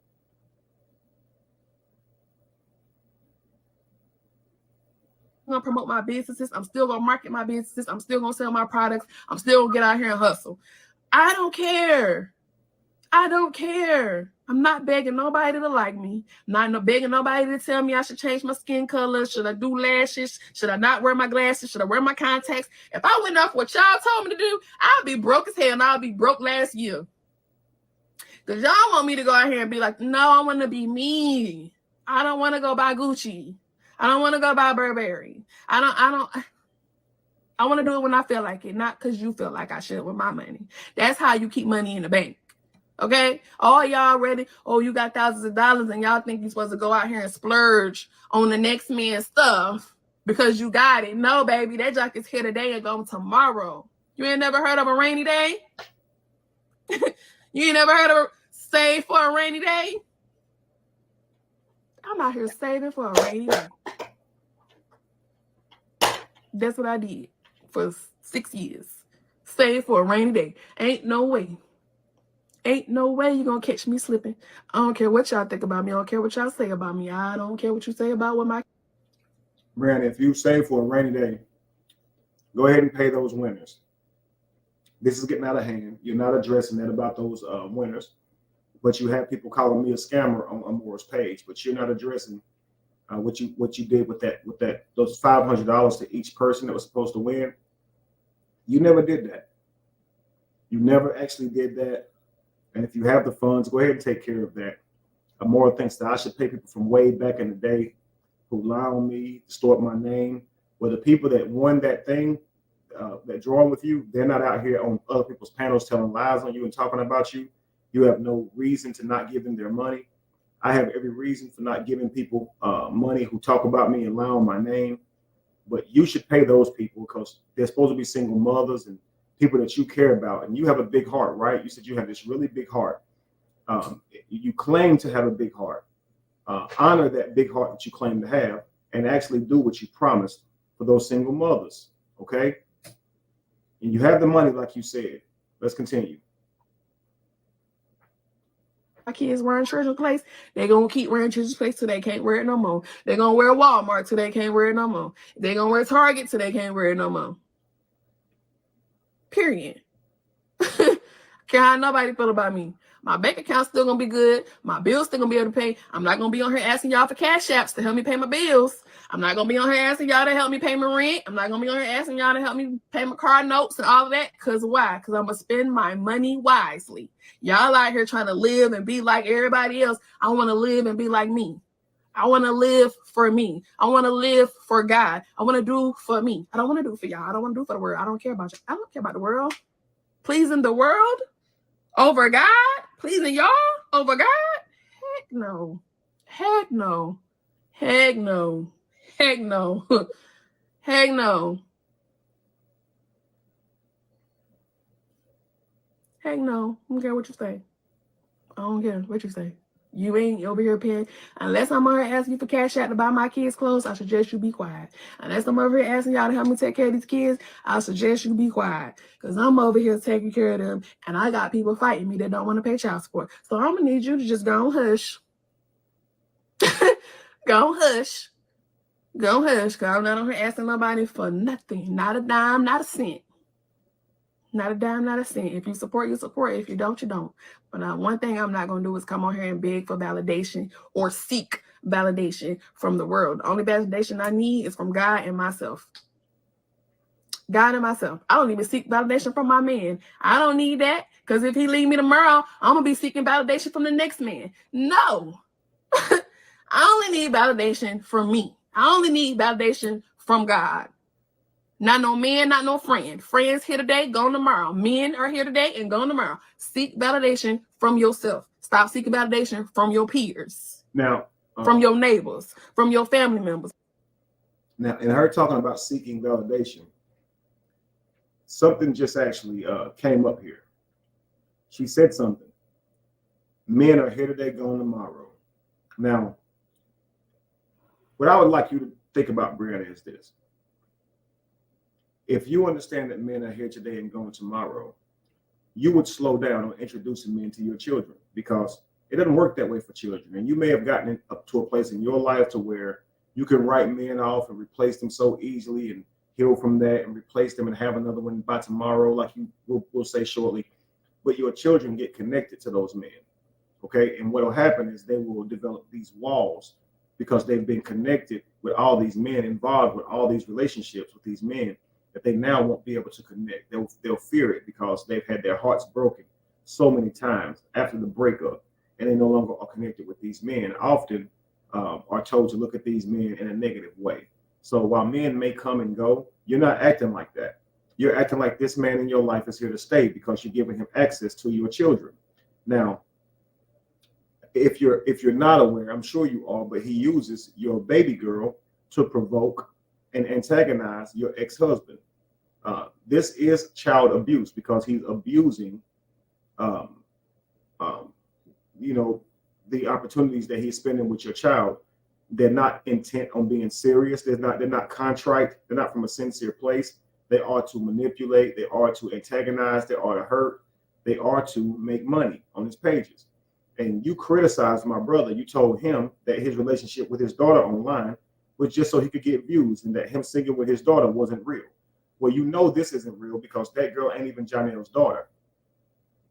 I'm gonna promote my businesses. I'm still gonna market my businesses. I'm still gonna sell my products. I'm still gonna get out here and hustle. I don't care. I don't care. I'm not begging nobody to like me. I'm not begging nobody to tell me I should change my skin color. Should I do lashes? Should I not wear my glasses? Should I wear my contacts? If I went off what y'all told me to do, I'll be broke as hell, and I'll be broke last year. Because y'all want me to go out here and be like, no, I want to be me. I don't want to go buy Gucci. I don't want to go buy Burberry. I want to do it when I feel like it, not because you feel like I should with my money. That's how you keep money in the bank. Okay? All y'all ready? Oh, you got thousands of dollars and y'all think you're supposed to go out here and splurge on the next man's stuff because you got it. No, baby, that junk is here today and gone tomorrow. You ain't never heard of a rainy day? You ain't never heard of save for a rainy day? I'm out here saving for a rainy day. That's what I did for 6 years. Save for a rainy day. Ain't no way. Ain't no way you're going to catch me slipping. I don't care what y'all think about me. I don't care what y'all say about me. I don't care what you say about what my... Brianna, if you save for a rainy day, go ahead and pay those winners. This is getting out of hand. You're not addressing that about those winners, but you have people calling me a scammer on Moore's page, but you're not addressing what you did with those $500 to each person that was supposed to win. You never did that. You never actually did that. And if you have the funds, go ahead and take care of that. Amora thinks that I should pay people from way back in the day who lie on me, distort my name. Well, the people that won that thing, that drawing with you, they're not out here on other people's panels telling lies on you and talking about you. You have no reason to not give them their money. I have every reason for not giving people money who talk about me and lie on my name. But you should pay those people because they're supposed to be single mothers and people that you care about. And you have a big heart, right? You said you have this really big heart. You claim to have a big heart. Honor that big heart that you claim to have and actually do what you promised for those single mothers, okay? And you have the money like you said. Let's continue. My kids wearing Church's Place, they're going to keep wearing Church's Place till they can't wear it no more. They're going to wear Walmart till they can't wear it no more. They're going to wear Target till they can't wear it no more. Period. Care how nobody feel about me. My bank account's still going to be good. My bills still going to be able to pay. I'm not going to be on here asking y'all for cash apps to help me pay my bills. I'm not going to be on here asking y'all to help me pay my rent. I'm not going to be on here asking y'all to help me pay my car notes and all of that. Because why? Because I'm going to spend my money wisely. Y'all out here trying to live and be like everybody else. I want to live and be like me. I want to live for me. I want to live for God. I want to do for me. I don't want to do for y'all. I don't want to do for the world. I don't care about you. I don't care about the world. Pleasing the world over God? Pleasing y'all over God? Heck no. Heck no. Heck no. Heck no. Heck no. Heck no. I don't care what you say. I don't care what you say. You ain't over here paying. Unless I'm over here asking you for cash out to buy my kids clothes, I suggest you be quiet. Unless I'm over here asking y'all to help me take care of these kids, I suggest you be quiet. Because I'm over here taking care of them, and I got people fighting me that don't want to pay child support. So I'm going to need you to just go and hush. Go and hush. Go and hush, because I'm not over here asking nobody for nothing. Not a dime, not a cent. Not a dime, not a cent. If you support, you support. If you don't, you don't. But one thing I'm not going to do is come on here and beg for validation or seek validation from the world. The only validation I need is from God and myself. God and myself. I don't even seek validation from my man. I don't need that, because if he leave me tomorrow, I'm going to be seeking validation from the next man. No. I only need validation from me. I only need validation from God. Not no man, not no friend. Friends here today, gone tomorrow. Men are here today and gone tomorrow. Seek validation from yourself. Stop seeking validation from your peers. Now, from your neighbors, from your family members. Now, in her talking about seeking validation, something just actually came up here. She said something. Men are here today, gone tomorrow. Now, what I would like you to think about, Brianna, is this. If you understand that men are here today and gone tomorrow, you would slow down on introducing men to your children, because it doesn't work that way for children. And you may have gotten up to a place in your life to where you can write men off and replace them so easily and heal from that and replace them and have another one by tomorrow, like you will say shortly. But your children get connected to those men, okay? And what will happen is they will develop these walls because they've been connected with all these men, involved with all these relationships with these men, that they now won't be able to connect. They'll fear it because they've had their hearts broken so many times after the breakup, and they no longer are connected with these men. Often are told to look at these men in a negative way. So while men may come and go, you're not acting like that. You're acting like this man in your life is here to stay because you're giving him access to your children. Now, if you're not aware, I'm sure you are, but he uses your baby girl to provoke and antagonize your ex-husband. This is child abuse because he's abusing, the opportunities that he's spending with your child. They're not intent on being serious. They're not contrite. They're not from a sincere place. They are to manipulate. They are to antagonize. They are to hurt. They are to make money on his pages. And you criticized my brother. You told him that his relationship with his daughter online was just so he could get views, and that him singing with his daughter wasn't real. Well, you know this isn't real because that girl ain't even Janelle's daughter,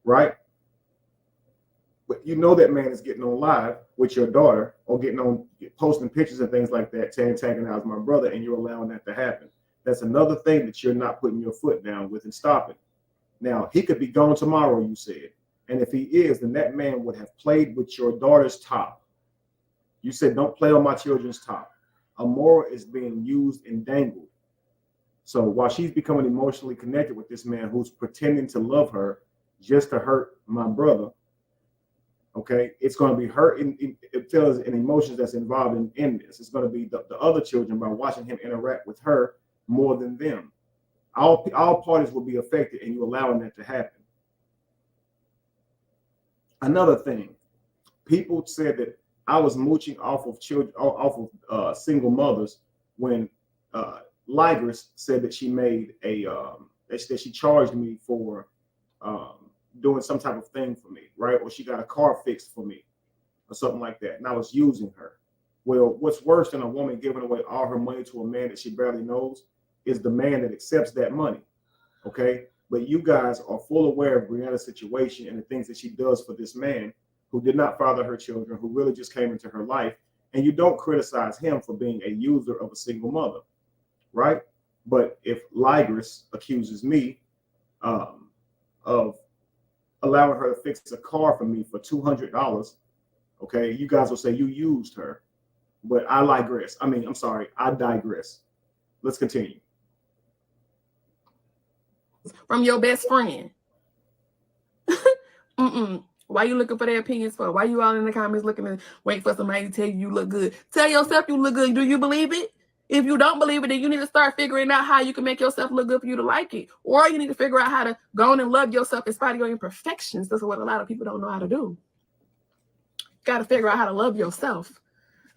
right? But you know that man is getting on live with your daughter or posting pictures and things like that to antagonize my brother, and you're allowing that to happen. That's another thing that you're not putting your foot down with and stopping. Now, he could be gone tomorrow, you said. And if he is, then that man would have played with your daughter's top. You said, don't play on my children's top. Amora is being used and dangled. So while she's becoming emotionally connected with this man who's pretending to love her just to hurt my brother, okay, it's going to be hurt in feelings and emotions that's involved in this. It's going to be the other children by watching him interact with her more than them. All parties will be affected, and you allowing that to happen. Another thing, people said that I was mooching off of children, off of single mothers, when Ligris said that she made that she charged me for doing some type of thing for me, right? Or she got a car fixed for me or something like that, and I was using her. Well, what's worse than a woman giving away all her money to a man that she barely knows is the man that accepts that money, okay? But you guys are full aware of Brianna's situation and the things that she does for this man who did not father her children, who really just came into her life, and you don't criticize him for being a user of a single mother, right? But if Ligris accuses me of allowing her to fix a car for me for $200, okay, you guys will say you used her. But I digress. I digress. Let's continue. From your best friend. Why you looking for their opinions for? Why you all in the comments looking to wait for somebody to tell you look good? Tell yourself you look good. Do you believe it? If you don't believe it, then you need to start figuring out how you can make yourself look good for you to like it. Or you need to figure out how to go on and love yourself in spite of your imperfections. That's what a lot of people don't know how to do. Got to figure out how to love yourself.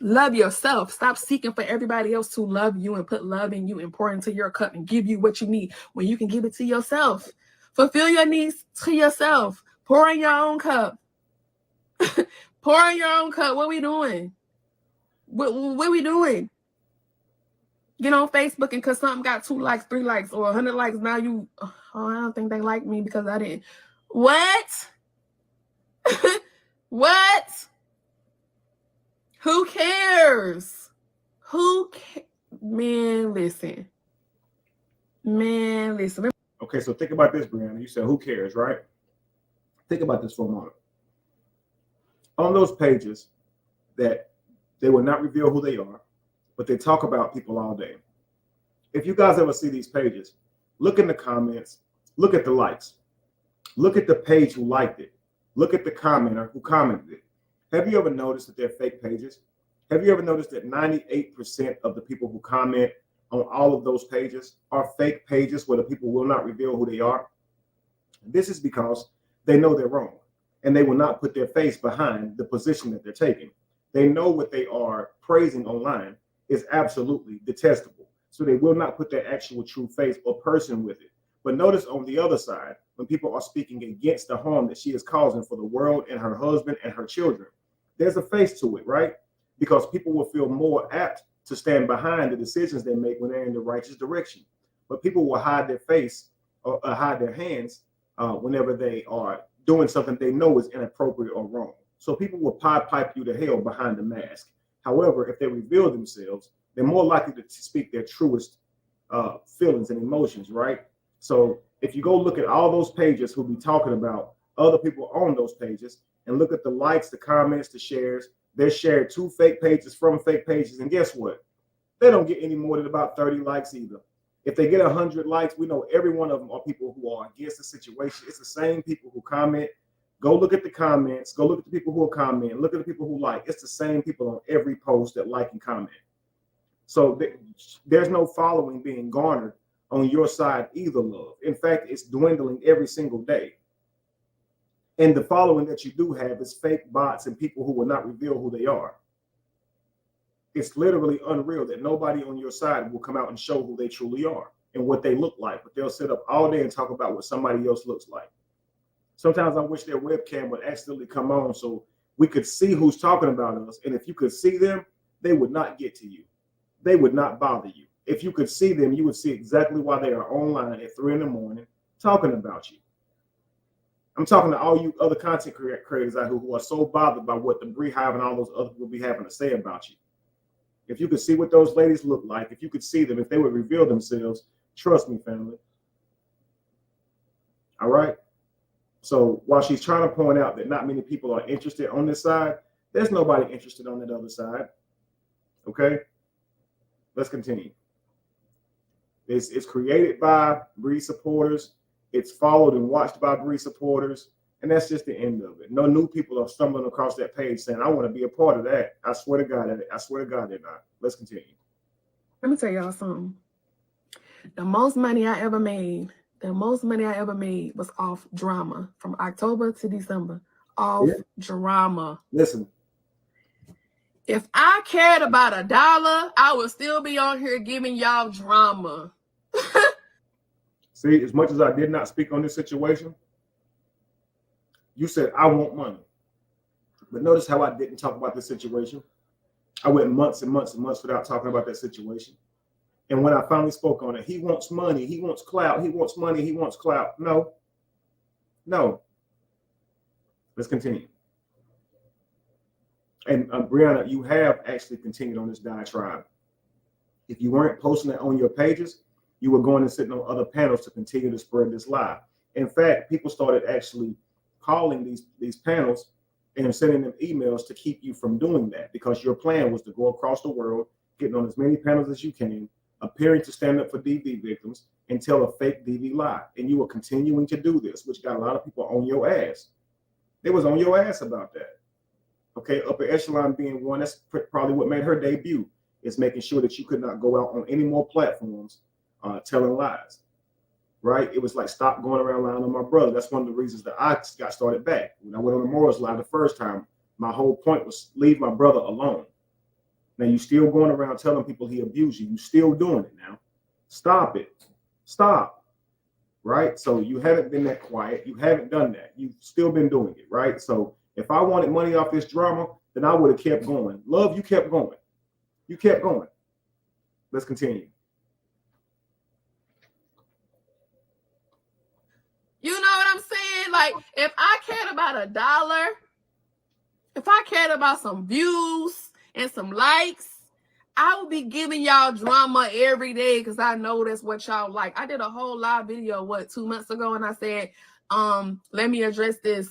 Love yourself. Stop seeking for everybody else to love you and put love in you and pour into your cup and give you what you need when you can give it to yourself. Fulfill your needs to yourself. Pour in your own cup. Pour in your own cup. What we doing? What we doing? Get on Facebook and because something got 2 likes, 3 likes, or 100 likes, now you, I don't think they like me because I didn't. What? What? Who cares? Man, listen. Okay, so think about this, Brianna. You said, who cares, right? Think about this for a moment. On those pages that they will not reveal who they are, but they talk about people all day. If you guys ever see these pages, look in the comments, look at the likes, look at the page who liked it, look at the commenter who commented it. Have you ever noticed that they're fake pages? Have you ever noticed that 98% of the people who comment on all of those pages are fake pages where the people will not reveal who they are? This is because they know they're wrong and they will not put their face behind the position that they're taking. They know what they are praising online is absolutely detestable. So they will not put their actual true face or person with it. But notice on the other side, when people are speaking against the harm that she is causing for the world and her husband and her children, there's a face to it, right? Because people will feel more apt to stand behind the decisions they make when they're in the righteous direction. But people will hide their face or hide their hands whenever they are doing something they know is inappropriate or wrong. So people will pipe you to hell behind the mask. However, if they reveal themselves, they're more likely to speak their truest feelings and emotions, right? So if you go look at all those pages who'll be talking about other people on those pages and look at the likes, the comments, the shares, they're shared 2 fake pages from fake pages. And guess what? They don't get any more than about 30 likes either. If they get 100 likes, we know every one of them are people who are against the situation. It's the same people who comment. Go look at the comments. Go look at the people who are commenting. Look at the people who like. It's the same people on every post that like and comment. So there's no following being garnered on your side either, love. In fact, it's dwindling every single day. And the following that you do have is fake bots and people who will not reveal who they are. It's literally unreal that nobody on your side will come out and show who they truly are and what they look like. But they'll sit up all day and talk about what somebody else looks like. Sometimes I wish their webcam would accidentally come on so we could see who's talking about us. And if you could see them, they would not get to you. They would not bother you. If you could see them, you would see exactly why they are online at 3 in the morning talking about you. I'm talking to all you other content creators out here who are so bothered by what the Beehive and all those other people be having to say about you. If you could see what those ladies look like, if you could see them, if they would reveal themselves, trust me, family. All right? So while she's trying to point out that not many people are interested on this side, there's nobody interested on that other side. Okay? Let's continue. It's created by Bree supporters. It's followed and watched by Bree supporters. And that's just the end of it. No new people are stumbling across that page saying, I want to be a part of that. I swear to God, they're not. Let's continue. Let me tell y'all something. The most money I ever made was off drama from October to December. Drama. Listen. If I cared about $1, I would still be on here giving y'all drama. See, as much as I did not speak on this situation, you said, I want money. But notice how I didn't talk about this situation. I went months and months and months without talking about that situation. And when I finally spoke on it, he wants money, he wants clout, he wants money, he wants clout. No. Let's continue. And Brianna, you have actually continued on this diatribe. If you weren't posting it on your pages, you were going and sitting on other panels to continue to spread this lie. In fact, people started actually calling these panels and sending them emails to keep you from doing that, because your plan was to go across the world, getting on as many panels as you can, appearing to stand up for DV victims and tell a fake DV lie. And you were continuing to do this, which got a lot of people on your ass. They was on your ass about that. Okay, upper echelon being one, that's probably what made her debut, is making sure that you could not go out on any more platforms telling lies. Right? It was like, stop going around lying on my brother. That's one of the reasons that I got started back. When I went on the Morals Live the first time, my whole point was leave my brother alone. Now you still going around telling people he abused you. You still doing it now. Stop it. Stop. Right? So you haven't been that quiet. You haven't done that. You've still been doing it. Right? So if I wanted money off this drama, then I would have kept going. Love, you kept going. You kept going. Let's continue. You know what I'm saying? Like, if I cared about $1, if I cared about some views and some likes, I would be giving y'all drama every day, because I know that's what y'all like. I did a whole live video, 2 months ago, and I said, let me address this.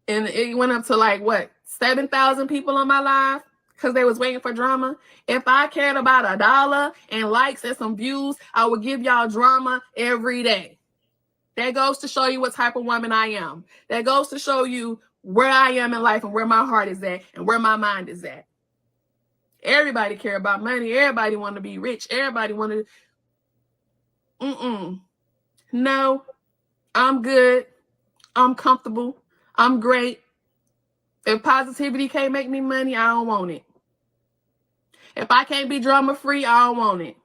And it went up to 7,000 people on my live, because they was waiting for drama. If I cared about $1 and likes and some views, I would give y'all drama every day. That goes to show you what type of woman I am. That goes to show you where I am in life and where my heart is at and where my mind is at. Everybody care about money. Everybody want to be rich. Everybody want to... No, I'm good. I'm comfortable. I'm great. If positivity can't make me money, I don't want it. If I can't be drama free, I don't want it.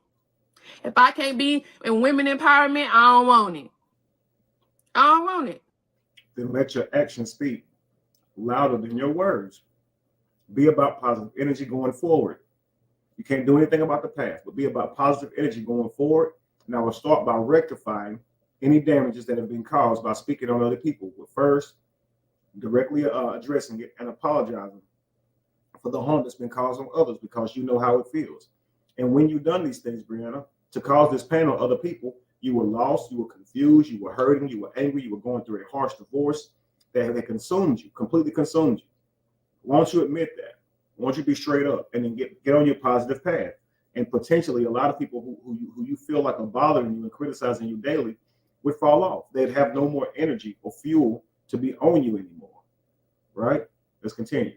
If I can't be in women empowerment, I don't want it. I don't want it. Then let your actions speak louder than your words. Be about positive energy going forward. You can't do anything about the past, but be about positive energy going forward. And I will start by rectifying any damages that have been caused by speaking on other people. But first, directly addressing it and apologizing for the harm that's been caused on others, because you know how it feels. And when you've done these things, Brianna, to cause this pain on other people, you were lost, you were confused, you were hurting, you were angry, you were going through a harsh divorce that consumed you, completely consumed you. Why don't you admit that? Why don't you be straight up and then get on your positive path? And potentially a lot of people who you feel like are bothering you and criticizing you daily would fall off. They'd have no more energy or fuel to be on you anymore. Right? Let's continue.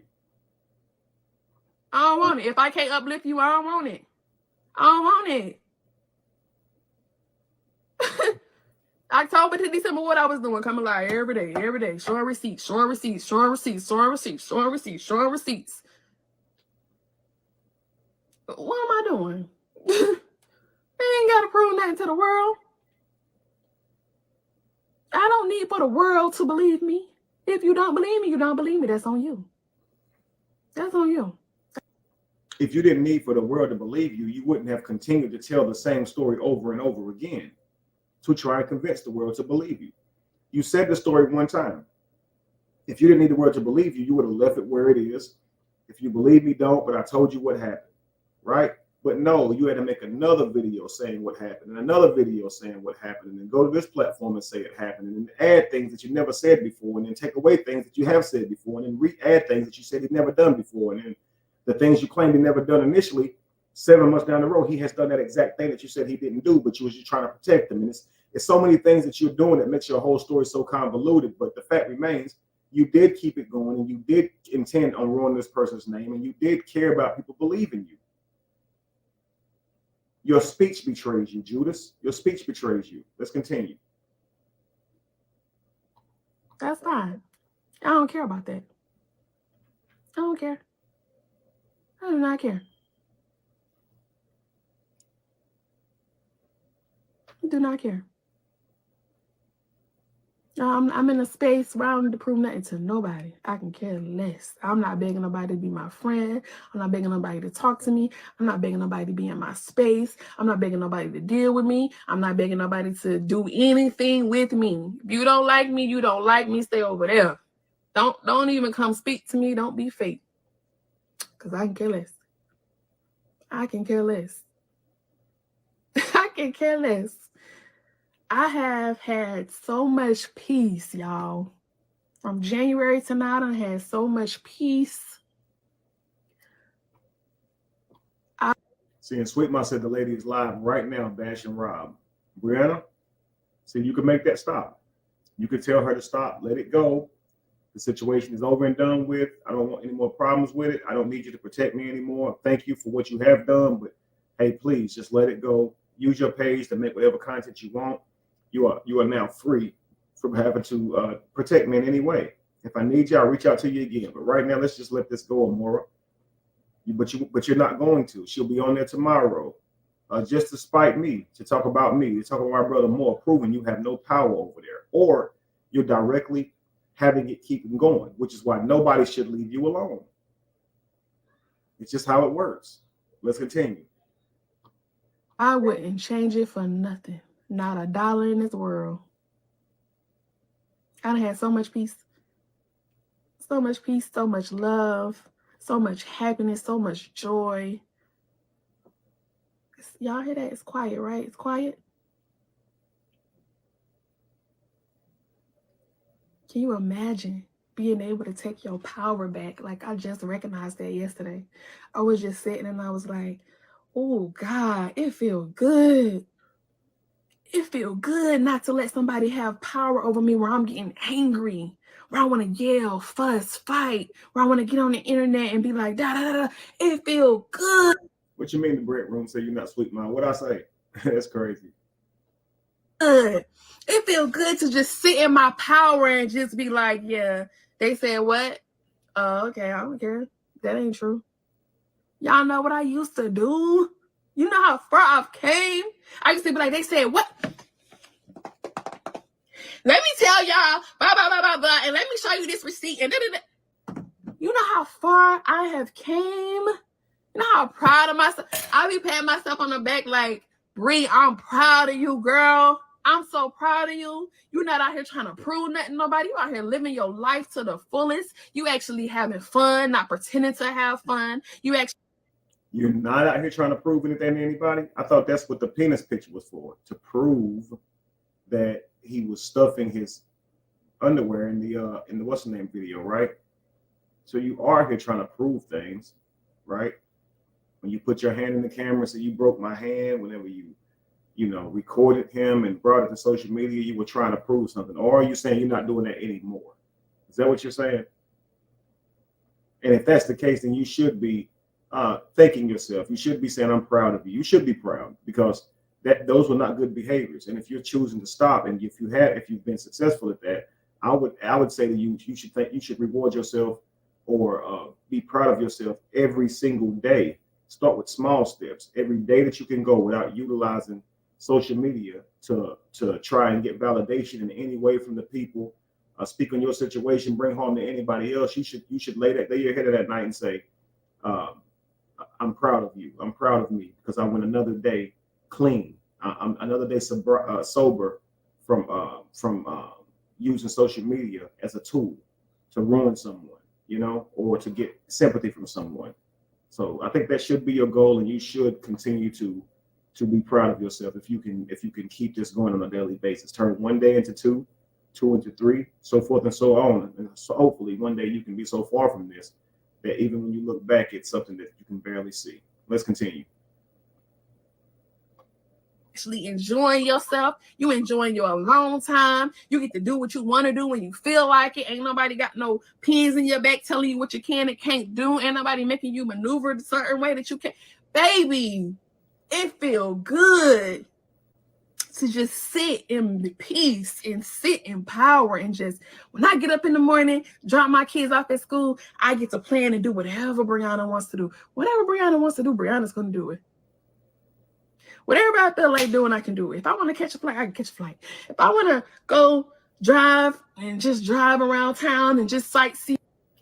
I don't want it. If I can't uplift you, I don't want it. I don't want it. October to December, what I was doing, coming live every day, showing receipts, showing receipts, showing receipts, showing receipts, showing receipts, showing receipts. What am I doing? I ain't got to prove nothing to the world. I don't need for the world to believe me. If you don't believe me, you don't believe me. That's on you. That's on you. If you didn't need for the world to believe you, you wouldn't have continued to tell the same story over and over again to try and convince the world to believe you. You said the story one time. If you didn't need the world to believe you, you would have left it where it is. If you believe me, don't, but I told you what happened, right? But no, you had to make another video saying what happened and another video saying what happened, and then go to this platform and say it happened, and then add things that you never said before, and then take away things that you have said before, and then re-add things that you said he'd never done before, and then the things you claimed he never done initially, 7 months down the road, he has done that exact thing that you said he didn't do, but you was just trying to protect him. And it's so many things that you're doing that makes your whole story so convoluted. But the fact remains, you did keep it going, and you did intend on ruining this person's name, and you did care about people believing you. Your speech betrays you, Judas. Your speech betrays you. Let's continue. That's fine. I don't care about that. I don't care. I do not care. I do not care. I'm in a space where I don't need to prove nothing to nobody. I can care less. I'm not begging nobody to be my friend. I'm not begging nobody to talk to me. I'm not begging nobody to be in my space. I'm not begging nobody to deal with me. I'm not begging nobody to do anything with me. If you don't like me, you don't like me. Stay over there. Don't even come speak to me. Don't be fake. Because I can care less. I can care less. I can care less. I have had so much peace, y'all. From January to now, I had so much peace. See, and Sweet Mom said the lady is live right now bashing Rob. Brianna, see, you can make that stop. You could tell her to stop, let it go. The situation is over and done with. I don't want any more problems with it. I don't need you to protect me anymore. Thank you for what you have done, but hey, please just let it go. Use your page to make whatever content you want. You are now free from having to protect me in any way. If I need you, I'll reach out to you again. But right now, let's just let this go, Amora. But you're not going to. She'll be on there tomorrow, just to spite me, to talk about me, to talk about my brother more, proving you have no power over there, or you're directly having it keep going, which is why nobody should leave you alone. It's just how it works. Let's continue. I wouldn't change it for nothing. Not $1 in this world. I done had so much peace. So much peace, so much love, so much happiness, so much joy. Y'all hear that? It's quiet, right? It's quiet. Can you imagine being able to take your power back? Like, I just recognized that yesterday. I was just sitting and I was like, oh God, it feels good. It feels good not to let somebody have power over me where I'm getting angry, where I want to yell, fuss, fight, where I want to get on the internet and be like, da da da da. It feels good. What you mean the break room say you're not Sweet Mom? What I say? That's crazy. Good. It feels good to just sit in my power and just be like, yeah, they said what? Oh, okay, I don't care. That ain't true. Y'all know what I used to do? You know how far I've came? I used to be like, they said what? Let me tell y'all, blah, blah, blah, blah, blah, and let me show you this receipt. And you know how far I have came? You know how proud of myself? I be patting myself on the back like, Bree, I'm proud of you, girl. I'm so proud of you. You're not out here trying to prove nothing to nobody. You out here living your life to the fullest. You actually having fun, not pretending to have fun. You're not out here trying to prove anything to anybody. I thought that's what the penis picture was for, to prove that he was stuffing his underwear in the what's the name video, right? So you are here trying to prove things, right? When you put your hand in the camera, so you broke my hand. Whenever you recorded him and brought it to social media, you were trying to prove something. Or are you saying you're not doing that anymore? Is that what you're saying? And if that's the case, then you should be thanking yourself. You should be saying, I'm proud of you. You should be proud, because those were not good behaviors. And if you're choosing to stop, and if you've been successful at that, I would say to you, you should reward yourself, or be proud of yourself every single day. Start with small steps. Every day that you can go without utilizing social media to try and get validation in any way from the people, speak on your situation, bring harm to anybody else. You should lay your head at night and say, I'm proud of you. I'm proud of me, because I went another day clean. I'm another day sober from using social media as a tool to ruin someone, or to get sympathy from someone. So I think that should be your goal, and you should continue to be proud of yourself if you can keep this going on a daily basis. Turn one day into two into three, so forth and so on. And so hopefully one day you can be so far from this that even when you look back, it's something that you can barely see. Let's continue. Actually enjoying yourself. You enjoying your alone time. You get to do what you want to do when you feel like it. Ain't nobody got no pins in your back telling you what you can and can't do. Ain't nobody making you maneuver a certain way that you can. Baby, it feel good to just sit in peace and sit in power, and just, when I get up in the morning, drop my kids off at school, I get to plan and do whatever Brianna wants to do. Whatever Brianna wants to do, Brianna's going to do it. Whatever I feel like doing, I can do it. If I want to catch a flight, I can catch a flight. If I want to go drive and just drive around town and just sightsee.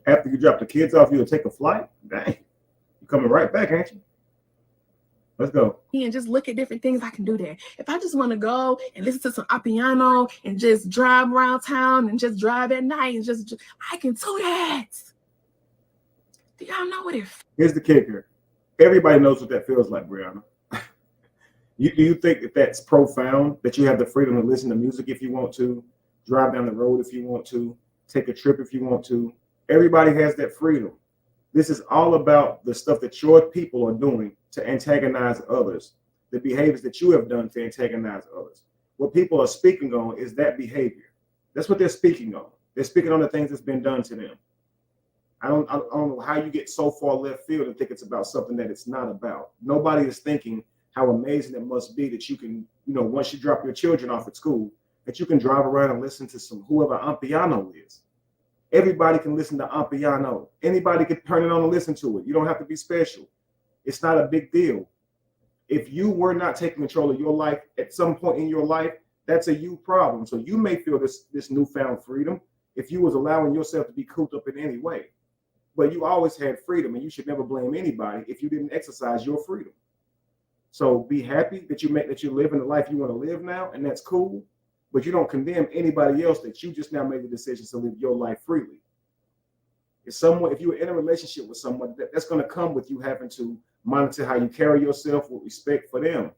After you drop the kids off, you'll take a flight? Dang. You're coming right back, ain't you? Let's go. And just look at different things, I can do that. If I just want to go and listen to some piano and just drive around town and just drive at night and just I can do that. Do y'all know what it feels? Here's the kicker. Everybody knows what that feels like, Brianna. Do you think that that's profound, that you have the freedom to listen to music if you want to, drive down the road if you want to, take a trip if you want to. Everybody has that freedom. This is all about the stuff that your people are doing to antagonize others, the behaviors that you have done to antagonize others. What people are speaking on is that behavior. That's what they're speaking on. They're speaking on the things that's been done to them. I don't know how you get so far left field and think it's about something that it's not about. Nobody is thinking how amazing it must be that you can, once you drop your children off at school, that you can drive around and listen to some whoever Ampiano is. Everybody can listen to Ampiano. Anybody can turn it on and listen to it. You don't have to be special. It's not a big deal. If you were not taking control of your life at some point in your life, that's a you problem. So you may feel this newfound freedom if you was allowing yourself to be cooped up in any way. But you always had freedom, and you should never blame anybody if you didn't exercise your freedom. So be happy that you're living the life you want to live now, and that's cool. But you don't condemn anybody else that you just now made the decision to live your life freely. If you were in a relationship with someone, that's going to come with you having to monitor how you carry yourself with respect for them,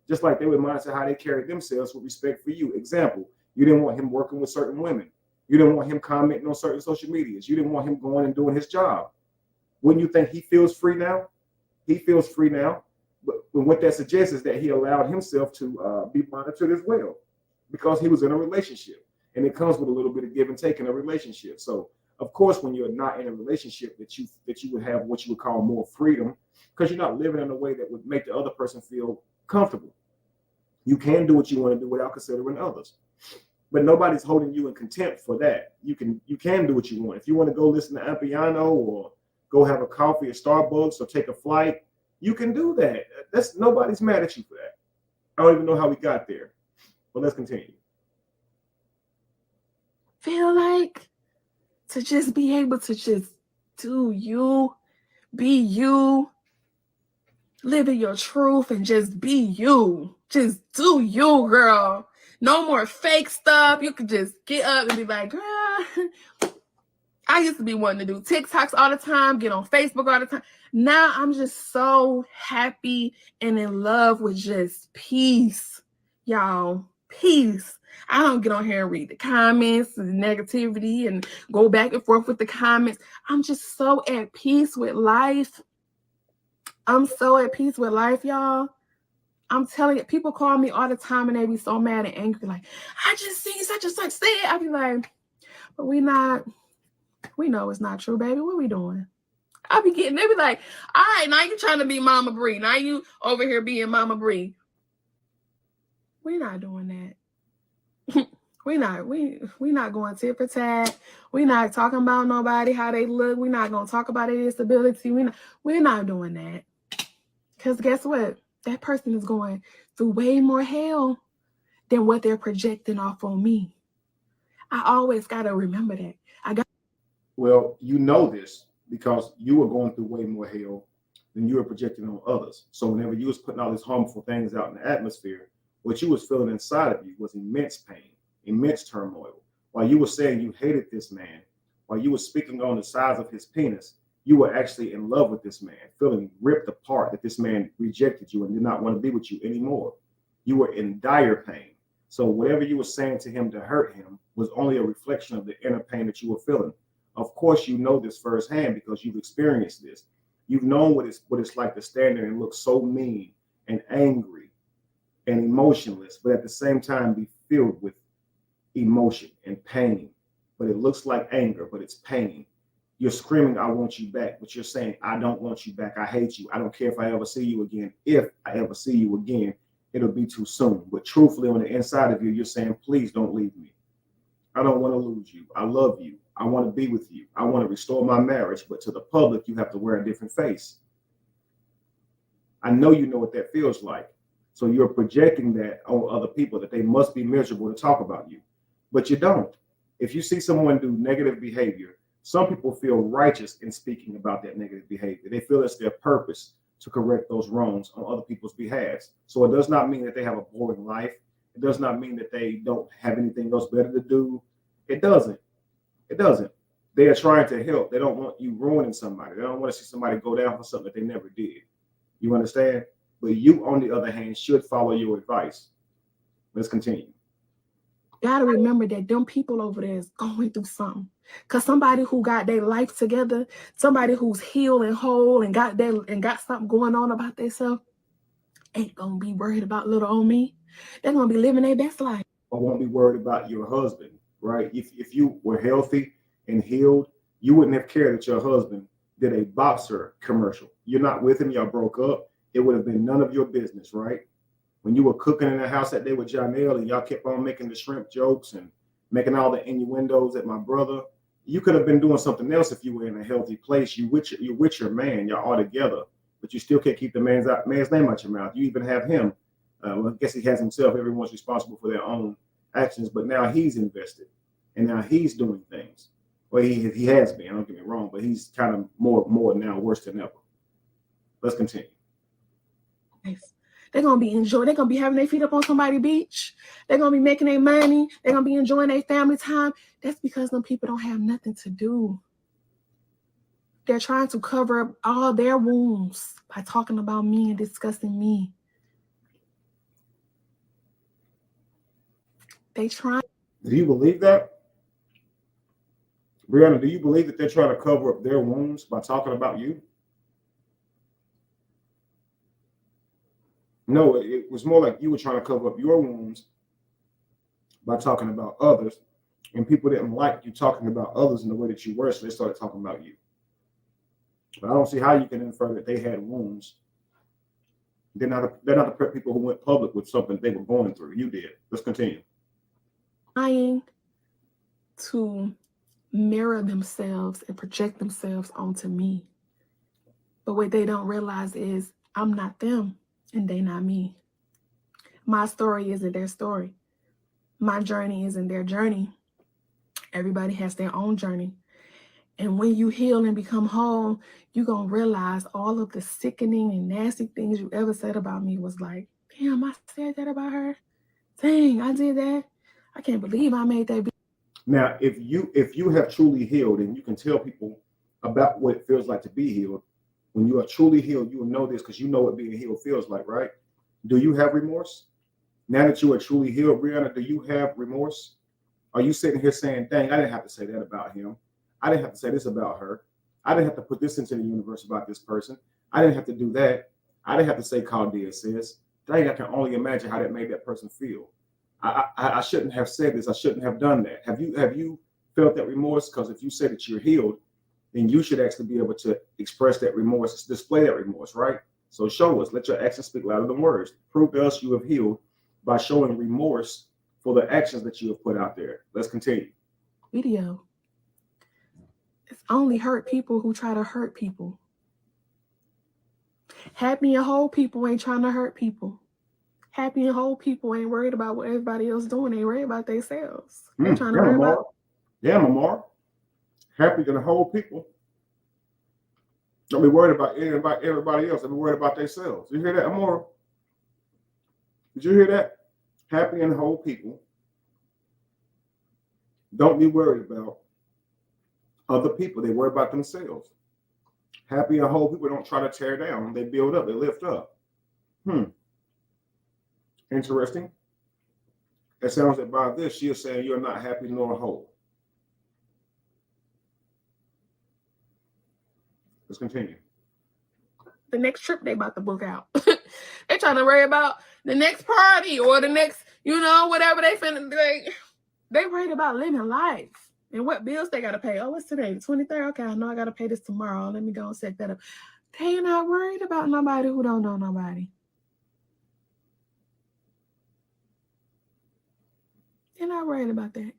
just like they would monitor how they carry themselves with respect for you. Example, you didn't want him working with certain women. You didn't want him commenting on certain social medias. You didn't want him going and doing his job. Wouldn't you think he feels free now? He feels free now. But what that suggests is that he allowed himself to be monitored as well, because he was in a relationship. And it comes with a little bit of give and take in a relationship. So, of course, when you're not in a relationship, that you would have what you would call more freedom, because you're not living in a way that would make the other person feel comfortable. You can do what you want to do without considering others. But nobody's holding you in contempt for that. You can do what you want. If you want to go listen to Ampiano or go have a coffee at Starbucks or take a flight, you can do that. Nobody's mad at you for that. I don't even know how we got there. But let's continue. Feel like to just be able to just do you, be you, live in your truth and just be you. Just do you, girl. No more fake stuff. You could just get up and be like, girl. I used to be wanting to do TikToks all the time, get on Facebook all the time. Now I'm just so happy and in love with just peace, y'all. Peace. I don't get on here and read the comments and negativity and go back and forth with the comments. I'm just so at peace with life. I'm so at peace with life, y'all. I'm telling you, people call me all the time and they be so mad and angry. Like, I just seen such and such say it. I be like, but we know it's not true, baby. What we doing? I be getting, they be like, all right, now you trying to be Mama Bree. Now you over here being Mama Bree. We're not doing that. we not going tit for tat. We're not talking about nobody, how they look. We're not going to talk about their disability. We're not doing that. Because guess what? That person is going through way more hell than what they're projecting off on me. I always got to remember that. Well, you know this because you were going through way more hell than you were projecting on others. So whenever you was putting all these harmful things out in the atmosphere, what you was feeling inside of you was immense pain, immense turmoil. While you were saying you hated this man, while you were speaking on the size of his penis, you were actually in love with this man, feeling ripped apart that this man rejected you and did not want to be with you anymore. You were in dire pain. So whatever you were saying to him to hurt him was only a reflection of the inner pain that you were feeling. Of course, you know this firsthand because you've experienced this. You've known what it's like to stand there and look so mean and angry and emotionless, but at the same time be filled with emotion and pain. But it looks like anger, but it's pain. You're screaming, I want you back, but you're saying, I don't want you back. I hate you. I don't care if I ever see you again. If I ever see you again, it'll be too soon. But truthfully, on the inside of you, you're saying, please don't leave me. I don't want to lose you. I love you. I want to be with you. I want to restore my marriage. But to the public, you have to wear a different face. I know you know what that feels like. So you're projecting that on other people, that they must be miserable to talk about you. But you don't. If you see someone do negative behavior, some people feel righteous in speaking about that negative behavior. They feel it's their purpose to correct those wrongs on other people's behalves. So it does not mean that they have a boring life. It does not mean that they don't have anything else better to do. It doesn't. It doesn't. They are trying to help. They don't want you ruining somebody. They don't want to see somebody go down for something that they never did. You understand? But you, on the other hand, should follow your advice. Let's continue. Gotta remember that them people over there is going through something. Cause somebody who got their life together, somebody who's healed and whole and got something going on about themselves, ain't gonna be worried about little old me. They're gonna be living their best life. Or won't be worried about your husband, right? If you were healthy and healed, you wouldn't have cared that your husband did a boxer commercial. You're not with him, y'all broke up. It would have been none of your business, right? When you were cooking in the house that day with Janelle and y'all kept on making the shrimp jokes and making all the innuendos at my brother, you could have been doing something else if you were in a healthy place. You're with your man, y'all all together, but you still can't keep the man's name out your mouth. You even have him. Well, I guess he has himself. Everyone's responsible for their own actions, but now he's invested and now he's doing things. Well, he has been, don't get me wrong, but he's kind of more now, worse than ever. Let's continue. Nice. They're gonna be enjoying, they're gonna be having their feet up on somebody's beach. They're gonna be making their money, they're gonna be enjoying their family time. That's because them people don't have nothing to do. They're trying to cover up all their wounds by talking about me and discussing me. They try. Do you believe that? Brianna, do you believe that they're trying to cover up their wounds by talking about you? No, it was more like you were trying to cover up your wounds by talking about others, and people didn't like you talking about others in the way that you were, so they started talking about you. But I don't see how you can infer that they had wounds. They're not the people who went public with something they were going through. You did. Let's continue. Trying to mirror themselves and project themselves onto me. But what they don't realize is I'm not them and they not me. My story isn't their story. My journey isn't their journey. Everybody has their own journey. And when you heal and become whole, you're going to realize all of the sickening and nasty things you ever said about me was like, damn, I said that about her. Dang, I did that. I can't believe I made that. Now, if you have truly healed and you can tell people about what it feels like to be healed, when you are truly healed, you will know this because you know what being healed feels like, right? Do you have remorse? Now that you are truly healed, Brianna, do you have remorse? Are you sitting here saying, dang, I didn't have to say that about him. I didn't have to say this about her. I didn't have to put this into the universe about this person. I didn't have to do that. I didn't have to say Chaldea says. Dang, I can only imagine how that made that person feel. I shouldn't have said this. I shouldn't have done that. Have you felt that remorse? Because if you say that you're healed, then you should actually be able to express that remorse, display that remorse, right? So show us. Let your actions speak louder than words. Prove to us you have healed by showing remorse for the actions that you have put out there. Let's continue. Video. It's only hurt people who try to hurt people. Happy and whole people ain't trying to hurt people. Happy and whole people ain't worried about what everybody else doing. They worried about themselves. They're trying to worry about. Yeah, Amar. Happy and whole people. Don't be worried about everybody else. They'll be worried about themselves. You hear that, Amar? Did you hear that? Happy and whole people. Don't be worried about other people. They worry about themselves. Happy and whole people don't try to tear down. They build up. They lift up. Interesting. It sounds like by this, she is saying you're not happy nor whole. Let's continue. The next trip they about to book out. They trying to worry about the next party or the next, whatever they finna do. They worried about living life and what bills they got to pay. Oh, what's today? The 23rd? Okay, I know I got to pay this tomorrow. Let me go and set that up. They not worried about nobody who don't know nobody. They're not worried about that.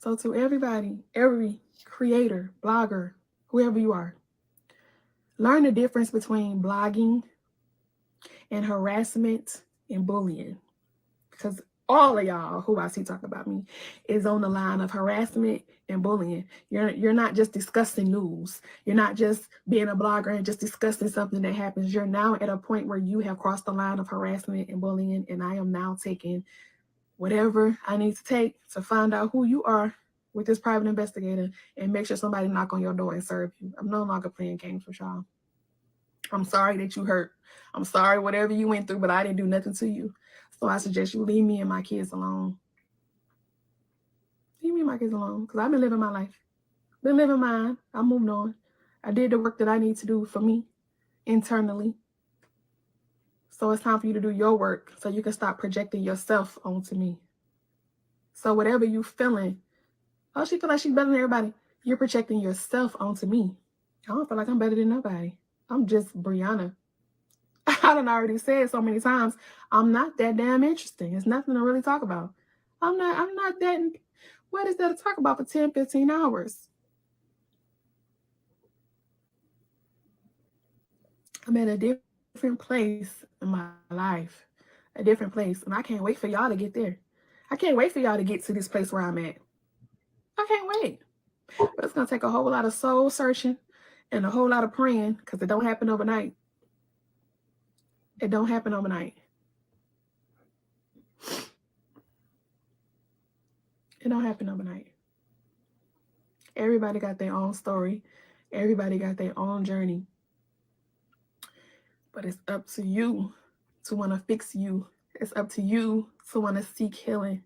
So to everybody, every creator, blogger, whoever you are, learn the difference between blogging and harassment and bullying. Because all of y'all who I see talk about me is on the line of harassment and bullying. You're not just discussing news. You're not just being a blogger and just discussing something that happens. You're now at a point where you have crossed the line of harassment and bullying, and I am now taking whatever I need to take to find out who you are with this private investigator and make sure somebody knock on your door and serve you. I'm no longer playing games with y'all. I'm sorry that you hurt. I'm sorry whatever you went through, but I didn't do nothing to you. So I suggest you leave me and my kids alone. Leave me and my kids alone, because I've been living my life. Been living mine. I moved on. I did the work that I need to do for me internally. So it's time for you to do your work so you can stop projecting yourself onto me. So whatever you feeling, oh, she feel like she's better than everybody. You're projecting yourself onto me. I don't feel like I'm better than nobody. I'm just Brianna. I done already said so many times, I'm not that damn interesting. It's nothing to really talk about. I'm not that, what is there to talk about for 10, 15 hours? I'm at a different place in my life, a different place. And I can't wait for y'all to get there. I can't wait for y'all to get to this place where I'm at. I can't wait. But it's going to take a whole lot of soul searching and a whole lot of praying, because it don't happen overnight. It don't happen overnight. It don't happen overnight. Everybody got their own story. Everybody got their own journey. But it's up to you to want to fix you. It's up to you to want to seek healing.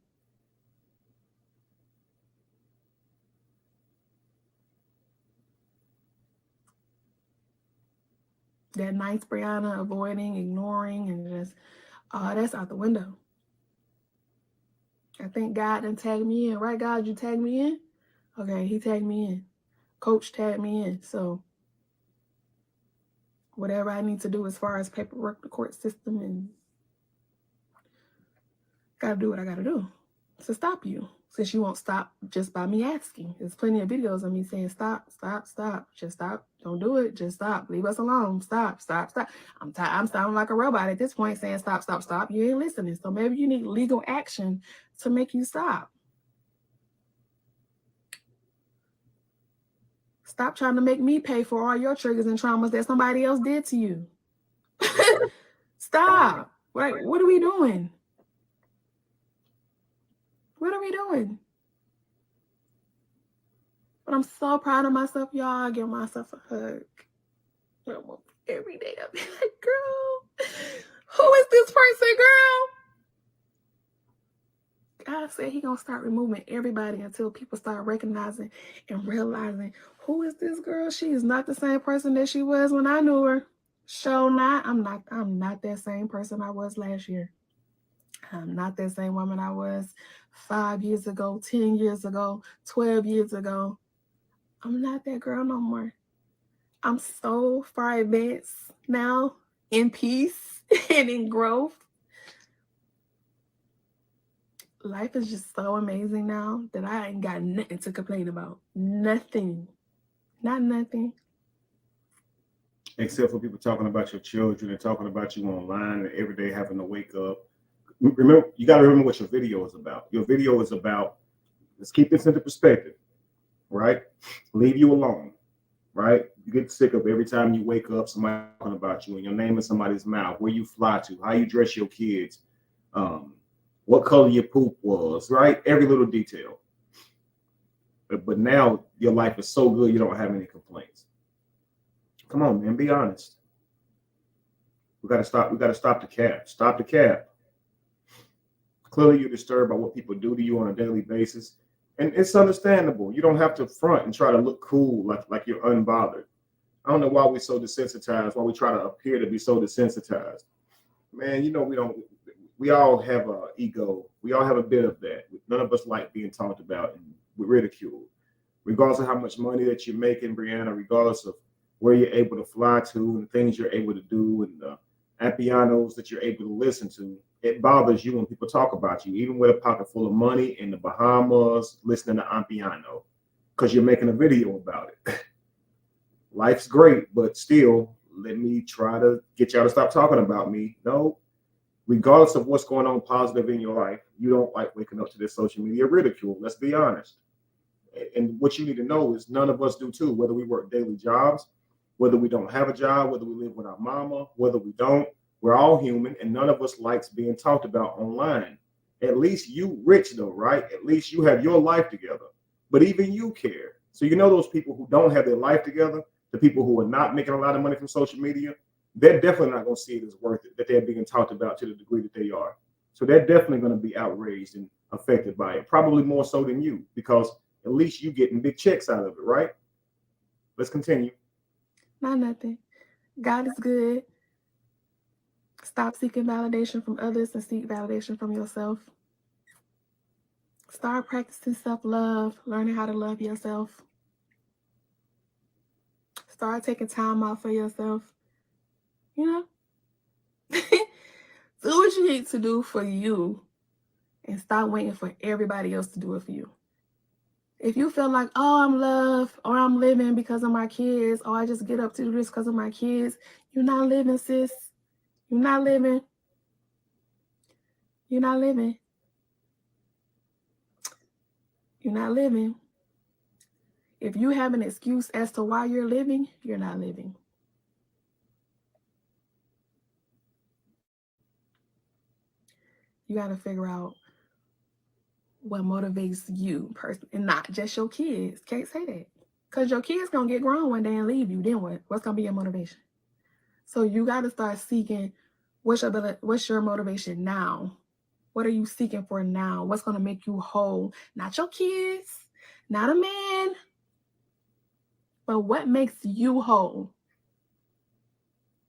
That nice Brianna avoiding, ignoring, and just, that's out the window. I think God done tagged me in. Right, God, you tagged me in? Okay, he tagged me in. Coach tagged me in. So whatever I need to do as far as paperwork, the court system, and gotta do what I gotta do to stop you. Since you won't stop just by me asking. There's plenty of videos of me saying, stop, stop, stop. Just stop. Don't do it. Just stop. Leave us alone. Stop, stop, stop. I'm sounding like a robot at this point saying, stop, stop, stop. You ain't listening. So maybe you need legal action to make you stop. Stop trying to make me pay for all your triggers and traumas that somebody else did to you. Stop. Like, what are we doing? What are we doing? But I'm so proud of myself, y'all. I give myself a hug. Every day I'll be like, girl, who is this person, girl? God said he gonna start removing everybody until people start recognizing and realizing, who is this girl? She is not the same person that she was when I knew her. Sure not. I'm not that same person I was last year. I'm not that same woman I was 5 years ago, 10 years ago, 12 years ago. I'm not that girl no more. I'm so far advanced now in peace and in growth. Life is just so amazing now that I ain't got nothing to complain about. Nothing. Not nothing. Except for people talking about your children and talking about you online and every day having to wake up. Remember, you got to remember what your video is about. Your video is about, let's keep this into perspective, right? Leave you alone, right? You get sick of every time you wake up, somebody talking about you and your name in somebody's mouth, where you fly to, how you dress your kids, what color your poop was, right? Every little detail. But now your life is so good, you don't have any complaints. Come on, man, be honest. We got to stop the cap. Stop the cap. Clearly, you're disturbed by what people do to you on a daily basis. And it's understandable. You don't have to front and try to look cool like you're unbothered. I don't know why we're so desensitized, why we try to appear to be so desensitized. Man, you know, we all have an ego. We all have a bit of that. None of us like being talked about and ridiculed. Regardless of how much money that you're making, Brianna, regardless of where you're able to fly to and things you're able to do and the pianos that you're able to listen to, it bothers you when people talk about you, even with a pocket full of money in the Bahamas, listening to piano, because you're making a video about it. Life's great, but still, let me try to get y'all to stop talking about me. No, regardless of what's going on positive in your life, you don't like waking up to this social media ridicule. Let's be honest. And what you need to know is none of us do too, whether we work daily jobs, whether we don't have a job, whether we live with our mama, whether we don't. We're all human, and none of us likes being talked about online. At least you rich though, right? At least you have your life together. But even you care. So you know those people who don't have their life together, the people who are not making a lot of money from social media, they're definitely not going to see it as worth it, that they're being talked about to the degree that they are. So they're definitely going to be outraged and affected by it, probably more so than you, because at least you getting big checks out of it, right? Let's continue. Not nothing. God is good. Stop seeking validation from others and seek validation from yourself. Start practicing self-love, learning how to love yourself. Start taking time out for yourself. You know? Do what you need to do for you and stop waiting for everybody else to do it for you. If you feel like, oh, I'm loved, or I'm living because of my kids, or I just get up to do this because of my kids, you're not living, sis. You're not living. You're not living. You're not living. If you have an excuse as to why you're living, you're not living. You got to figure out what motivates you personally, and not just your kids. Can't say that. Because your kids going to get grown one day and leave you. Then what? What's going to be your motivation? So you got to start seeking what's your motivation now? What are you seeking for now? What's going to make you whole? Not your kids, not a man, but what makes you whole?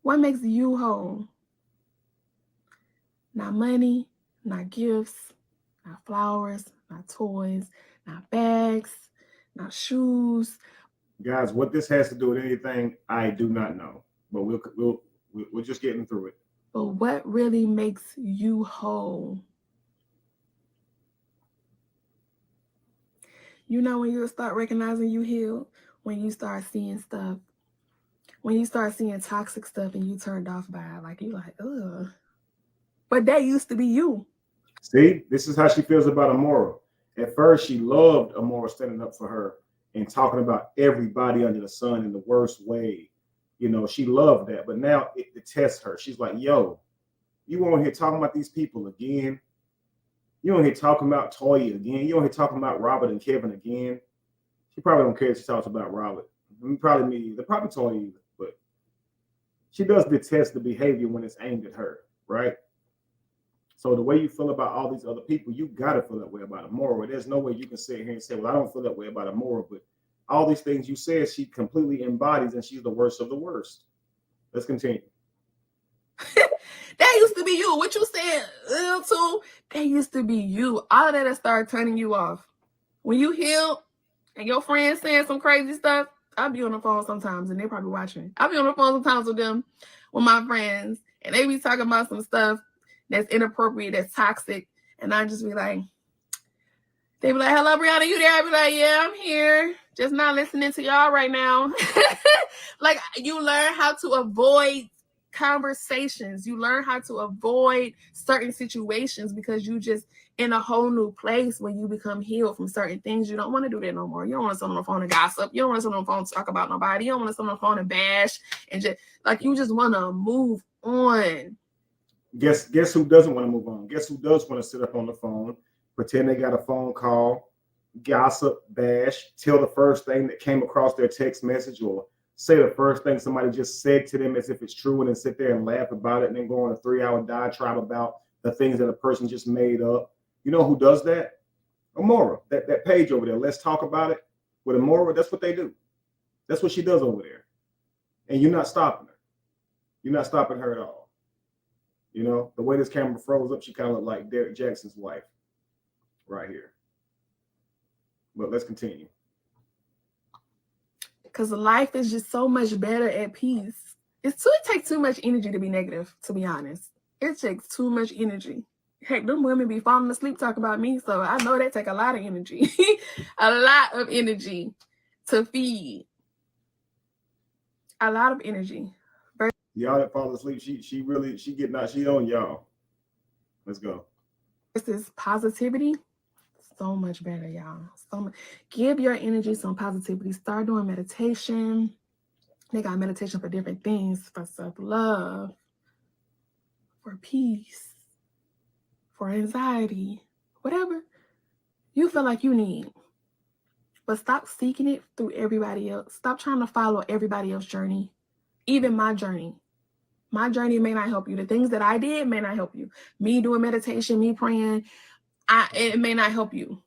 What makes you whole? Not money, not gifts, not flowers, not toys, not bags, not shoes. Guys, what this has to do with anything, I do not know, but we're just getting through it. But what really makes you whole? You know, when you start recognizing you healed, when you start seeing stuff, when you start seeing toxic stuff and you turned off by it, like you like, ugh. But that used to be you. See, this is how she feels about Amora. At first, she loved Amora standing up for her and talking about everybody under the sun in the worst way. You know, she loved that. But now it detests her. She's like, yo, you on here talking about these people again? You on here talking about Toya again? You on here talking about Robert and Kevin again? She probably don't care if she talks about Robert. I mean, probably me either. Probably Toya either. But she does detest the behavior when it's aimed at her, right? So the way you feel about all these other people, you got to feel that way about Amora. There's no way you can sit here and say, well, I don't feel that way about Amora. But all these things you said, she completely embodies, and she's the worst of the worst. Let's continue. That used to be you. What you said too, that used to be you. All of that has started turning you off. When you heal and your friends saying some crazy stuff, I'll be on the phone sometimes and they probably watching. I'll be on the phone sometimes with them, with my friends, and they be talking about some stuff that's inappropriate, that's toxic. And I just be like, they be like, hello, Brianna, you there? I be like, yeah, I'm here. Just not listening to y'all right now. Like, you learn how to avoid conversations. You learn how to avoid certain situations because you just in a whole new place when you become healed from certain things. You don't want to do that no more. You don't want to sit on the phone and gossip. You don't want to sit on the phone and talk about nobody. You don't want to sit on the phone and bash and just like you just want to move on. Guess who doesn't want to move on? Guess who does want to sit up on the phone, pretend they got a phone call, gossip, bash, tell the first thing that came across their text message, or say the first thing somebody just said to them as if it's true, and then sit there and laugh about it and then go on a 3-hour diatribe about the things that a person just made up. You know who does that? Amora, that page over there. Let's talk about it with Amora. That's what they do. That's what she does over there. And you're not stopping her. You're not stopping her at all. You know, the way this camera froze up, she kind of looked like Derek Jackson's wife right here. But let's continue. Because life is just so much better at peace. It takes too much energy to be negative, to be honest. It takes too much energy. Heck, them women be falling asleep talking about me, so I know that take a lot of energy. A lot of energy to feed. A lot of energy. Y'all that fall asleep, she getting out, she on y'all. Let's go. Versus positivity. So much better, y'all. So much. Give your energy some positivity. Start doing meditation. They got meditation for different things, for self-love, for peace, for anxiety, whatever you feel like you need. But stop seeking it through everybody else. Stop trying to follow everybody else's journey. Even my journey. My journey may not help you. The things that I did may not help you. Me doing meditation, me praying, it may not help you.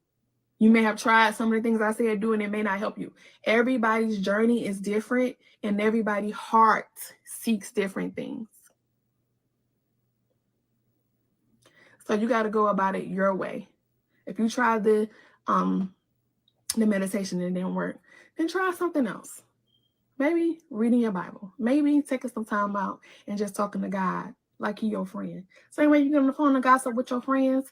You may have tried some of the things I said doing, it may not help you. Everybody's journey is different, and everybody's heart seeks different things. So you got to go about it your way. If you tried the meditation and it didn't work, then try something else. Maybe reading your Bible. Maybe taking some time out and just talking to God like he your friend. Same way you get on the phone and gossip with your friends,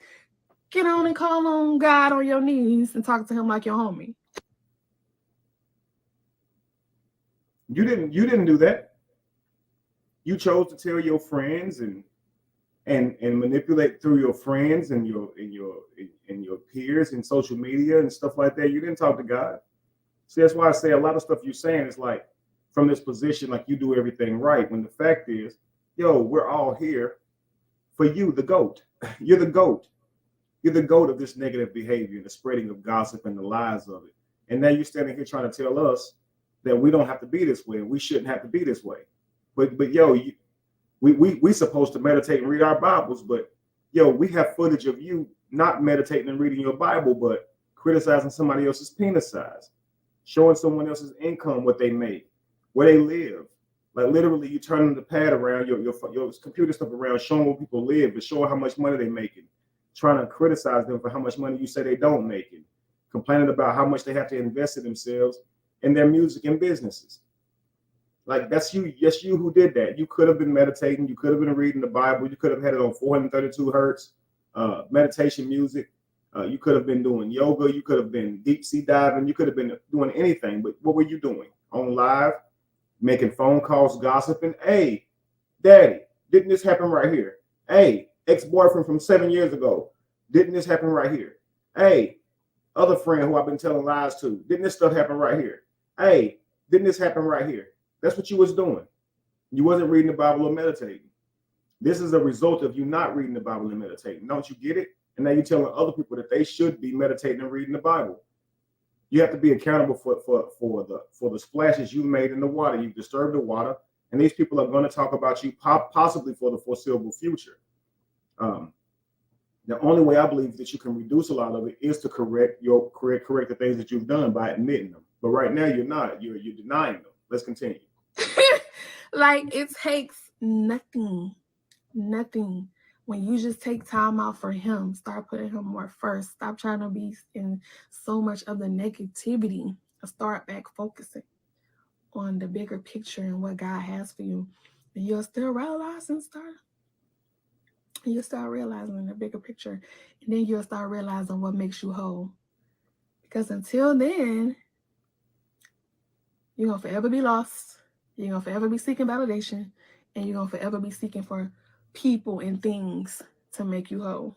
get on and call on God on your knees and talk to him like your homie. You didn't do that. You chose to tell your friends and manipulate through your friends and your peers in social media and stuff like that. You didn't talk to God. See, that's why I say a lot of stuff you're saying is like from this position, like you do everything right. When the fact is, yo, we're all here for you, the GOAT. You're the GOAT. You're the GOAT of this negative behavior and the spreading of gossip and the lies of it. And now you're standing here trying to tell us that we don't have to be this way and we shouldn't have to be this way. But yo, we supposed to meditate and read our Bibles, but yo, we have footage of you not meditating and reading your Bible, but criticizing somebody else's penis size, showing someone else's income, what they make, where they live. Like literally, you turning the pad around, your computer stuff around, showing where people live, and showing how much money they're making, trying to criticize them for how much money you say they don't make, it, complaining about how much they have to invest in themselves in their music and businesses. Like that's you. Yes, you who did that. You could have been meditating. You could have been reading the Bible. You could have had it on 432 hertz, meditation music. You could have been doing yoga. You could have been deep sea diving. You could have been doing anything. But what were you doing? On live, making phone calls, gossiping. Hey, daddy, didn't this happen right here? Hey, ex-boyfriend from 7 years ago, didn't this happen right here? Hey, other friend who I've been telling lies to, didn't this stuff happen right here? Hey, didn't this happen right here? That's what you was doing. You wasn't reading the Bible or meditating. This is a result of you not reading the Bible and meditating. Don't you get it? And now you're telling other people that they should be meditating and reading the Bible. You have to be accountable for the splashes you made in the water. You disturbed the water, and these people are going to talk about you possibly for the foreseeable future. The only way I believe that you can reduce a lot of it is to correct the things that you've done by admitting them. But right now you're not. You're denying them. Let's continue. Like it takes nothing when you just take time out for him. Start putting him more first. Stop trying to be in so much of the negativity. Start back focusing on the bigger picture and what God has for you. And you'll still realize and you'll start realizing the bigger picture. And then you'll start realizing what makes you whole. Because until then, you're going to forever be lost. You're going to forever be seeking validation. And you're going to forever be seeking for people and things to make you whole.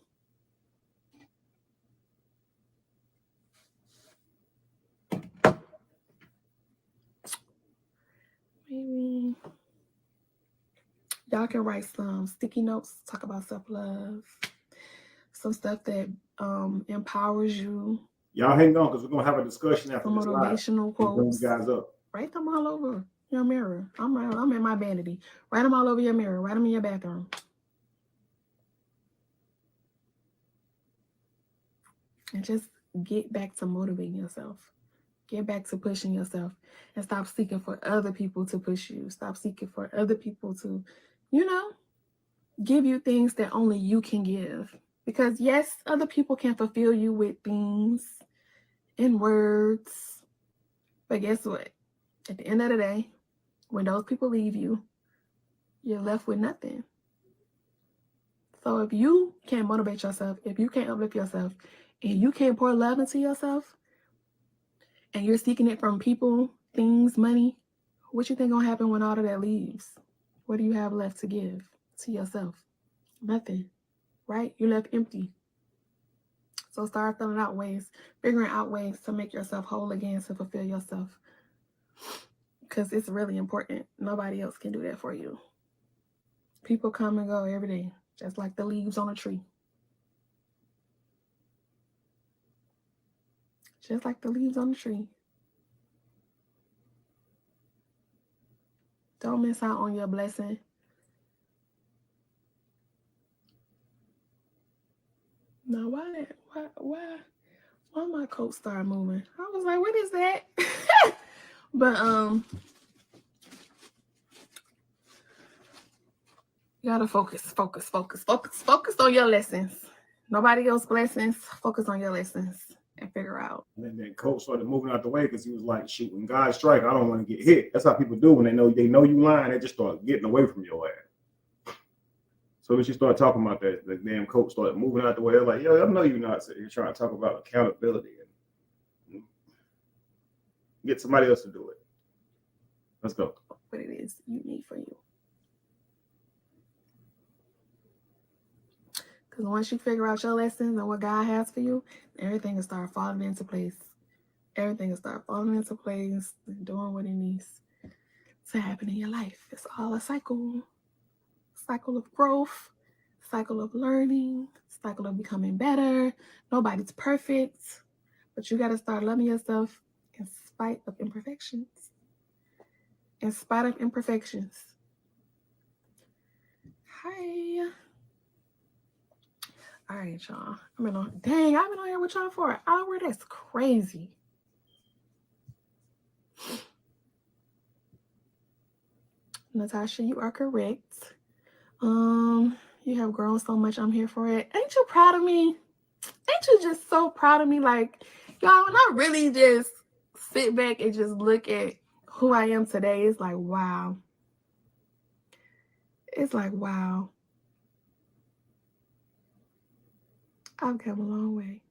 Maybe y'all can write some sticky notes, talk about self-love, some stuff that empowers you. Y'all hang on because we're going to have a discussion after this live. Motivational quotes. Bring you guys up. Write them all over your mirror. I'm in my vanity. Write them all over your mirror. Write them in your bathroom. And just get back to motivating yourself. Get back to pushing yourself and stop seeking for other people to push you. Stop seeking for other people to, give you things that only you can give. Because yes, other people can fulfill you with things and words. But guess what? At the end of the day, when those people leave you, you're left with nothing. So if you can't motivate yourself, if you can't uplift yourself, and you can't pour love into yourself, and you're seeking it from people, things, money, what you think gonna happen when all of that leaves? What do you have left to give to yourself? Nothing, right? You're left empty. So start figuring out ways to make yourself whole again, to fulfill yourself. Because it's really important. Nobody else can do that for you. People come and go every day, just like the leaves on a tree. Just like the leaves on the tree. Don't miss out on your blessing. Why my coat started moving? I was like, what is that? But you gotta focus on your lessons. Nobody else's blessings. Focus on your lessons and figure out. And then coach started moving out the way because he was like, shoot, when God strike, I don't want to get hit. That's how people do when they know you lying, they just start getting away from your ass. So when she started talking about that, the damn coach started moving out the way. They're like, yo, I know you're not sitting here trying to talk about accountability and get somebody else to do it. Let's go. What it is you need for you. Because once you figure out your lessons and what God has for you, everything will start falling into place. Everything will start falling into place and doing what it needs to happen in your life. It's all a cycle. Cycle of growth, cycle of learning, cycle of becoming better. Nobody's perfect, but you got to start loving yourself in spite of imperfections. In spite of imperfections. Hi. All right, y'all. I've been on here with y'all for an hour. That's crazy. Natasha, you are correct. You have grown so much. I'm here for it. Ain't you proud of me? Ain't you just so proud of me? Like, y'all, when I really just sit back and just look at who I am today, it's like, wow. It's like, wow. I've come a long way.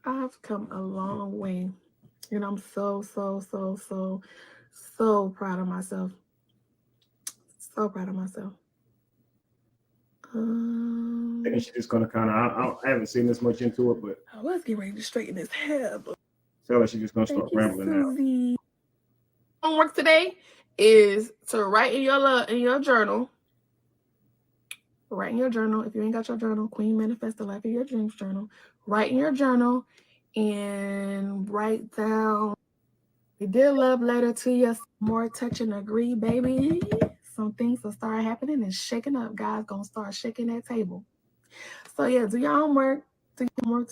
I've come a long way. And I'm so proud of myself. So proud of myself. I think she's just gonna kind of. I haven't seen this much into it, but I was getting ready to straighten this hair. But sounds like she's just gonna start rambling now. Homework today is to write in your journal. Write in your journal. If you ain't got your journal, Queen Manifest the Life of Your Dreams journal. Write in your journal and write down a dear love letter to your more touch and agree, baby. Some things will start happening and shaking up. God's gonna start shaking that table. So yeah, do your homework. Do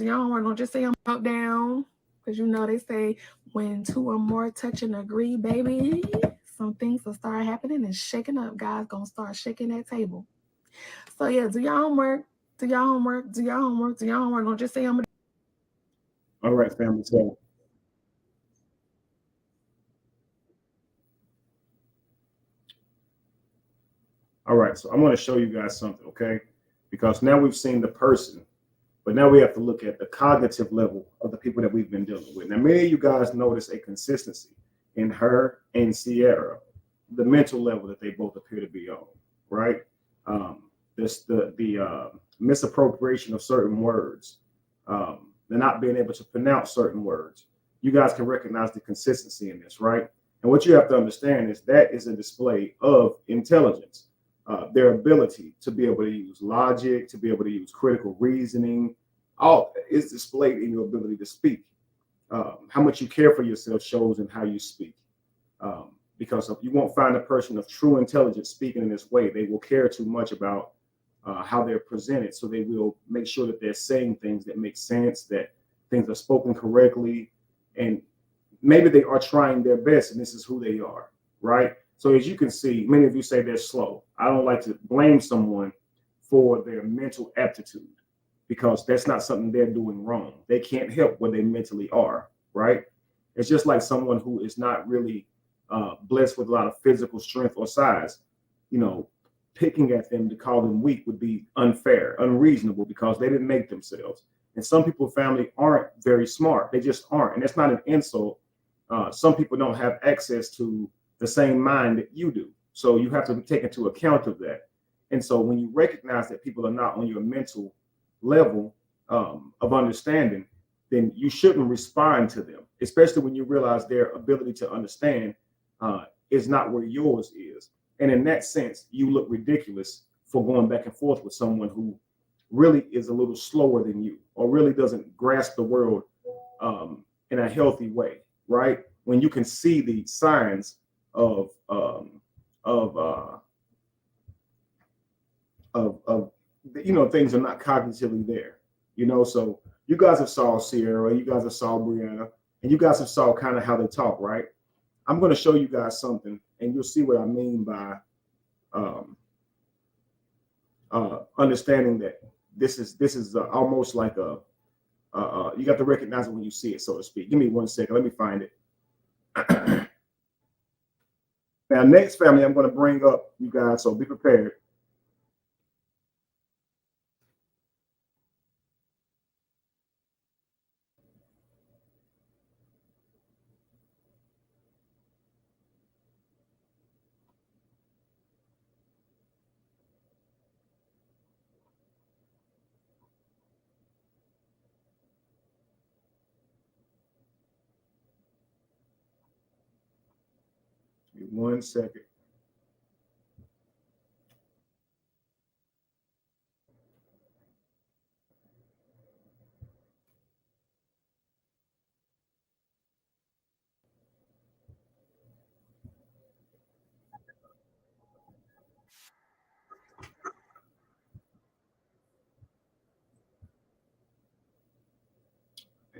your homework. Don't just say I'm out down. Because you know they say when two or more touch and agree, baby, some things will start happening and shaking up. God's gonna start shaking that table. So yeah, do your homework. Do your homework. Do your homework. Do your homework. Don't just say I'm. All right, family. So all right, so I'm going to show you guys something, okay? Because now we've seen the person, but now we have to look at the cognitive level of the people that we've been dealing with. Now, many of you guys notice a consistency in her and Sierra, the mental level that they both appear to be on, right? The misappropriation of certain words, the not being able to pronounce certain words. You guys can recognize the consistency in this, right? And what you have to understand is that is a display of intelligence. Their ability to be able to use logic, to be able to use critical reasoning, all is displayed in your ability to speak. How much you care for yourself shows in how you speak. Because if you won't find a person of true intelligence speaking in this way, they will care too much about how they're presented. So they will make sure that they're saying things that make sense, that things are spoken correctly, and maybe they are trying their best, and this is who they are, right? So as you can see, many of you say they're slow. I don't like to blame someone for their mental aptitude because that's not something they're doing wrong. They can't help where they mentally are, right? It's just like someone who is not really blessed with a lot of physical strength or size. You know, picking at them to call them weak would be unfair, unreasonable, because they didn't make themselves. And some people, family, aren't very smart. They just aren't. And that's not an insult. Some people don't have access to the same mind that you do. So you have to take into account of that. And so when you recognize that people are not on your mental level of understanding, then you shouldn't respond to them, especially when you realize their ability to understand is not where yours is. And in that sense, you look ridiculous for going back and forth with someone who really is a little slower than you or really doesn't grasp the world in a healthy way, right? When you can see the signs of you know, things are not cognitively there, you know. So you guys have saw Sierra, you guys have saw Brianna, and you guys have saw kind of how they talk, right? I'm going to show you guys something, and you'll see what I mean by understanding that this is almost like a you got to recognize it when you see it, so to speak. Give me 1 second. Let me find it. Now, next, family, I'm going to bring up you guys, so be prepared. Give me 1 second.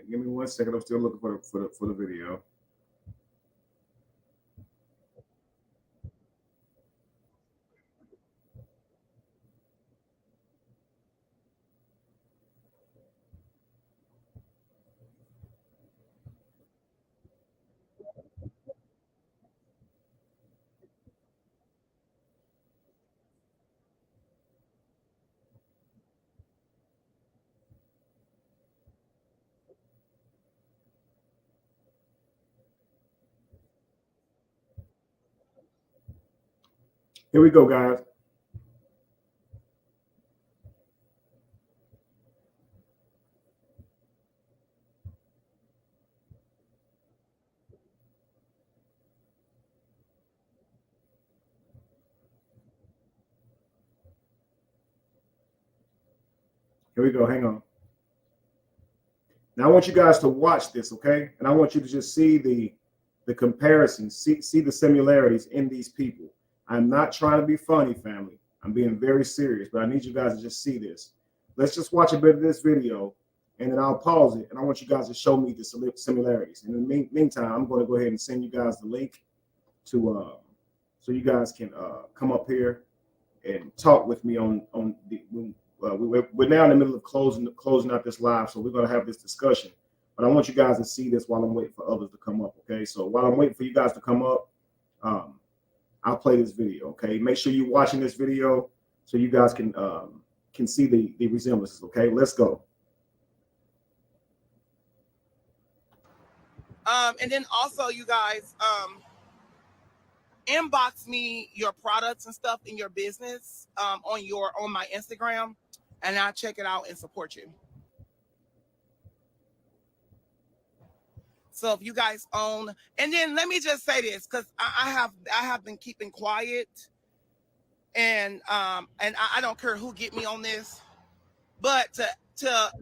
Give me 1 second. I'm still looking for the video. Here we go, guys. Here we go. Hang on. Now I want you guys to watch this, okay? And I want you to just see the comparisons, see the similarities in these people. I'm not trying to be funny, family. I'm being very serious, but I need you guys to just see this. Let's just watch a bit of this video, and then I'll pause it, and I want you guys to show me the similarities. And in the meantime, I'm going to go ahead and send you guys the link to so you guys can come up here and talk with me on the. We're now in the middle of closing out this live, so we're going to have this discussion. But I want you guys to see this while I'm waiting for others to come up, okay? So while I'm waiting for you guys to come up, I'll play this video, okay? Make sure you're watching this video so you guys can see the resemblances, okay? Let's go. And then also, you guys, inbox me your products and stuff in your business on my Instagram, and I'll check it out and support you. So if you guys own, and then let me just say this, because I have been keeping quiet, and I don't care who get me on this, but to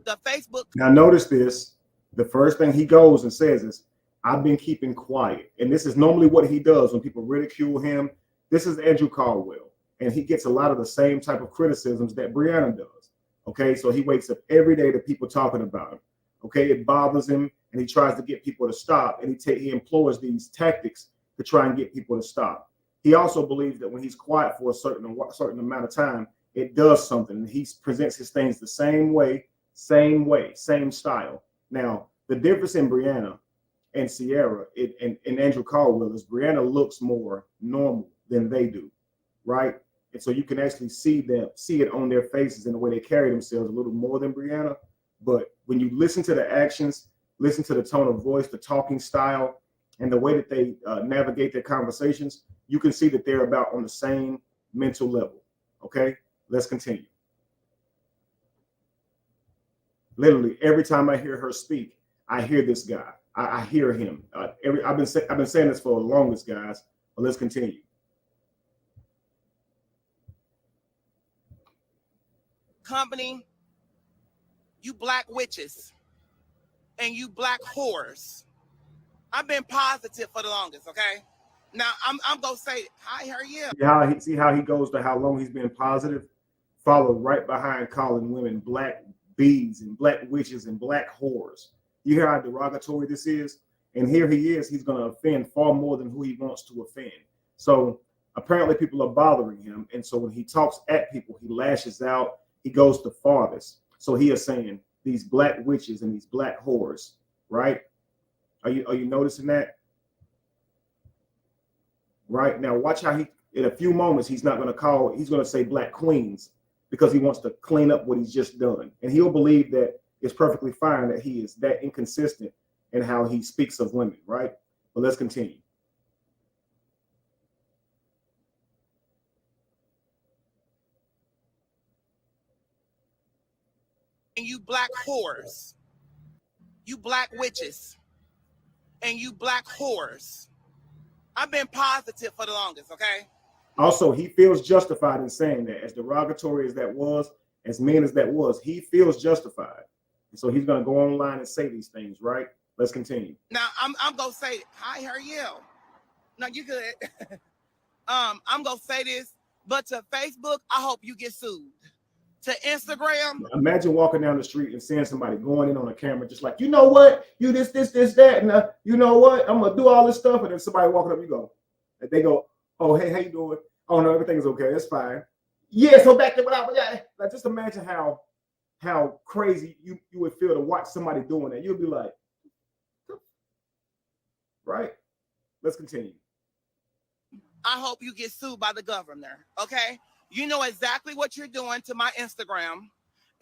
the Facebook. Now notice this. The first thing he goes and says is, I've been keeping quiet. And this is normally what he does when people ridicule him. This is Andrew Caldwell, and he gets a lot of the same type of criticisms that Brianna does. Okay, so he wakes up every day to people talking about him. Okay, it bothers him, and he tries to get people to stop, and he employs these tactics to try and get people to stop. He also believes that when he's quiet for a certain amount of time, it does something. He presents his things the same way, same style. Now, the difference in Brianna and Sierra and Andrew Caldwell is Brianna looks more normal than they do, right? And so you can actually see it on their faces and the way they carry themselves a little more than Brianna. But when you listen to the actions, listen to the tone of voice, the talking style, and the way that they navigate their conversations, you can see that they're about on the same mental level. Okay, let's continue. Literally every time I hear her speak, I hear this guy. I hear him. I've been saying this for the longest, guys. But let's continue. Company, you black witches and you black whores. I've been positive for the longest, okay? Now I'm gonna say, hi, how are you? See how he goes to how long he's been positive followed right behind calling women black bees and black witches and black whores. You hear how derogatory this is? And here he is, he's going to offend far more than who he wants to offend. So apparently people are bothering him. And so when he talks at people, he lashes out, he goes the farthest. So he is saying these black witches and these black whores, right? Are you noticing that? Right now, watch how he, in a few moments, he's going to say black queens because he wants to clean up what he's just done. And he'll believe that it's perfectly fine that he is that inconsistent in how he speaks of women, right? But let's continue. And you black whores, you black witches, and you black whores. I've been positive for the longest, okay? Also, he feels justified in saying that. As derogatory as that was, as mean as that was, he feels justified. And so he's going to go online and say these things, right? Let's continue. Now, I'm going to say, hi, how are you? No, you good. I'm going to say this, but to Facebook, I hope you get sued. To Instagram. Imagine walking down the street and seeing somebody going in on a camera, just like, you know what? You this, that, and you know what? I'm going to do all this stuff. And then somebody walking up, you go, and they go, oh, hey, how you doing? Oh, no, everything's okay. That's fine. Yeah, so back to what I was. Like, just imagine how crazy you would feel to watch somebody doing that. You'll be like, right? Let's continue. I hope you get sued by the governor, okay? You know exactly what you're doing to my Instagram,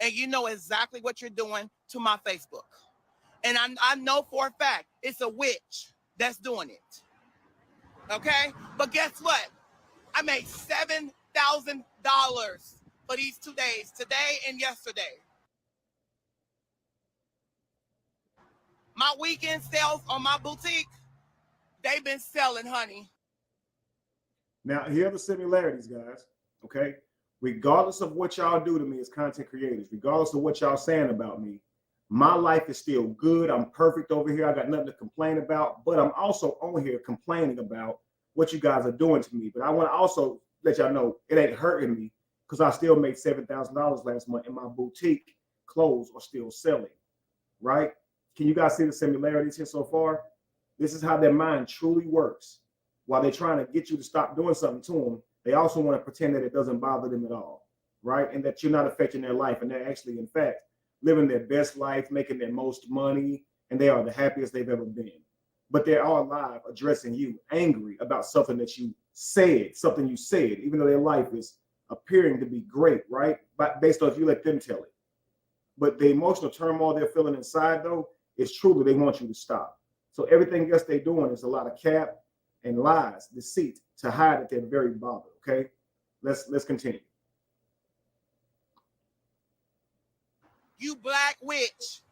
and you know exactly what you're doing to my Facebook. And I know for a fact it's a witch that's doing it, okay? But guess what? I made $7,000 for these 2 days, today and yesterday. My weekend sales on my boutique, they've been selling, honey. Now, here are the similarities, guys. Okay, regardless of what y'all do to me as content creators, regardless of what y'all saying about me, my life is still good. I'm perfect over here. I got nothing to complain about, but I'm also on here complaining about what you guys are doing to me. But I want to also let y'all know it ain't hurting me because I still made $7,000 last month and my boutique clothes are still selling, right? Can you guys see the similarities here so far? This is how their mind truly works. While they're trying to get you to stop doing something to them, they also want to pretend that it doesn't bother them at all, right? And that you're not affecting their life. And they're actually, in fact, living their best life, making their most money, and they are the happiest they've ever been. But they're all live addressing you, angry about something that you said, even though their life is appearing to be great, right? But based on if you let them tell it. But the emotional turmoil they're feeling inside, though, is truly they want you to stop. So everything else they're doing is a lot of cap and lies, deceit, to hide that they're very bothered. Okay, let's continue. You black witch,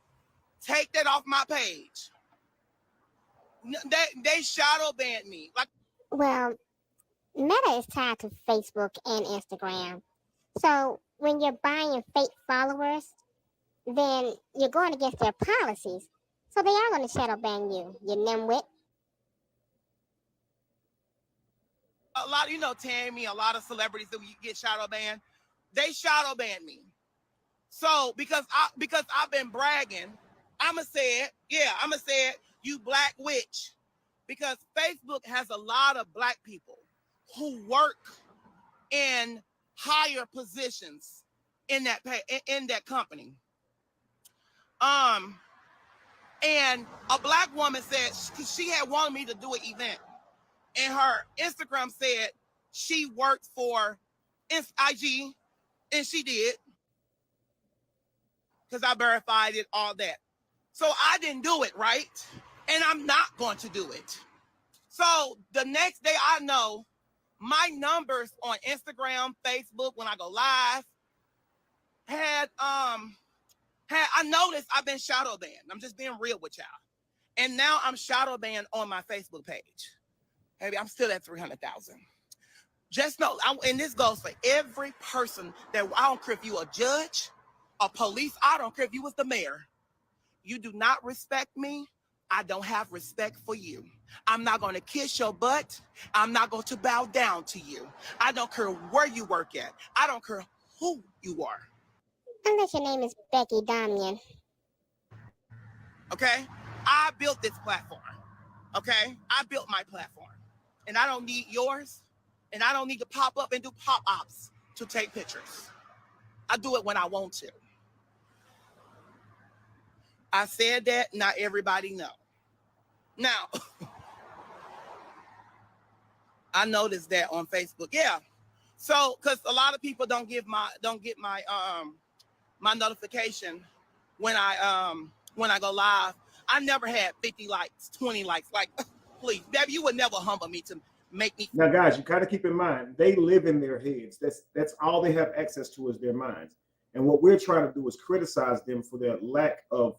take that off my page. They shadow banned me. Like, well, Meta is tied to Facebook and Instagram. So when you're buying fake followers, then you're going against their policies. So they are going to shadow ban you, you nimwit. a lot, Tammy, a lot of celebrities that you get shadow banned, they shadow banned me. So because I've been bragging, I'ma say it. Yeah, I'ma say it. You black witch, because Facebook has a lot of black people who work in higher positions in that company. And a black woman said she had wanted me to do an event, and her Instagram said she worked for IG, and she did, because I verified it, all that. So I didn't do it, right? And I'm not going to do it. So the next day, I know my numbers on Instagram, Facebook, when I go live, I noticed I've been shadow banned. I'm just being real with y'all. And now I'm shadow banned on my Facebook page. Maybe I'm still at 300,000. Just know, and this goes for every person that, I don't care if you a judge, a police, I don't care if you was the mayor. You do not respect me, I don't have respect for you. I'm not going to kiss your butt. I'm not going to bow down to you. I don't care where you work at. I don't care who you are. Unless your name is Becky Damian. Okay? I built this platform. Okay? I built my platform. And I don't need yours. And I don't need to pop up and do pop-ups to take pictures. I do it when I want to. I said that, not everybody know. Now, I noticed that on Facebook. Yeah. So, because a lot of people don't get my my notification when I go live. I never had 50 likes, 20 likes. Like, please, Debbie, you would never humble me to make me. Now, guys, you kind of keep in mind, they live in their heads. That's all they have access to is their minds. And what we're trying to do is criticize them for their lack of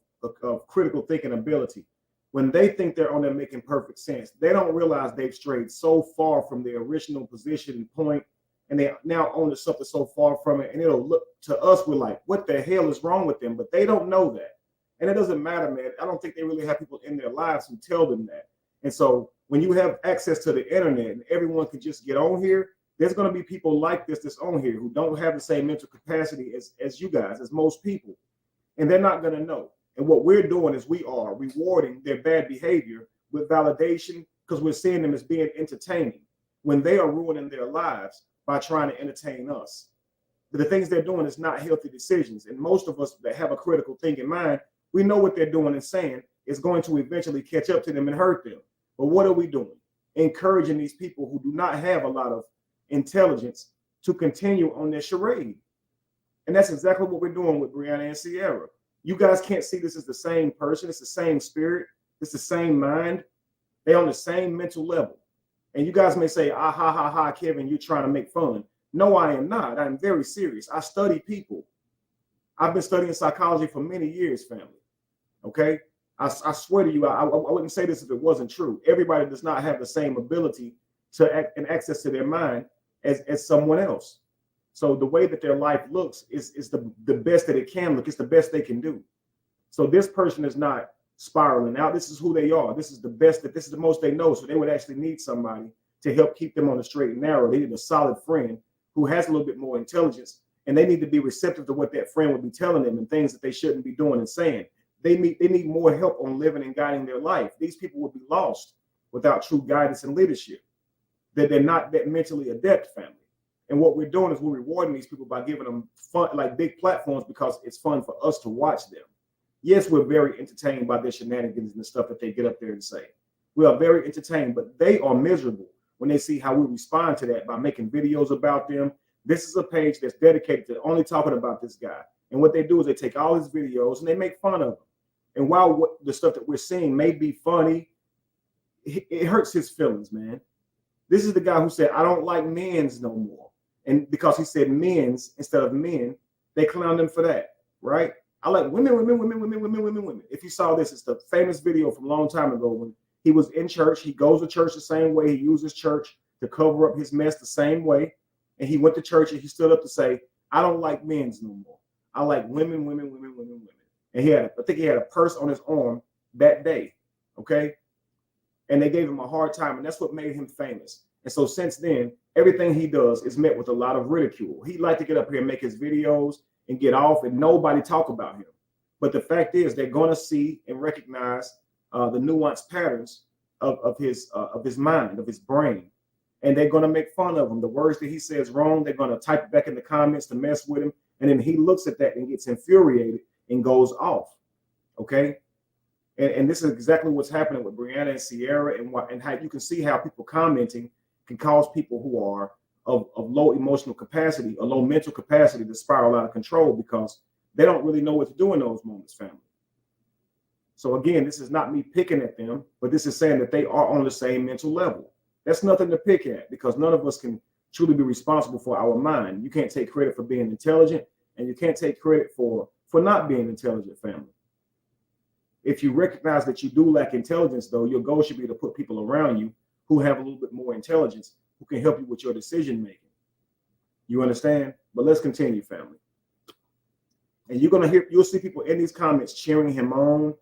critical thinking ability. When they think they're on there making perfect sense, they don't realize they've strayed so far from their original position and point, and they now own to something so far from it. And it'll look to us, we're like, what the hell is wrong with them? But they don't know that. And it doesn't matter, man. I don't think they really have people in their lives who tell them that. And so when you have access to the internet and everyone can just get on here, there's going to be people like this that's on here who don't have the same mental capacity as you guys, as most people. And they're not going to know. And what we're doing is we are rewarding their bad behavior with validation because we're seeing them as being entertaining when they are ruining their lives by trying to entertain us. But the things they're doing is not healthy decisions. And most of us that have a critical thinking mind, we know what they're doing and saying is going to eventually catch up to them and hurt them. But what are we doing? Encouraging these people who do not have a lot of intelligence to continue on their charade. And that's exactly what we're doing with Brianna and Sierra. You guys can't see this as the same person. It's the same spirit. It's the same mind. They're on the same mental level. And you guys may say, ah, ha, ha, ha, Kevin, you're trying to make fun. No, I am not. I'm very serious. I study people. I've been studying psychology for many years, family. Okay? I swear to you, I wouldn't say this if it wasn't true. Everybody does not have the same ability to act and access to their mind as someone else. So the way that their life looks is the best that it can look. It's the best they can do. So this person is not spiraling out. This is who they are. This is the best, this is the most they know. So they would actually need somebody to help keep them on the straight and narrow. They need a solid friend who has a little bit more intelligence, and they need to be receptive to what that friend would be telling them and things that they shouldn't be doing and saying. They need more help on living and guiding their life. These people would be lost without true guidance and leadership. That they're not that mentally adept, family. And what we're doing is we're rewarding these people by giving them fun, like big platforms, because it's fun for us to watch them. Yes, we're very entertained by their shenanigans and the stuff that they get up there and say. We are very entertained, but they are miserable when they see how we respond to that by making videos about them. This is a page that's dedicated to only talking about this guy. And what they do is they take all his videos and they make fun of him. And while the stuff that we're seeing may be funny, it hurts his feelings, man. This is the guy who said, I don't like men's no more. And because he said men's instead of men, they clowned him for that, right? I like women. If you saw this, it's the famous video from a long time ago when he was in church. He goes to church the same way. He uses church to cover up his mess the same way. And he went to church and he stood up to say, I don't like men's no more. I like women. And I think he had a purse on his arm that day, okay? And they gave him a hard time, and that's what made him famous. And so since then, everything he does is met with a lot of ridicule. He'd like to get up here and make his videos and get off, and nobody talk about him. But the fact is, they're going to see and recognize the nuanced patterns of his mind, of his brain, and they're going to make fun of him. The words that he says wrong, they're going to type it back in the comments to mess with him, and then he looks at that and gets infuriated and goes off. Okay. And this is exactly what's happening with Brianna and Sierra, and how you can see how people commenting can cause people who are of low emotional capacity or low mental capacity to spiral out of control because they don't really know what to do in those moments, family. So again, this is not me picking at them, but this is saying that they are on the same mental level. That's nothing to pick at, because none of us can truly be responsible for our mind. You can't take credit for being intelligent, and you can't take credit for not being intelligent, family. If you recognize that you do lack intelligence, though, your goal should be to put people around you who have a little bit more intelligence, who can help you with your decision making. You understand? But let's continue, family. And you'll see people in these comments cheering him on,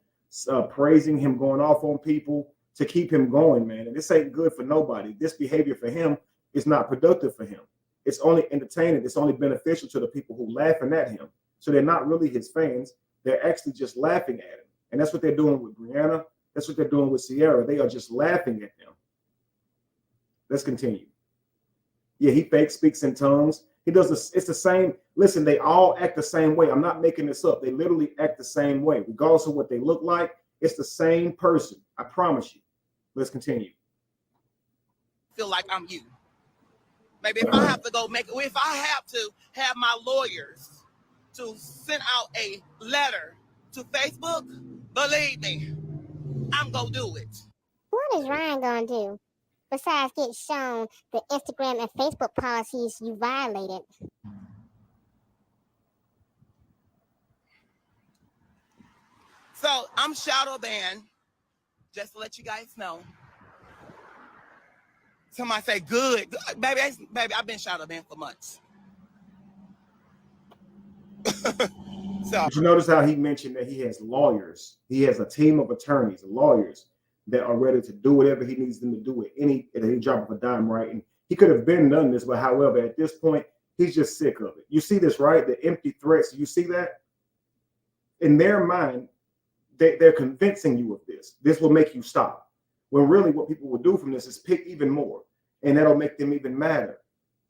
praising him, going off on people to keep him going, man. And this ain't good for nobody. This behavior for him is not productive for him. it's only entertaining. It's only beneficial to the people who laughing at him. So they're not really his fans. They're actually just laughing at him. And that's what they're doing with Brianna. That's what they're doing with Sierra. They are just laughing at him. Let's continue. Yeah, he fake speaks in tongues. He does this. It's the same. Listen, they all act the same way. I'm not making this up. They literally act the same way, regardless of what they look like. It's the same person. I promise you. Let's continue. Feel like I'm you. Maybe if I have to go if I have to have my lawyers to send out a letter to Facebook, believe me, I'm gonna do it. What is Ryan gonna do besides get shown the Instagram and Facebook policies you violated? So I'm shadow banned, just to let you guys know. Somebody say, good. Baby, I've been shadow banned for months. So, did you notice how he mentioned that he has lawyers? He has a team of attorneys, lawyers that are ready to do whatever he needs them to do at any drop of a dime, right? And he could have been done this, but however, at this point, he's just sick of it. You see this, right? The empty threats. You see that? In their mind, they're convincing you of this. This will make you stop. When really what people will do from this is pick even more. And that'll make them even madder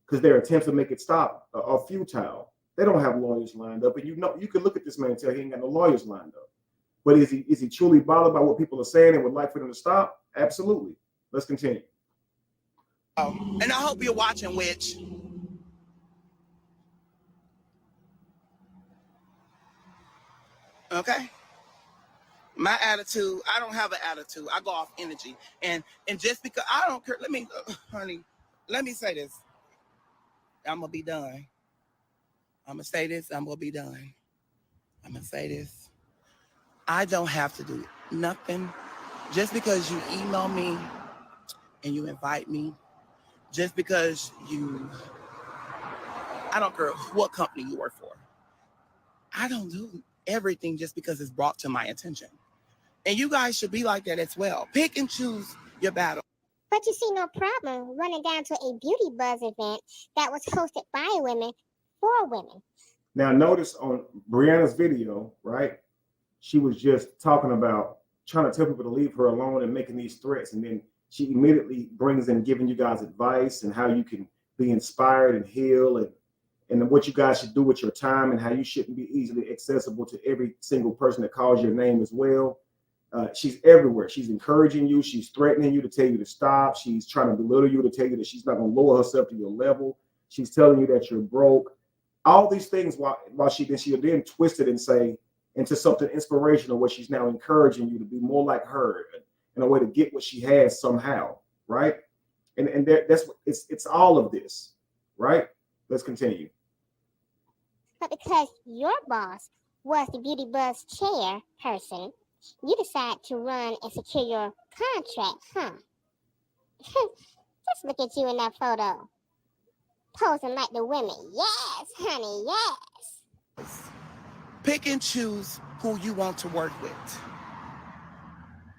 because their attempts to make it stop are futile. They don't have lawyers lined up. And you can look at this man and tell he ain't got no lawyers lined up. But is he truly bothered by what people are saying and would like for them to stop? Absolutely. Let's continue. And I hope you're watching, Witch. Okay? My attitude, I don't have an attitude. I go off energy. And just because I don't care, honey, let me say this. I'm going to be done. I'm going to say this. I'm going to be done. I'm going to say this. I don't have to do nothing. Just because you email me and you invite me, just because I don't care what company you work for. I don't do everything just because it's brought to my attention. And you guys should be like that as well. Pick and choose your battle. But you see no problem running down to a beauty buzz event that was hosted by women for women. Now notice on Brianna's video, right? She was just talking about trying to tell people to leave her alone and making these threats. And then she immediately brings in giving you guys advice and how you can be inspired and heal and what you guys should do with your time and how you shouldn't be easily accessible to every single person that calls your name as well. She's everywhere. She's encouraging you. She's threatening you to tell you to stop. She's trying to belittle you to tell you that she's not going to lower herself to your level. She's telling you that you're broke. All these things while she'll then twist it and say into something inspirational where she's now encouraging you to be more like her in a way to get what she has somehow, right? And that's what it's all of this, right? Let's continue. But because your boss was the beauty buzz chair person, you decide to run and secure your contract, huh? Just look at you in that photo. Posing like the women. Yes, honey, yes. Pick and choose who you want to work with.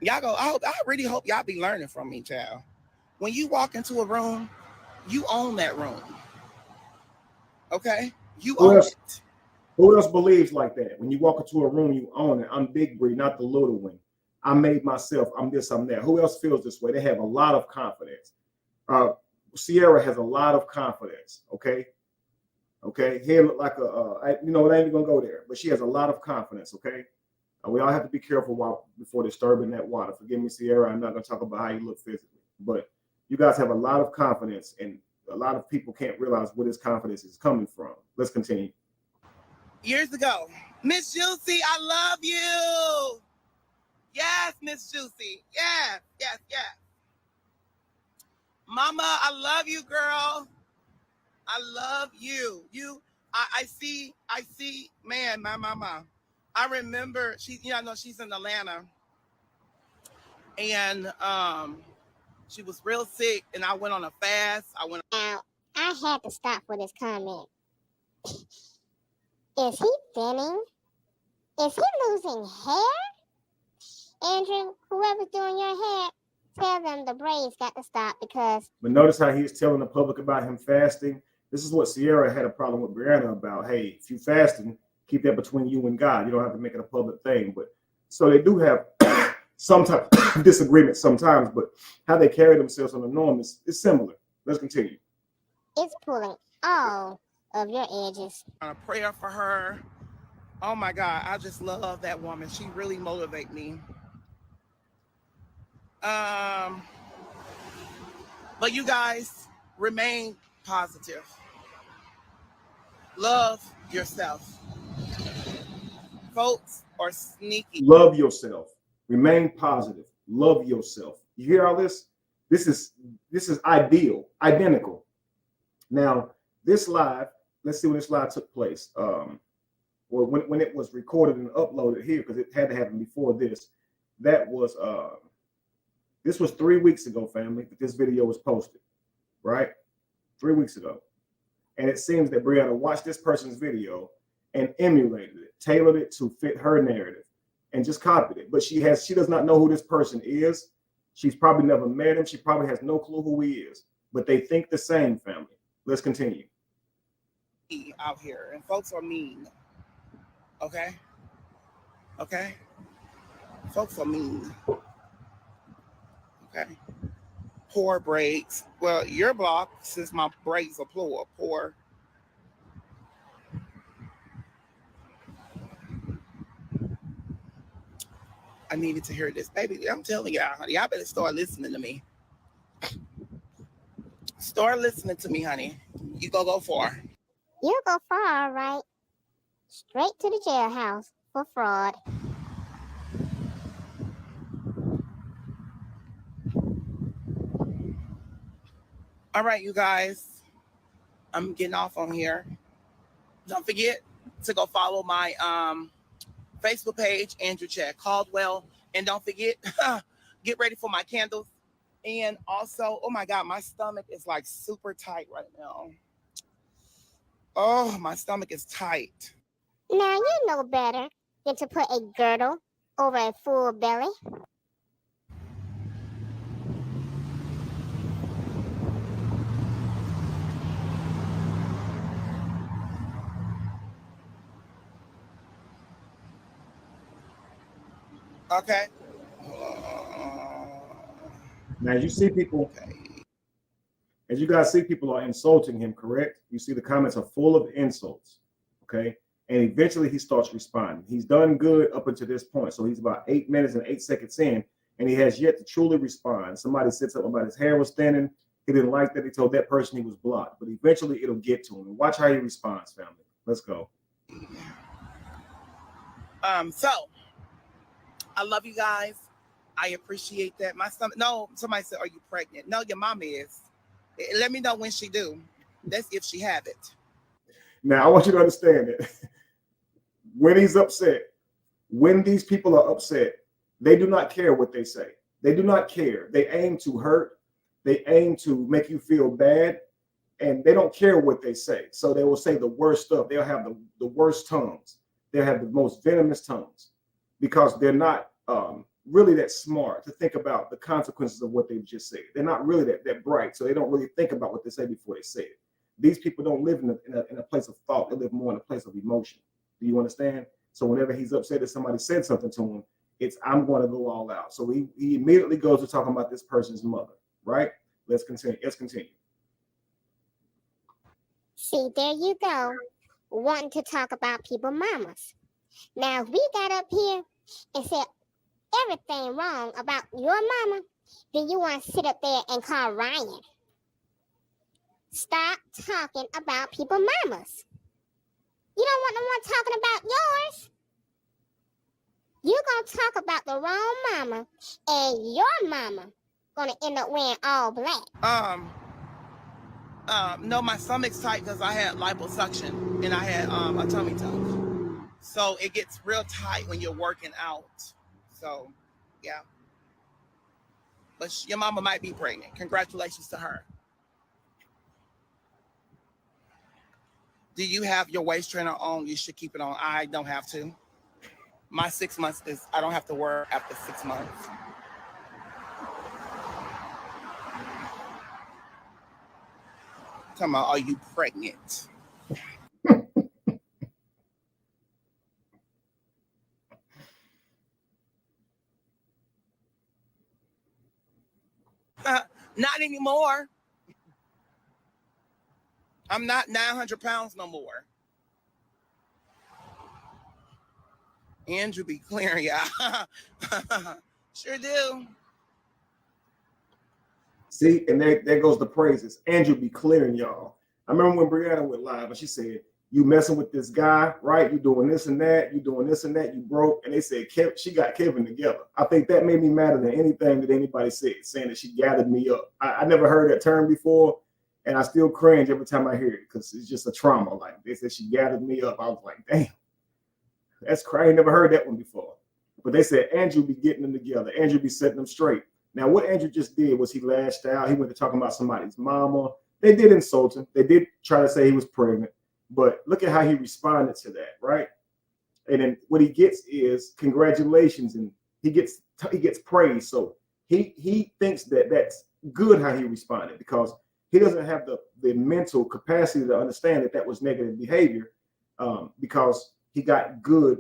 Y'all go, I really hope y'all be learning from me, child. When you walk into a room, you own that room. Okay? You own it. Who else believes like that? When you walk into a room, you own it. I'm Big Bree, not the little one. I made myself. I'm this, I'm that. Who else feels this way? They have a lot of confidence. Sierra has a lot of confidence. Okay. Hair look like it ain't even gonna go there, but she has a lot of confidence. Okay. We all have to be careful before disturbing that water. Forgive me, Sierra. I'm not gonna talk about how you look physically, but you guys have a lot of confidence, and a lot of people can't realize where this confidence is coming from. Let's continue. Years ago, Miss Juicy, I love you. Yes, Miss Juicy. Yes. Mama, I love you, girl. I love you. I see, man, my mama. I remember she's in Atlanta. And she was real sick, and I went on a fast. Now, I had to stop for this comment. Is he thinning? Is he losing hair? Andrew, whoever's doing your hair, tell them the braids got to stop because... But notice how he's telling the public about him fasting. This is what Sierra had a problem with Brianna about. Hey, if you fasting, keep that between you and God. You don't have to make it a public thing. But so they do have some type of disagreement sometimes, but how they carry themselves on the norm is similar. Let's continue. It's pulling all of your edges. A prayer for her. Oh my God, I just love that woman. She really motivates me. But you guys remain positive. Love yourself. Folks are sneaky. Love yourself. Remain positive. Love yourself. You hear all this? This is identical. Now, this live, let's see when this live took place. Or when it was recorded and uploaded here, because it had to happen before this. That was this was 3 weeks ago, family, that this video was posted, right? 3 weeks ago. And it seems that Brianna watched this person's video and emulated it, tailored it to fit her narrative, and just copied it. But she does not know who this person is. She's probably never met him. She probably has no clue who he is. But they think the same, family. Let's continue. Out here, and folks are mean. Okay? Okay? Folks are mean. Okay? Poor braids. Well, your block, since my braids are poor. I needed to hear this. Baby, I'm telling y'all, honey, y'all better start listening to me. Start listening to me, honey. You go far. You'll go far, all right. Straight to the jailhouse for fraud. All right, you guys. I'm getting off on here. Don't forget to go follow my Facebook page, Andrew Chad Caldwell. And don't forget, get ready for my candles. And also, oh my God, my stomach is like super tight right now. Oh, my stomach is tight. Now you know better than to put a girdle over a full belly. Okay. Now you see people, as you guys see, people are insulting him, correct? You see the comments are full of insults, okay? And eventually he starts responding. He's done good up until this point. So he's about 8 minutes and 8 seconds in, and he has yet to truly respond. Somebody said something about his hair was thinning. He didn't like that. He told that person he was blocked. But eventually it'll get to him. And watch how he responds, family. Let's go. So I love you guys. I appreciate that. My stomach. No, somebody said, "Are you pregnant?" No, your mom is. Let me know when she do. That's if she have it. Now I want you to understand that when he's upset, when these people are upset, they do not care what they say. They do not care. They aim to hurt. They aim to make you feel bad, and they don't care what they say. So they will say the worst stuff. They'll have the worst tongues. They'll have the most venomous tongues because they're not really that smart to think about the consequences of what they've just said. They're not really that bright, so they don't really think about what they say before they say it. These people don't live in a place of thought. They live more in a place of emotion. Do you understand? So whenever he's upset that somebody said something to him, it's I'm going to go all out. So he immediately goes to talking about this person's mother, right? Let's continue. See, there you go, wanting to talk about people's mamas. Now, if we got up here and said everything wrong about your mama, then you want to sit up there and call Ryan. Stop talking about people's mamas. You don't want no one talking about yours. You're going to talk about the wrong mama, and your mama going to end up wearing all black. No, my stomach's tight because I had liposuction and I had a tummy tuck. So it gets real tight when you're working out. So, yeah. But your mama might be pregnant. Congratulations to her. Do you have your waist trainer on? You should keep it on. I don't have to. My 6 months is, I don't have to work after 6 months. Come on, are you pregnant? Not anymore. I'm not 900 pounds no more. Andrew be clearing y'all. Sure do. See, and there goes the praises. Andrew be clearing y'all. I remember when Brianna went live and she said, you messing with this guy, right? You doing this and that, you doing this and that, you broke. And they said she got Kevin together. I think that made me madder than anything that anybody said, saying that she gathered me up. I never heard that term before, and I still cringe every time I hear it because it's just a trauma. Like they said she gathered me up. I was like, damn, that's crazy. I never heard that one before. But they said Andrew be getting them together. Andrew be setting them straight. Now, what Andrew just did was he lashed out. He went to talking about somebody's mama. They did insult him. They did try to say he was pregnant. But look at how he responded to that, right? And then what he gets is congratulations, and he gets praise. So he thinks that that's good how he responded because he doesn't have the mental capacity to understand that was negative behavior because he got good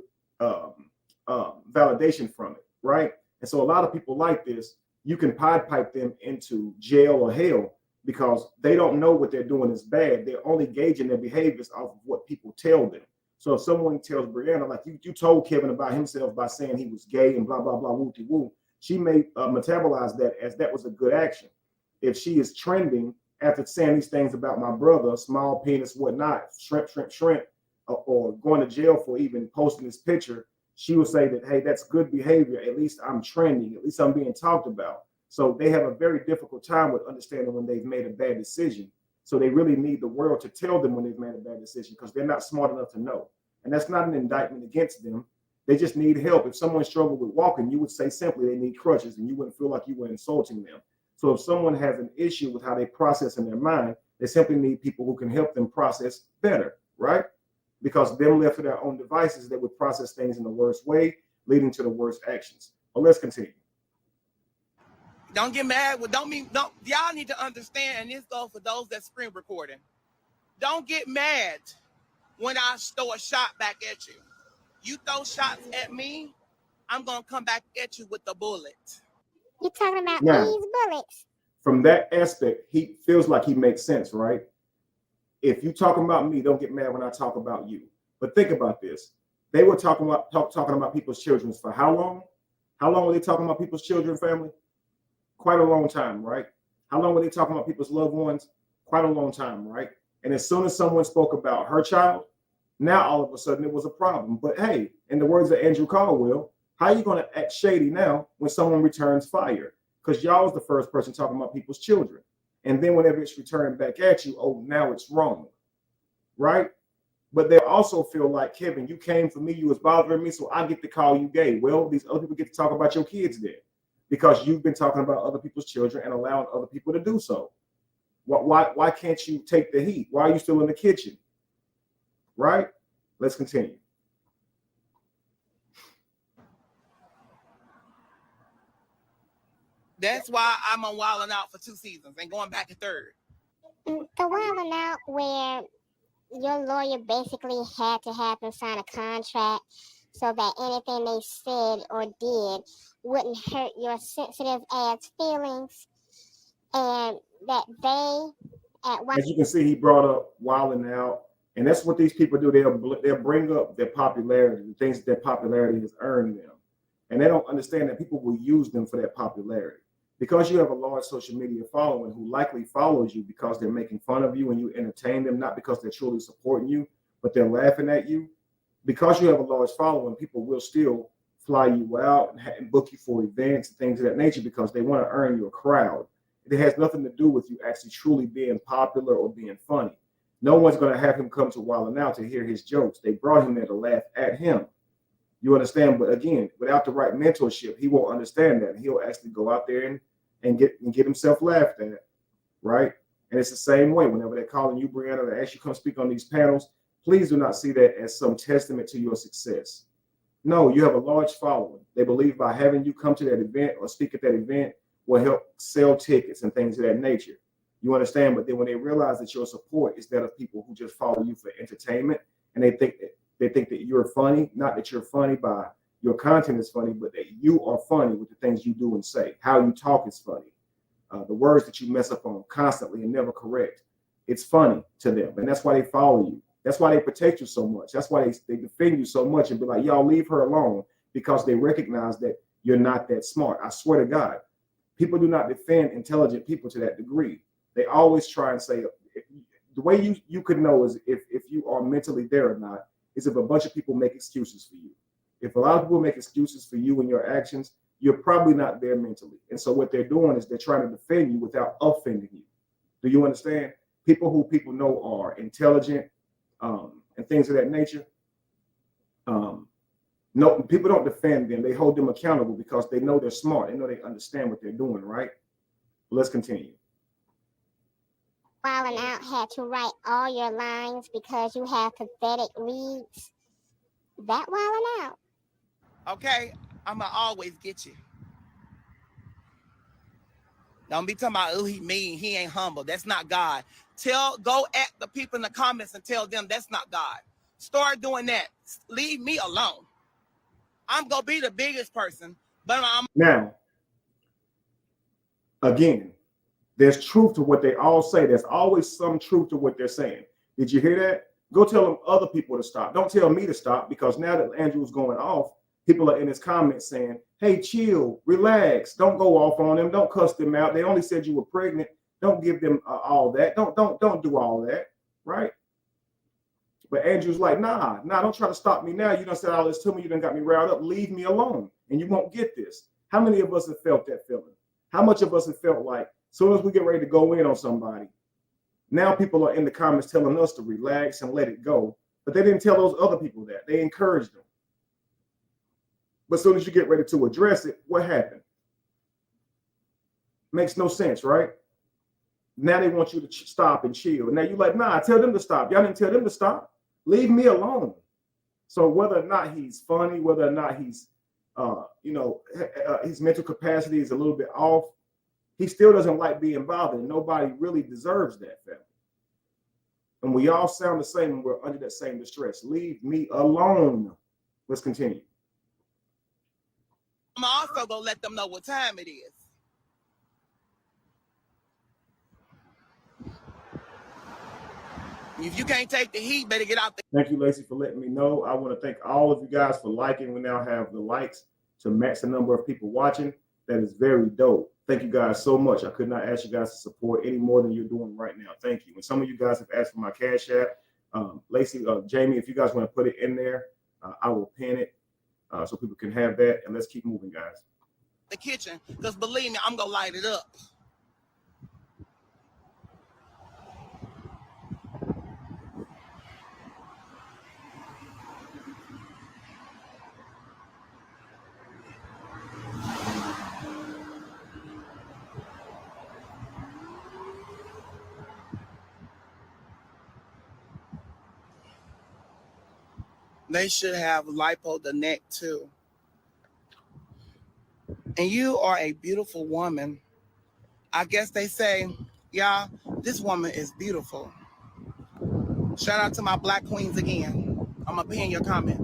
validation from it, right? And so a lot of people like this, you can pipe them into jail or hell because they don't know what they're doing is bad. They're only gauging their behaviors off of what people tell them. So if someone tells Brianna, like you told Kevin about himself by saying he was gay and blah, blah, blah, wooty woo, she may metabolize that as that was a good action. If she is trending after saying these things about my brother, small penis, whatnot, shrimp, or going to jail for even posting this picture, she will say that, hey, that's good behavior. At least I'm trending. At least I'm being talked about. So they have a very difficult time with understanding when they've made a bad decision. So they really need the world to tell them when they've made a bad decision because they're not smart enough to know. And that's not an indictment against them. They just need help. If someone struggled with walking, you would say simply they need crutches and you wouldn't feel like you were insulting them. So if someone has an issue with how they process in their mind, they simply need people who can help them process better, right? Because them left to their own devices, they would process things in the worst way, leading to the worst actions. But let's continue. Don't get mad. Well, don't y'all need to understand, and this goes for those that screen recording. Don't get mad when I throw a shot back at you. You throw shots at me, I'm gonna come back at you with the bullet. You're talking about Now, these bullets. From that aspect, he feels like he makes sense, right? If you talking about me, don't get mad when I talk about you. But think about this. They were talking about people's children for how long? How long were they talking about people's children, family? Quite a long time, right? How long were they talking about people's loved ones? Quite a long time, right? And as soon as someone spoke about her child, now all of a sudden it was a problem. But hey, in the words of Andrew Caldwell, how are you going to act shady now when someone returns fire? Because y'all was the first person talking about people's children. And then whenever it's returned back at you, oh, now it's wrong, right? But they also feel like, Kevin, you came for me, you was bothering me, so I get to call you gay. Well, these other people get to talk about your kids then because you've been talking about other people's children and allowing other people to do so. Why can't you take the heat? Why are you still in the kitchen? Right? Let's continue. That's why I'm on Wilding Out for 2 seasons and going back a third. The Wilding Out where your lawyer basically had to have them sign a contract so that anything they said or did wouldn't hurt your sensitive ass feelings, and that as you can see, he brought up Wilding Out, and that's what these people do. They'll bring up their popularity, the things that their popularity has earned them, and they don't understand that people will use them for that popularity. Because you have a large social media following who likely follows you because they're making fun of you and you entertain them, not because they're truly supporting you, but they're laughing at you. Because you have a large following, people will still fly you out and book you for events and things of that nature because they want to earn your crowd. It has nothing to do with you actually truly being popular or being funny. No one's going to have him come to Wildin' Out to hear his jokes. They brought him there to laugh at him. You understand? But again, without the right mentorship, he won't understand that. He'll actually go out there and get himself laughed at, right? And it's the same way whenever they're calling you, Brianna, to ask you come speak on these panels. Please do not see that as some testament to your success. No, you have a large following. They believe by having you come to that event or speak at that event will help sell tickets and things of that nature. You understand? But then when they realize that your support is that of people who just follow you for entertainment, and they think that you're funny, not that you're funny by your content is funny, but that you are funny with the things you do and say. How you talk is funny. The words that you mess up on constantly and never correct, it's funny to them. And that's why they follow you. That's why they protect you so much. That's why they defend you so much and be like, y'all leave her alone, because they recognize that you're not that smart. I swear to God, people do not defend intelligent people to that degree. They always try and say, the way you could know is if you are mentally there or not, is if a bunch of people make excuses for you. If a lot of people make excuses for you and your actions, you're probably not there mentally. And so what they're doing is they're trying to defend you without offending you. Do you understand? People who people know are intelligent and things of that nature. No, people don't defend them. They hold them accountable because they know they're smart. They know they understand what they're doing, right? Let's continue. Wilding Out had to write all your lines because you have pathetic reads. That Wilding Out. Okay, I'ma always get you. Don't be talking about, oh, he mean, he ain't humble. That's not God. Go at the people in the comments and tell them that's not God. Start doing that. Leave me alone. I'm gonna be the biggest person, but I'm now. Again, there's truth to what they all say. There's always some truth to what they're saying. Did you hear that? Go tell them other people to stop. Don't tell me to stop, because now that Andrew's going off, people are in his comments saying, hey, chill, relax, don't go off on them, don't cuss them out. They only said you were pregnant. Don't give them all that. Don't do all that, right? But Andrew's like, nah, don't try to stop me now. You done said all this to me. You done got me riled up. Leave me alone, and you won't get this. How many of us have felt that feeling? How much of us have felt like, as soon as we get ready to go in on somebody, now people are in the comments telling us to relax and let it go, but they didn't tell those other people that. They encouraged them. But as soon as you get ready to address it, what happened? Makes no sense, right? Now they want you to stop and chill. And now you're like, nah, tell them to stop. Y'all didn't tell them to stop. Leave me alone. So whether or not he's funny, whether or not he's, his mental capacity is a little bit off, he still doesn't like being bothered. Nobody really deserves that, family. And we all sound the same when we're under that same distress. Leave me alone. Let's continue. I'm also gonna let them know what time it is. If you can't take the heat, better get out there. Thank you, Lacey, for letting me know. I want to thank all of you guys for liking. We now have the likes to match the number of people watching. That is very dope. Thank you guys so much. I could not ask you guys to support any more than you're doing right now. Thank you. And some of you guys have asked for my Cash App. Lacey, Jamie, if you guys want to put it in there, I will pin it so people can have that. And let's keep moving, guys. The kitchen, because believe me, I'm gonna light it up. They should have lipo the neck too. And you are a beautiful woman. I guess they say, yeah, this woman is beautiful. Shout out to my black queens again. I'm gonna pin your comment.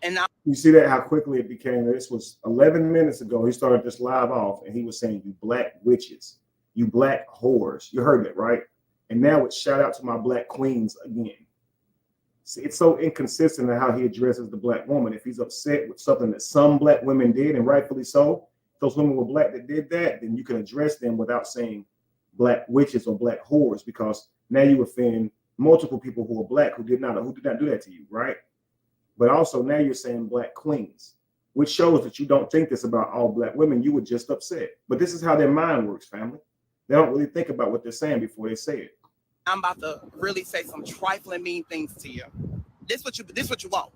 And now you see that how quickly it became. This was 11 minutes ago. He started this live off and he was saying, you black witches, you black whores. You heard it, right? And now it's shout out to my black queens again. See, it's so inconsistent in how he addresses the black woman. If he's upset with something that some black women did, and rightfully so, if those women were black that did that, then you can address them without saying black witches or black whores, because now you offend multiple people who are black who did not do that to you, right? But also now you're saying black queens, which shows that you don't think this about all black women. You were just upset. But this is how their mind works, family. They don't really think about what they're saying before they say it. I'm about to really say some trifling mean things to you. This what you want.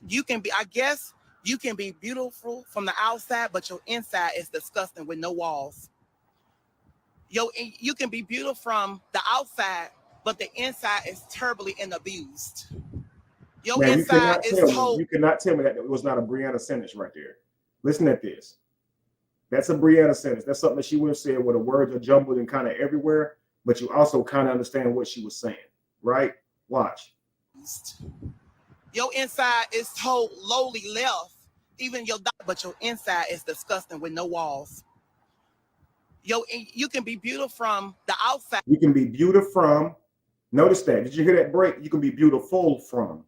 You can be, I guess you can be beautiful from the outside, but your inside is disgusting with no walls. You can be beautiful from the outside, but the inside is terribly and abused. Your Man, inside is told. You cannot tell me that it was not a Brianna sentence right there. Listen at this. That's a Brianna sentence. That's something that she would have said where the words are jumbled and kind of everywhere, but you also kind of understand what she was saying, right? Watch. Your inside is told lowly left, even but your inside is disgusting with no walls. You can be beautiful from the outside. You can be beautiful from. Notice that. Did you hear that break? You can be beautiful from.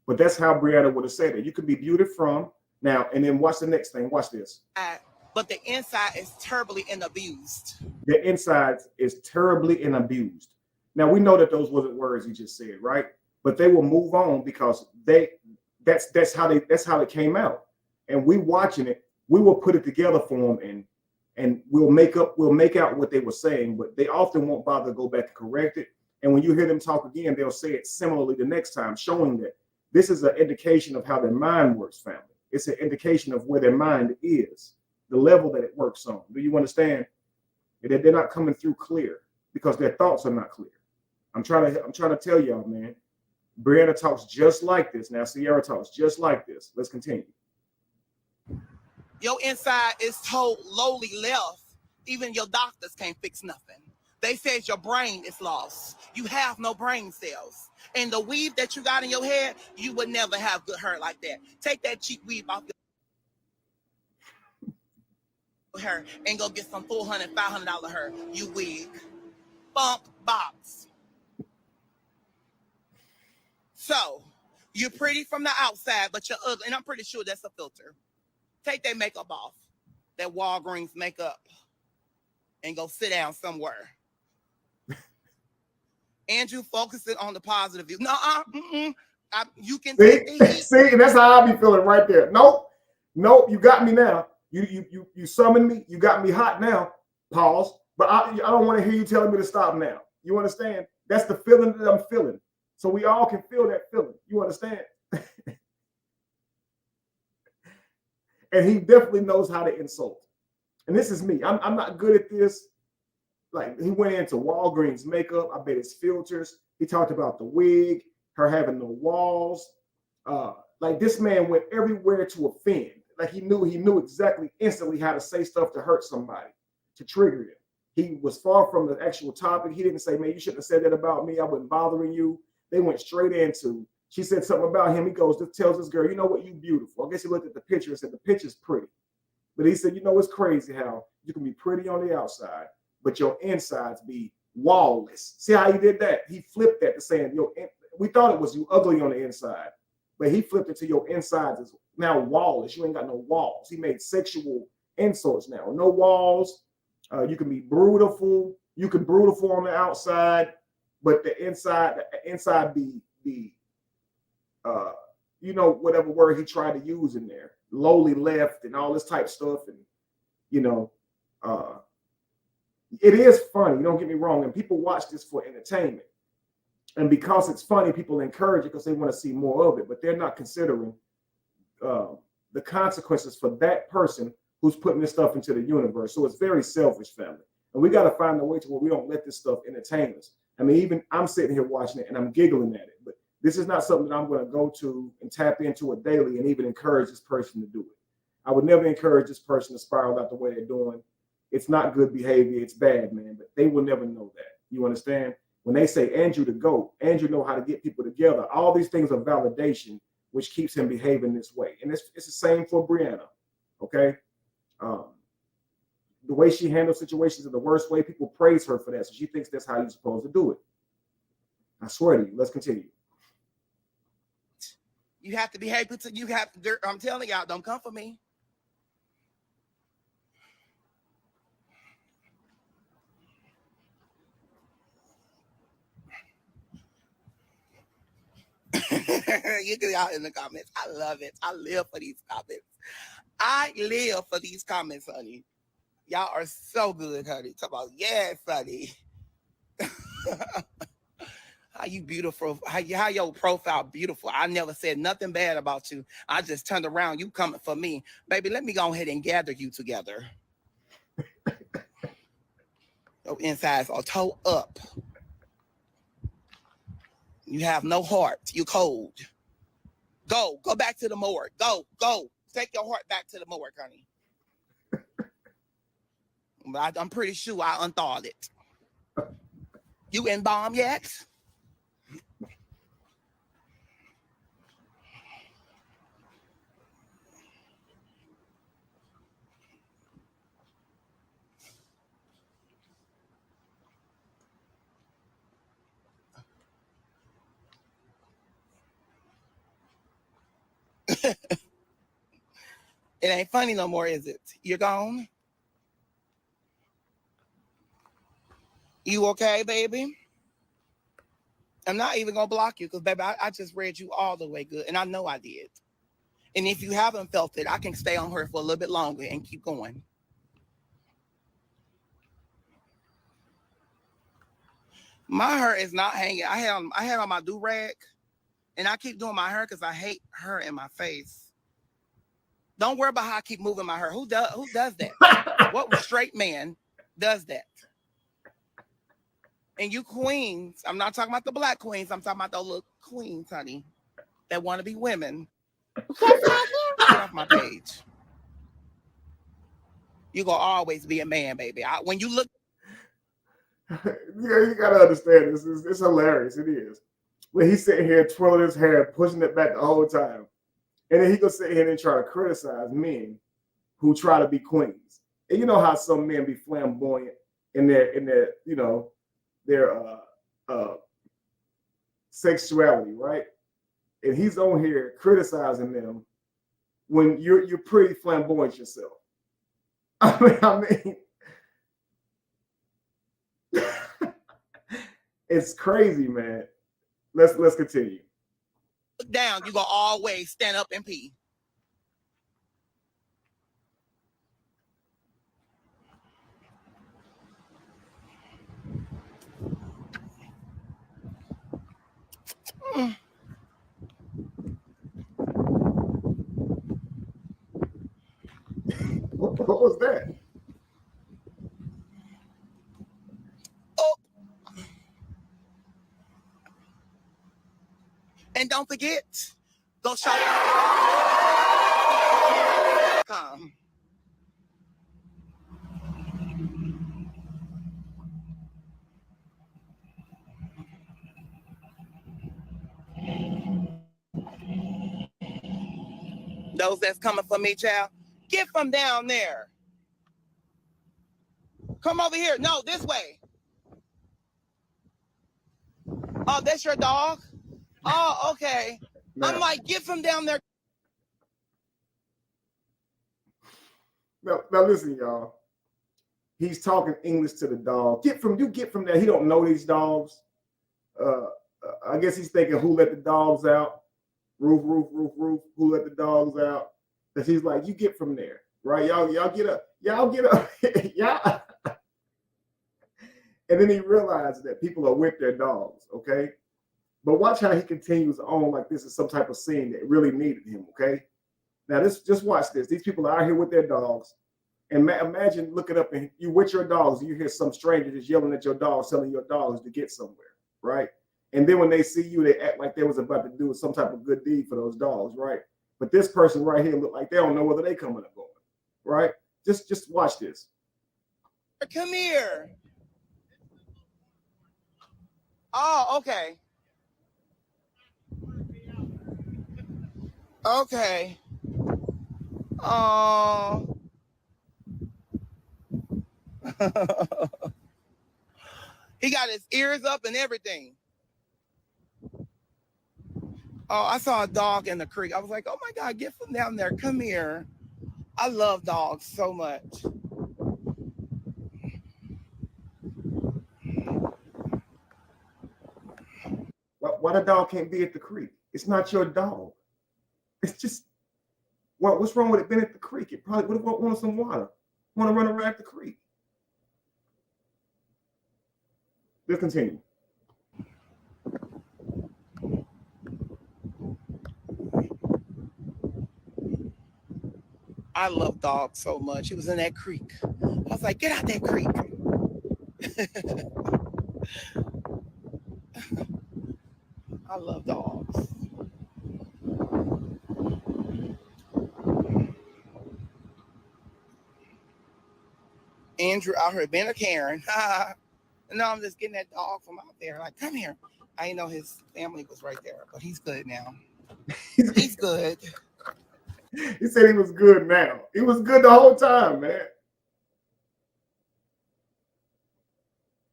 But that's how Brianna would have said it. You can be beautiful from. Now, and then watch the next thing. Watch this. But the inside is terribly and abused. The inside is terribly and abused. Now, we know that those wasn't words he just said, right? But they will move on because that's how it came out. And we watching it, we will put it together for them and we'll make out what they were saying, but they often won't bother to go back and correct it. And when you hear them talk again, they'll say it similarly the next time, showing that this is an indication of how their mind works, family. It's an indication of where their mind is, the level that it works on. Do you understand? That they're not coming through clear because their thoughts are not clear. I'm trying to tell y'all, man. Brianna talks just like this. Now, Sierra talks just like this. Let's continue. Your inside is told lowly left. Even your doctors can't fix nothing. They said your brain is lost. You have no brain cells. And the weave that you got in your head, you would never have good hair like that. Take that cheap weave off your hair and go get some $400, $500 hair. You wig. Bump box. So, you're pretty from the outside, but you're ugly. And I'm pretty sure that's a filter. Take that makeup off, that Walgreens makeup, and go sit down somewhere. Andrew, focusing on the positive view. No, you can see, that's how I be feeling right there. Nope, you got me now. You summoned me. You got me hot now. Pause. But I don't want to hear you telling me to stop now. You understand? That's the feeling that I'm feeling. So we all can feel that feeling. You understand? And he definitely knows how to insult. And this is me. I'm not good at this. Like, he went into Walgreens makeup. I bet it's filters. He talked about the wig, her having no walls. Like, this man went everywhere to offend. Like, he knew exactly instantly how to say stuff to hurt somebody, to trigger them. He was far from the actual topic. He didn't say, man, you shouldn't have said that about me. I wasn't bothering you. They went straight into, she said something about him. He goes, just tells this girl, you know what, you beautiful. I guess he looked at the picture and said, the picture's pretty. But he said, you know, it's crazy how you can be pretty on the outside, but your insides be wallless. See how he did that? He flipped that to saying, we thought it was you ugly on the inside, but he flipped it to your insides is now wallless. You ain't got no walls. He made sexual insults now. No walls. You can be brutal. You can brutal on the outside, but the inside be you know, whatever word he tried to use in there, lowly left and all this type stuff. And, you know, it is funny. Don't get me wrong. And people watch this for entertainment. And because it's funny, people encourage it because they want to see more of it, but they're not considering the consequences for that person who's putting this stuff into the universe. So it's very selfish, family. And we got to find a way to where we don't let this stuff entertain us. I mean, even I'm sitting here watching it and I'm giggling at it, but this is not something that I'm going to go to and tap into it daily and even encourage this person to do it. I would never encourage this person to spiral out the way they're doing. It's not good behavior. It's bad, man, but they will never know that. You understand? When they say Andrew the GOAT, Andrew know how to get people together. All these things are validation, which keeps him behaving this way. And it's the same for Brianna, okay? The way she handles situations in the worst way, people praise her for that. So she thinks that's how you're supposed to do it. I swear to you. Let's continue. You have to behave. I'm telling y'all, don't come for me. You get out in the comments. I love it. I live for these comments. I live for these comments, honey. Y'all are so good, honey. Talk about, yes, honey. How you beautiful. How your profile beautiful. I never said nothing bad about you. I just turned around. You coming for me. Baby, let me go ahead and gather you together. Your insides are toe up. You have no heart. You cold. Go back to the morgue. Go. Take your heart back to the morgue, honey. But I'm pretty sure I unthawed it. You embalm yet? It ain't funny no more, is it? You're gone? You okay, baby? I'm not even gonna block you because, baby, I just read you all the way good, and I know I did. And if you haven't felt it, I can stay on her for a little bit longer and keep going. My hair is not hanging. I had on my do-rag, and I keep doing my hair because I hate her in my face. Don't worry about how I keep moving my hair. Who does that? What straight man does that? And you queens, I'm not talking about the black queens. I'm talking about those little queens, honey, that want to be women. Get off my page. You gonna always be a man, baby. When you look, yeah, you gotta understand this. It's hilarious. It is. When he's sitting here twirling his hair, pushing it back the whole time, and then he gonna sit here and try to criticize men who try to be queens. And you know how some men be flamboyant in their you know their sexuality, right? And he's on here criticizing them when you're pretty flamboyant yourself. I mean, it's crazy, man. Let's continue. look down, you gonna always stand up and pee. What was that? Oh. And don't forget, go shop. Come. Those that's coming for me, child, get from down there. Come over here. No, this way. Oh, that's your dog? Oh, okay. Now, I'm like, get from down there. Now listen, y'all. He's talking English to the dog. Get from there. He don't know these dogs. I guess he's thinking, who let the dogs out? Roof. Who let the dogs out? Because he's like, you get from there, right? Y'all get up. Y'all get up. Y'all. And then he realizes that people are with their dogs, okay? But watch how he continues on like this is some type of scene that really needed him, okay? Now, just watch this. These people are out here with their dogs. And imagine looking up and you with your dogs, and you hear some stranger just yelling at your dogs, telling your dogs to get somewhere, right? And then when they see you, they act like they was about to do some type of good deed for those dogs, right? But this person right here look like they don't know whether they coming or going, right? Just watch this. Come here. Oh, okay. Okay. Oh. He got his ears up and everything. Oh, I saw a dog in the creek. I was like, oh my God, get from down there. Come here. I love dogs so much. Why the dog can't be at the creek? It's not your dog. It's just, what's wrong with it being at the creek? It probably would have wanted some water. Want to run around the creek. Let's continue. I love dogs so much. He was in that creek. I was like, get out that creek. I love dogs. Andrew out here being a Karen. No, I'm just getting that dog from out there. Like, come here. I didn't know his family was right there, but he's good now. He's good. He said he was good now. He was good the whole time, man.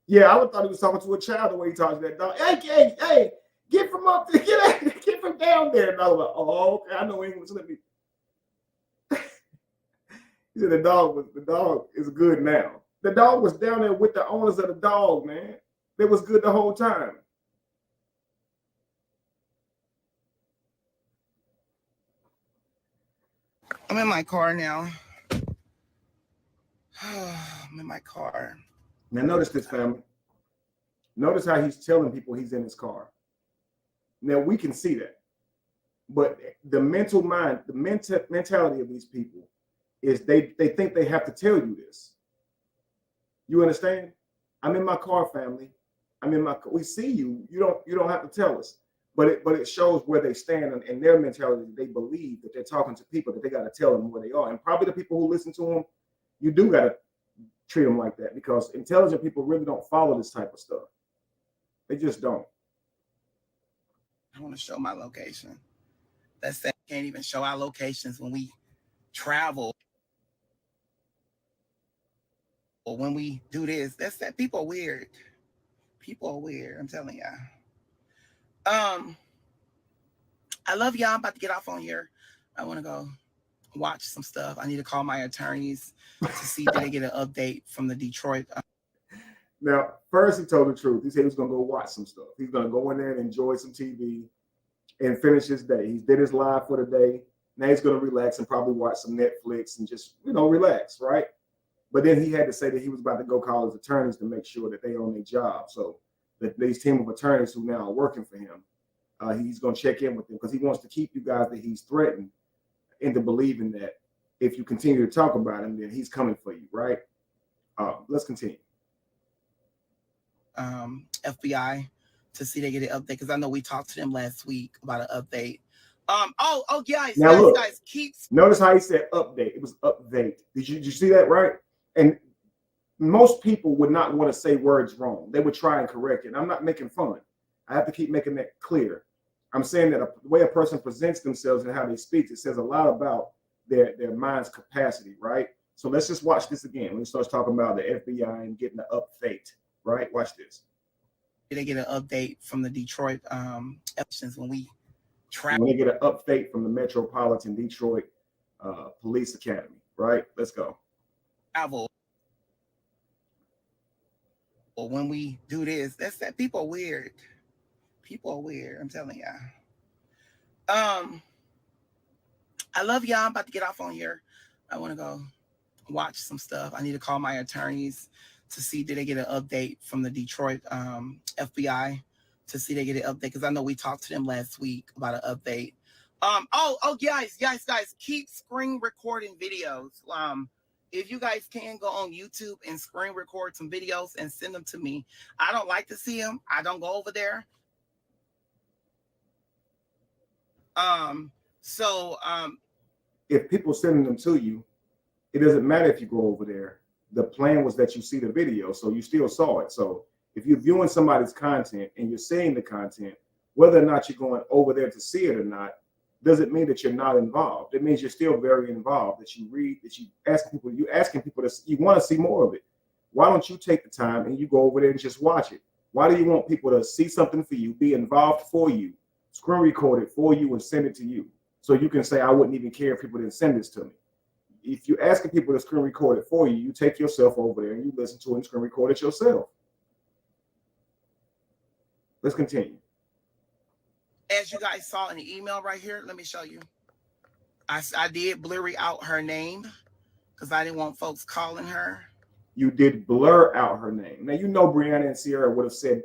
Yeah, I would thought he was talking to a child the way he talks to that dog. Hey, get from up there, get from down there. And I was like, oh, okay, I know English. Let me. He said the dog is good now. The dog was down there with the owners of the dog, man. They was good the whole time. I'm in my car now. I'm in my car. Now notice this, family. Notice how he's telling people he's in his car. Now we can see that. But the mentality of these people is they think they have to tell you this. You understand? I'm in my car, family. I'm in my car. We see you. You don't have to tell us. But it shows where they stand in their mentality. They believe that they're talking to people, that they got to tell them where they are. And probably the people who listen to them, you do got to treat them like that, because intelligent people really don't follow this type of stuff. They just don't. I want to show my location. That's that. Can't even show our locations when we travel or when we do this. That's that. People are weird. People are weird. I'm telling y'all. I love y'all. I'm about to get off on here. I want to go watch some stuff. I need to call my attorneys to see did they get an update from the Detroit. Now, first he told the truth. He said he was going to go watch some stuff. He's going to go in there and enjoy some TV and finish his day. He did his live for the day. Now he's going to relax and probably watch some Netflix and just, relax, right? But then he had to say that he was about to go call his attorneys to make sure that they own their job. So that these team of attorneys who now are working for him, he's going to check in with them because he wants to keep you guys that he's threatened into believing that if you continue to talk about him, then he's coming for you, right? Let's continue. FBI to see they get an update, because I know we talked to them last week about an update. Guys, keep. Notice how he said update. It was update. Did you see that, right? And most people would not want to say words wrong. They would try and correct it. I'm not making fun. I have to keep making that clear. I'm saying that the way a person presents themselves and how they speak, it says a lot about their mind's capacity, right? So let's just watch this again. When he starts talking about the FBI and getting the update, right? Watch this. Did they get an update from the Detroit elections when we travel? When they get an update from the Metropolitan Detroit Police Academy, right? Let's go. Travel. Or when we do this, that's that. People are weird. People are weird. I'm telling y'all. I love y'all. I'm about to get off on here. I want to go watch some stuff. I need to call my attorneys to see did they get an update from the Detroit FBI to see they get an update, because I know we talked to them last week about an update. Guys, keep screen recording videos. If you guys can go on YouTube and screen record some videos and send them to me. I don't like to see them. I don't go over there. If people sending them to you, it doesn't matter if you go over there. The plan was that you see the video, so you still saw it. So if you're viewing somebody's content and you're seeing the content, whether or not you're going over there to see it or not, doesn't mean that you're not involved. It means you're still very involved, that you read, that you asking people to, you want to see more of it. Why don't you take the time and you go over there and just watch it? Why do you want people to see something for you, be involved for you, screen record it for you and send it to you? So you can say, I wouldn't even care if people didn't send this to me. If you're asking people to screen record it for you, you take yourself over there and you listen to it and screen record it yourself. Let's continue. As you guys saw in the email right here, let me show you. I did blurry out her name because I didn't want folks calling her. You did blur out her name. Now, Brianna and Sierra would have said,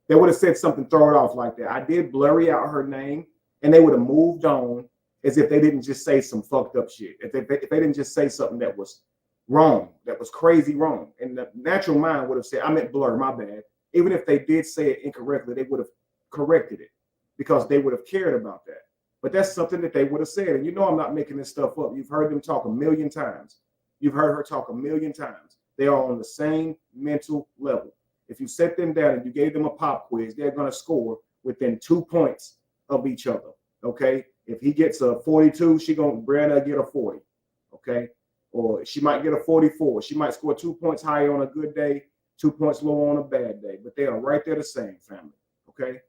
they would have said something, throw it off like that. I did blurry out her name, and they would have moved on as if they didn't just say some fucked up shit. If they didn't just say something that was wrong, that was crazy wrong. And the natural mind would have said, I meant blur, my bad. Even if they did say it incorrectly, they would have corrected it because they would have cared about that. But that's something that they would have said. And I'm not making this stuff up. You've heard them talk a million times. You've heard her talk a million times. They are on the same mental level. If you set them down and you gave them a pop quiz, they're going to score within 2 points of each other. Okay. If he gets a 42, Brianna get a 40. Okay. Or she might get a 44. She might score 2 points higher on a good day, 2 points lower on a bad day, but they are right there the same, family. Okay.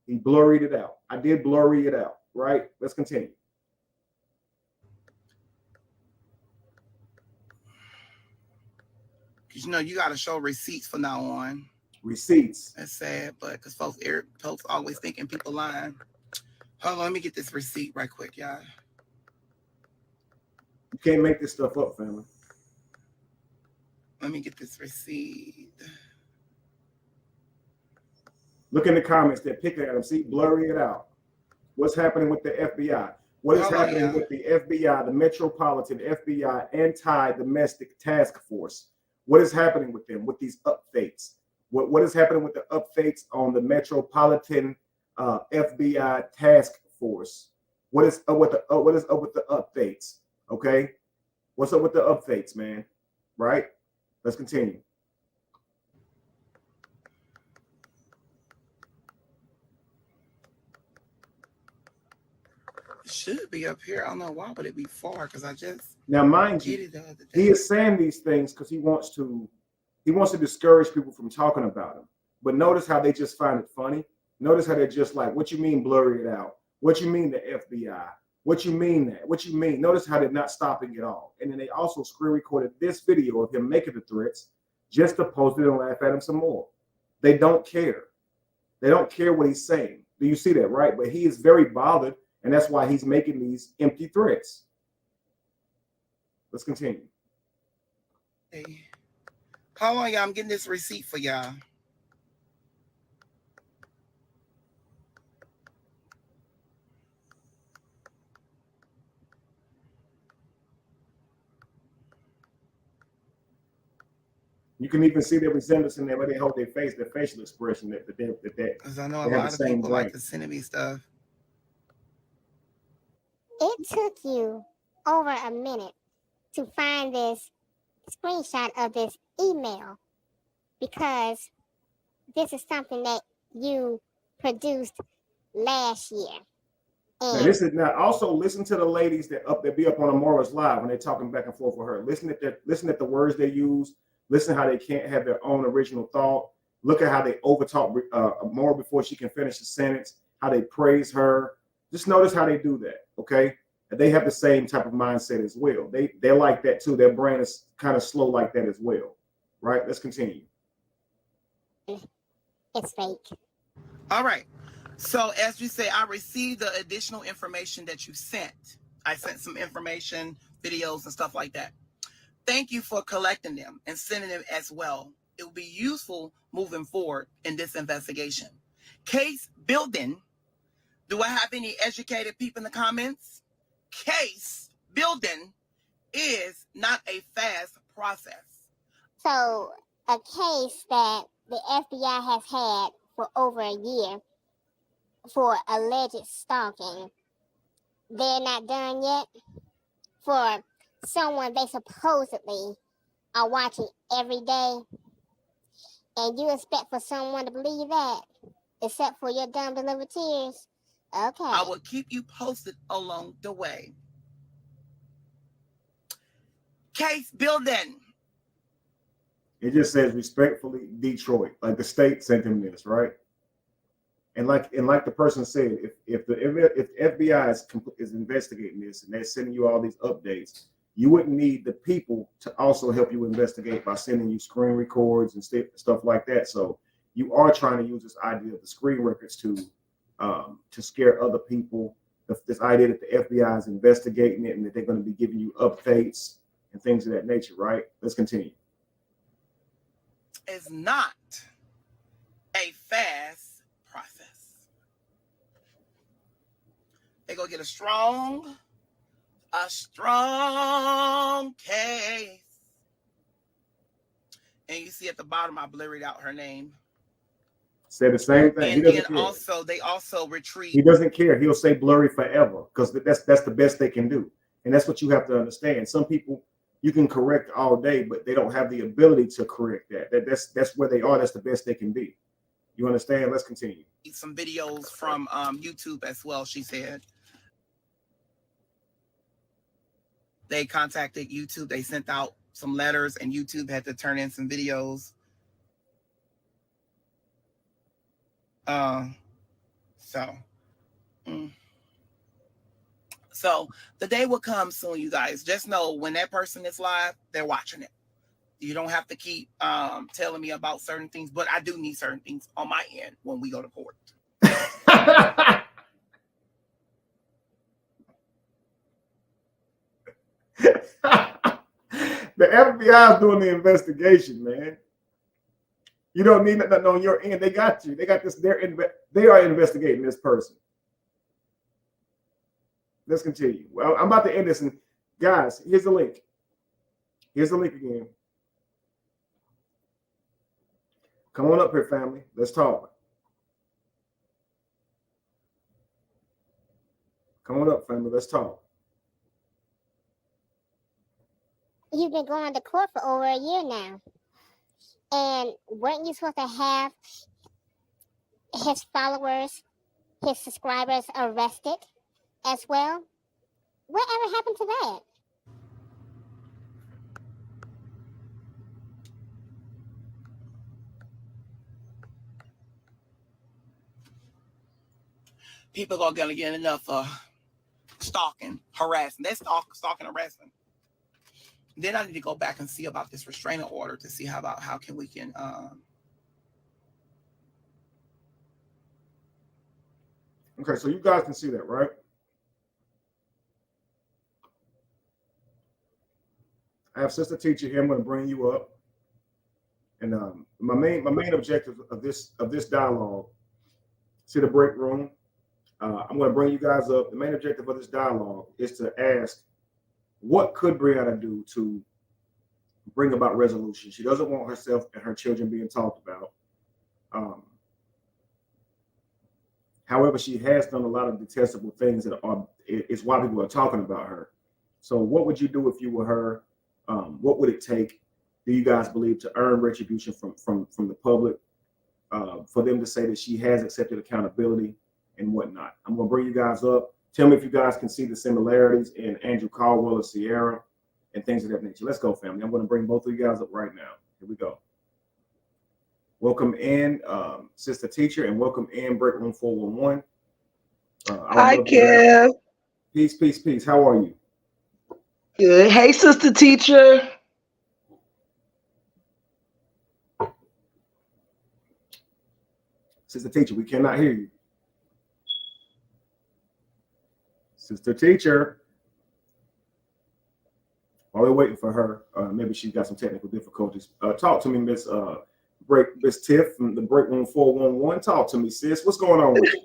He blurred it out. I did blurry it out, right? Let's continue. Because, you know, you got to show receipts from now on. Receipts. That's sad, but because folks always thinking people lying. Hold on, let me get this receipt right quick, y'all. You can't make this stuff up, family. Let me get this receipt. Look in the comments. They're picking at him. See, blurry it out. What's happening with the FBI? What is happening with the FBI, the Metropolitan FBI Anti-Domestic Task Force? What is happening with them, with these updates? What is happening with the updates on the Metropolitan FBI Task Force? What is up with the updates? Okay, what's up with the updates, man? Right? Let's continue. It should be up here. I don't know why would it be far, because I just now mind you, he is saying these things because he wants to discourage people from talking about him. But notice how they just find it funny. Notice how they're just like, what you mean blurry it out? What you mean the FBI? What you mean that? What you mean? Notice how they're not stopping at all. And then they also screen recorded this video of him making the threats just to post it and laugh at him some more. They don't care. They don't care what he's saying. Do you see that, right? But he is very bothered, and that's why he's making these empty threats. Let's continue. Hey. How long, y'all? I'm getting this receipt for y'all. You can even see the resemblance in there where they hold their face, their facial expression. Because I know a lot of people like to send me stuff. It took you over a minute to find this screenshot of this email because this is something that you produced last year. Now also listen to the ladies that be up on Amora's live when they're talking back and forth with her. Listen at the words they use. Listen how they can't have their own original thought. Look at how they overtalk Amora before she can finish the sentence. How they praise her. Just notice how they do that. Okay, and they have the same type of mindset as well. They're like that too. Their brain is kind of slow like that as well. Right. Let's continue. It's fake. All right. So as you say, I received the additional information that you sent. I sent some information, videos, and stuff like that. Thank you for collecting them and sending them as well. It will be useful moving forward in this investigation. Case building. Do I have any educated people in the comments? Case building is not a fast process. So a case that the FBI has had for over a year for alleged stalking, they're not done yet? For someone they supposedly are watching every day, and you expect for someone to believe that, except for your dumb delivered tears? Okay. I will keep you posted along the way. Case building. It just says respectfully, Detroit. Like the state sent him this, right? And like the person said, if the FBI is investigating this and they're sending you all these updates, you wouldn't need the people to also help you investigate by sending you screen records and stuff like that. So you are trying to use this idea of the screen records to scare other people. This idea that the FBI is investigating it and that they're going to be giving you updates and things of that nature, right? Let's continue. It's not a fast process. They go get a strong case. And you see at the bottom, I blurred out her name. Say the same thing. And then also, they also retrieve. He doesn't care. He'll say blurry forever because that's the best they can do. And that's what you have to understand. Some people you can correct all day, but they don't have the ability to correct that. That's where they are. That's the best they can be. You understand? Let's continue. Some videos from YouTube as well, she said. They contacted YouTube. They sent out some letters, and YouTube had to turn in some videos. So the day will come soon, you guys. Just know when that person is live, they're watching it. You don't have to keep telling me about certain things, but I do need certain things on my end when we go to court. The FBI is doing the investigation, man. You don't need nothing on your end. They got you. They got this. They are investigating this person. Let's continue. Well, I'm about to end this. And guys, here's the link. Here's the link again. Come on up here, family. Let's talk. Come on up, family. Let's talk. You've been going to court for over a year now. And weren't you supposed to have his followers, his subscribers arrested as well? Whatever happened to that? People are gonna get enough stalking, harassing. That's stalking, harassing. Then I need to go back and see about this restraining order to see how we can Okay, so you guys can see that, right? I have Sister Teacher here. I'm going to bring you up, and my main objective of this dialogue. See the break room. I'm going to bring you guys up. The main objective of this dialogue is to ask, what could Brianna do to bring about resolution? She doesn't want herself and her children being talked about. However, she has done a lot of detestable things that is why people are talking about her. So what would you do if you were her? What would it take, do you guys believe, to earn retribution from the public, for them to say that she has accepted accountability and whatnot? I'm going to bring you guys up. Tell me if you guys can see the similarities in Andrew Caldwell and Sierra and things of that nature. Let's go, family. I'm going to bring both of you guys up right now. Here we go. Welcome in, Sister Teacher, and welcome in Break Room 411. Hi, Kev. Peace, peace, peace. How are you? Good. Hey, Sister Teacher. Sister Teacher, we cannot hear you. Sister Teacher. While we're waiting for her, maybe she's got some technical difficulties. Talk to me, Miss Tiff from the Break Room 411. Talk to me, sis. What's going on with you?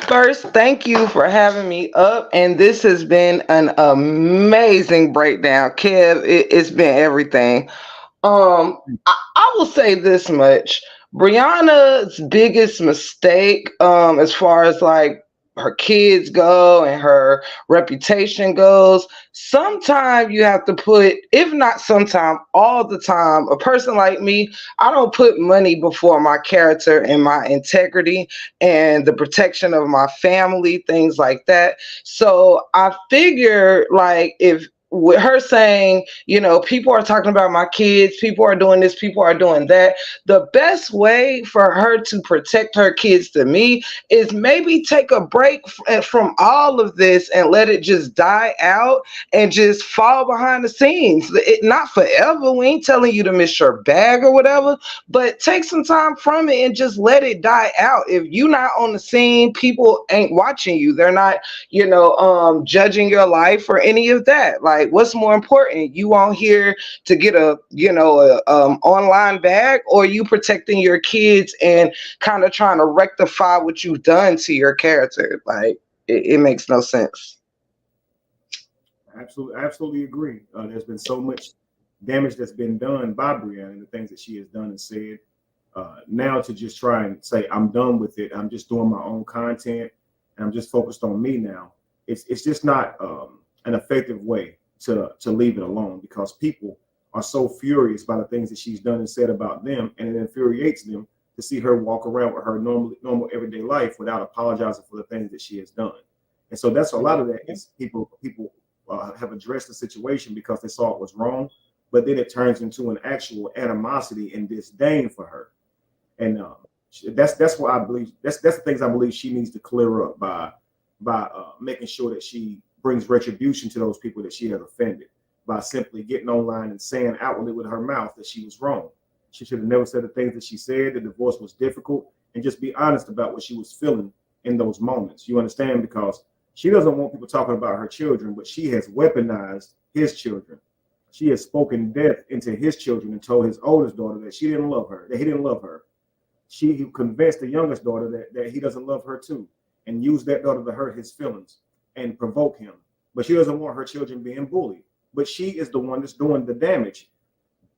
First, thank you for having me up, and this has been an amazing breakdown, Kev. It's been everything. I will say this much: Brianna's biggest mistake, as far as like her kids go and her reputation goes, sometimes you have to put, if not sometime, all the time, a person like me, I don't put money before my character and my integrity and the protection of my family, things like that. So I figure, like, if with her saying, you know, people are talking about my kids, people are doing this, people are doing that, the best way for her to protect her kids to me is maybe take a break from all of this and let it just die out and just fall behind the scenes. Not forever. We ain't telling you to miss your bag or whatever, but take some time from it and just let it die out. If you're not on the scene, people ain't watching you. They're not, you know, judging your life or any of that. Like, what's more important? You on here to get a, you know, online bag, or you protecting your kids and kind of trying to rectify what you've done to your character? Like, it makes no sense. Absolutely agree. There's been so much damage that's been done by Brianna and the things that she has done and said. Now to just try and say, I'm done with it, I'm just doing my own content, and I'm just focused on me now. It's just not an effective way to leave it alone, because people are so furious by the things that she's done and said about them, and it infuriates them to see her walk around with her normal everyday life without apologizing for the things that she has done. And so that's a lot of that is people have addressed the situation because they saw it was wrong, but then it turns into an actual animosity and disdain for her. And that's what I believe. That's the things I believe she needs to clear up by making sure that she brings retribution to those people that she has offended, by simply getting online and saying outwardly with her mouth that she was wrong. She should have never said the things that she said. The divorce was difficult, and just be honest about what she was feeling in those moments. You understand? Because she doesn't want people talking about her children, but she has weaponized his children. She has spoken death into his children and told his oldest daughter that she didn't love her, that he didn't love her. She convinced the youngest daughter that he doesn't love her too, and used that daughter to hurt his feelings and provoke him. But she doesn't want her children being bullied. But she is the one that's doing the damage.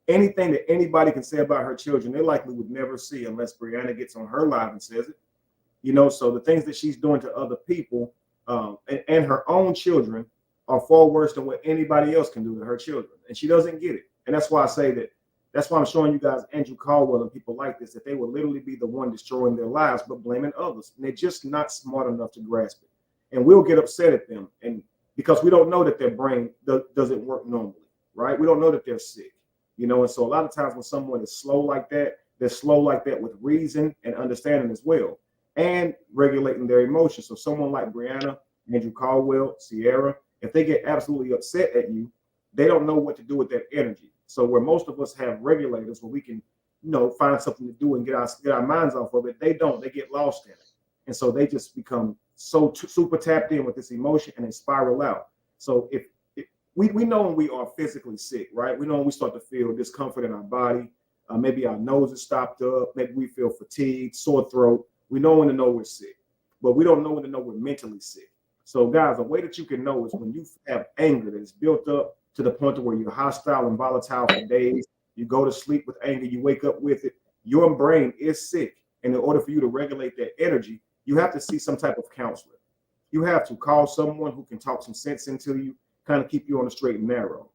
Anything that anybody can say about her children, they likely would never see unless Brianna gets on her live and says it. You know, so the things that she's doing to other people and her own children are far worse than what anybody else can do to her children. And she doesn't get it. And that's why I say that, that's why I'm showing you guys Andrew Caldwell and people like this, that they will literally be the one destroying their lives, but blaming others. And they're just not smart enough to grasp it. And we'll get upset at them. And because we don't know that their brain doesn't work normally, right? We don't know that they're sick, you know? And so a lot of times when someone is slow like that, they're slow like that with reason and understanding as well, and regulating their emotions. So someone like Brianna, Andrew Caldwell, Sierra, if they get absolutely upset at you, they don't know what to do with that energy. So where most of us have regulators where we can, you know, find something to do and get our minds off of it, they don't. They get lost in it. And so they just become so super tapped in with this emotion and they spiral out. So if we know when we are physically sick, right? We know when we start to feel discomfort in our body, maybe our nose is stopped up, maybe we feel fatigued, sore throat. We know when to know we're sick, but we don't know when to know we're mentally sick. So guys, a way that you can know is when you have anger that is built up to the point where you're hostile and volatile for days. You go to sleep with anger, you wake up with it. Your brain is sick. And in order for you to regulate that energy, you have to see some type of counselor. You have to call someone who can talk some sense into you, kind of keep you on the straight and narrow.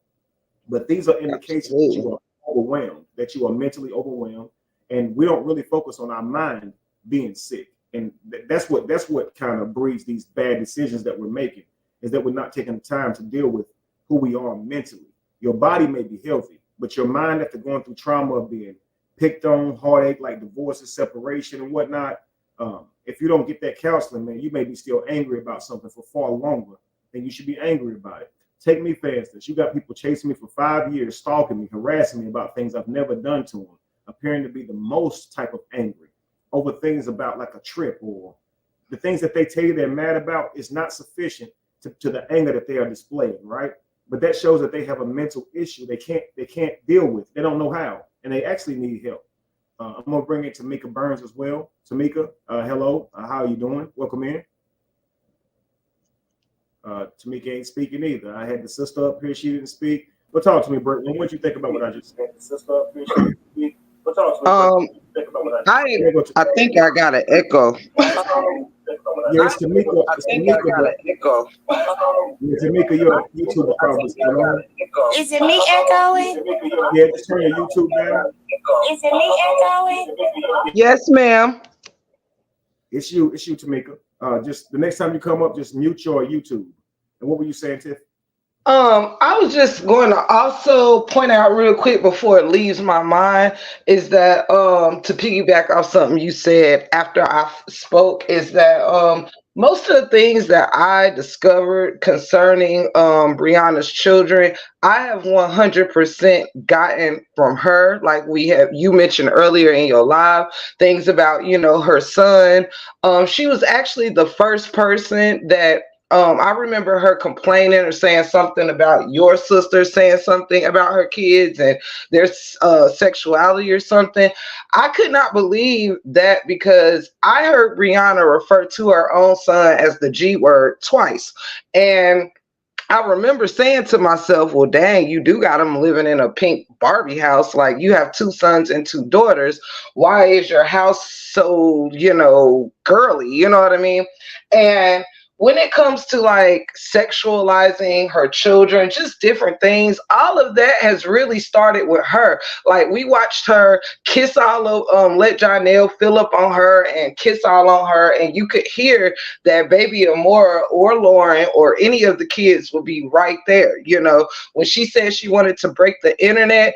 But these are indications that you are overwhelmed, that you are mentally overwhelmed. And we don't really focus on our mind being sick. And that's what kind of breeds these bad decisions that we're making, is that we're not taking the time to deal with who we are mentally. Your body may be healthy, but your mind, after going through trauma of being picked on, heartache, like divorces, separation, and whatnot, if you don't get that counseling, man, you may be still angry about something for far longer than you should be angry about it. Take me for instance. You got people chasing me for 5 years, stalking me, harassing me about things I've never done to them, appearing to be the most type of angry over things about like a trip, or the things that they tell you they're mad about is not sufficient to the anger that they are displaying, right? But that shows that they have a mental issue they can't deal with. They don't know how, and they actually need help. I'm gonna bring in Tamika Burns as well. Tamika, hello, how are you doing? Welcome in. Tamika ain't speaking either. I had the sister up here, she didn't speak. But talk to me, Bert. What did you think about what I just said? The sister up here, she didn't speak. But talk to me, Bert. What did you think about what I think I got an echo. Yeah, it's Tamika. It's Tamika. Yeah, Tamika, your YouTube probably still on. Is it me echoing? Yeah, just turn your YouTube down. Is it me echoing? Yes, ma'am. It's you, Tamika. Just the next time you come up, just mute your YouTube. And what were you saying, Tiff? I was just going to also point out real quick before it leaves my mind is that to piggyback off something you said after I spoke, is that most of the things that I discovered concerning Brianna's children, I have 100% gotten from her. Like you mentioned earlier in your live, things about, her son. She was actually the first person that I remember her complaining or saying something about your sister saying something about her kids and their sexuality or something. I could not believe that, because I heard Brianna refer to her own son as the G word twice. And I remember saying to myself, well, dang, you do got him living in a pink Barbie house. Like, you have 2 sons and 2 daughters. Why is your house so, girly? You know what I mean? And when it comes to like sexualizing her children, just different things, all of that has really started with her. Like we watched her kiss all of, let Janelle fill up on her and kiss all on her, and you could hear that baby Amora or Lauren or any of the kids will be right there. You know, when she said she wanted to break the internet,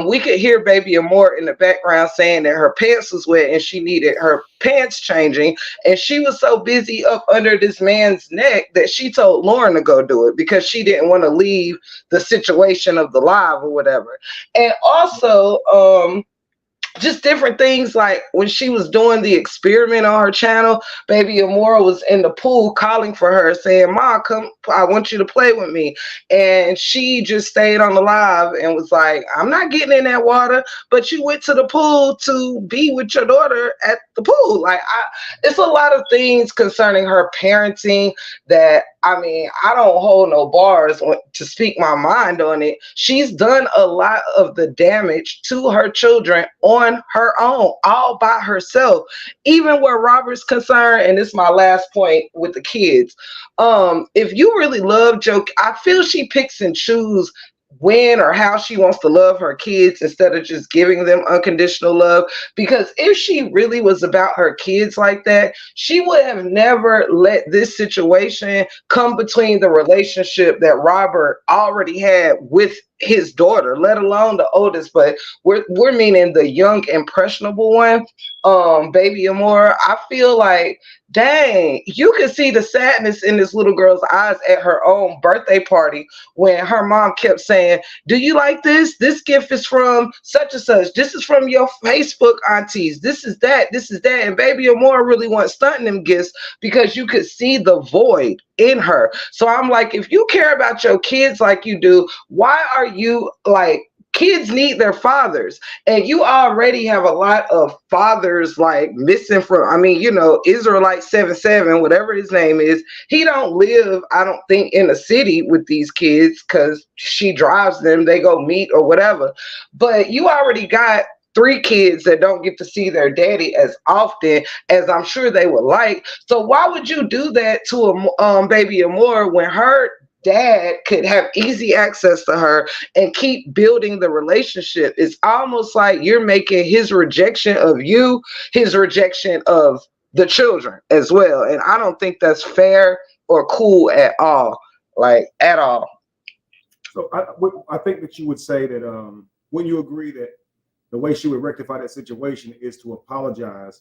we could hear baby Amora in the background saying that her pants was wet and she needed her pants changing, and she was so busy up under this man's neck that she told Lauren to go do it because she didn't want to leave the situation of the live or whatever. And also, just different things, like when she was doing the experiment on her channel, baby Amora was in the pool calling for her, saying, "Ma, come, I want you to play with me." And she just stayed on the live and was like, "I'm not getting in that water, but you went to the pool to be with your daughter at the pool." Like, it's a lot of things concerning her parenting that, I mean, I don't hold no bars to speak my mind on it. She's done a lot of the damage to her children on her own, all by herself. Even where Robert's concerned, and this is my last point with the kids. If you really love Joe, I feel she picks and chooses when or how she wants to love her kids instead of just giving them unconditional love. Because if she really was about her kids like that, she would have never let this situation come between the relationship that Robert already had with his daughter, let alone the oldest, but we're meaning the young impressionable one, baby Amora. I feel like, dang, you can see the sadness in this little girl's eyes at her own birthday party when her mom kept saying, "Do you like this? This gift is from such and such. This is from your Facebook aunties. This is that. This is that." And baby Amora really wasn't stunting them gifts because you could see the void in her. So I'm like, if you care about your kids like you do, why are you like, kids need their fathers, and you already have a lot of fathers like missing from, I mean, you know, Israelite 77, whatever his name is, he don't live, I don't think, in a city with these kids because she drives them, they go meet or whatever. But you already got 3 kids that don't get to see their daddy as often as I'm sure they would like. So why would you do that to a baby Amora when her dad could have easy access to her and keep building the relationship? It's almost like you're making his rejection of you his rejection of the children as well. And I don't think that's fair or cool at all, like at all. So I think that you would say that when you agree that the way she would rectify that situation is to apologize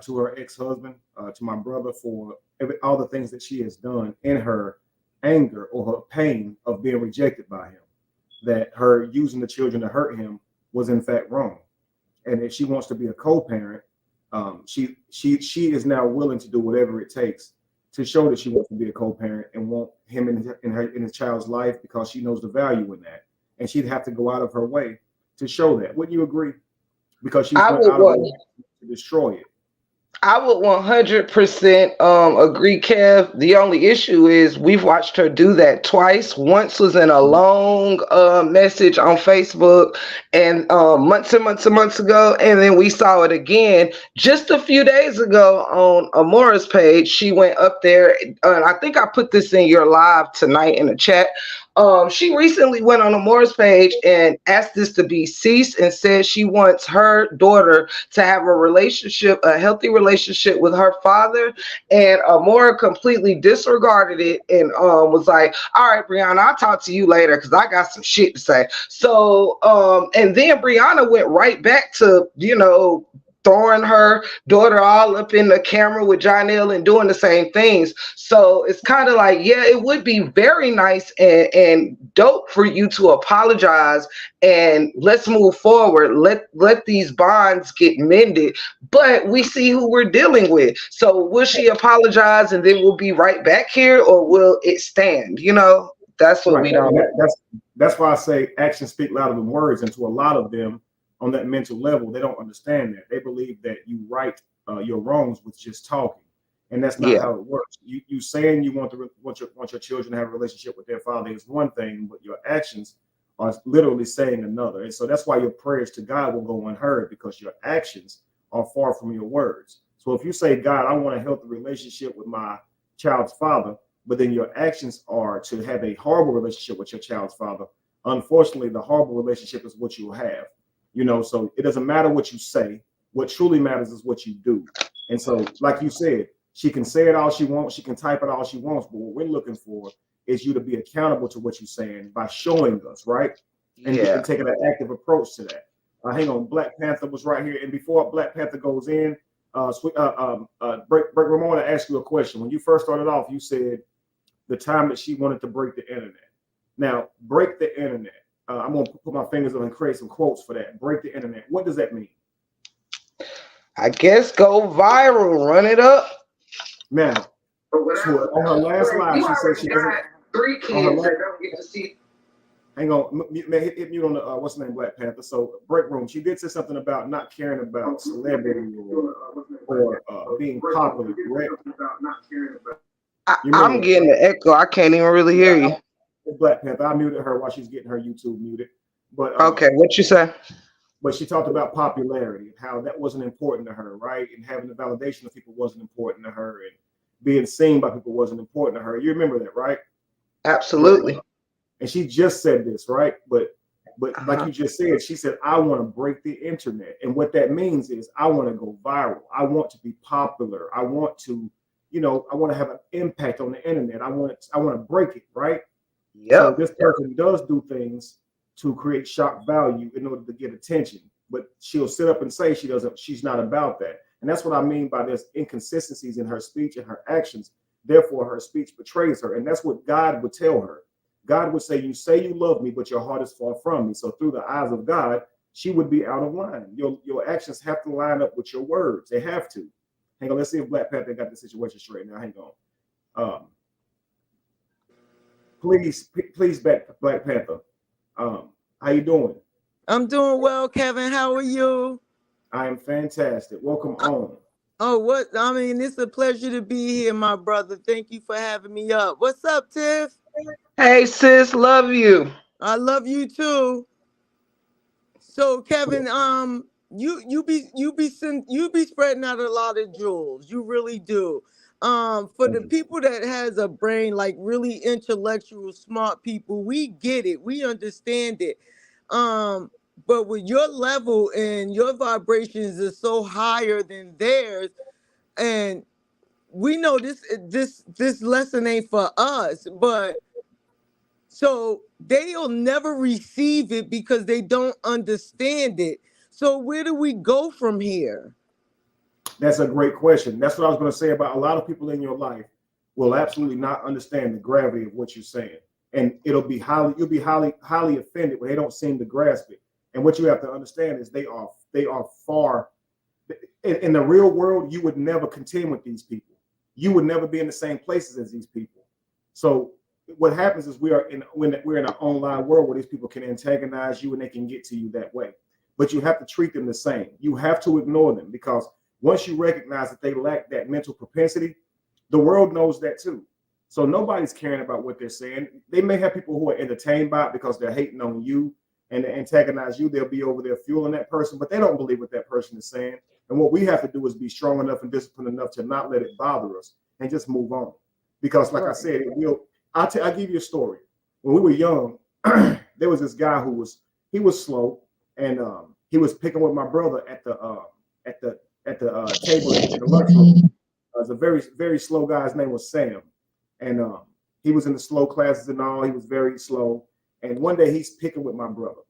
to her ex-husband, to my brother, for all the things that she has done in her anger or her pain of being rejected by him, that her using the children to hurt him was in fact wrong. And if she wants to be a co-parent, she is now willing to do whatever it takes to show that she wants to be a co-parent and want him in his child's life, because she knows the value in that. And she'd have to go out of her way to show that. Wouldn't you agree? Because she's went out of her way to destroy it. I would 100% agree, Kev. The only issue is we've watched her do that twice. Once was in a long message on Facebook, and months and months and months ago, and then we saw it again just a few days ago on Amora's page. She went up there, and I think I put this in your live tonight in the chat. She recently went on Amora's page and asked this to be ceased and said she wants her daughter to have a relationship, a healthy relationship with her father. And Amora completely disregarded it and was like, "All right, Brianna, I'll talk to you later because I got some shit to say." So, and then Brianna went right back to, you know, throwing her daughter all up in the camera with Janelle and doing the same things. So it's kind of like, yeah, it would be very nice and dope for you to apologize and let's move forward. Let these bonds get mended. But we see who we're dealing with. So will she apologize and then we'll be right back here, or will it stand? You know, that's what we don't. That's why I say actions speak louder than words. And to a lot of them, on that mental level, they don't understand that. They believe that you right your wrongs with just talking, and that's not how it works. You saying you want your children to have a relationship with their father is one thing, but your actions are literally saying another. And so that's why your prayers to God will go unheard, because your actions are far from your words. So if you say, "God, I want a healthy relationship with my child's father, but then your actions are to have a horrible relationship with your child's father, unfortunately, the horrible relationship is what you will have. So it doesn't matter what you say. What truly matters is what you do. And so, like you said, she can say it all she wants, she can type it all she wants, but what we're looking for is you to be accountable to what you're saying by showing us, right? And taking an active approach to that. Hang on, Black Panther was right here. And before Black Panther goes in, Break Ramon, I ask you a question. When you first started off, you said the time that she wanted to break the internet. Now, break the internet. I'm going to put my fingers on and create some quotes for that. Break the internet. What does that mean? I guess go viral, run it up. Now, so on her last live, she said she doesn't. 3 kids that don't get to see. Hang on, hit mute on the what's the name, Black Panther. So break room. She did say something about not caring about celebrity or being popular, correct? I'm getting the echo. I can't even really hear you. Black Panther. I muted her while she's getting her YouTube muted. But okay, what you say? But she talked about popularity and how that wasn't important to her, right? And having the validation of people wasn't important to her, and being seen by people wasn't important to her. You remember that, right? Absolutely. And she just said this, right? But like you just said, she said, I want to break the internet. And what that means is I want to go viral. I want to be popular. I want to, I want to have an impact on the internet. I want to break it, right? Yeah. So this person does do things to create shock value in order to get attention. But she'll sit up and say she's not about that. And that's what I mean by there's inconsistencies in her speech and her actions. Therefore, her speech betrays her. And that's what God would tell her. God would say, you say you love me, but your heart is far from me. So through the eyes of God, she would be out of line. Your actions have to line up with your words. They have to. Hang on, let's see if Black Panther got the situation straight now. Hang on. Please, Black Panther. How you doing? I'm doing well, Kevin. How are you? I am fantastic. Welcome on. Oh, it's a pleasure to be here, my brother. Thank you for having me up. What's up, Tiff? Hey, sis, love you. I love you too. So, Kevin, you be spreading out a lot of jewels. You really do. For the people that has a brain, like really intellectual, smart people, we get it. We understand it. But with your level and your vibrations is so higher than theirs, and we know this lesson ain't for us, but so they'll never receive it because they don't understand it. So where do we go from here? That's a great question. That's what I was going to say about a lot of people in your life will absolutely not understand the gravity of what you're saying. And you'll be highly offended when they don't seem to grasp it. And what you have to understand is they are far in the real world. You would never contend with these people. You would never be in the same places as these people. So what happens is we're in an online world where these people can antagonize you and they can get to you that way. But you have to treat them the same. You have to ignore them, because once you recognize that they lack that mental propensity, the world knows that too. So nobody's caring about what they're saying. They may have people who are entertained by it because they're hating on you and they antagonize you. They'll be over there fueling that person, but they don't believe what that person is saying. And what we have to do is be strong enough and disciplined enough to not let it bother us and just move on. Because like I said, I'll give you a story. When we were young, there was this guy who was slow, and he was picking with my brother at the table in the lunchroom. It was a very, very slow guy. His name was Sam. And he was in the slow classes and all. He was very slow. And one day he's picking with my brother.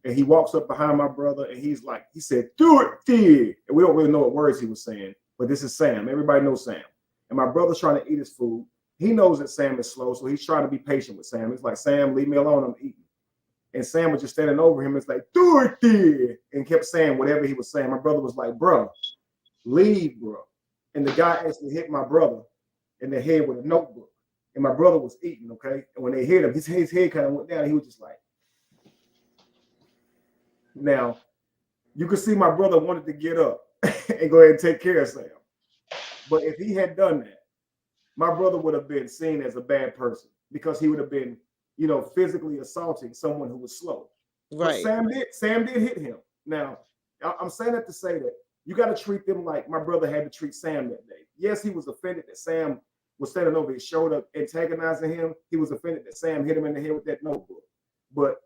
And he walks up behind my brother and he said, "Do it, kid." And we don't really know what words he was saying, but this is Sam. Everybody knows Sam. And my brother's trying to eat his food. He knows that Sam is slow, so he's trying to be patient with Sam. It's like, "Sam, leave me alone, I'm eating." And Sam was just standing over him. It's like, "Do it, kid," and kept saying whatever he was saying. My brother was like, "Bro, leave, bro." And the guy actually hit my brother in the head with a notebook. And my brother was eating, okay? And when they hit him, his head kind of went down. And he was just like, now, you could see my brother wanted to get up and go ahead and take care of Sam. But if he had done that, my brother would have been seen as a bad person, because he would have been, physically assaulting someone who was slow. Right. But Sam did hit him. Now, I'm saying that to say that you got to treat them like my brother had to treat Sam that day. Yes, he was offended that Sam was standing over his shoulder, antagonizing him. He was offended that Sam hit him in the head with that notebook. But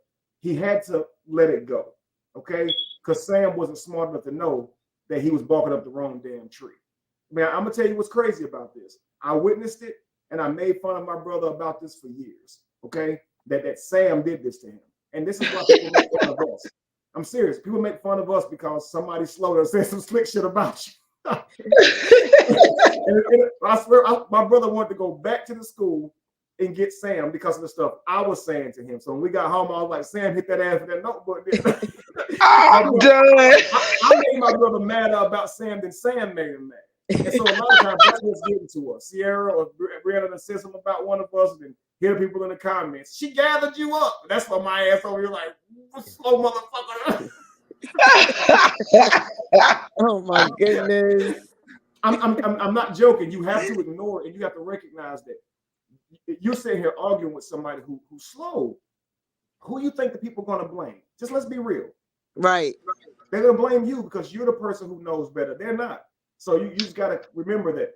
he had to let it go, okay? Because Sam wasn't smart enough to know that he was barking up the wrong damn tree. Man, I'm gonna tell you what's crazy about this. I witnessed it, and I made fun of my brother about this for years, okay? That Sam did this to him. And this is why people make fun of us. I'm serious. People make fun of us because somebody slow and said some slick shit about you. and I swear, my brother wanted to go back to the school and get Sam because of the stuff I was saying to him. So when we got home, I was like, Sam hit that ass with that notebook. I'm done. I made my brother madder about Sam than Sam made him mad. And so a lot of times that's what's getting to us. Sierra or Brianna said something about one of us and then hear people in the comments. She gathered you up. That's why my ass over here like, slow motherfucker. Oh my goodness. I'm not joking. You have to ignore it and you have to recognize that you're sitting here arguing with somebody who's slow. Who you think the people are going to blame? Just let's be real. Right. They're going to blame you because you're the person who knows better. They're not. So you just got to remember that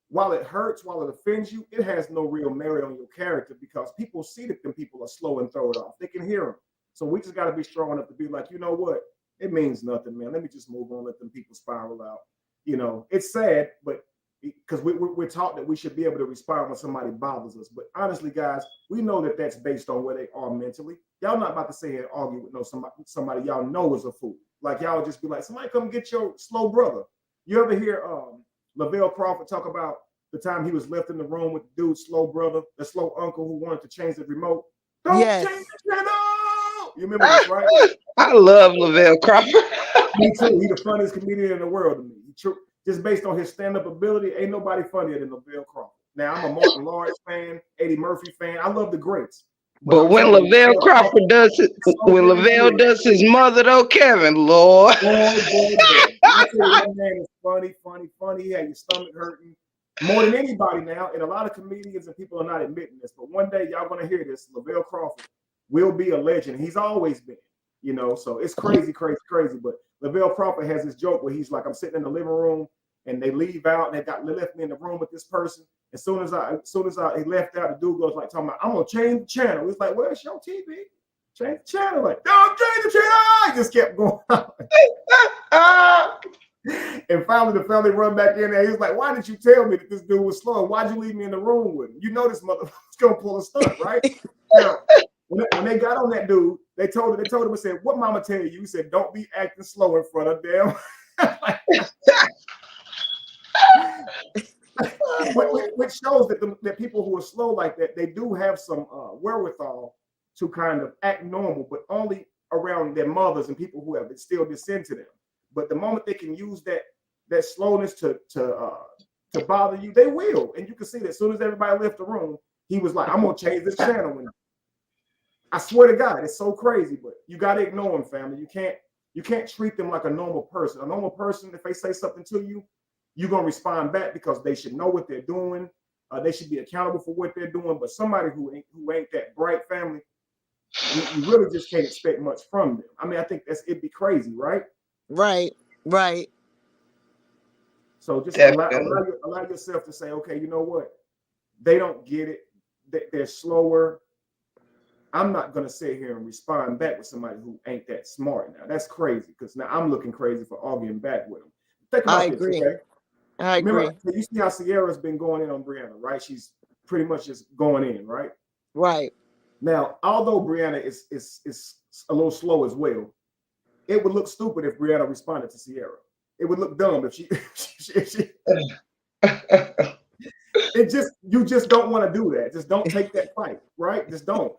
while it hurts, while it offends you, it has no real merit on your character because people see that them people are slow and throw it off. They can hear them. So we just got to be strong enough to be like, you know what? It means nothing, man. Let me just move on, let them people spiral out. You know, it's sad, but because we're taught that we should be able to respond when somebody bothers us. But honestly, guys, we know that that's based on where they are mentally. Y'all not about to sit here and argue with somebody y'all know is a fool. Like y'all just be like, somebody come get your slow brother. You ever hear Lavelle Crawford talk about the time he was left in the room with the dude's slow brother, the slow uncle who wanted to change the remote? Don't change the channel! You remember this, right? I love Lavelle Crawford. Me too. He's the funniest comedian in the world to me. Just based on his stand-up ability, ain't nobody funnier than Lavelle Crawford. Now, I'm a Martin Lawrence fan, Eddie Murphy fan. I love the greats. But when Lavelle Crawford does it, when Lavelle does his mother, though, Kevin, Lord. That man is funny. He had your stomach hurting more than anybody now. And a lot of comedians and people are not admitting this, but one day y'all gonna hear this. Lavelle Crawford will be a legend. He's always been, you know. So it's crazy. But Lavelle Crawford has this joke where he's like, I'm sitting in the living room and they leave out and they left me in the room with this person. As soon as he left out, the dude goes like talking about, I'm gonna change the channel. He's like, where's your TV? Change the channel. Like, don't change the channel. He just kept going. And finally, the family run back in there. He was like, why did you tell me that this dude was slow? Why'd you leave me in the room with him? You know this motherfucker's gonna pull a stunt, right? Now, when they got on that dude, they told him and said, what mama tell you? He said, don't be acting slow in front of them. Which shows that people who are slow like that, they do have some wherewithal to kind of act normal, but only around their mothers and people who have instilled this into them. But the moment they can use that slowness to bother you, they will. And you can see that as soon as everybody left the room, he was like, I'm gonna change this channel. And I swear to God, it's so crazy, but you gotta ignore them, family. You can't treat them like a normal person. A normal person, if they say something to you, you're gonna respond back because they should know what they're doing. They should be accountable for what they're doing. But somebody who ain't that bright, family, you really just can't expect much from them. I mean, I think it'd be crazy, right? Right. So just allow yourself to say, okay, you know what? They don't get it. They're slower. I'm not gonna sit here and respond back with somebody who ain't that smart. Now that's crazy because now I'm looking crazy for arguing back with them. Think about this, okay? I agree. Remember, you see how Sierra's been going in on Brianna, right? She's pretty much just going in, right? Right. Now, although Brianna is a little slow as well, it would look stupid if Brianna responded to Sierra. It would look dumb if she you just don't want to do that. Just don't take that fight, right? Just don't.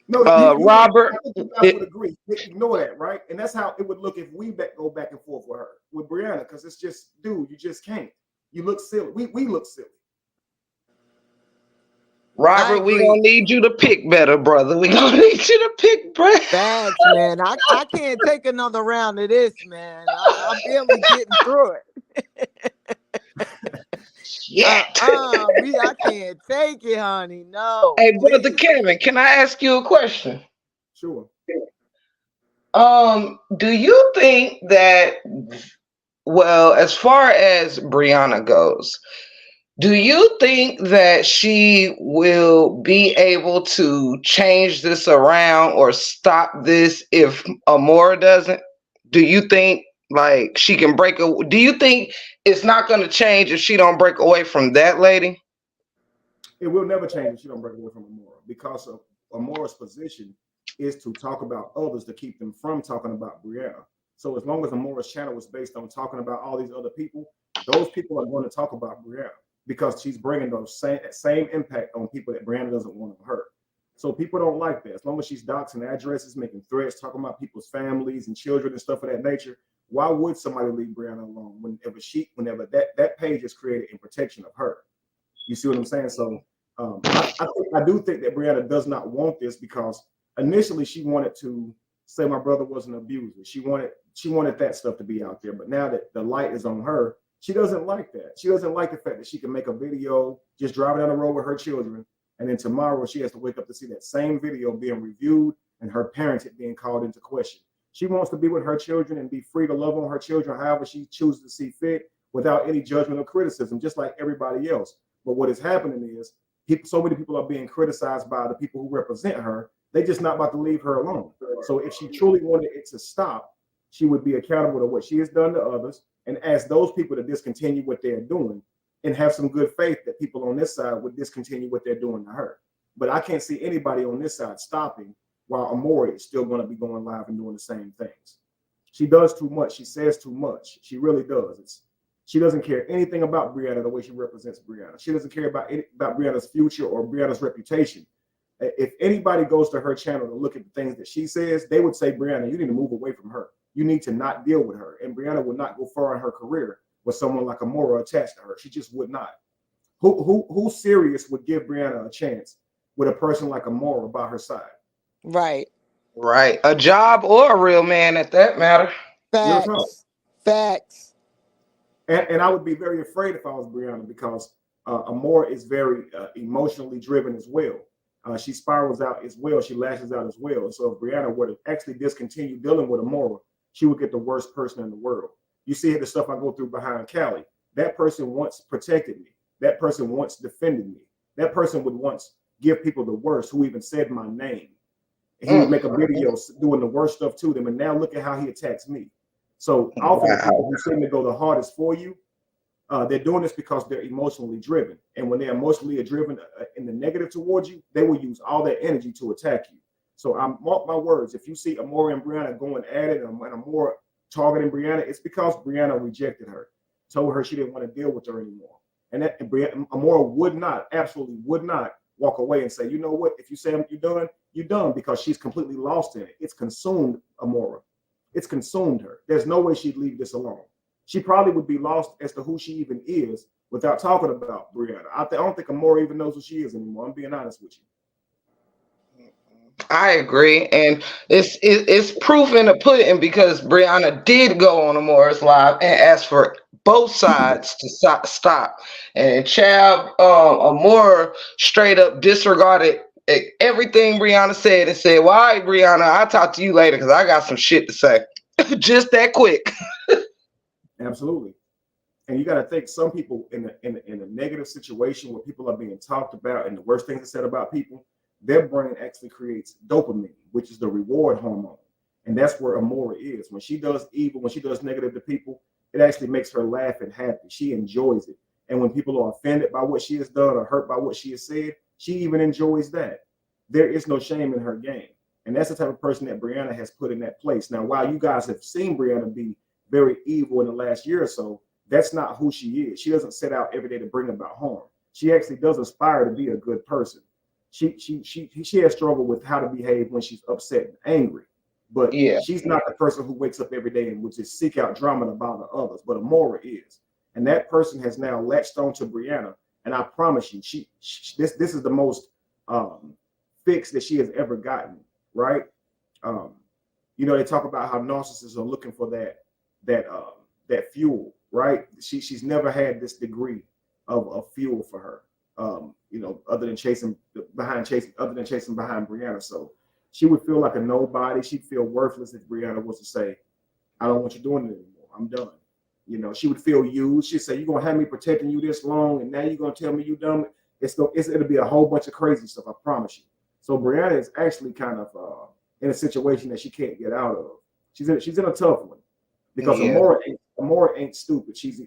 No, Robert, I would agree. Ignore that, right? And that's how it would look if we go back and forth with her, with Brianna, because it's just, dude, you just can't. You look silly. We look silly. Robert, we gonna need you to pick better, brother. We gonna need you to pick better. Facts, man. I can't take another round of this, man. I'm barely getting through it. I can't take it, honey. No. Hey, brother Kevin, can I ask you a question? Sure. Do you think that, well, as far as Brianna goes, Do you think that she will be able to change this around or stop this if Amora doesn't? Do you think like she can do you think it's not going to change if she don't break away from that lady? It will never change if she don't break away from Amora, because of Amora's position is to talk about others to keep them from talking about Brianna. So as long as Amora's channel is based on talking about all these other people, those people are going to talk about Brianna because she's bringing those same impact on people that Brianna doesn't want to hurt. So people don't like that. As long as she's doxing addresses, making threats, talking about people's families and children and stuff of that nature, why would somebody leave Brianna alone whenever that page is created in protection of her? You see what I'm saying? So I do think that Brianna does not want this, because initially she wanted to say my brother was an abuser. She wanted that stuff to be out there. But now that the light is on her, she doesn't like that. She doesn't like the fact that she can make a video just driving down the road with her children, and then tomorrow she has to wake up to see that same video being reviewed and her parents being called into question. She wants to be with her children and be free to love on her children however she chooses to see fit, without any judgment or criticism, just like everybody else. But what is happening is so many people are being criticized by the people who represent her. They're just not about to leave her alone. So if she truly wanted it to stop, she would be accountable to what she has done to others and ask those people to discontinue what they're doing, and have some good faith that people on this side would discontinue what they're doing to her. But I can't see anybody on this side stopping while Amora is still going to be going live and doing the same things. She does too much. She says too much. She really does. She doesn't care anything about Brianna the way she represents Brianna. She doesn't care about Brianna's future or Brianna's reputation. If anybody goes to her channel to look at the things that she says, they would say, Brianna, you need to move away from her. You need to not deal with her. And Brianna would not go far in her career with someone like Amora attached to her. She just would not. Who serious would give Brianna a chance with a person like Amora by her side? Right. Right. A job or a real man at that matter. Facts. Facts. And I would be very afraid if I was Brianna, because Amora is very emotionally driven as well. She spirals out as well. She lashes out as well. So if Brianna were to actually discontinue dealing with Amora, she would get the worst person in the world. You see the stuff I go through behind Callie. That person once protected me. That person once defended me. That person would once give people the worst, who even said my name. He would make a video doing the worst stuff to them. And now look at how he attacks me. So often the people who seem to go the hardest for you, they're doing this because they're emotionally driven. And when they're emotionally driven in the negative towards you, they will use all their energy to attack you. So I mark my words, if you see Amora and Brianna going at it, and Amora targeting Brianna, it's because Brianna rejected her, told her she didn't want to deal with her anymore. And that Amora absolutely would not walk away and say, you know what, if you say you're done, because she's completely lost in it. It's consumed Amora. It's consumed her. There's no way she'd leave this alone. She probably would be lost as to who she even is without talking about Brianna. I don't think Amora even knows who she is anymore. I'm being honest with you. I agree, and it's proof in the pudding, because Brianna did go on Amora's live and ask for both sides to stop. And Amora straight up disregarded everything Brianna said and said, "Well, all right, Brianna, I'll talk to you later because I got some shit to say." Just that quick. Absolutely. And you got to think, some people in a negative situation where people are being talked about and the worst things are said about people, their brain actually creates dopamine, which is the reward hormone. And that's where Amora is. When she does evil, when she does negative to people, it actually makes her laugh and happy. She enjoys it. And when people are offended by what she has done or hurt by what she has said, she even enjoys that. There is no shame in her game. And that's the type of person that Brianna has put in that place. Now, while you guys have seen Brianna be very evil in the last year or so, that's not who she is. She doesn't set out every day to bring about harm. She actually does aspire to be a good person. She has struggled with how to behave when she's upset and angry, but she's not the person who wakes up every day and would just seek out drama to bother others. But Amora is, and that person has now latched on to Brianna. And I promise you, this is the most fix that she has ever gotten. Right? They talk about how narcissists are looking for that fuel. Right? She's never had this degree of fuel for her. Other than chasing behind Brianna. So she would feel like a nobody. She'd feel worthless if Brianna was to say, I don't want you doing it anymore. I'm done. You know, she would feel used. She'd say, "You're gonna have me protecting you this long, and now you're gonna tell me you dumb." It'll be a whole bunch of crazy stuff. I promise you. So Brianna is actually kind of in a situation that she can't get out of. She's in a tough one because Yeah. Amora ain't stupid. She's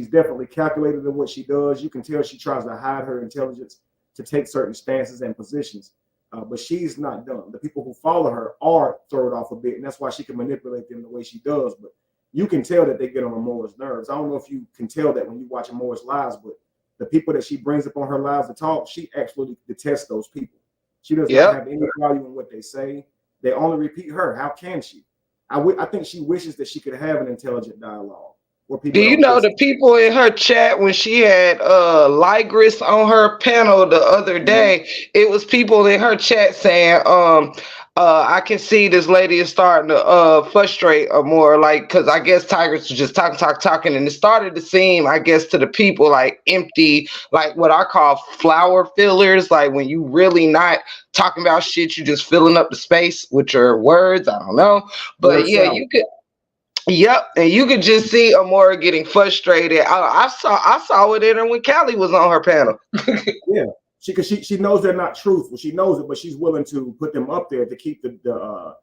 definitely calculated in what she does. You can tell she tries to hide her intelligence to take certain stances and positions, but she's not dumb. The people who follow her are thrown off a bit, and that's why she can manipulate them the way she does. But you can tell that they get on Amora's nerves. I don't know if you can tell that when you watch Amora's lives, but the people that she brings up on her lives to talk, she absolutely detests those people. She does not have any value in what they say. They only repeat her. How can she? I think she wishes that she could have an intelligent dialogue where people Do you don't know just. the people in her chat when she had Ligris on her panel the other day? It was people in her chat saying, I can see this lady is starting to frustrate or more, like, because I guess Tigers was just talking, and it started to seem, I guess, to the people like empty, like what I call flower fillers, like when you really not talking about shit, you just filling up the space with your words. I don't know, but yeah, you could. Yep, and you could just see Amora getting frustrated. I saw it in her when Callie was on her panel. Yeah, she knows they're not truthful. She knows it, but she's willing to put them up there to keep the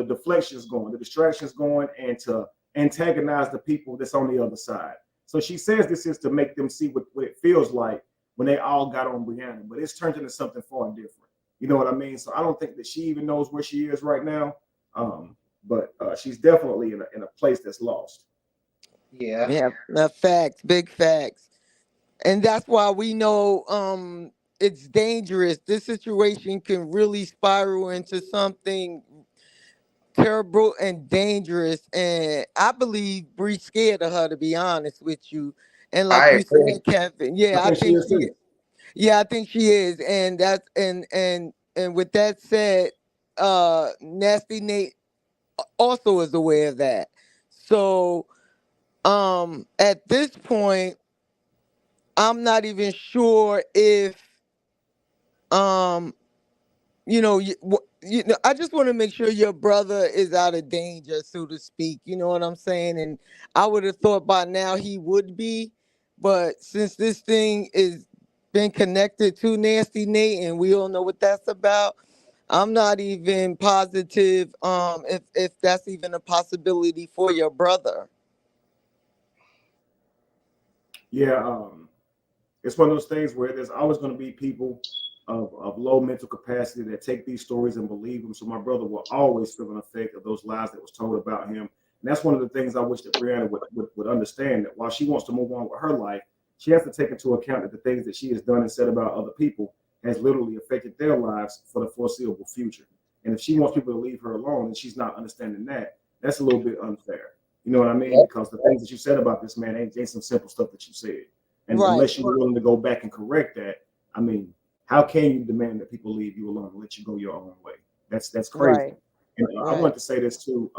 deflections going, the distractions going, and to antagonize the people that's on the other side. So she says this is to make them see what it feels like when they all got on Brianna, but it's turned into something far different. You know what I mean? So I don't think that she even knows where she is right now. But she's definitely in a place that's lost. Yeah. Facts, big facts. And that's why we know it's dangerous. This situation can really spiral into something terrible and dangerous. And I believe Bree's scared of her, to be honest with you. And like I you agree. said, Kevin, I think she is too. I think she is. And that's and with that said, Nasty Nate also is aware of that. So at this point, I'm not even sure if um I just want to make sure your brother is out of danger, so to speak. You know what I'm saying? And I would have thought by now he would be, but since this thing is been connected to Nasty Nate and we all know what that's about, I'm not even positive if that's even a possibility for your brother. Yeah, it's one of those things where there's always going to be people of low mental capacity that take these stories and believe them. So my brother will always feel an effect of those lies that was told about him. And that's one of the things I wish that Brianna would understand, that while she wants to move on with her life, she has to take into account that the things that she has done and said about other people has literally affected their lives for the foreseeable future. And if she wants people to leave her alone and she's not understanding that, that's a little bit unfair. You know what I mean? Because the things that you said about this man ain't some simple stuff that you said. And Right. unless you're willing to go back and correct that, I mean, how can you demand that people leave you alone and let you go your own way? That's crazy. Right. And I want to say this too.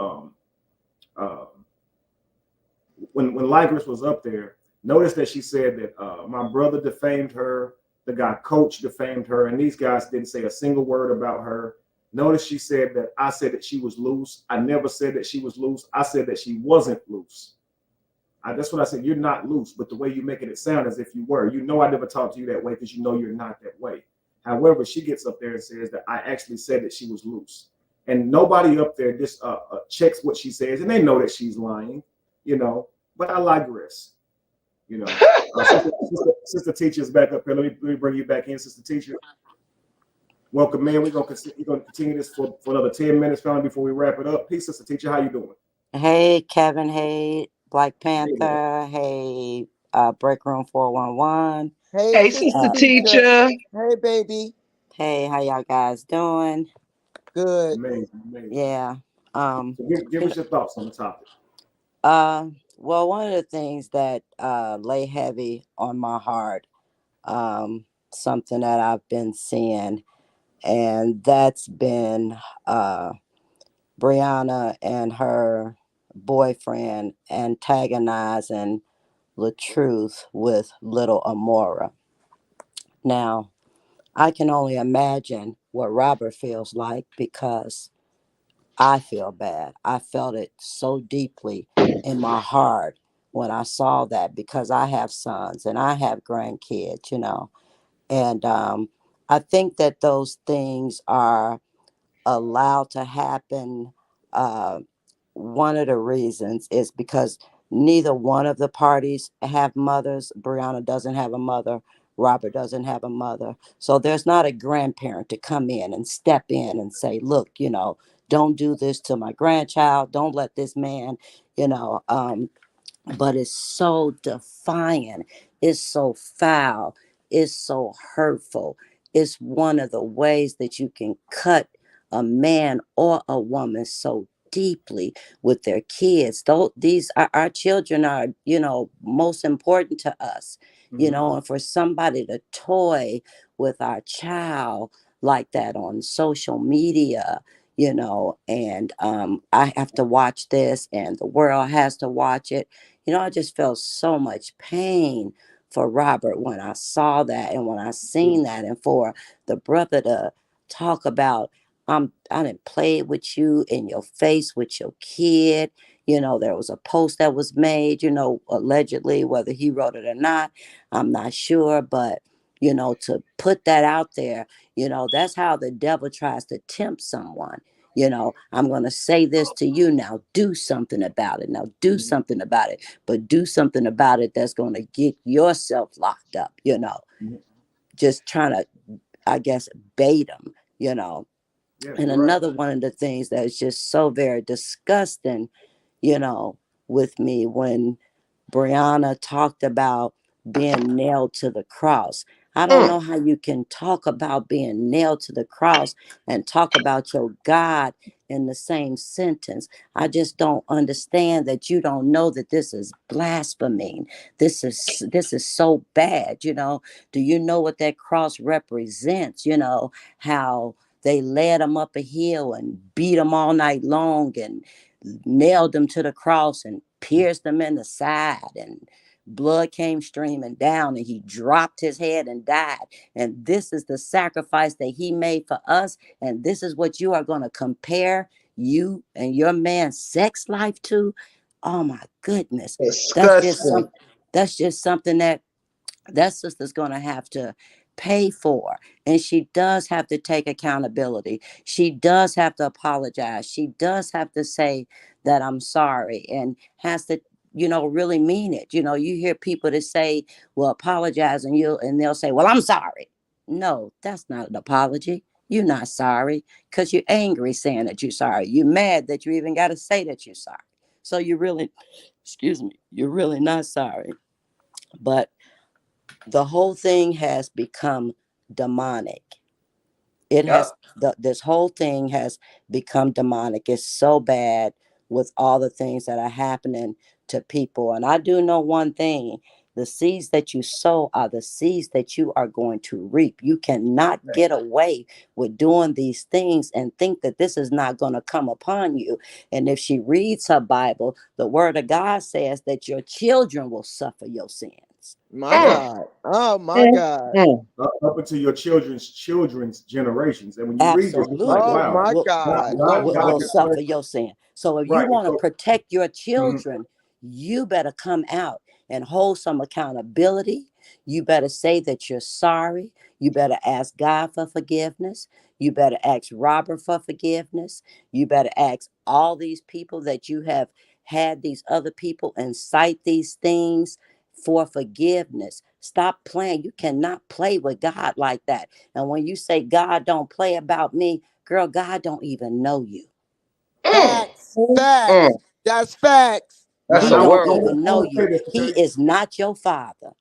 When Ligris was up there, notice that she said that my brother defamed her, the guy coach defamed her, and these guys didn't say a single word about her. Notice she said that I said that she was loose. I never said that she was loose. I said that she wasn't loose. That's what I said. You're not loose, but the way you're making it sound as if you were. You know I never talked to you that way because you know you're not that way. However, she gets up there and says that I actually said that she was loose. And nobody up there just checks what she says, and they know that she's lying, But I digress, Sister Teacher's back up here. Let me bring you back in, Sister Teacher. Welcome, man. We're gonna continue this for another 10 minutes, family, before we wrap it up. Peace, Sister Teacher. How you doing? Hey, Kevin. Hey, Black Panther. Hey, Break Room 411. Hey, Hey, sister Sister teacher. Teacher. Hey, baby. Hey, how y'all guys doing? Good. Amazing. Yeah. So give us your thoughts on the topic. Well, one of the things that lay heavy on my heart, something that I've been seeing, and that's been Brianna and her boyfriend antagonizing the truth with little Amora. Now, I can only imagine what Robert feels like because I feel bad. I felt it so deeply in my heart when I saw that, because I have sons and I have grandkids, you know. And I think that those things are allowed to happen. Uh, One of the reasons is because neither one of the parties have mothers. Brianna doesn't have a mother. Robert doesn't have a mother. So there's not a grandparent to come in and step in and say, look, you know, don't do this to my grandchild. Don't let this man, you know, but it's so defiant, it's so foul, it's so hurtful. It's one of the ways that you can cut a man or a woman so deeply with their kids. Though these are our children are, you know, most important to us, you know, and for somebody to toy with our child like that on social media, you know, and I have to watch this and the world has to watch it. You know, I just felt so much pain for Robert when I saw that and when I seen that, and for the brother to talk about, I didn't play with you in your face with your kid. You know, there was a post that was made, you know, allegedly, whether he wrote it or not, I'm not sure, but you know, to put that out there, you know, that's how the devil tries to tempt someone. You know, I'm going to say this to you now, do something about it. Now, do something about it, but do something about it that's going to get yourself locked up, you know, just trying to, I guess, bait them, you know. And another one of the things that is just so very disgusting, you know, with me when Brianna talked about being nailed to the cross. I don't know how you can talk about being nailed to the cross and talk about your God in the same sentence. I just don't understand that you don't know that this is blasphemy. This is so bad, you know. Do you know what that cross represents? You know, how they led him up a hill and beat him all night long and nailed him to the cross and pierced him in the side, and blood came streaming down and he dropped his head and died. And this is the sacrifice that he made for us. And this is what you are going to compare you and your man's sex life to. Oh my goodness. Disgusting. That's just something that sister's going to have to pay for. And she does have to take accountability. She does have to apologize. She does have to say that I'm sorry, and has to, you know, really mean it. You know, you hear people that say, well, apologize, and they'll say, well, I'm sorry. No, that's not an apology. You're not sorry because you're angry saying that you're sorry. You're mad that you even got to say that you're sorry. So you really, excuse me, you're really not sorry. But the whole thing has become demonic. It has this whole thing has become demonic. It's so bad with all the things that are happening to people. And I do know one thing: the seeds that you sow are the seeds that you are going to reap. You cannot get away with doing these things and think that this is not going to come upon you. And if she reads her Bible, the word of God says that your children will suffer your sins. My God. Oh my God. Up into your children's generations. And when you read this, it's like, Absolutely. Oh wow, my God. Oh my Will God, suffer your sin. So if you right. want to So, protect your children, you better come out and hold some accountability. You better say that you're sorry. You better ask God for forgiveness. You better ask Robert for forgiveness. You better ask all these people that you have had these other people incite these things for forgiveness. Stop playing. You cannot play with God like that. And when you say God don't play about me, girl, God don't even know you. Facts. Facts. That's facts. That's He a now don't word. even I know want to you. say this, He okay? is not your father.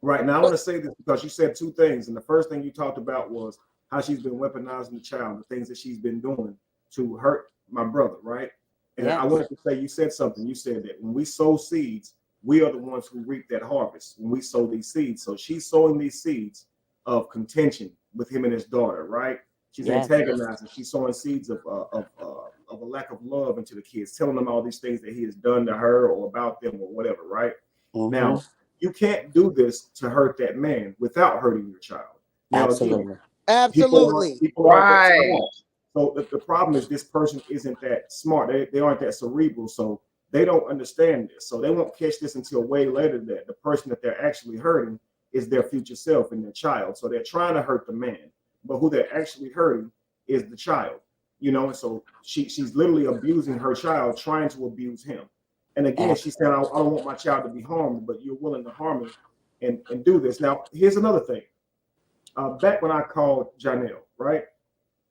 Right now, I want to say this because you said two things, and the first thing you talked about was how she's been weaponizing the child, the things that she's been doing to hurt my brother, right? And I Yes. wanted to say, you said something. You said that when we sow seeds, we are the ones who reap that harvest when we sow these seeds. So she's sowing these seeds of contention with him and his daughter, right? She's Yes. antagonizing. She's sowing seeds of a lack of love into the kids, telling them all these things that he has done to her or about them or whatever, right? Now, you can't do this to hurt that man without hurting your child. Now, again, Absolutely. people aren't that Right. smart. So the problem is this person isn't that smart. They aren't that cerebral. So they don't understand this. So they won't catch this until way later that the person that they're actually hurting is their future self and their child. So they're trying to hurt the man, but who they're actually hurting is the child. And so she's literally abusing her child, trying to abuse him. And again, she said, I don't want my child to be harmed, but you're willing to harm him and do this. Now, here's another thing. Back when I called Janelle, right?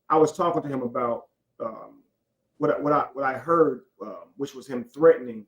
I was talking to him about what I heard, which was him threatening,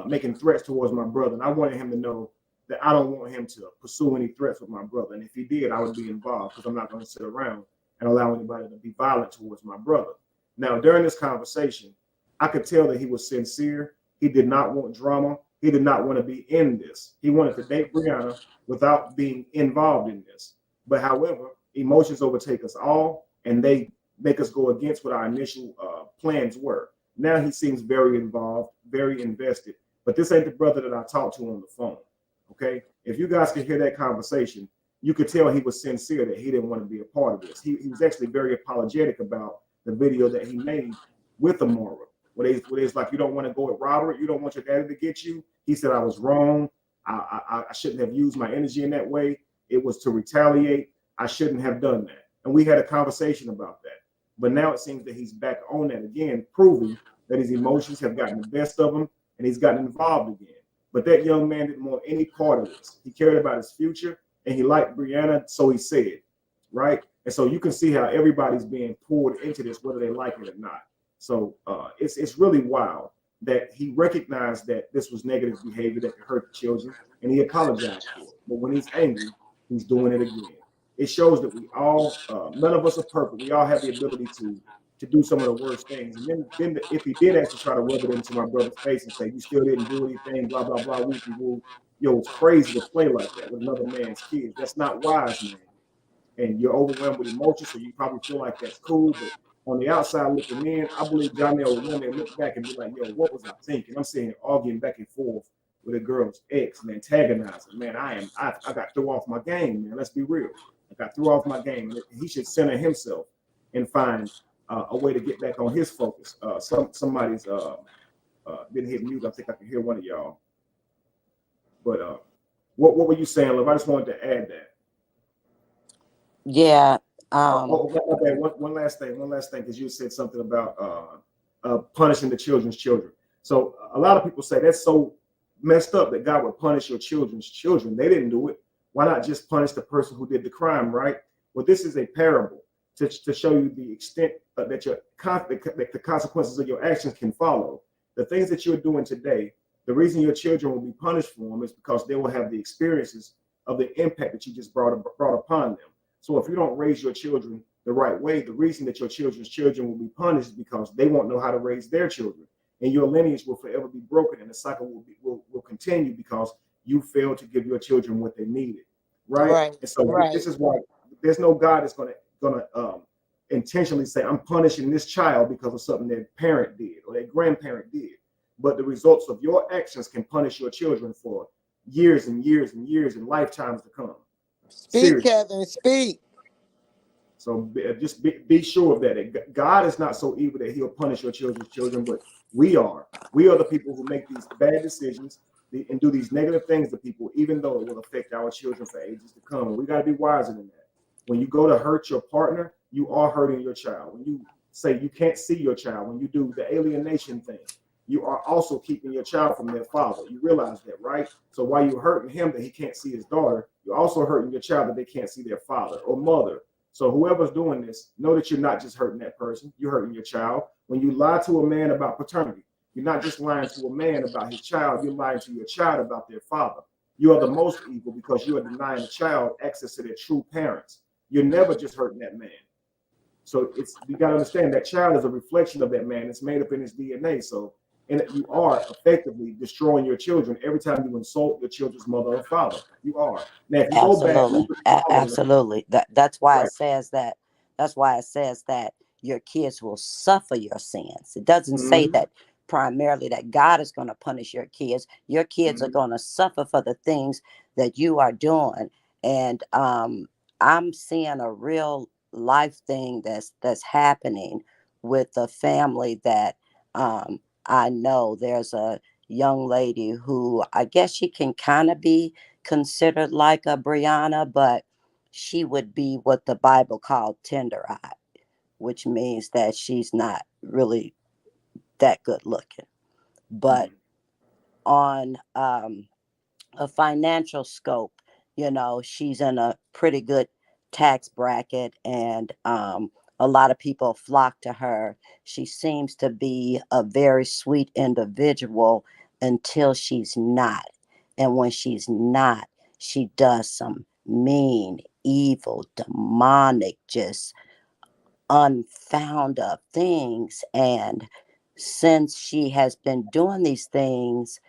making threats towards my brother. And I wanted him to know that I don't want him to pursue any threats with my brother. And if he did, I would be involved, because I'm not going to sit around and allow anybody to be violent towards my brother. Now, during this conversation, I could tell that he was sincere. He did not want drama. He did not want to be in this. He wanted to date Brianna without being involved in this. But however, emotions overtake us all, and they make us go against what our initial plans were. Now he seems very involved, very invested. But this ain't the brother that I talked to on the phone. Okay? If you guys could hear that conversation, you could tell he was sincere, that he didn't want to be a part of this. He was actually very apologetic about the video that he made with Amora, where it's like, you don't want to go with Robert, you don't want your daddy to get you. He said, I was wrong. I shouldn't have used my energy in that way. It was to retaliate. I shouldn't have done that. And we had a conversation about that. But now it seems that he's back on that again, proving that his emotions have gotten the best of him and he's gotten involved again. But that young man didn't want any part of this. He cared about his future and he liked Brianna, so he said, right? And so you can see how everybody's being pulled into this, whether they like it or not. So it's really wild that he recognized that this was negative behavior that could hurt the children, and he apologized for it. But when he's angry, he's doing it again. It shows that we all, none of us are perfect. We all have the ability to do some of the worst things. And then if he did actually try to rub it into my brother's face and say, you still didn't do anything, blah, blah, blah, woo. Yo, it's crazy to play like that with another man's kids. That's not wise, man. And you're overwhelmed with emotions, so you probably feel like that's cool. But on the outside looking in, I believe Janelle would one day look back and be like, yo, what was I thinking? I'm sitting here arguing back and forth with a girl's ex and antagonizing. Man, I got thrown off my game, man. Let's be real. I got thrown off my game. He should center himself and find a way to get back on his focus. Somebody's been hit mute. I think I can hear one of y'all. But what were you saying, Liv? I just wanted to add that. Yeah. Okay. One last thing, because you said something about punishing the children's children. So a lot of people say that's so messed up that God would punish your children's children. They didn't do it. Why not just punish the person who did the crime, right? Well, this is a parable to show you the extent that the consequences of your actions can follow. The things that you're doing today, the reason your children will be punished for them is because they will have the experiences of the impact that you just brought upon them. So if you don't raise your children the right way, the reason that your children's children will be punished is because they won't know how to raise their children. And your lineage will forever be broken, and the cycle will continue because you failed to give your children what they needed, right? And so this is why there's no God that's gonna intentionally say, I'm punishing this child because of something their parent did or their grandparent did. But the results of your actions can punish your children for years and years and years and lifetimes to come. Speak, seriously. Kevin, speak. So just be sure of that. God is not so evil that he'll punish your children's children, but we are. We are the people who make these bad decisions and do these negative things to people, even though it will affect our children for ages to come. And we got to be wiser than that. When you go to hurt your partner, you are hurting your child. When you say you can't see your child, when you do the alienation thing, you are also keeping your child from their father. You realize that, right? So while you're hurting him that he can't see his daughter, you're also hurting your child that they can't see their father or mother. So whoever's doing this, know that you're not just hurting that person, you're hurting your child. When you lie to a man about paternity, you're not just lying to a man about his child, you're lying to your child about their father. You are the most evil because you are denying the child access to their true parents. You're never just hurting that man. So you got to understand that child is a reflection of that man. It's made up in his DNA. So you are effectively destroying your children every time you insult your children's mother or father. You are. Now, if you absolutely. go back, absolutely. That's why it says that. That's why it says that your kids will suffer your sins. It doesn't say that primarily that God is going to punish your kids. Your kids are going to suffer for the things that you are doing. And I'm seeing a real life thing that's happening with the family that I know. There's a young lady who I guess she can kind of be considered like a Brianna, but she would be what the Bible called tender-eyed, which means that she's not really that good looking. But on a financial scope, she's in a pretty good tax bracket, and a lot of people flock to her. She seems to be a very sweet individual until she's not. And when she's not, she does some mean, evil, demonic, just unfound of things. And since she has been doing these things,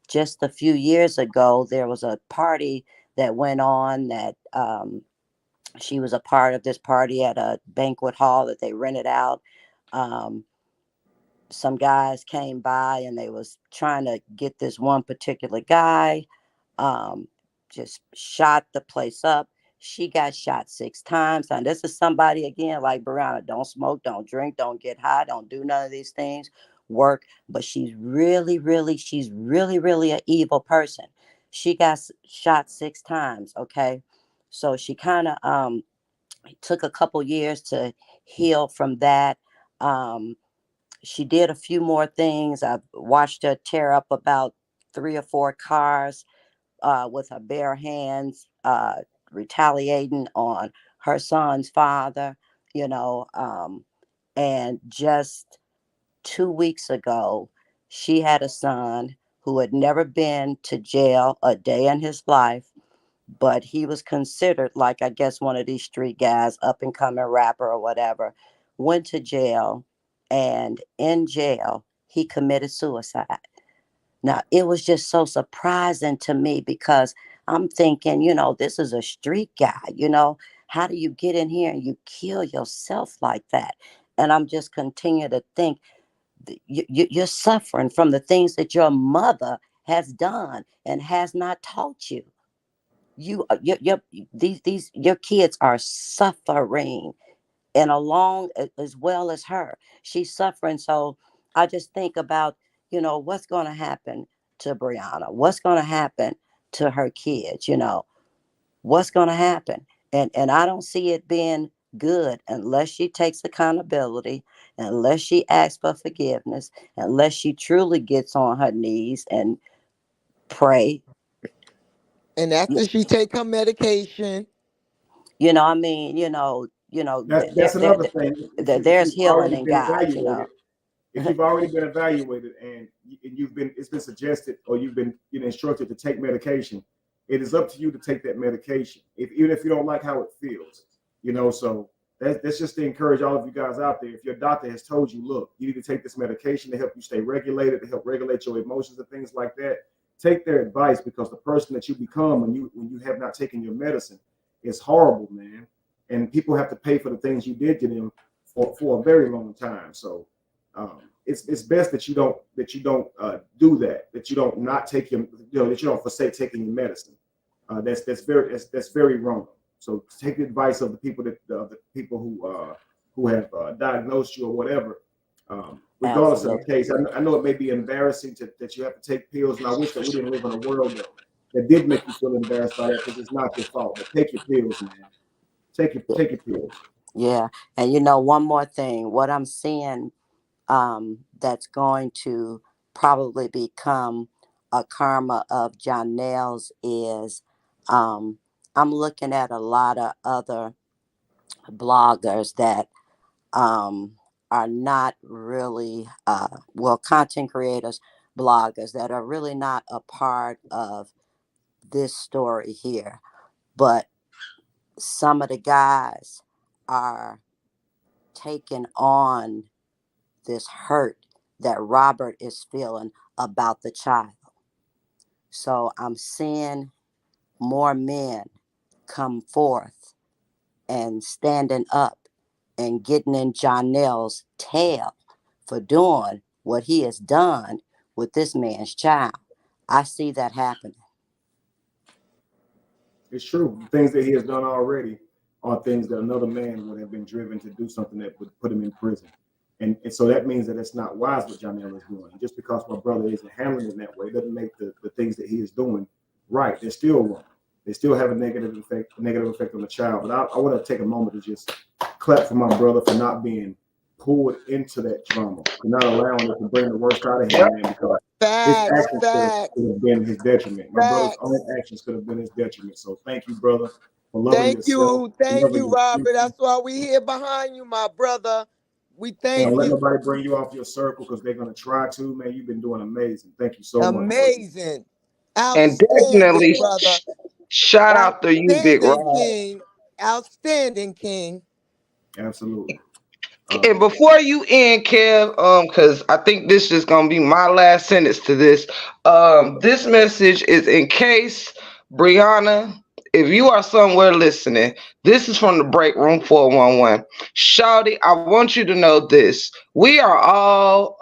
just a few years ago, there was a party that went on that she was a part of this party at a banquet hall that they rented out. Um, some guys came by and they was trying to get this one particular guy, um, just shot the place up. She got shot 6 times. And this is somebody, again, like Brianna, don't smoke, don't drink, don't get high, don't do none of these things, work. But she's really, really an evil person. She got shot 6 times. Okay. So she kind of took a couple years to heal from that. Um, she did a few more things. I've watched her tear up about 3 or 4 cars with her bare hands, retaliating on her son's father, and just 2 weeks ago, she had a son who had never been to jail a day in his life, but he was considered like, I guess, one of these street guys, up and coming rapper or whatever, went to jail, and in jail, he committed suicide. Now, it was just so surprising to me because I'm thinking, this is a street guy, how do you get in here and you kill yourself like that? And I'm just continuing to think, you're suffering from the things that your mother has done and has not taught you. Your kids are suffering, and along as well as her, she's suffering. So I just think about, what's going to happen to Brianna, what's going to happen to her kids, what's going to happen. And I don't see it being good unless she takes accountability, unless she asks for forgiveness, unless she truly gets on her knees and pray. And after she take her medication. I mean, That's another thing. If there's you've healing already in been God, evaluated, if you've already been evaluated and it's been suggested or you've been instructed to take medication, it is up to you to take that medication, even if you don't like how it feels. So that's just to encourage all of you guys out there. If your doctor has told you, look, you need to take this medication to help you stay regulated, to help regulate your emotions and things like that, take their advice, because the person that you become when you have not taken your medicine is horrible, man. And people have to pay for the things you did to them for a very long time. So it's best that you don't do that. That you don't not take your that you don't forsake taking your medicine. That's very wrong. So take the advice of the people the people who have diagnosed you or whatever. Regardless of the case, I know it may be embarrassing that you have to take pills, and I wish that we didn't live in a world that did make you feel embarrassed by that, because it's not your fault. But take your pills, man. Take your pills. Yeah. And one more thing, what I'm seeing that's going to probably become a karma of Janelle's is I'm looking at a lot of other bloggers that are not really, content creators, bloggers that are really not a part of this story here. But some of the guys are taking on this hurt that Robert is feeling about the child. So I'm seeing more men come forth and standing up and getting in Janelle's tail for doing what he has done with this man's child. I see that happening. It's true. The things that he has done already. are things that another man would have been driven to do something that would put him in prison. And so that means that it's not wise what Janelle is doing. Just because my brother isn't handling it that way doesn't make the things that he is doing right. They're still wrong. They still have a negative effect on the child. But I want to take a moment to just clap for my brother for not being pulled into that trauma, for not allowing it to bring the worst out of him, man, because his Facts, actions facts, could have been his detriment. My brother's own facts. actions could have been his detriment. So thank you, brother, for loving Thank yourself, loving your Robert. future. That's why we here behind you, my brother. We Don't thank let you. nobody bring you off your circle because they're going to try to, man. You've been doing amazing. Thank you so much, brother. Amazing, And outstanding, definitely brother, shout out to you, Big outstanding Rob. king, outstanding king. Absolutely. And before you end, Kev, because I think this is gonna be my last sentence to this. This message is in case Brianna, if you are somewhere listening, this is from the break room 411. Shawty, I want you to know this. We are all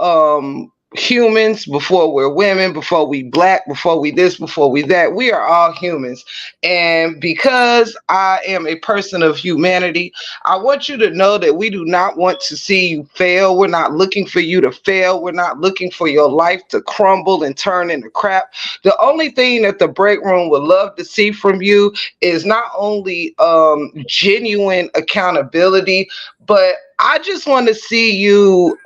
humans before we're women, before we black, before we this, before we that. We are all humans. And because I am a person of humanity, I want you to know that we do not want to see you fail. We're not looking for you to fail. We're not looking for your life to crumble and turn into crap. The only thing that the break room would love to see from you is not only genuine accountability, but I just want to see you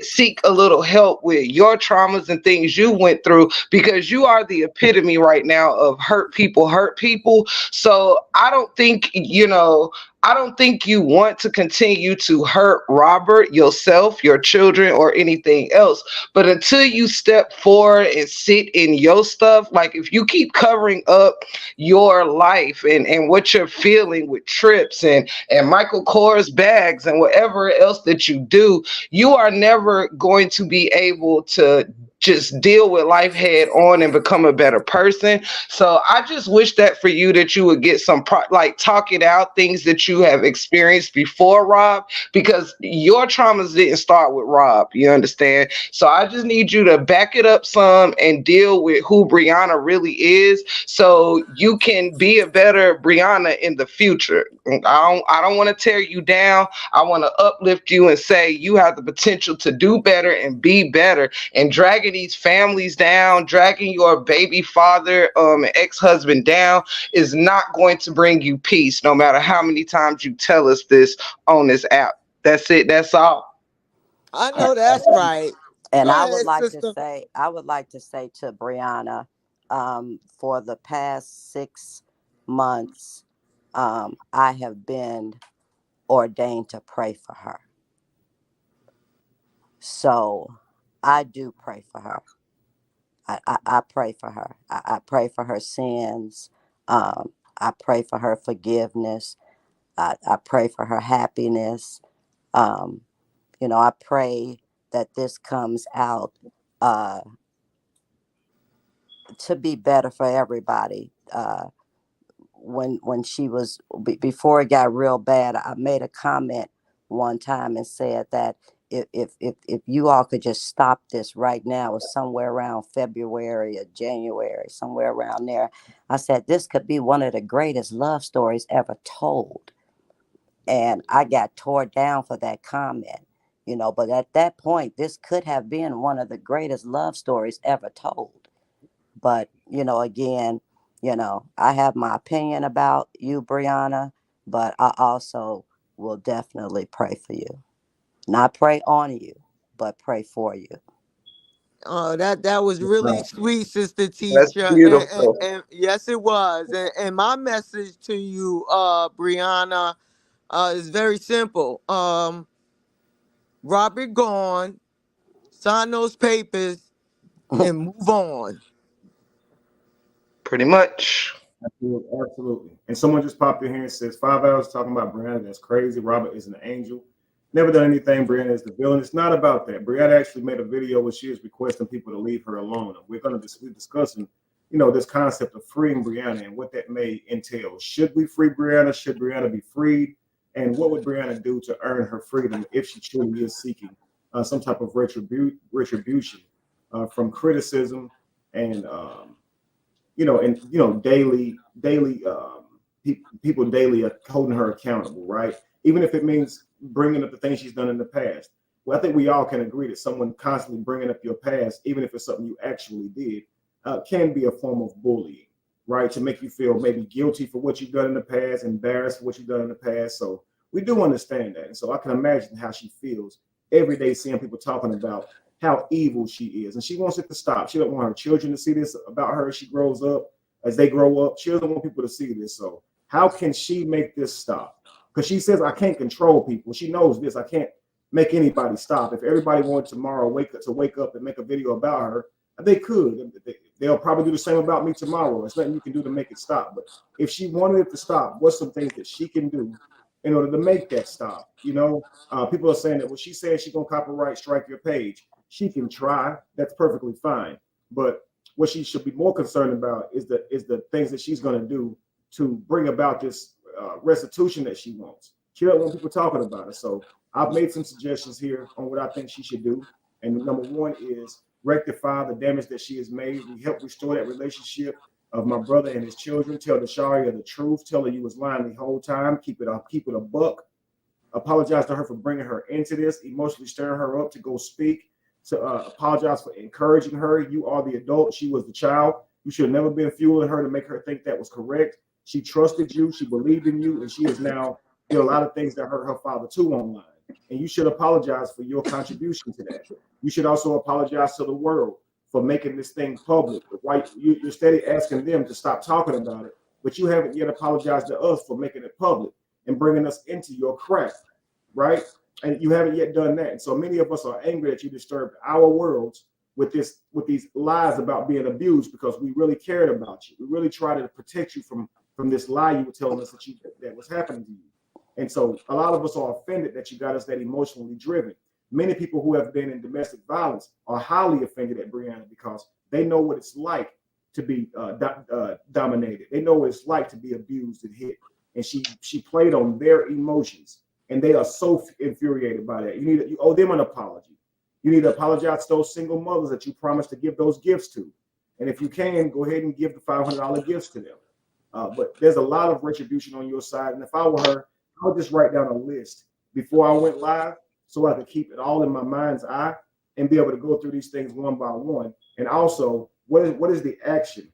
seek a little help with your traumas and things you went through, because you are the epitome right now of hurt people hurt people. So I don't think you want to continue to hurt Robert, yourself, your children, or anything else. But until you step forward and sit in your stuff, like if you keep covering up your life and what you're feeling with trips and Michael Kors bags and whatever else that you do, you are never going to be able to just deal with life head on and become a better person. So I just wish that for you, that you would get some talk it out, things that you have experienced before Rob, because your traumas didn't start with Rob, you understand? So I just need you to back it up some and deal with who Brianna really is, so you can be a better Brianna in the future. I don't want to tear you down. I want to uplift you and say you have the potential to do better and be better. And dragging these families down, dragging your baby father and ex-husband down is not going to bring you peace, no matter how many times you tell us this on this app. That's it. That's all. I And, know that's right. and Go I ahead, would like to sister. say, to Brianna, for the past 6 months, I have been ordained to pray for her. So I do pray for her. I pray for her. I pray for her sins. I pray for her forgiveness. I pray for her happiness. Um, I pray that this comes out to be better for everybody. When she was before it got real bad, I made a comment one time and said that if you all could just stop this right now, it was somewhere around February or January, somewhere around there. I said this could be one of the greatest love stories ever told. And I got tore down for that comment, but at that point, this could have been one of the greatest love stories ever told. But, again, I have my opinion about you, Brianna, but I also will definitely pray for you. Not pray on you, but pray for you. Oh, that was really sweet, Sister That's Teacher. beautiful. And yes, it was. And my message to you, Brianna, is very simple. Robert gone, sign those papers, and move on. Pretty much. Absolutely, absolutely. And someone just popped in here and says 5 hours talking about Brianna. That's crazy. Robert is an angel. Never done anything. Brianna is the villain. It's not about that. Brianna actually made a video where she is requesting people to leave her alone. And we're going to be discussing, this concept of freeing Brianna and what that may entail. Should we free Brianna? Should Brianna be freed? And what would Brianna do to earn her freedom if she truly is seeking some type of retribution from criticism and daily people daily are holding her accountable, right? Even if it means bringing up the things she's done in the past. Well, I think we all can agree that someone constantly bringing up your past, even if it's something you actually did, can be a form of bullying, right? To make you feel maybe guilty for what you've done in the past, embarrassed for what you've done in the past. So we do understand that. And so I can imagine how she feels every day seeing people talking about how evil she is. And she wants it to stop. She doesn't want her children to see this about her as she grows up, as they grow up. She doesn't want people to see this. So how can she make this stop? Because she says, I can't control people. She knows this. I can't make anybody stop. If everybody wanted tomorrow wake up and make a video about her, they could. They'll probably do the same about me tomorrow. There's nothing you can do to make it stop. But if she wanted it to stop, what's some things that she can do in order to make that stop? You know, people are saying that, well, she said she's gonna copyright strike your page. She can try. That's perfectly fine. But what she should be more concerned about is the things that she's gonna do to bring about this restitution that she wants. She doesn't want people talking about it. So I've made some suggestions here on what I think she should do. And number one is rectify the damage that she has made. We help restore that relationship of my brother and his children. Tell the Sharia the truth. Tell her you was lying the whole time. Keep it a buck. Apologize to her for bringing her into this, emotionally stirring her up to go speak. To apologize for encouraging her. You are the adult. She was the child. You should have never been fueling her to make her think that was correct. She trusted you. She believed in you, and she has now did a lot of things that hurt her father too online. And you should apologize for your contribution to that. You should also apologize to the world for making this thing public. Why you're steady asking them to stop talking about it, but you haven't yet apologized to us for making it public and bringing us into your craft, right? And you haven't yet done that. And so many of us are angry that you disturbed our worlds with these lies about being abused, because we really cared about you. We really tried to protect you from this lie you were telling us that was happening to you. And so a lot of us are offended that you got us that emotionally driven. Many people who have been in domestic violence are highly offended at Brianna because they know what it's like to be dominated. They know what it's like to be abused and hit. And she played on their emotions, and they are so infuriated by that. You owe them an apology. You need to apologize to those single mothers that you promised to give those gifts to. And if you can, go ahead and give the $500 gifts to them. But there's a lot of retribution on your side. And if I were her, I would just write down a list before I went live so I could keep it all in my mind's eye and be able to go through these things one by one. And also, what is the action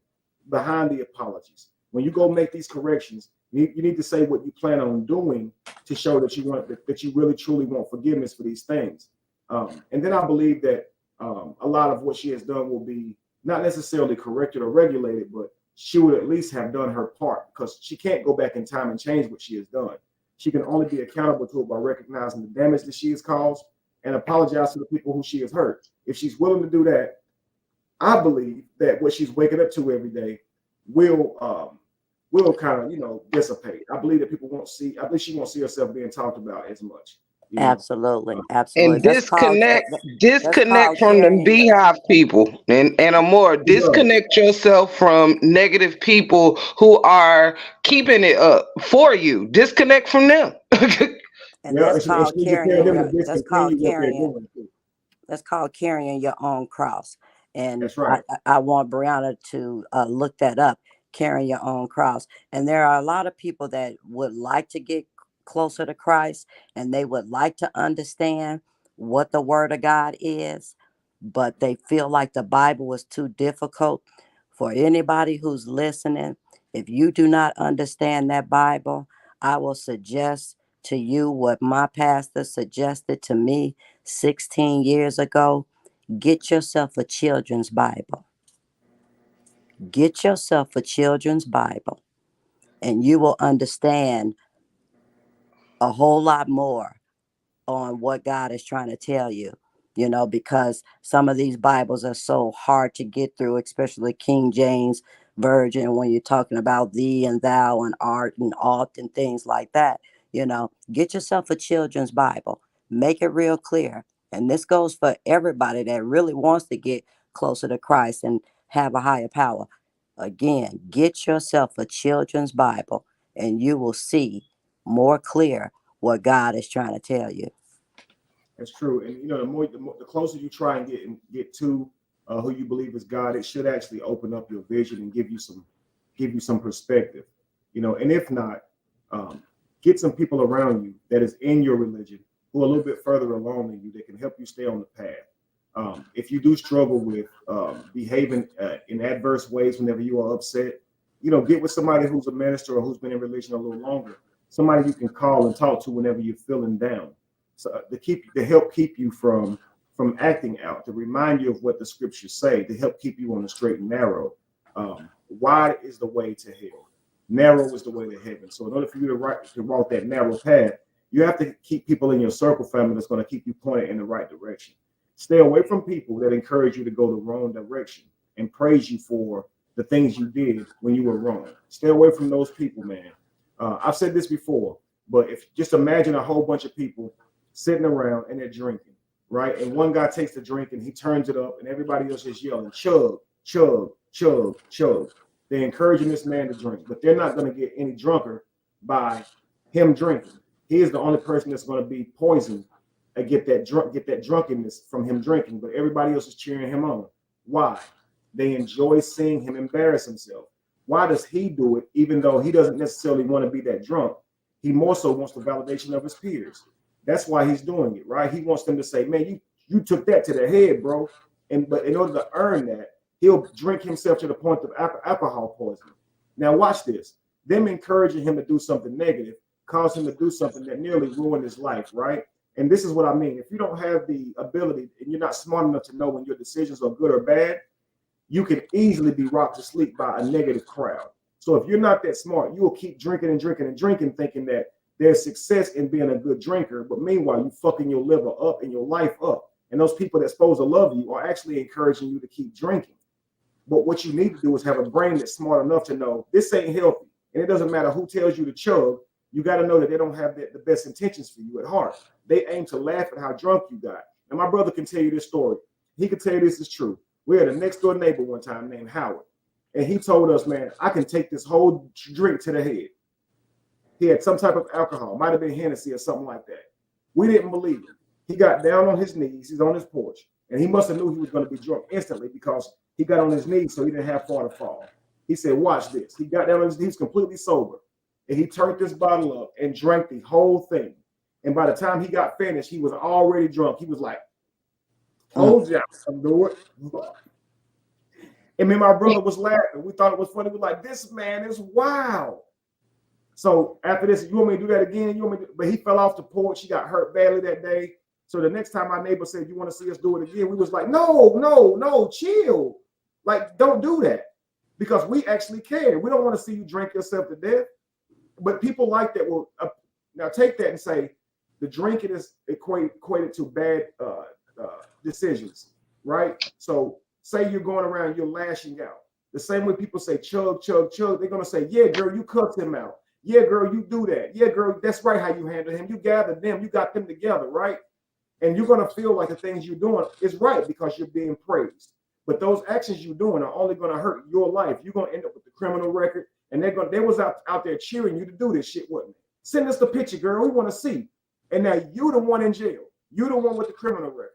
behind the apologies? When you go make these corrections, you need to say what you plan on doing to show that you really truly want forgiveness for these things. And then I believe that a lot of what she has done will be not necessarily corrected or regulated, but she would at least have done her part, because she can't go back in time and change what she has done. She can only be accountable to it by recognizing the damage that she has caused and apologize to the people who she has hurt. If she's willing to do that, I believe that what she's waking up to every day will kind of, dissipate. I believe that people won't see, I believe she won't see herself being talked about as much. Absolutely, absolutely. And That's called disconnect from the carrying your. beehive people, and Amor, disconnect yourself from negative people who are keeping it up for you. Disconnect from them. And that's called carrying your. That's called what they're carrying. doing too. That's called carrying your own cross. And That's right. I want Brianna to look that up, carrying your own cross. And there are a lot of people that would like to get closer to Christ, and they would like to understand what the Word of God is, but they feel like the Bible is too difficult. For anybody who's listening, if you do not understand that Bible, I will suggest to you what my pastor suggested to me 16 years ago. Get yourself a children's Bible. Get yourself a children's Bible, and you will understand a whole lot more on what God is trying to tell you, because some of these Bibles are so hard to get through, especially King James Version, when you're talking about thee and thou and art and ought and things like that. Get yourself a children's Bible. Make it real clear. And this goes for everybody that really wants to get closer to Christ and have a higher power. Again, get yourself a children's Bible, and you will see more clear what God is trying to tell you. That's true. And the closer you try and get to who you believe is God, it should actually open up your vision and give you some perspective. you know, and if not, get some people around you that is in your religion who are a little bit further along than you that can help you stay on the path. If you do struggle with behaving in adverse ways whenever you are upset, you know, get with somebody who's a minister or who's been in religion a little longer, somebody you can call and talk to whenever you're feeling down, so to help keep you from acting out, to remind you of what the scriptures say, to help keep you on the straight and narrow. Wide is the way to hell, narrow is the way to heaven. So in order for you to walk that narrow path, you have to keep people in your circle family that's going to keep you pointed in the right direction. Stay away from people that encourage you to go the wrong direction and praise you for the things you did when you were wrong. Stay away from those people, man. I've said this before, but if just imagine a whole bunch of people sitting around and they're drinking, right? And one guy takes the drink and he turns it up and everybody else is yelling, chug, chug, chug, chug. They're encouraging this man to drink, but they're not going to get any drunker by him drinking. He is the only person that's going to be poisoned and get that drunkenness from him drinking, but everybody else is cheering him on. Why? They enjoy seeing him embarrass himself. Why does he do it even though he doesn't necessarily want to be that drunk? He more so wants the validation of his peers. That's why he's doing it, right? He wants them to say, man, you took that to the head, bro. But in order to earn that, he'll drink himself to the point of alcohol poisoning. Now watch this. Them encouraging him to do something negative caused him to do something that nearly ruined his life, right? And this is what I mean. If you don't have the ability and you're not smart enough to know when your decisions are good or bad, you can easily be rocked to sleep by a negative crowd. So if you're not that smart, you will keep drinking and drinking and drinking, thinking that there's success in being a good drinker. But meanwhile, you fucking your liver up and your life up. And those people that's supposed to love you are actually encouraging you to keep drinking. But what you need to do is have a brain that's smart enough to know this ain't healthy. And it doesn't matter who tells you to chug. You got to know that they don't have the best intentions for you at heart. They aim to laugh at how drunk you got. And my brother can tell you this story. He can tell you this is true. We had a next door neighbor one time named Howard. And he told us, man, I can take this whole drink to the head. He had some type of alcohol, might have been Hennessy or something like that. We didn't believe him. He got down on his knees. He's on his porch. And he must have knew he was going to be drunk instantly because he got on his knees so he didn't have far to fall. He said, watch this. He got down on his knees completely sober. And he turned this bottle up and drank the whole thing. And by the time he got finished, he was already drunk. He was like, hold you, I'm doing it. And me and my brother was laughing. We thought it was funny. We were like, this man is wild. So after this, you want me to do that again? But he fell off the porch. He got hurt badly that day. So the next time my neighbor said, you want to see us do it again? We was like, no, chill. Like, don't do that. Because we actually care. We don't want to see you drink yourself to death. But people like that will now take that and say the drinking is equated to bad decisions, right? So say you're going around, you're lashing out. The same way people say chug, chug, chug, they're going to say, yeah, girl, you cussed him out. Yeah, girl, you do that. Yeah, girl, that's right how you handle him. You gathered them, you got them together, right? And you're going to feel like the things you're doing is right because you're being praised. But those actions you're doing are only going to hurt your life. You're going to end up with the criminal record. And they was out there cheering you to do this shit, wasn't they? Send us the picture, girl. We want to see. And now you the one in jail. You the one with the criminal record.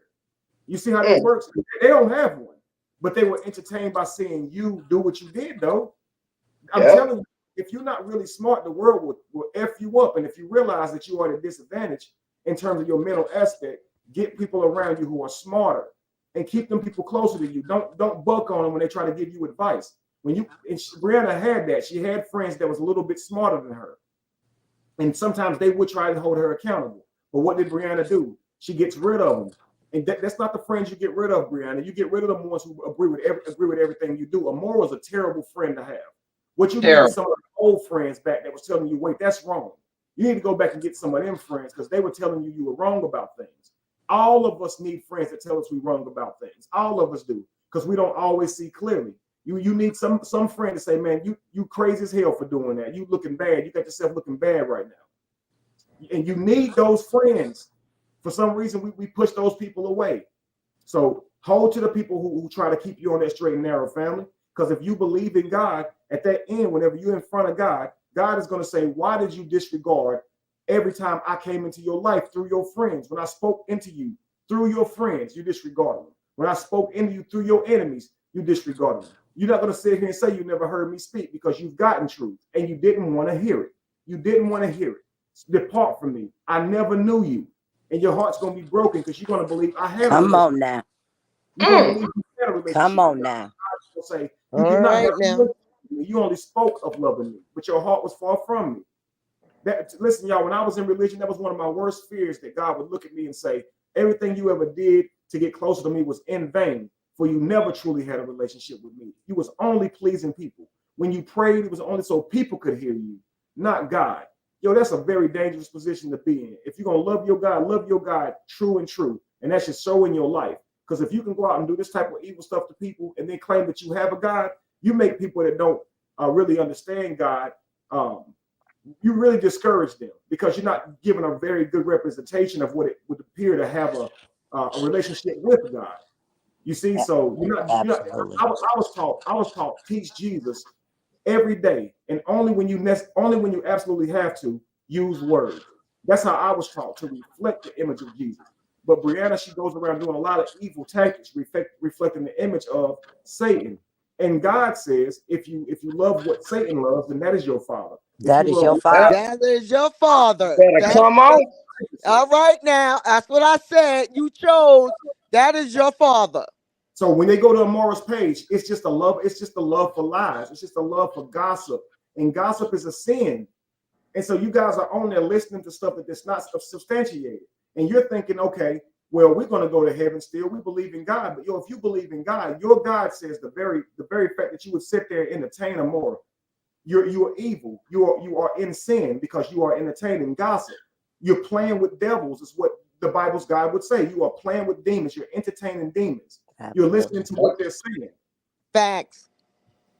You see how this works? They don't have one. But they were entertained by seeing you do what you did, though. I'm telling you, if you're not really smart, the world will F you up. And if you realize that you are at a disadvantage in terms of your mental aspect, get people around you who are smarter and keep them people closer to you. Don't buck on them when they try to give you advice. Brianna had that. She had friends that was a little bit smarter than her. And sometimes they would try to hold her accountable. But what did Brianna do? She gets rid of them. And that's not the friends you get rid of, Brianna. You get rid of the ones who agree with everything you do. A moral is a terrible friend to have. What you need is some of the old friends back that was telling you, wait, that's wrong. You need to go back and get some of them friends because they were telling you were wrong about things. All of us need friends that tell us we're wrong about things. All of us do because we don't always see clearly. You need some friend to say, man, you crazy as hell for doing that. You looking bad. You got yourself looking bad right now. And you need those friends. For some reason, we push those people away. So hold to the people who try to keep you on that straight and narrow, family. Because if you believe in God, at that end, whenever you're in front of God, God is going to say, why did you disregard every time I came into your life through your friends? When I spoke into you through your friends, you disregarded them. When I spoke into you through your enemies, you disregarded them. You're not going to sit here and say you never heard me speak, because you've gotten truth and you didn't want to hear it. You didn't want to hear it. Depart from me. I never knew you. And your heart's going to be broken because you're going to believe I had a Come on relationship. now. You're going to believe you had a relationship. Come on now. Say, you All did not right have now. to. You only spoke of loving me, but your heart was far from me. Listen, y'all, when I was in religion, that was one of my worst fears, that God would look at me and say, everything you ever did to get closer to me was in vain, for you never truly had a relationship with me. You was only pleasing people. When you prayed, it was only so people could hear you, not God. Yo, that's a very dangerous position to be in. If you're going to love your God true and true. And that should show in your life. Because if you can go out and do this type of evil stuff to people and then claim that you have a God, you make people that don't really understand God, you really discourage them, because you're not giving a very good representation of what it would appear to have a relationship with God. You see, so you're not. I was taught teach Jesus every day, and only when you absolutely have to use words. That's how I was taught, to reflect the image of Jesus. But Brianna, she goes around doing a lot of evil tactics, reflecting the image of Satan. And God says, if you love what Satan loves, then that is your father. That is your father. That is your father. Come on. All right now. That's what I said. You chose. That is your father. So when they go to Amara's page, it's just a love. It's just a love for lies. It's just a love for gossip. And gossip is a sin. And so you guys are on there listening to stuff that's not substantiated. And you're thinking, okay, well, we're going to go to heaven still. We believe in God. But if you believe in God, your God says the very fact that you would sit there and entertain Amara, you are evil. You are in sin, because you are entertaining gossip. You're playing with devils, is what the Bible's God would say. You are playing with demons. You're entertaining demons. You're listening to what they're saying. Facts.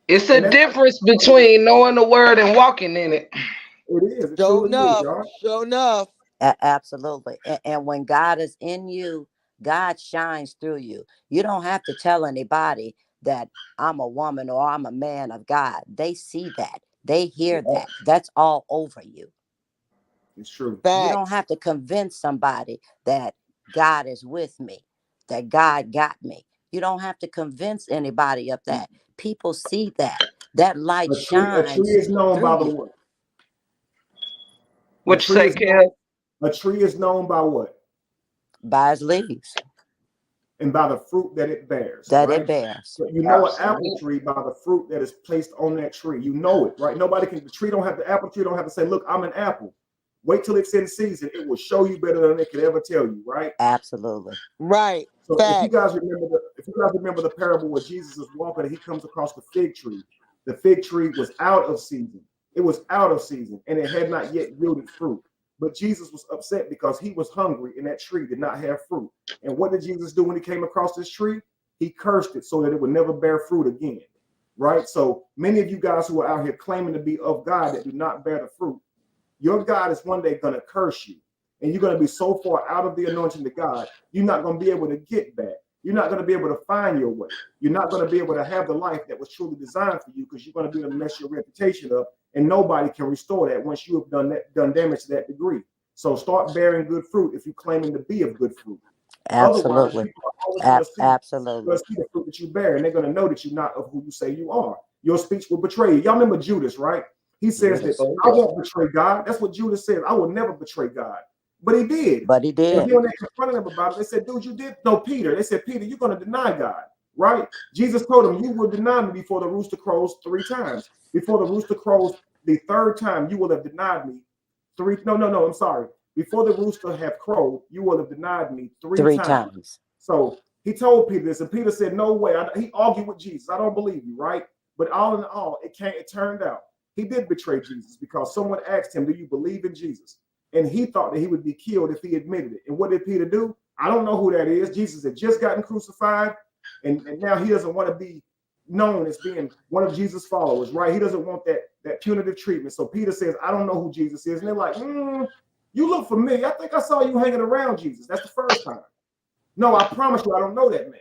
It's a difference between knowing the word and walking in it. It is. It Show truly is, enough. y'all. Show enough. Absolutely. And when God is in you, God shines through you. You don't have to tell anybody that I'm a woman or I'm a man of God. They see that. They hear that. That's all over you. It's true. You don't have to convince somebody that God is with me, that God got me. You don't have to convince anybody of that. People see that. That light shines. A tree is known by the what? What you say, Kev? A tree is known by what? By its leaves. And by the fruit that it bears. That right? it bears. So you know an apple tree by the fruit that is placed on that tree. You know it, right? The tree don't have, the apple tree don't have to say, look, I'm an apple. Wait till it's in season. It will show you better than it could ever tell you, right? Absolutely. Right. So if you guys remember the parable where Jesus is walking and he comes across the fig tree. The fig tree was out of season. It was out of season and it had not yet yielded fruit. But Jesus was upset because he was hungry and that tree did not have fruit. And what did Jesus do when he came across this tree? He cursed it so that it would never bear fruit again, right? So many of you guys who are out here claiming to be of God that do not bear the fruit, your God is one day going to curse you. And you're going to be so far out of the anointing of God, you're not going to be able to get back. You're not going to be able to find your way. You're not going to be able to have the life that was truly designed for you, because you're going to be able to mess your reputation up, and nobody can restore that once you have done damage to that degree. So start bearing good fruit if you're claiming to be of good fruit. Absolutely. Absolutely. They'll see the fruit that you bear, and they're going to know that you're not of who you say you are. Your speech will betray you. Y'all remember Judas, right? He says that I won't betray God. That's what Judas said. I will never betray God. But he did. But he did. And then when they confronted him about it, they said, dude, you did. No, Peter. They said, Peter, you're going to deny God, right? Jesus told him, you will deny me before the rooster crows 3 times. Before the rooster crows the 3rd time, you will have denied me. I'm sorry. Before the rooster have crowed, you will have denied me 3 times. So he told Peter this, and Peter said, no way. He argued with Jesus. I don't believe you, right? But all in all, it turned out he did betray Jesus, because someone asked him, do you believe in Jesus? And he thought that he would be killed if he admitted it. And what did Peter do? I don't know who that is. Jesus had just gotten crucified, and now he doesn't want to be known as being one of Jesus' followers, right? He doesn't want that punitive treatment. So Peter says, I don't know who Jesus is. And they're like, you look familiar. I think I saw you hanging around Jesus. That's the first time. No, I promise you, I don't know that man.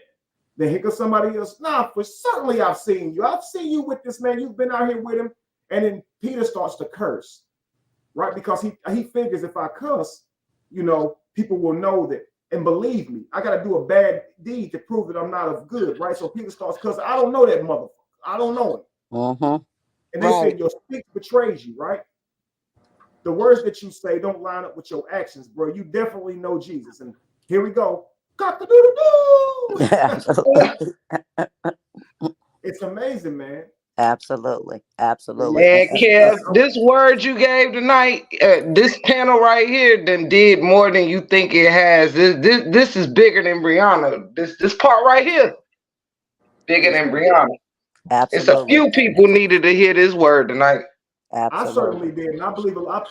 Then here goes somebody else. Nah, for certainly I've seen you. I've seen you with this man. You've been out here with him. And then Peter starts to curse, right? Because he figures if I cuss, people will know that and believe me. I got to do a bad deed to prove that I'm not of good, right? So Peter starts cussing. I don't know that motherfucker. I don't know him. Mm-hmm. And they said your speech betrays you, right? The words that you say don't line up with your actions, bro. You definitely know Jesus. And here we go. Absolutely. It's amazing, man. Absolutely. Man, Kev, this word you gave tonight, this panel right here, done did more than you think it has. This is bigger than Brianna. This part right here, bigger than Brianna. It's a Absolutely. few people needed to hear this word tonight. I certainly did, and I believe a lot.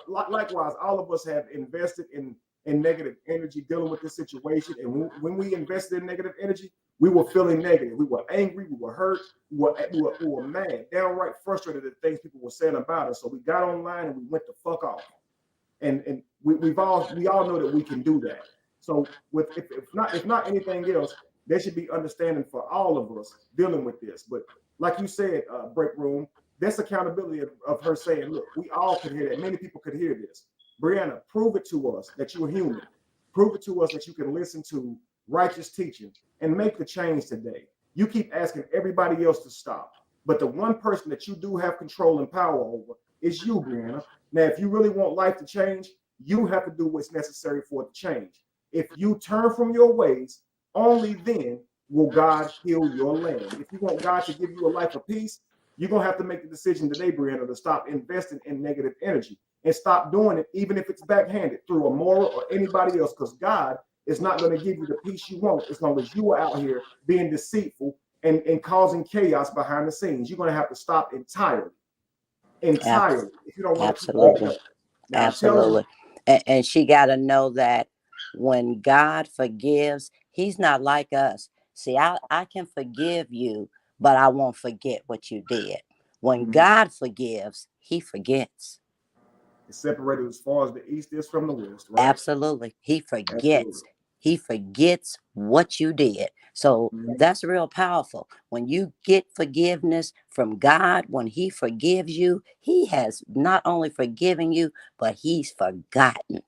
Likewise, all of us have invested in negative energy dealing with this situation. And when we invested in negative energy, we were feeling negative. We were angry. We were hurt. We were mad, downright frustrated at things people were saying about us. So we got online and we went the fuck off. And we all know that we can do that. So if not anything else, there should be understanding for all of us dealing with this. But like you said, break room. That's accountability of her saying, look, we all could hear that. Many people could hear this. Brianna, prove it to us that you're human. Prove it to us that you can listen to righteous teaching and make the change today. You keep asking everybody else to stop. But the one person that you do have control and power over is you, Brianna. Now, if you really want life to change, you have to do what's necessary for it to change. If you turn from your ways, only then will God heal your land. If you want God to give you a life of peace, you're going to have to make the decision today, Brianna, to stop investing in negative energy and stop doing it, even if it's backhanded through a moral or anybody else, because God is not going to give you the peace you want as long as you are out here being deceitful and causing chaos behind the scenes. You're going to have to stop entirely. Entirely. If you don't want to keep Absolutely. now, Absolutely. And she got to know that when God forgives, he's not like us. See, I can forgive you, but I won't forget what you did. When God forgives, he forgets. It's separated as far as the east is from the west, right? Absolutely. He forgets. Absolutely. He forgets what you did. So that's real powerful. When you get forgiveness from God, when he forgives you, he has not only forgiven you, but he's forgotten.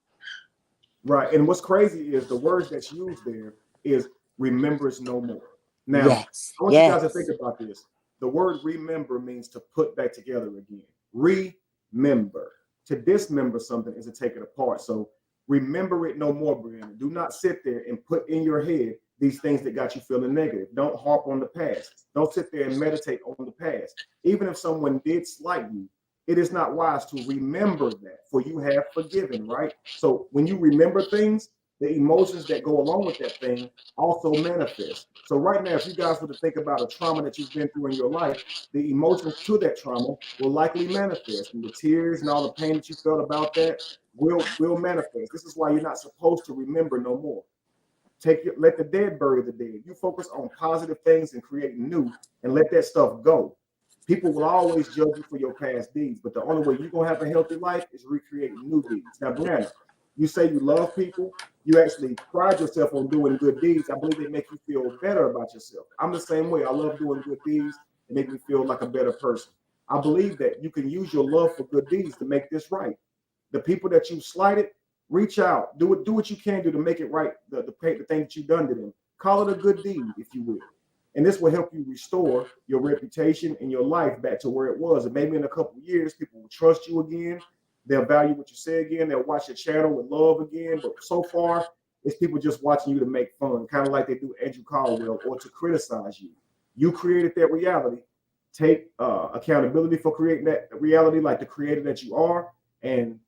Right. And what's crazy is the words that's used there is remembers no more. Now, Yes. I want you guys to think about this. The word remember means to put back together again. Remember. To dismember something is to take it apart. So remember it no more, Brianna. Do not sit there and put in your head these things that got you feeling negative. Don't harp on the past. Don't sit there and meditate on the past. Even if someone did slight you, it is not wise to remember that, for you have forgiven, right? So when you remember things, the emotions that go along with that thing also manifest. So right now, if you guys were to think about a trauma that you've been through in your life, the emotions to that trauma will likely manifest. And the tears and all the pain that you felt about that will manifest. This is why you're not supposed to remember no more. Let the dead bury the dead. You focus on positive things and create new and let that stuff go. People will always judge you for your past deeds, but the only way you're going to have a healthy life is recreating new deeds. Now, Brianna, you say you love people. You actually pride yourself on doing good deeds. I believe they make you feel better about yourself. I'm the same way. I love doing good deeds. It makes me feel like a better person. I believe that you can use your love for good deeds to make this right. The people that you slighted, reach out. Do what you can do to make it right, the thing that you've done to them. Call it a good deed, if you will. And this will help you restore your reputation and your life back to where it was. And maybe in a couple of years, people will trust you again. They'll value what you say again. They'll watch your channel with love again. But so far, it's people just watching you to make fun, kind of like they do Andrew Caldwell, or to criticize you. You created that reality. Take accountability for creating that reality like the creator that you are, and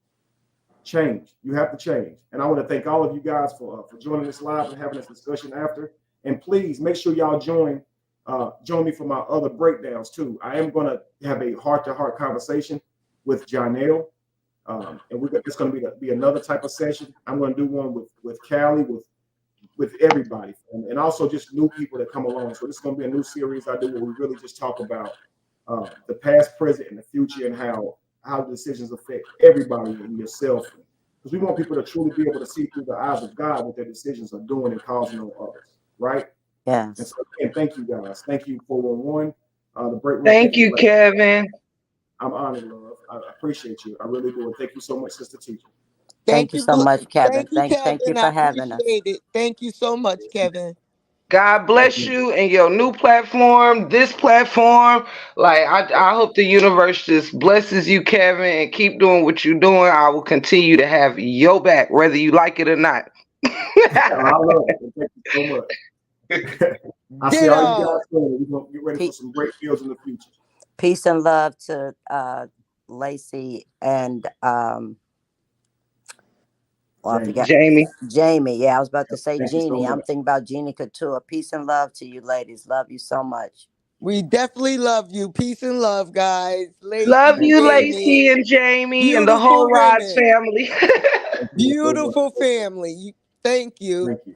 change. You have to change. And I want to thank all of you guys for joining this live and having this discussion after. And please make sure y'all join me for my other breakdowns too. I am going to have a heart-to-heart conversation with Janelle. And it's going to be another type of session. I'm going to do one with Callie, with everybody, and also just new people that come along. So this is going to be a new series I do where we really just talk about the past, present, and the future, and how the decisions affect everybody and yourself. Because we want people to truly be able to see through the eyes of God what their decisions are doing and causing on others. Right? Yes. And so again, thank you guys. Thank you 411. The break room. Thank you, Kevin. I'm honored, love. I appreciate you. I really do. And thank you so much, Sister Teacher. Thank you so much, Kevin. Thank you, Kevin. Thank you I for having us. appreciate it. Thank you so much, Kevin. God bless you and your new platform, this platform. Like I hope the universe just blesses you, Kevin, and keep doing what you're doing. I will continue to have your back, whether you like it or not. I love it. Thank you so much. I see all you guys doing. We're gonna get ready for some great fields in the future. Peace and love to Lacey and I forgot Jamie. Jamie. Yeah, I was about to say Thank you so Jeannie. I'm much. thinking about Jeannie Couture. Peace and love to you, ladies. Love you so much. We definitely love you. Peace and love, guys. Love Lacey, you, Jamie, Lacey and Jamie, and the whole beautiful Rods women, family. beautiful family. Thank you. Thank you.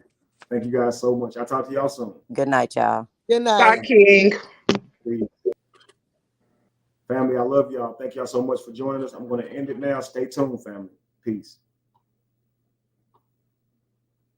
Thank you guys so much. I'll talk to y'all soon. Good night, y'all. Good Bye, night. King. Family, I love y'all. Thank y'all so much for joining us. I'm going to end it now. Stay tuned, family. Peace.